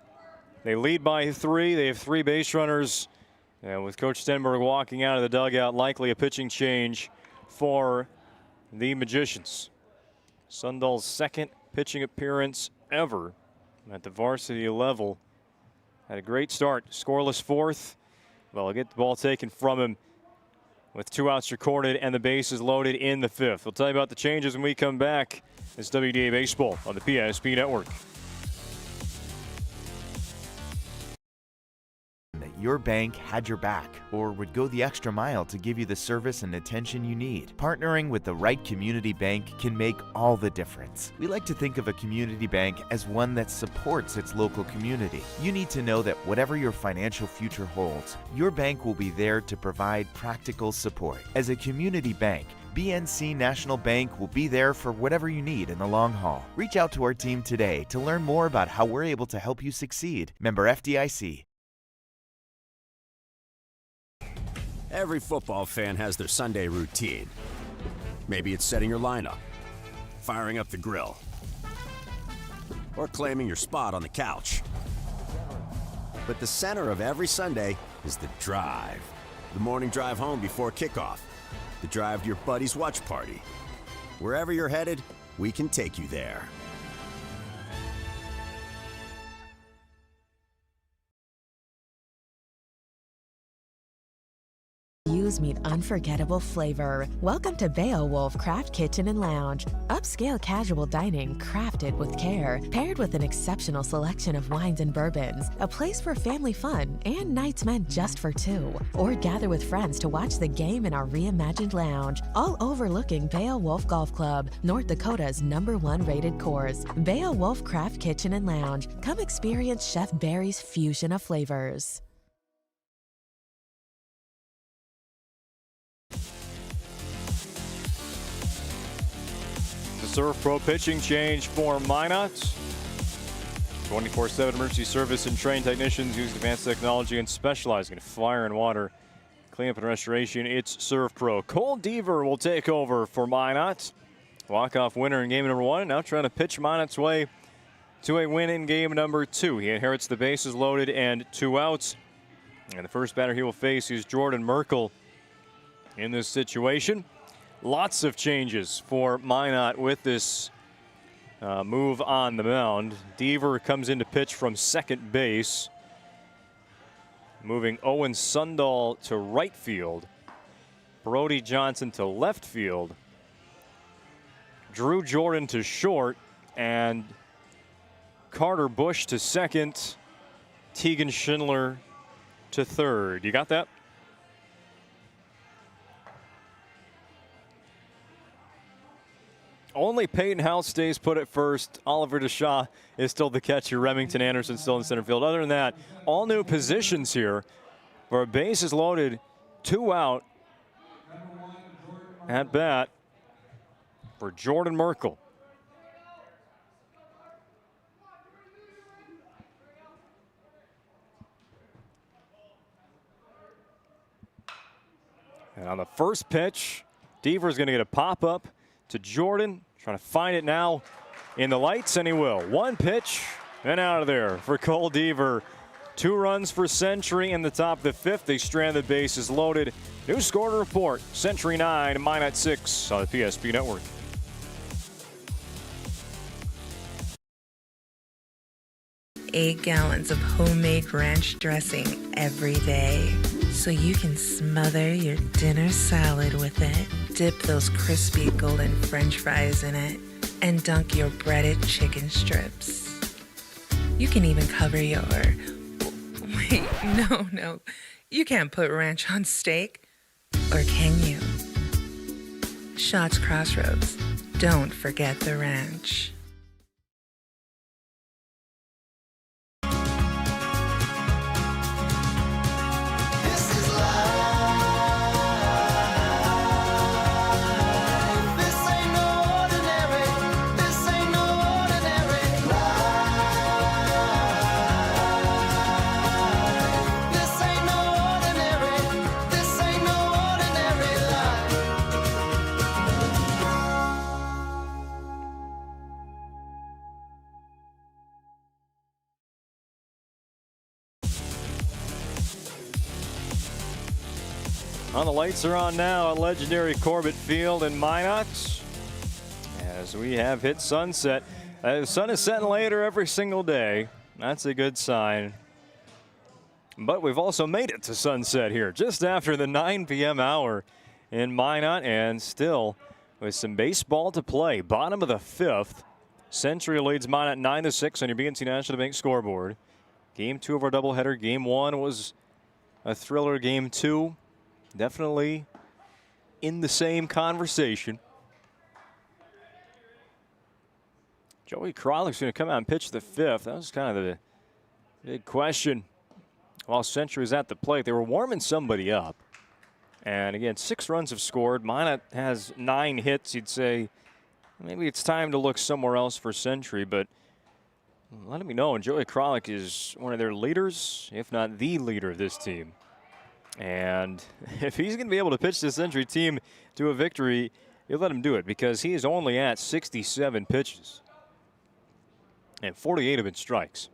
They lead by 3. They have 3 base runners. And with Coach Stenberg walking out of the dugout, likely a pitching change for the Magicians. Sundahl's 2nd pitching appearance ever at the varsity level. Had a great start, scoreless 4th. Well, get the ball taken from him with 2 outs recorded and the bases loaded in the 5th. We'll tell you about the changes when we come back. It's WDA Baseball on the PSP Network. your bank had your back or would go the extra mile to give you the service and attention you need. Partnering with the right community bank can make all the difference. We like to think of a community bank as one that supports its local community. You need to know that whatever your financial future holds, your bank will be there to provide practical support. As a community bank, BNC National Bank will be there for whatever you need in the long haul. Reach out to our team today to learn more about how we're able to help you succeed. Member FDIC. Every football fan has their Sunday routine. Maybe it's setting your lineup, firing up the grill, or claiming your spot on the couch. But the center of every Sunday is the drive. The morning drive home before kickoff. The drive to your buddy's watch party. Wherever you're headed, we can take you there. Meet unforgettable flavor. Welcome to Beowulf Craft Kitchen and Lounge. Upscale casual dining crafted with care, paired with an exceptional selection of wines and bourbons. A place for family fun and nights meant just for two. Or gather with friends to watch the game in our reimagined lounge, all overlooking Beowulf Golf Club, North Dakota's #1 rated course. Beowulf Craft Kitchen and Lounge. Come experience Chef Barry's fusion of flavors. Serve Pro pitching change for Minot. 24/7 emergency service and trained technicians use advanced technology and specialize in fire and water cleanup and restoration. It's Serve Pro. Cole Deaver will take over for Minot. Walk-off winner in game number 1. Now trying to pitch Minot's way to a win in game number 2. He inherits the bases loaded and 2 outs. And the first batter he will face is Jordan Merkel in this situation. Lots of changes for Minot with this move on the mound. Deaver comes in to pitch from second base, moving Owen Sundahl to right field, Brody Johnson to left field, Drew Jordan to short, and Carter Bush to second, Tegan Schindler to third. You got that? Only Peyton House stays put at first. Oliver DeShaw is still the catcher. Remington Anderson still in center field. Other than that, all new positions here. For a bases loaded, 2 out at bat for Jordan Merkel. And on the first pitch, Deaver is going to get a pop-up to Jordan, trying to find it now in the lights, and he will. 1 pitch and out of there for Cole Deaver. 2 runs for Century in the top of the 5th. They strand the bases loaded. New score to report: Century 9, Minot 6 on the PSP Network. Eight gallons of homemade ranch dressing every day, so you can smother your dinner salad with it. Dip those crispy golden French fries in it and dunk your breaded chicken strips. You can even cover your... Wait, no. You can't put ranch on steak. Or can you? Shots Crossroads. Don't forget the ranch. The lights are on now at legendary Corbett Field in Minot as we have hit sunset. The sun is setting later every single day. That's a good sign. But we've also made it to sunset here just after the 9 p.m. hour in Minot, and still with some baseball to play. Bottom of the 5th. Century leads Minot 9-6 on your BNC National Bank scoreboard. Game 2 of our doubleheader. Game 1 was a thriller game 2. Definitely in the same conversation. Joey Krolick's going to come out and pitch the 5th. That was kind of the big question while Century was at the plate. They were warming somebody up. And again, 6 runs have scored. Minot has 9 hits. You'd say maybe it's time to look somewhere else for Century, but letting me know, and Joey Krolick is one of their leaders, if not the leader of this team. And if he's going to be able to pitch this Century team to a victory, you'll let him do it, because he is only at 67 pitches. And 48 of it strikes.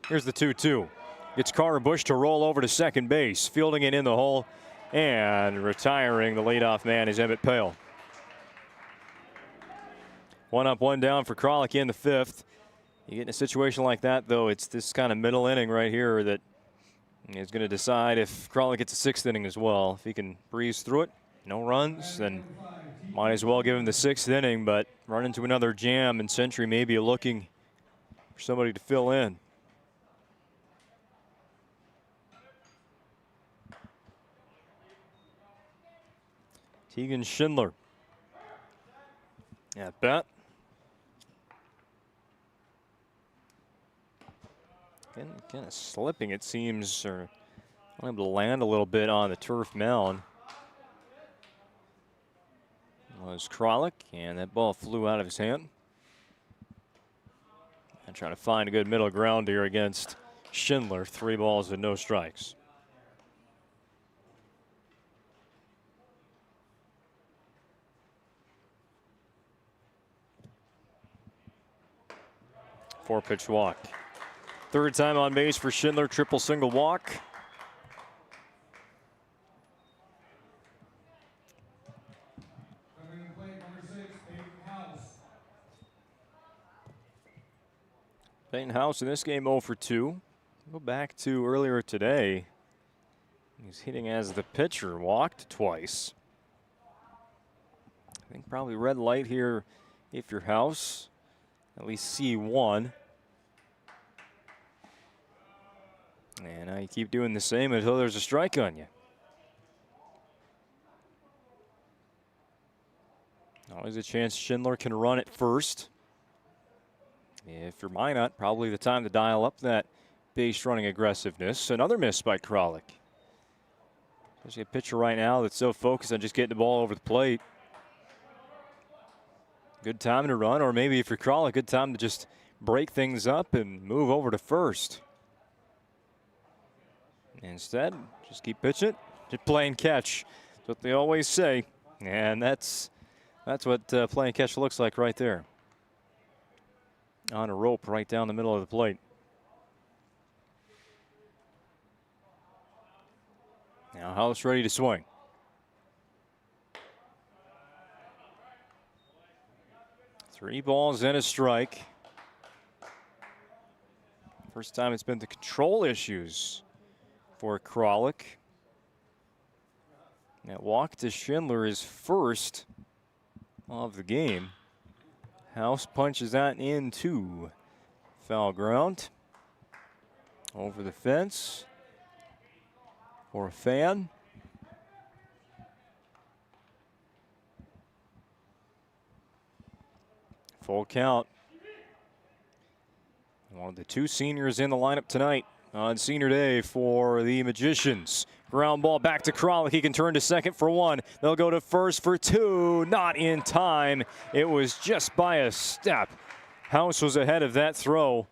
Here's the 2-2. Gets Carter Bush to roll over to second base, fielding it in the hole, and retiring the leadoff man is Emmett Pale. 1 up, 1 down for Krolick in the 5th. You get in a situation like that, though, it's this kind of middle inning right here that is going to decide if Krolick gets a 6th inning as well. If he can breeze through it, no runs, then might as well give him the 6th inning, but run into another jam, and Century may be looking for somebody to fill in. Tegan Schindler at bat. Kind of slipping, it seems, or unable to land a little bit on the turf mound. Was Krolick, and that ball flew out of his hand. And trying to find a good middle ground here against Schindler. 3 balls and no strikes. Four-pitch walk. 3rd time on base for Schindler, triple single walk. Peyton House in this game 0 for 2. Go back to earlier today. He's hitting as the pitcher, walked twice. I think probably red light here if you're House. At least C1. And now you keep doing the same until there's a strike on you. Always a chance Schindler can run at first. If you're Minot, probably the time to dial up that base running aggressiveness. Another miss by Krolick. Especially a pitcher right now that's so focused on just getting the ball over the plate. Good time to run, or maybe if you're Krolick, good time to just break things up and move over to first. Instead, just keep pitching, just playing catch. That's what they always say, and that's what playing catch looks like right there. On a rope right down the middle of the plate. Now House ready to swing. Three balls and a strike. First time it's been the control issues for Krolick. That walk to Schindler is first of the game. House punches that into foul ground. Over the fence for a fan. Full count. One of the 2 seniors in the lineup tonight on senior day for the Magicians. Ground ball back to Krolick. He can turn to second for 1. They'll go to first for 2. Not in time. It was just by a step. House was ahead of that throw.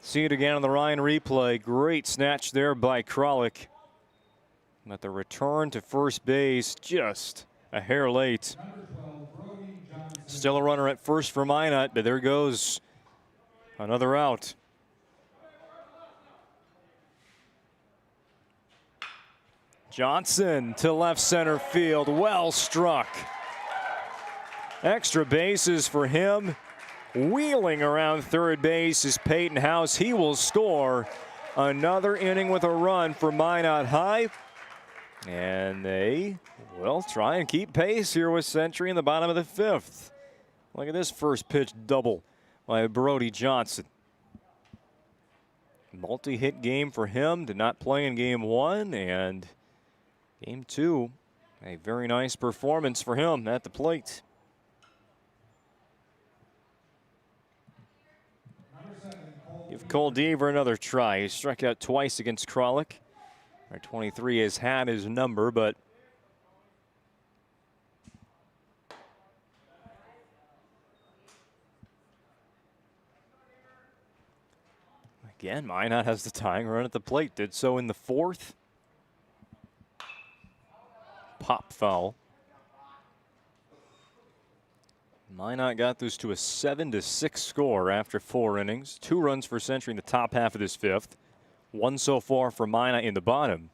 See it again on the Ryan replay. Great snatch there by Krolick. But the return to first base just a hair late. Still a runner at first for Minot, but there goes another out. Johnson to left center field, well struck. Extra bases for him. Wheeling around third base is Peyton House. He will score another inning with a run for Minot High. And they will try and keep pace here with Century in the bottom of the 5th. Look at this first pitch double by Brody Johnson. Multi-hit game for him. Did not play in game 1, and game 2, a very nice performance for him at the plate. Give Cole Deaver another try. He struck out twice against Kralik. Our 23 has had his number, but again, Minot has the tying run at the plate. Did so in the 4th. Pop foul. Minot got this to a 7-6 score after 4 innings. 2 runs for Century in the top half of this 5th. 1 so far for Minot in the bottom.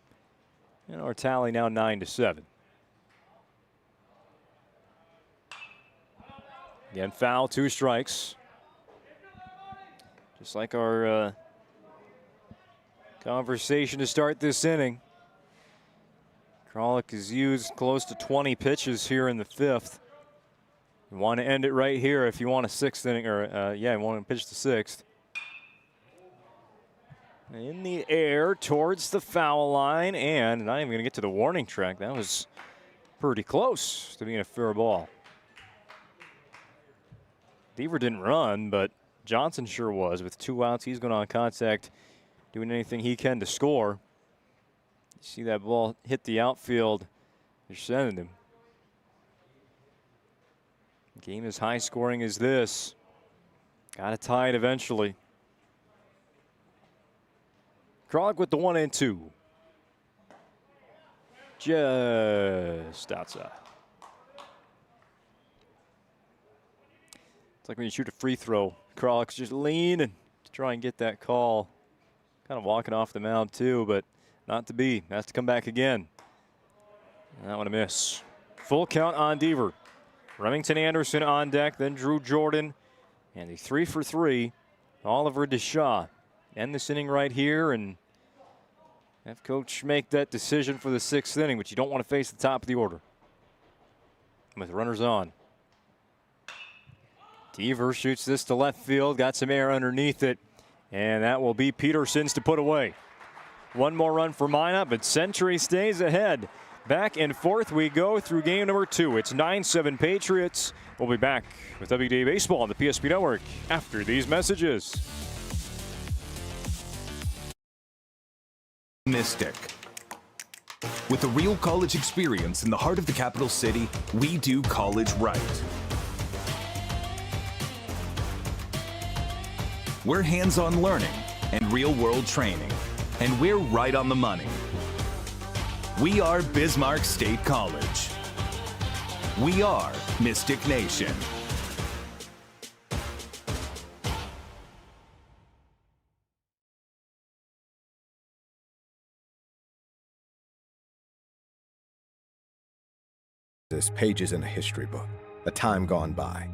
And our tally now 9-7. Again, foul, 2 strikes. Just like our conversation to start this inning. Kralik has used close to 20 pitches here in the 5th. You want to end it right here if you want a 6th inning, or you want to pitch the 6th. In the air towards the foul line, and not even going to get to the warning track. That was pretty close to being a fair ball. Deaver didn't run, but Johnson sure was. With 2 outs, he's going on contact, doing anything he can to score. You see that ball hit the outfield. They're sending him. Game as high scoring as this. Got to tie it eventually. Kralik with the 1-2. Just outside. It's like when you shoot a free throw. Kralik's just leaning to try and get that call. Kind of walking off the mound too, but not to be. Has to come back again. That one a miss. Full count on Deaver. Remington Anderson on deck, then Drew Jordan, and the 3 for 3, Oliver DeShaw. End this inning right here and have coach make that decision for the 6th inning, but you don't want to face the top of the order. With runners on. Deaver shoots this to left field, got some air underneath it, and that will be Peterson's to put away. 1 more run for Minot, but Century stays ahead. Back and forth we go through game number 2. It's 9-7 Patriots. We'll be back with WDA Baseball on the PSP Network after these messages. Mystic. With a real college experience in the heart of the capital city, we do college right. We're hands-on learning and real-world training, and we're right on the money. We are Bismarck State College. We are Mystic Nation. This pages in a history book, a time gone by.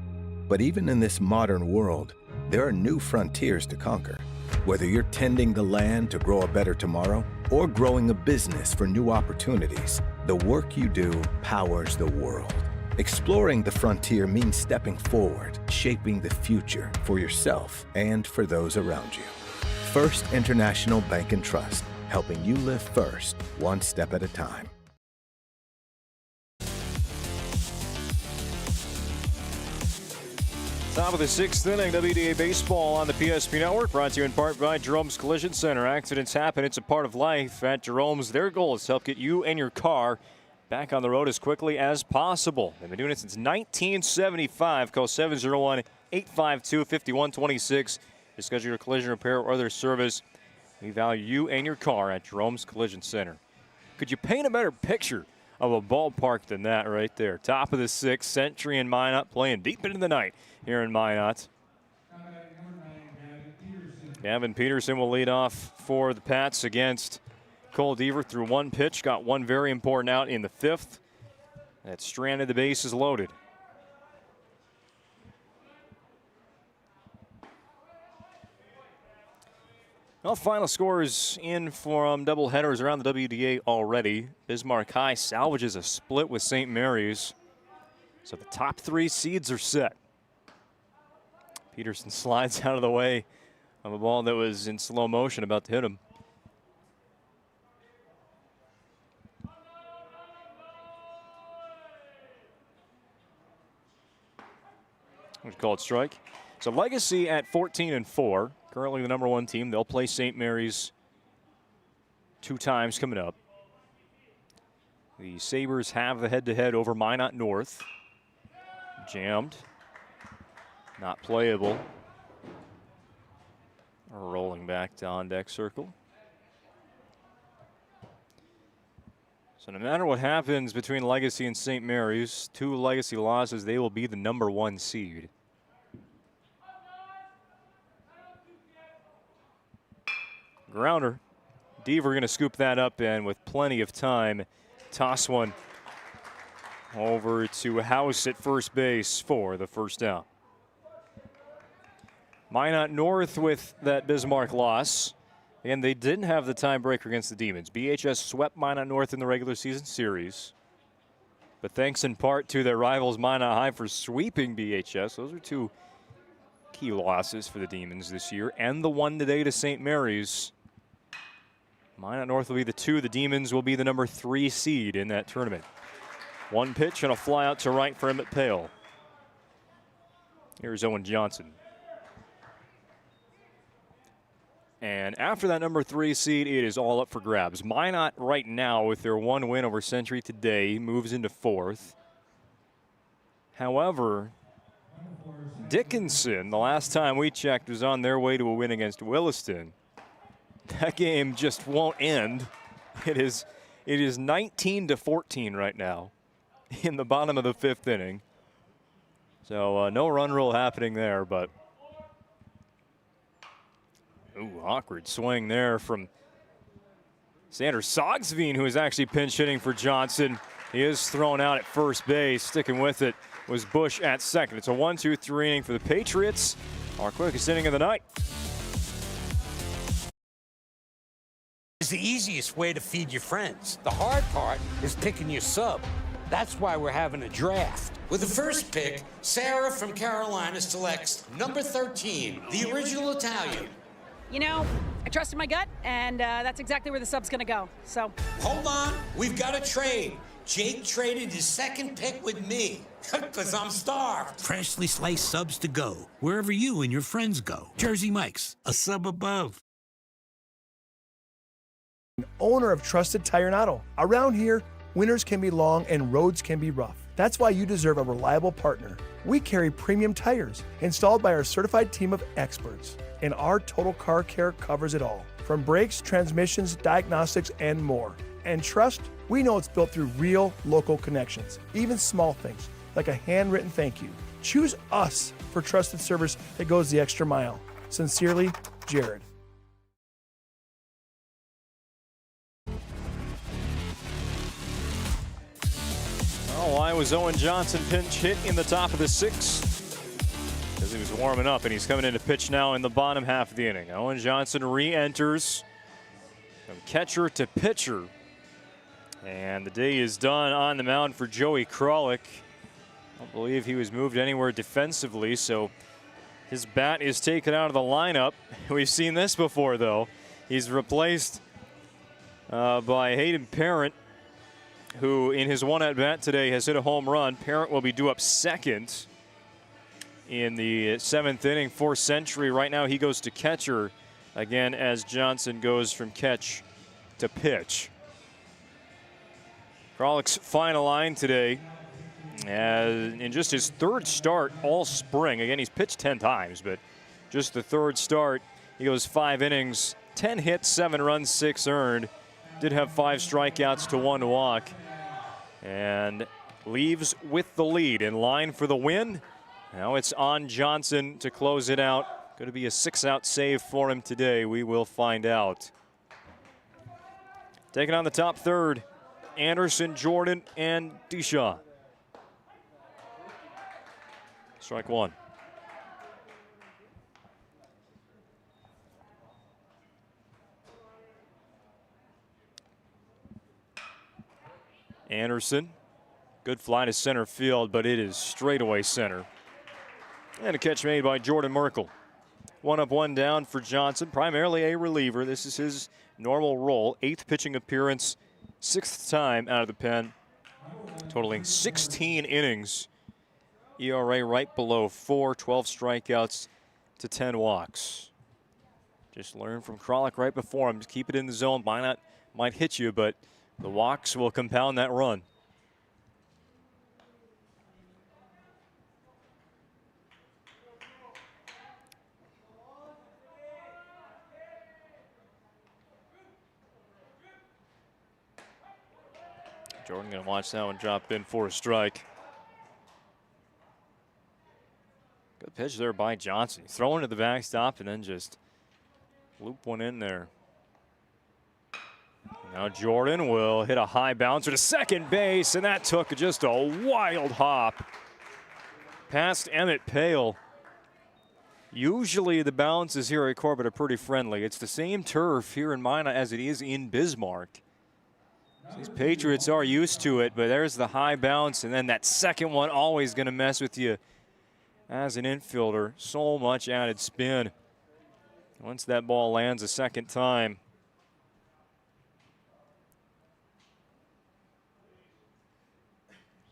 But even in this modern world, there are new frontiers to conquer. Whether you're tending the land to grow a better tomorrow or growing a business for new opportunities, the work you do powers the world. Exploring the frontier means stepping forward, shaping the future for yourself and for those around you. First International Bank and Trust, helping you live first, one step at a time. Top of the 6th inning, WDA Baseball on the PSP Network, brought to you in part by Jerome's Collision Center. Accidents happen, it's a part of life. At Jerome's, their goal is to help get you and your car back on the road as quickly as possible. They've been doing it since 1975. Call 701-852-5126 to schedule your collision repair or other service. We value you and your car at Jerome's Collision Center. Could you paint a better picture of a ballpark than that right there? Top of the 6th, Century and Minot playing deep into the night here in Minot. Gavin Peterson will lead off for the Pats against Cole Deaver through 1 pitch. Got 1 very important out in the 5th. That stranded the bases loaded. Well, final scores in from doubleheaders around the WDA already. Bismarck High salvages a split with St. Mary's. So the top 3 seeds are set. Peterson slides out of the way of a ball that was in slow motion about to hit him. We'll call it strike. So Legacy at 14-4, currently the #1 team. They'll play St. Mary's 2 times coming up. The Sabres have the head-to-head over Minot North. Jammed. Not playable. Rolling back to on-deck circle. So no matter what happens between Legacy and St. Mary's, 2 Legacy losses, they will be the #1 seed. Grounder. Deaver going to scoop that up and with plenty of time, toss one over to House at first base for the first down. Minot North with that Bismarck loss. And they didn't have the tiebreaker against the Demons. BHS swept Minot North in the regular season series. But thanks in part to their rivals Minot High for sweeping BHS. Those are 2 key losses for the Demons this year. And the one today to St. Mary's. Minot North will be the 2. The Demons will be the #3 seed in that tournament. 1 pitch and a fly out to right for Emmett Pale. Here's Owen Johnson. And after that #3 seed, it is all up for grabs. Minot right now, with their 1 win over Century today, moves into 4th. However, Dickinson, the last time we checked, was on their way to a win against Williston. That game just won't end. It is 19-14 right now in the bottom of the 5th inning. So no run rule happening there, but ooh, awkward swing there from Sander Sogsveen, who is actually pinch hitting for Johnson. He is thrown out at first base. Sticking with it was Bush at second. It's a 1-2-3 inning for the Patriots. Our quickest inning of the night. It's the easiest way to feed your friends. The hard part is picking your sub. That's why we're having a draft. With the first pick, Sarah from Carolina selects number 13, the original Italian. You know, I trusted my gut, and that's exactly where the sub's gonna go, so. Hold on, we've got a trade. Jake traded his second pick with me, because I'm starved. Freshly sliced subs to go, wherever you and your friends go. Jersey Mike's, a sub above. Owner of Trusted Tire and Auto. Around here, winters can be long and roads can be rough. That's why you deserve a reliable partner. We carry premium tires installed by our certified team of experts. And our total car care covers it all, from brakes, transmissions, diagnostics, and more. And trust, we know it's built through real local connections, even small things, like a handwritten thank you. Choose us for trusted service that goes the extra mile. Sincerely, Jared. Oh, why was Owen Johnson pinch hit in the top of the 6th? As he was warming up, and he's coming in to pitch now in the bottom half of the inning. Owen Johnson re-enters from catcher to pitcher. And the day is done on the mound for Joey Kralik. I don't believe he was moved anywhere defensively, so his bat is taken out of the lineup. We've seen this before, though. He's replaced by Hayden Parent, who in his one at-bat today has hit a home run. Parent will be due up second in the 7th inning for Century. Right now he goes to catcher again as Johnson goes from catch to pitch. Kralik's final line today, in just his 3rd start all spring. Again, he's pitched 10 times, but just the 3rd start. He goes 5 innings, 10 hits, 7 runs, 6 earned. Did have 5 strikeouts to 1 walk, and leaves with the lead. In line for the win. Now it's on Johnson to close it out. Going to be a 6-out save for him today. We will find out. Taking on the top 3rd, Anderson, Jordan, and Deshaw. Strike 1. Anderson, good fly to center field, but it is straightaway center. And a catch made by Jordan Merkel. One up, one down for Johnson, primarily a reliever. This is his normal role. 8th pitching appearance, 6th time out of the pen, totaling 16 innings. ERA right below 4, 12 strikeouts to 10 walks. Just learn from Kralik right before him. Just keep it in the zone. Might hit you, but the walks will compound that run. Jordan going to watch that one drop in for a strike. Good pitch there by Johnson. Throwing to the backstop and then just loop one in there. Now Jordan will hit a high bouncer to second base, and that took just a wild hop past Emmett Pale. Usually the bounces here at Corbett are pretty friendly. It's the same turf here in Minot as it is in Bismarck. These Patriots are used to it, but there's the high bounce, and then that second one always going to mess with you as an infielder. So much added spin once that ball lands a second time.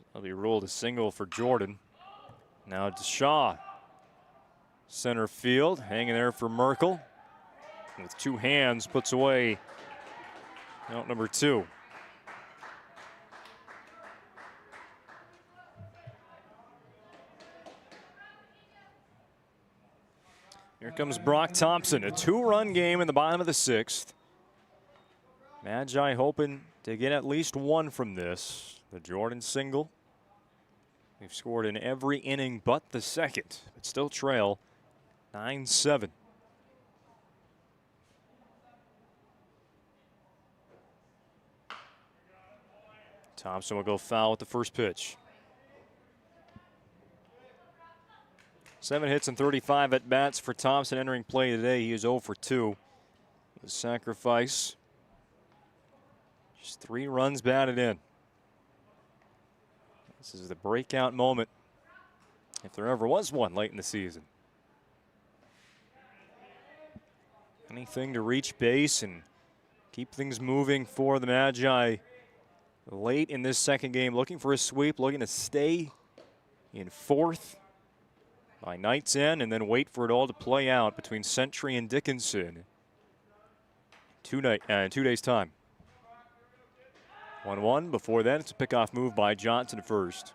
That'll be ruled a single for Jordan. Now Shaw, center field, hanging there for Merkel. With 2 hands, puts away out number 2. Here comes Brock Thompson, a 2-run game in the bottom of the 6th. Magi hoping to get at least 1 from this. The Jordan single. They've scored in every inning but the 2nd, but still trail 9-7. Thompson will go foul with the first pitch. 7 hits and 35 at bats for Thompson entering play today. He is 0 for 2. The sacrifice. Just 3 runs batted in. This is the breakout moment, if there ever was one late in the season. Anything to reach base and keep things moving for the Magi late in this second game. Looking for a sweep, looking to stay in 4th by night's end, and then wait for it all to play out between Century and Dickinson. 2 days' time. 1-1. Before that, it's a pickoff move by Johnson first.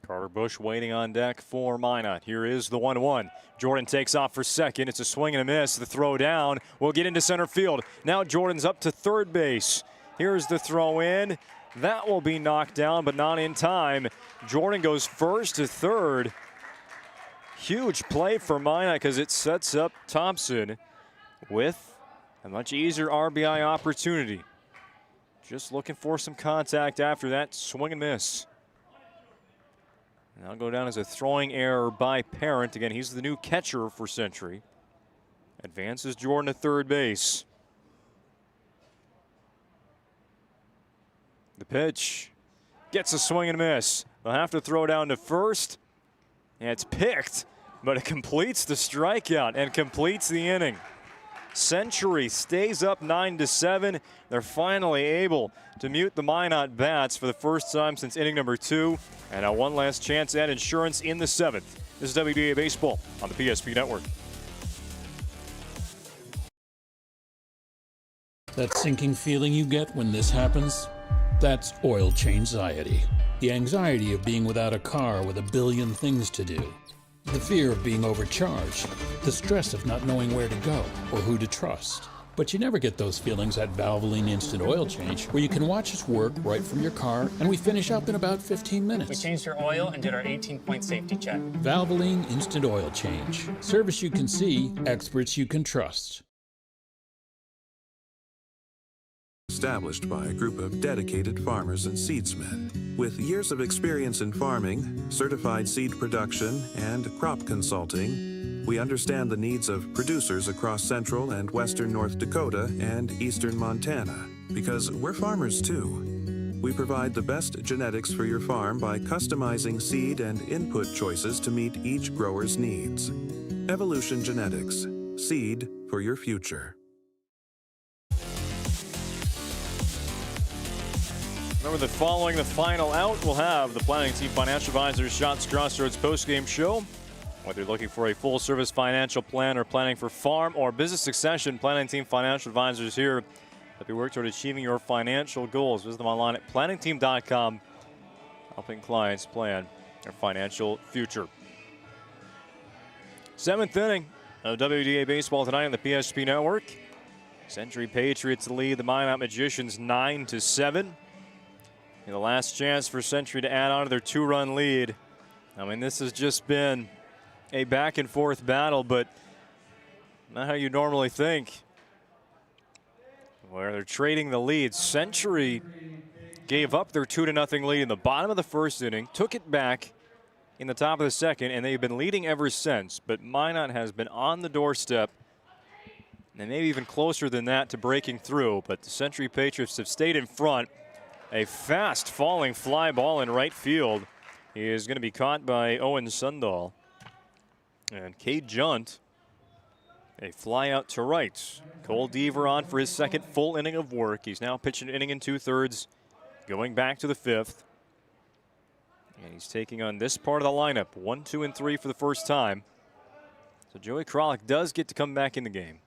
Carter Bush waiting on deck for Minot. Here is the 1-1. Jordan takes off for second. It's a swing and a miss. The throw down will get into center field. Now Jordan's up to third base. Here's the throw in. That will be knocked down, but not in time. Jordan goes first to third. Huge play for Minot because it sets up Thompson with a much easier RBI opportunity. Just looking for some contact after that swing and miss. And that'll go down as a throwing error by Parent. Again, he's the new catcher for Century. Advances Jordan to third base. The pitch gets a swing and miss. They'll have to throw down to first. And it's picked, but it completes the strikeout and completes the inning. Century stays up 9-7. They're finally able to mute the Minot bats for the first time since inning number 2. And now one last chance at insurance in the 7th. This is WDA Baseball on the PSP Network. That sinking feeling you get when this happens? That's oil change-anxiety. The anxiety of being without a car with a billion things to do. The fear of being overcharged. The stress of not knowing where to go or who to trust. But you never get those feelings at Valvoline Instant Oil Change, where you can watch us work right from your car, and we finish up in about 15 minutes. We changed your oil and did our 18-point safety check. Valvoline Instant Oil Change. Service you can see, experts you can trust. Established by a group of dedicated farmers and seedsmen. With years of experience in farming, certified seed production, and crop consulting, We understand the needs of producers across central and western North Dakota and eastern Montana, because we're farmers too. We provide the best genetics for your farm by customizing seed and input choices to meet each grower's needs. Evolution Genetics, seed for your future. Remember that following the final out, we'll have the Planning Team Financial Advisors Shots Crossroads postgame show. Whether you're looking for a full-service financial plan or planning for farm or business succession, Planning Team Financial Advisors here help you work toward achieving your financial goals. Visit them online at planningteam.com, helping clients plan their financial future. 7th inning of WDA baseball tonight on the PSP Network. Century Patriots lead the Minot Magicians 9-7. And the last chance for Century to add on to their 2-run lead. I mean, this has just been a back-and-forth battle, but not how you normally think, where they're trading the lead. Century gave up their 2-0 lead in the bottom of the first inning, took it back in the top of the second, and they've been leading ever since. But Minot has been on the doorstep, and maybe even closer than that to breaking through. But the Century Patriots have stayed in front. A fast falling fly ball in right field is going to be caught by Owen Sundahl. And Cade Junt, a fly out to right. Cole Deaver on for his second full inning of work. He's now pitching an inning and 2/3, going back to the 5th. And he's taking on this part of the lineup, 1, 2, and 3 for the first time. So Joey Kralik does get to come back in the game.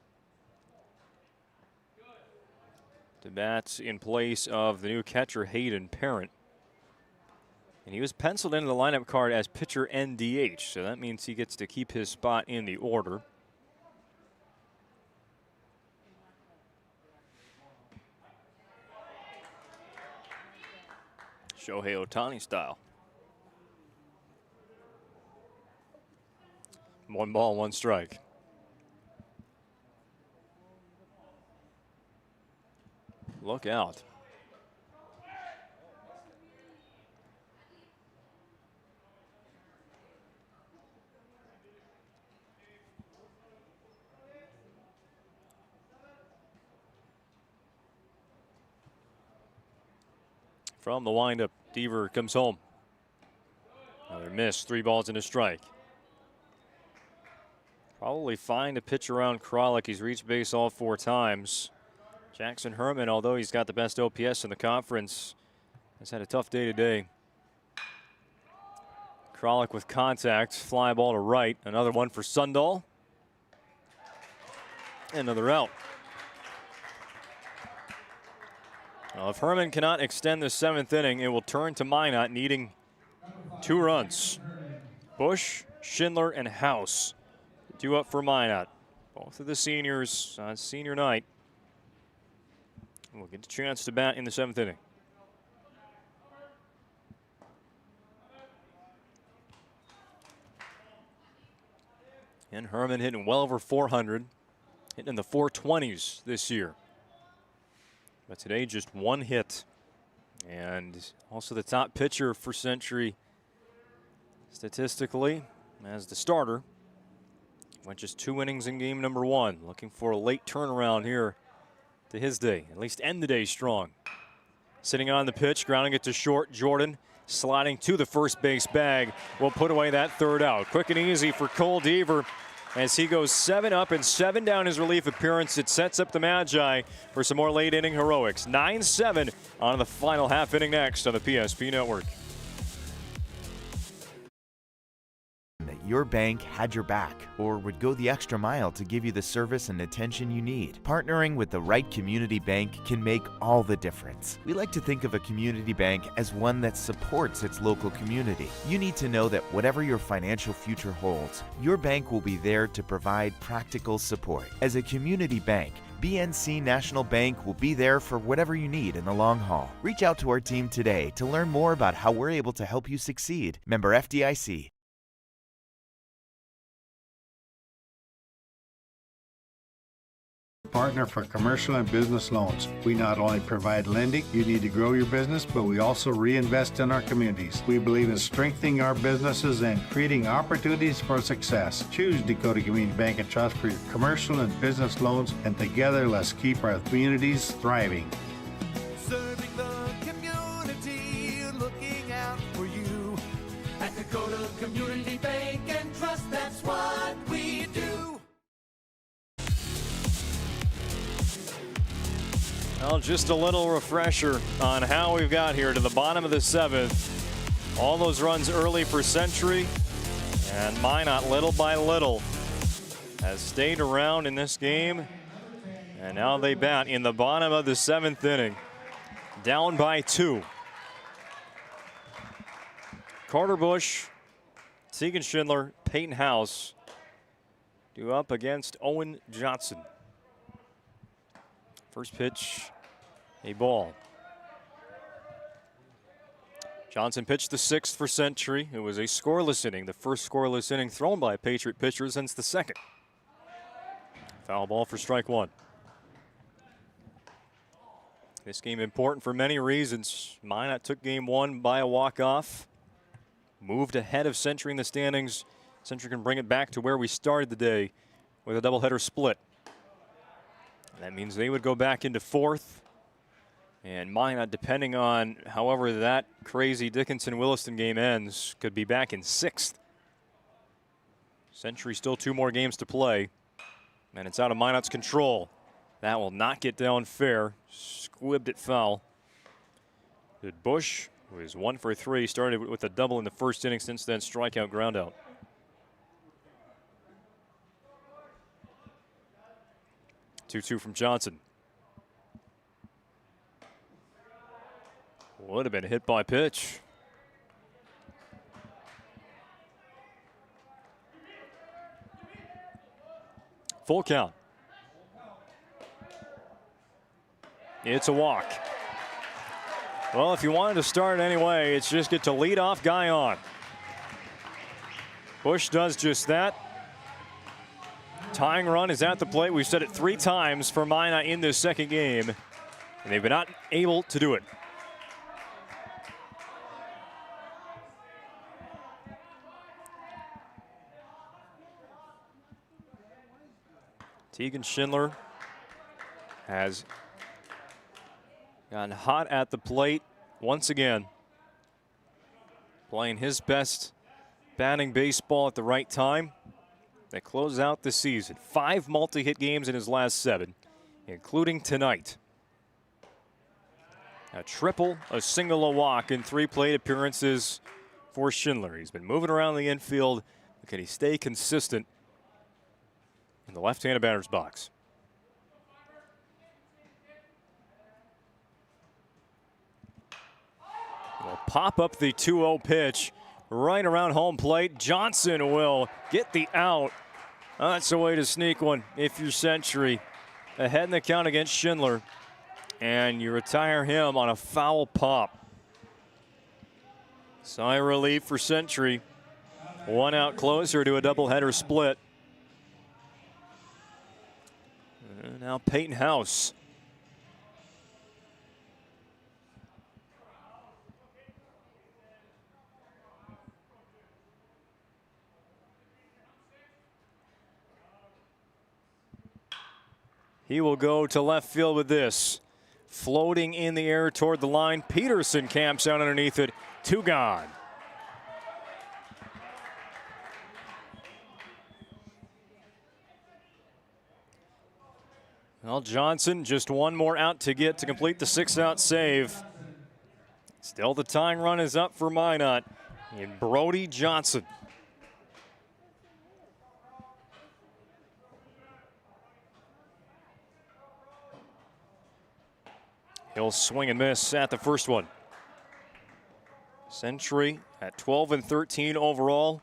To bat in place of the new catcher, Hayden Parent. And he was penciled into the lineup card as pitcher NDH, so that means he gets to keep his spot in the order. Shohei Ohtani style. 1 ball, 1 strike. Look out. From the windup, Deaver comes home. Another miss, 3 balls and a strike. Probably fine to pitch around Kralik. He's reached base all 4 times. Jackson Herman, although he's got the best OPS in the conference, has had a tough day today. Kralik with contact, fly ball to right. Another one for Sundahl. Another out. Well, if Herman cannot extend the 7th inning, it will turn to Minot needing 2 runs. Bush, Schindler, and House 2 up for Minot. Both of the seniors on senior night will get a chance to bat in the 7th inning. And Herman hitting well over 400, hitting in the 420s this year. But today, just 1 hit. And also the top pitcher for Century statistically as the starter. Went just 2 innings in game number 1. Looking for a late turnaround here to his day. At least end the day strong. Sitting on the pitch, grounding it to short. Jordan sliding to the first base bag. Will put away that 3rd out. Quick and easy for Cole Deaver as he goes 7 up and 7 down his relief appearance. It sets up the Magi for some more late inning heroics. 9-7 on the final half inning next on the PSP Network. Your bank had your back or would go the extra mile to give you the service and attention you need. Partnering with the right community bank can make all the difference. We like to think of a community bank as one that supports its local community. You need to know that whatever your financial future holds, your bank will be there to provide practical support. As a community bank, BNC National Bank will be there for whatever you need in the long haul. Reach out to our team today to learn more about how we're able to help you succeed. Member FDIC. partner for commercial and business loans. We not only provide lending you need to grow your business, but we also reinvest in our communities. We believe in strengthening our businesses and creating opportunities for success. Choose Dakota Community Bank and Trust for your commercial and business loans, and together let's keep our communities thriving. Serving the community, looking out for you. At Dakota Community Bank and Trust, that's what we do. Well, just a little refresher on how we've got here to the bottom of the 7th. All those runs early for Century, and Minot little by little has stayed around in this game, and now they bat in the bottom of the 7th inning, down by 2. Carter Bush, Tegan Schindler, Peyton House due up against Owen Johnson. First pitch, a ball. Johnson pitched the 6th for Century. It was a scoreless inning, the first scoreless inning thrown by a Patriot pitcher since the 2nd. Foul ball for strike 1. This game important for many reasons. Minot took game 1 by a walk-off, moved ahead of Century in the standings. Century can bring it back to where we started the day with a doubleheader split. That means they would go back into 4th. And Minot, depending on however that crazy Dickinson-Williston game ends, could be back in 6th. Century still 2 more games to play. And it's out of Minot's control. That will not get down fair. Squibbed it foul. Good Bush, who is 1 for 3, started with a double in the first inning, since then strikeout, groundout. 2-2 from Johnson. Would have been hit by pitch. Full count. It's a walk. Well, if you wanted to start anyway, it's just get to leadoff guy on. Bush does just that. Tying run is at the plate. We've said it 3 times for Minot in this second game, and they've been not able to do it. Tegan Schindler has gotten hot at the plate once again, playing his best batting baseball at the right time. They close out the season. 5 multi-hit games in his last 7, including tonight. A triple, a single, a walk in 3 plate appearances for Schindler. He's been moving around the infield. Can he stay consistent in the left-handed batter's box? Will pop up the 2-0 pitch right around home plate. Johnson will get the out. That's a way to sneak one if you're Century. Ahead in the count against Schindler, and you retire him on a foul pop. Sigh of relief for Century. 1 out closer to a doubleheader split. And now Peyton House. He will go to left field with this. Floating in the air toward the line. Peterson camps out underneath it. 2 gone. Well, Johnson just 1 more out to get to complete the 6-out save. Still the tying run is up for Minot in Brody Johnson. He'll swing and miss at the first one. Century at 12-13 overall.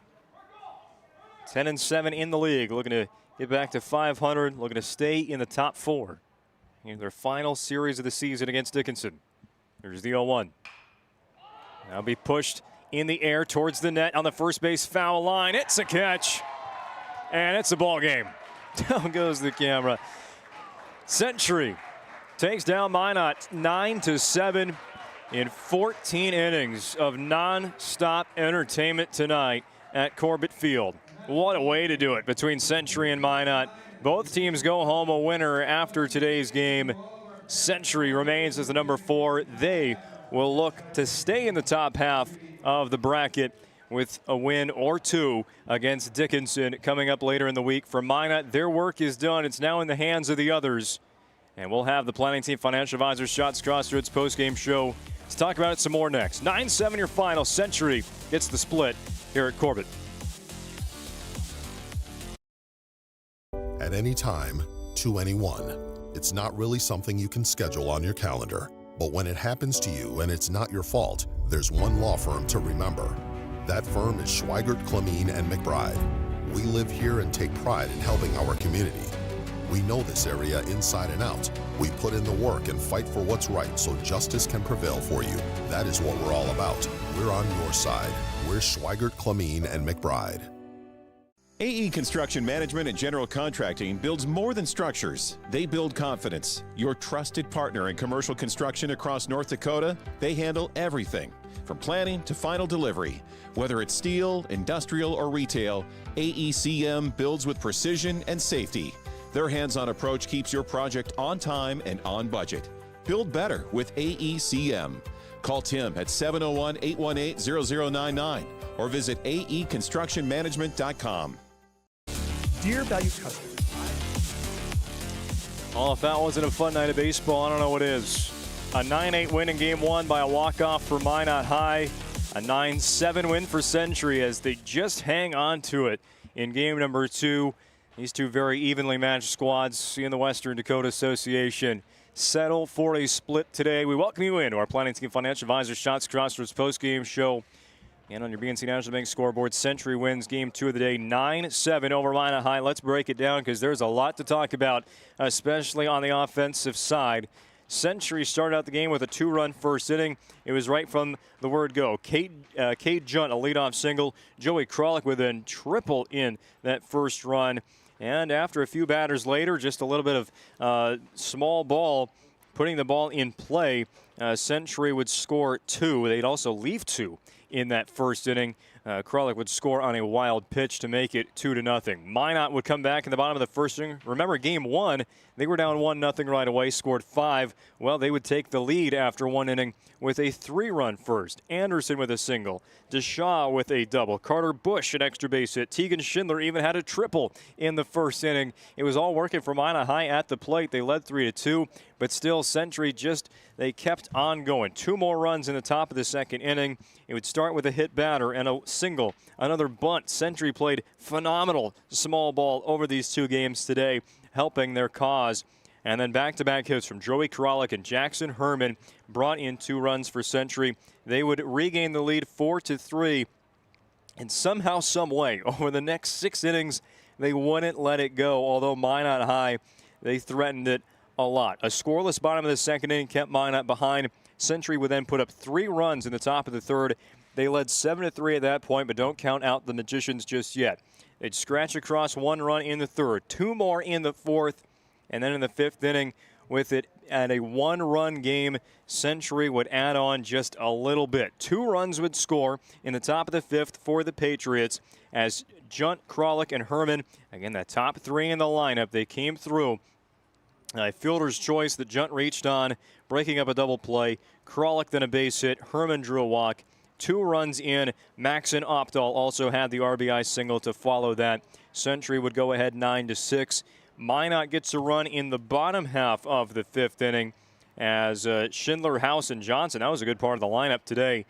10-7 in the league. Looking to get back to 500. Looking to stay in the top 4 in their final series of the season against Dickinson. Here's the 0-1. Now be pushed in the air towards the net on the first base foul line. It's a catch. And it's a ball game. Down goes the camera. Century takes down Minot 9-7 in 14 innings of non-stop entertainment tonight at Corbett Field. What a way to do it between Century and Minot. Both teams go home a winner after today's game. Century remains as the number 4. They will look to stay in the top half of the bracket with a win or 2 against Dickinson coming up later in the week. For Minot, their work is done. It's now in the hands of the others. And we'll have the Planning Team Financial Advisors Shots Crossroads postgame show to talk about it some more next. 9-7 your final. Century gets the split here at Corbett. At any time, to anyone. It's not really something you can schedule on your calendar. But when it happens to you and it's not your fault, there's one law firm to remember. That firm is Schweigert, Clemene, and McBride. We live here and take pride in helping our community. We know this area inside and out. We put in the work and fight for what's right so justice can prevail for you. That is what we're all about. We're on your side. We're Schweigert, Clemene, and McBride. AE Construction Management and General Contracting builds more than structures. They build confidence. Your trusted partner in commercial construction across North Dakota, they handle everything from planning to final delivery. Whether it's steel, industrial, or retail, AECM builds with precision and safety. Their hands-on approach keeps your project on time and on budget. Build better with AECM. Call Tim at 701-818-0099 or visit aeconstructionmanagement.com. Dear valued customers. Well, if that wasn't a fun night of baseball, I don't know what is. A 9-8 win in Game 1 by a walk-off for Minot High. A 9-7 win for Century as they just hang on to it in Game number 2. These two very evenly matched squads in the Western Dakota Association settle for a split today. We welcome you into our Planning Team Financial Advisors Shots Crossroads postgame show. And on your BNC National Bank scoreboard, Century wins Game 2 of the day, 9-7 over Minot High. Let's break it down because there's a lot to talk about, especially on the offensive side. Century started out the game with a 2-run first inning. It was right from the word go. Cade Junt, a leadoff single. Joey Krolick with a triple in that first run. And after a few batters later, just a little bit of small ball, putting the ball in play, Century would score 2. They'd also leave 2 in that first inning. Krolick would score on a wild pitch to make it 2-0. Minot would come back in the bottom of the first inning. Remember, Game 1, they were down 1-0 right away, scored 5. Well, they would take the lead after one inning with a 3-run first. Anderson with a single. DeShaw with a double. Carter Bush an extra base hit. Tegan Schindler even had a triple in the first inning. It was all working for Minot High at the plate. They led 3-2, but still Century they kept on going. 2 more runs in the top of the second inning. It would start with a hit batter and a single, another bunt. Century played phenomenal small ball over these 2 games today, helping their cause. And then back-to-back hits from Joey Krolick and Jackson Herman brought in 2 runs for Century. They would regain the lead 4-3. And somehow, some way, over the next 6 innings, they wouldn't let it go. Although Minot High, they threatened it a lot. A scoreless bottom of the second inning kept Minot behind. Century would then put up 3 runs in the top of the third. They led 7-3 at that point, but don't count out the Magicians just yet. They'd scratch across 1 run in the third, 2 more in the fourth, and then in the 5th inning, with it at a 1-run game, Century would add on just a little bit. 2 runs would score in the top of the 5th for the Patriots as Junt, Krolick, and Herman, again, the top 3 in the lineup, they came through. A fielder's choice that Junt reached on, breaking up a double play. Krolick then a base hit. Herman drew a walk. 2 runs in. Maxon Opdahl also had the RBI single to follow that. Century would go ahead 9-6. Minot gets a run in the bottom half of the 5th inning as Schindler, House, and Johnson, that was a good part of the lineup today,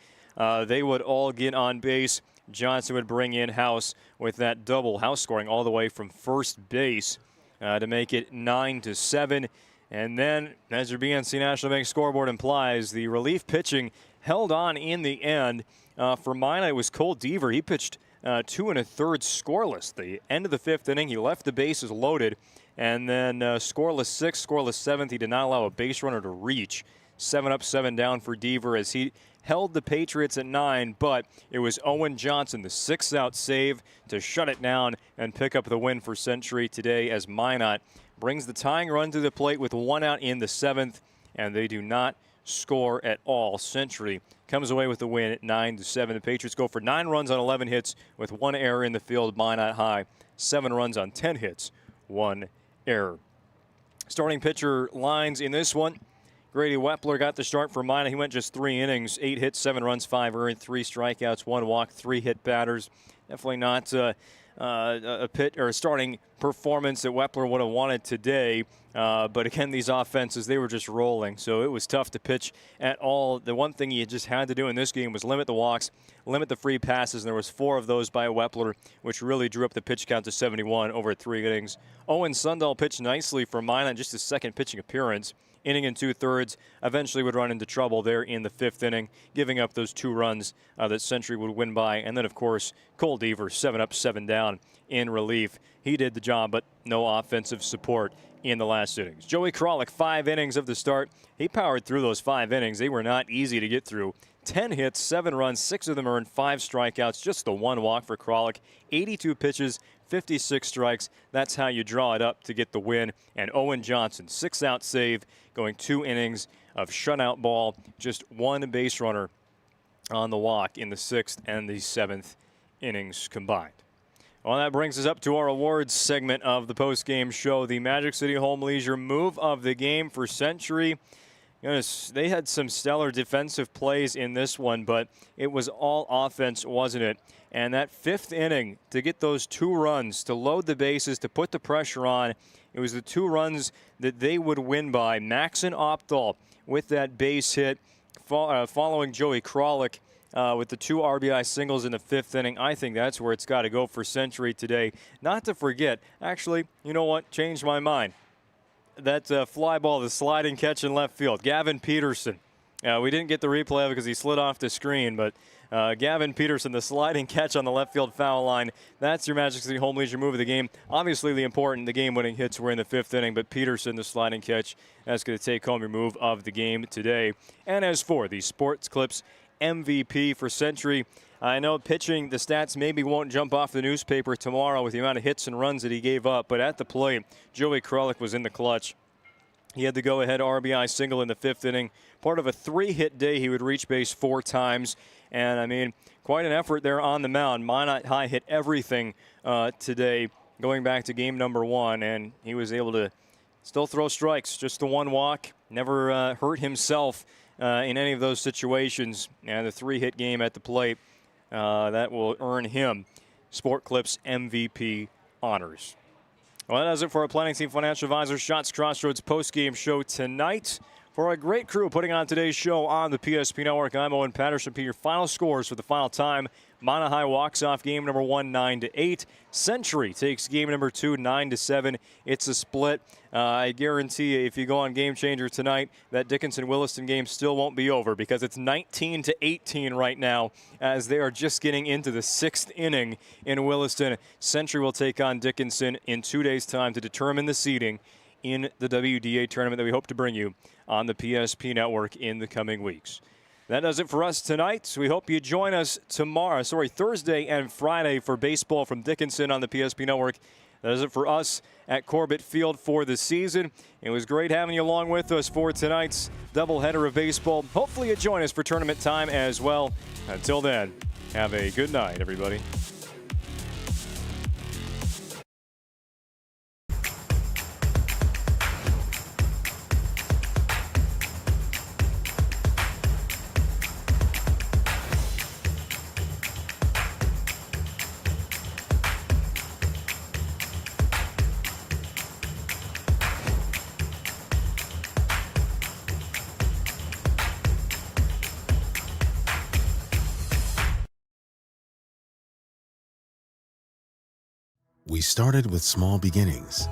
they would all get on base. Johnson would bring in House with that double. House scoring all the way from first base to make it 9-7. And then, as your BNC National Bank scoreboard implies, the relief pitching held on in the end. For Minot, it was Cole Deaver. He pitched 2 1/3 scoreless. The end of the 5th inning, he left the bases loaded. And then scoreless 6th, scoreless 7th. He did not allow a base runner to reach. 7 up, 7 down for Deaver as he held the Patriots at 9, but it was Owen Johnson, the 6-out save, to shut it down and pick up the win for Century today as Minot brings the tying run to the plate with 1 out in the 7th, and they do not score at all. Century comes away with the win at 9-7. The Patriots go for 9 runs on 11 hits with 1 error in the field. Minot high, 7 runs on 10 hits, 1 error. Starting pitcher lines in this one. Grady Wepler got the start for Minot. He went just 3 innings, 8 hits, 7 runs, 5 earned, 3 strikeouts, 1 walk, 3 hit batters. Definitely not a starting performance that Wepler would have wanted today. But again, these offenses, they were just rolling. So it was tough to pitch at all. The one thing you just had to do in this game was limit the walks, limit the free passes. And there was 4 of those by Wepler, which really drew up the pitch count to 71 over 3 innings. Owen Sundahl pitched nicely for Minot, just his 2nd pitching appearance. Inning and 2/3, eventually would run into trouble there in the 5th inning, giving up those 2 runs that Century would win by. And then, of course, Cole Deaver, 7 up, 7 down in relief. He did the job, but no offensive support in the last innings. Joey Kralik, 5 innings of the start. He powered through those 5 innings. They were not easy to get through. 10 hits, 7 runs, 6 of them earned, 5 strikeouts, just the 1 walk for Kralik. 82 pitches, 56 strikes. That's how you draw it up to get the win. And Owen Johnson, 6-out save, going 2 innings of shutout ball, just 1 base runner on the walk in the 6th and the 7th innings combined. Well, that brings us up to our awards segment of the post-game show. The Magic City Home Leisure move of the game for Century. They had some stellar defensive plays in this one, but it was all offense, wasn't it? And that 5th inning, to get those 2 runs, to load the bases, to put the pressure on, it was the 2 runs that they would win by. Maxon Opdahl with that base hit, following Joey Kralik with the 2 RBI singles in the 5th inning. I think that's where it's got to go for Century today. Not to forget, actually, you know what? Changed my mind. That fly ball, the sliding catch in left field. Gavin Peterson. We didn't get the replay of it because he slid off the screen, but Gavin Peterson, the sliding catch on the left field foul line. That's your Magic City Home Leisure move of the game. Obviously, the game-winning hits were in the 5th inning, but Peterson, the sliding catch, that's going to take home your move of the game today. And as for the Sports Clips MVP for Century, I know pitching, the stats maybe won't jump off the newspaper tomorrow with the amount of hits and runs that he gave up, but at the plate, Joey Kralik was in the clutch. He had the go-ahead RBI single in the 5th inning. Part of a 3-hit day, he would reach base 4 times. And, I mean, quite an effort there on the mound. Minot High hit everything today, going back to game number 1, and he was able to still throw strikes. Just the 1 walk, never hurt himself in any of those situations. And the 3-hit game at the plate, that will earn him Sport Clips MVP honors. Well, that does it for our Planning Team Financial Advisors Shots Crossroads post-game show tonight. For a great crew putting on today's show on the PSP Network, I'm Owen Patterson. Your final scores for the final time. Minot High walks off game number 1, 9-8. Century takes game number 2, 9-7. It's a split. I guarantee you, if you go on Game Changer tonight, that Dickinson-Williston game still won't be over because it's 19-18 right now as they are just getting into the 6th inning in Williston. Century will take on Dickinson in 2 days' time to determine the seeding in the WDA tournament that we hope to bring you on the PSP Network in the coming weeks. That does it for us tonight. We hope you join us Thursday and Friday for baseball from Dickinson on the PSP Network. That does it for us at Corbett Field for the season. It was great having you along with us for tonight's doubleheader of baseball. Hopefully you join us for tournament time as well. Until then, have a good night, everybody. We started with small beginnings,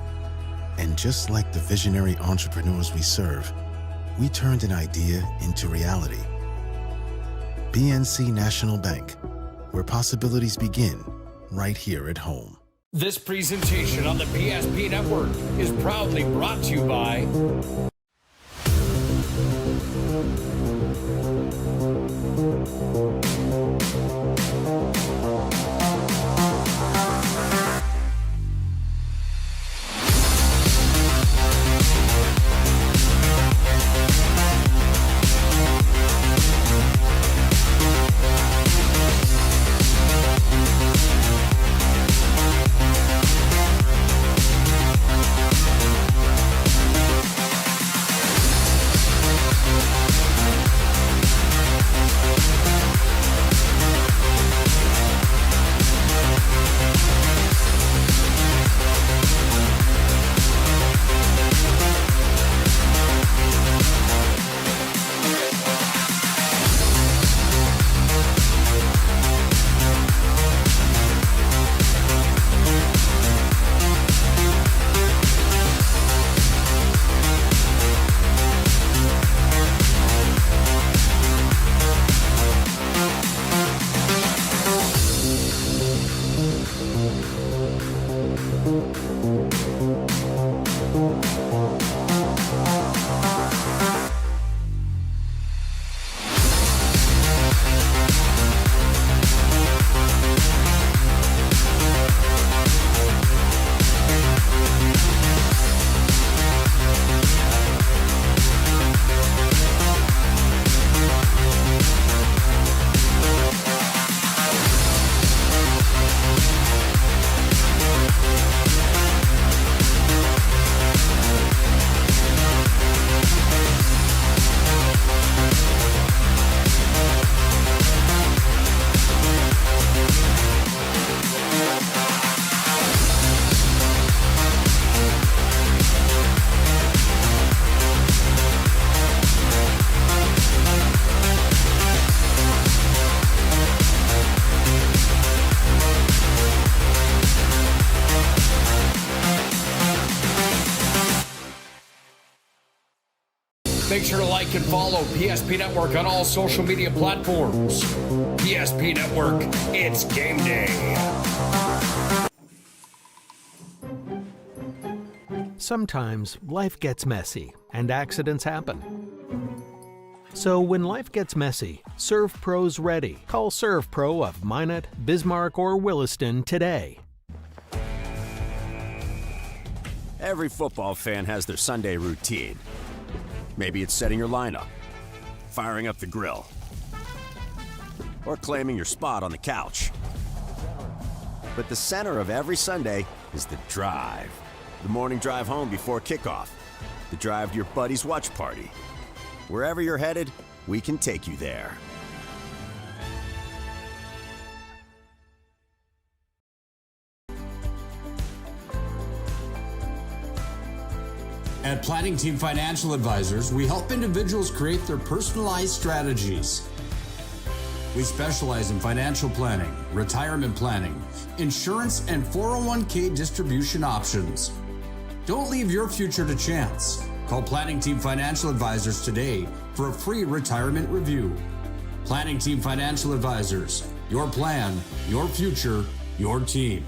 and just like the visionary entrepreneurs we serve, we turned an idea into reality. PNC National Bank, where possibilities begin right here at home. This presentation on the PSP Network is proudly brought to you by Make sure to like and follow PSP Network on all social media platforms. PSP Network, it's game day. Sometimes life gets messy and accidents happen. So when life gets messy, ServPro's ready. Call ServPro of Minot, Bismarck, or Williston today. Every football fan has their Sunday routine. Maybe it's setting your lineup, firing up the grill, or claiming your spot on the couch. But the center of every Sunday is the drive. The morning drive home before kickoff. The drive to your buddy's watch party. Wherever you're headed, we can take you there. At Planning Team Financial Advisors, we help individuals create their personalized strategies. We specialize in financial planning, retirement planning, insurance, and 401k distribution options. Don't leave your future to chance. Call Planning Team Financial Advisors today for a free retirement review. Planning Team Financial Advisors. Your plan, your future, your team.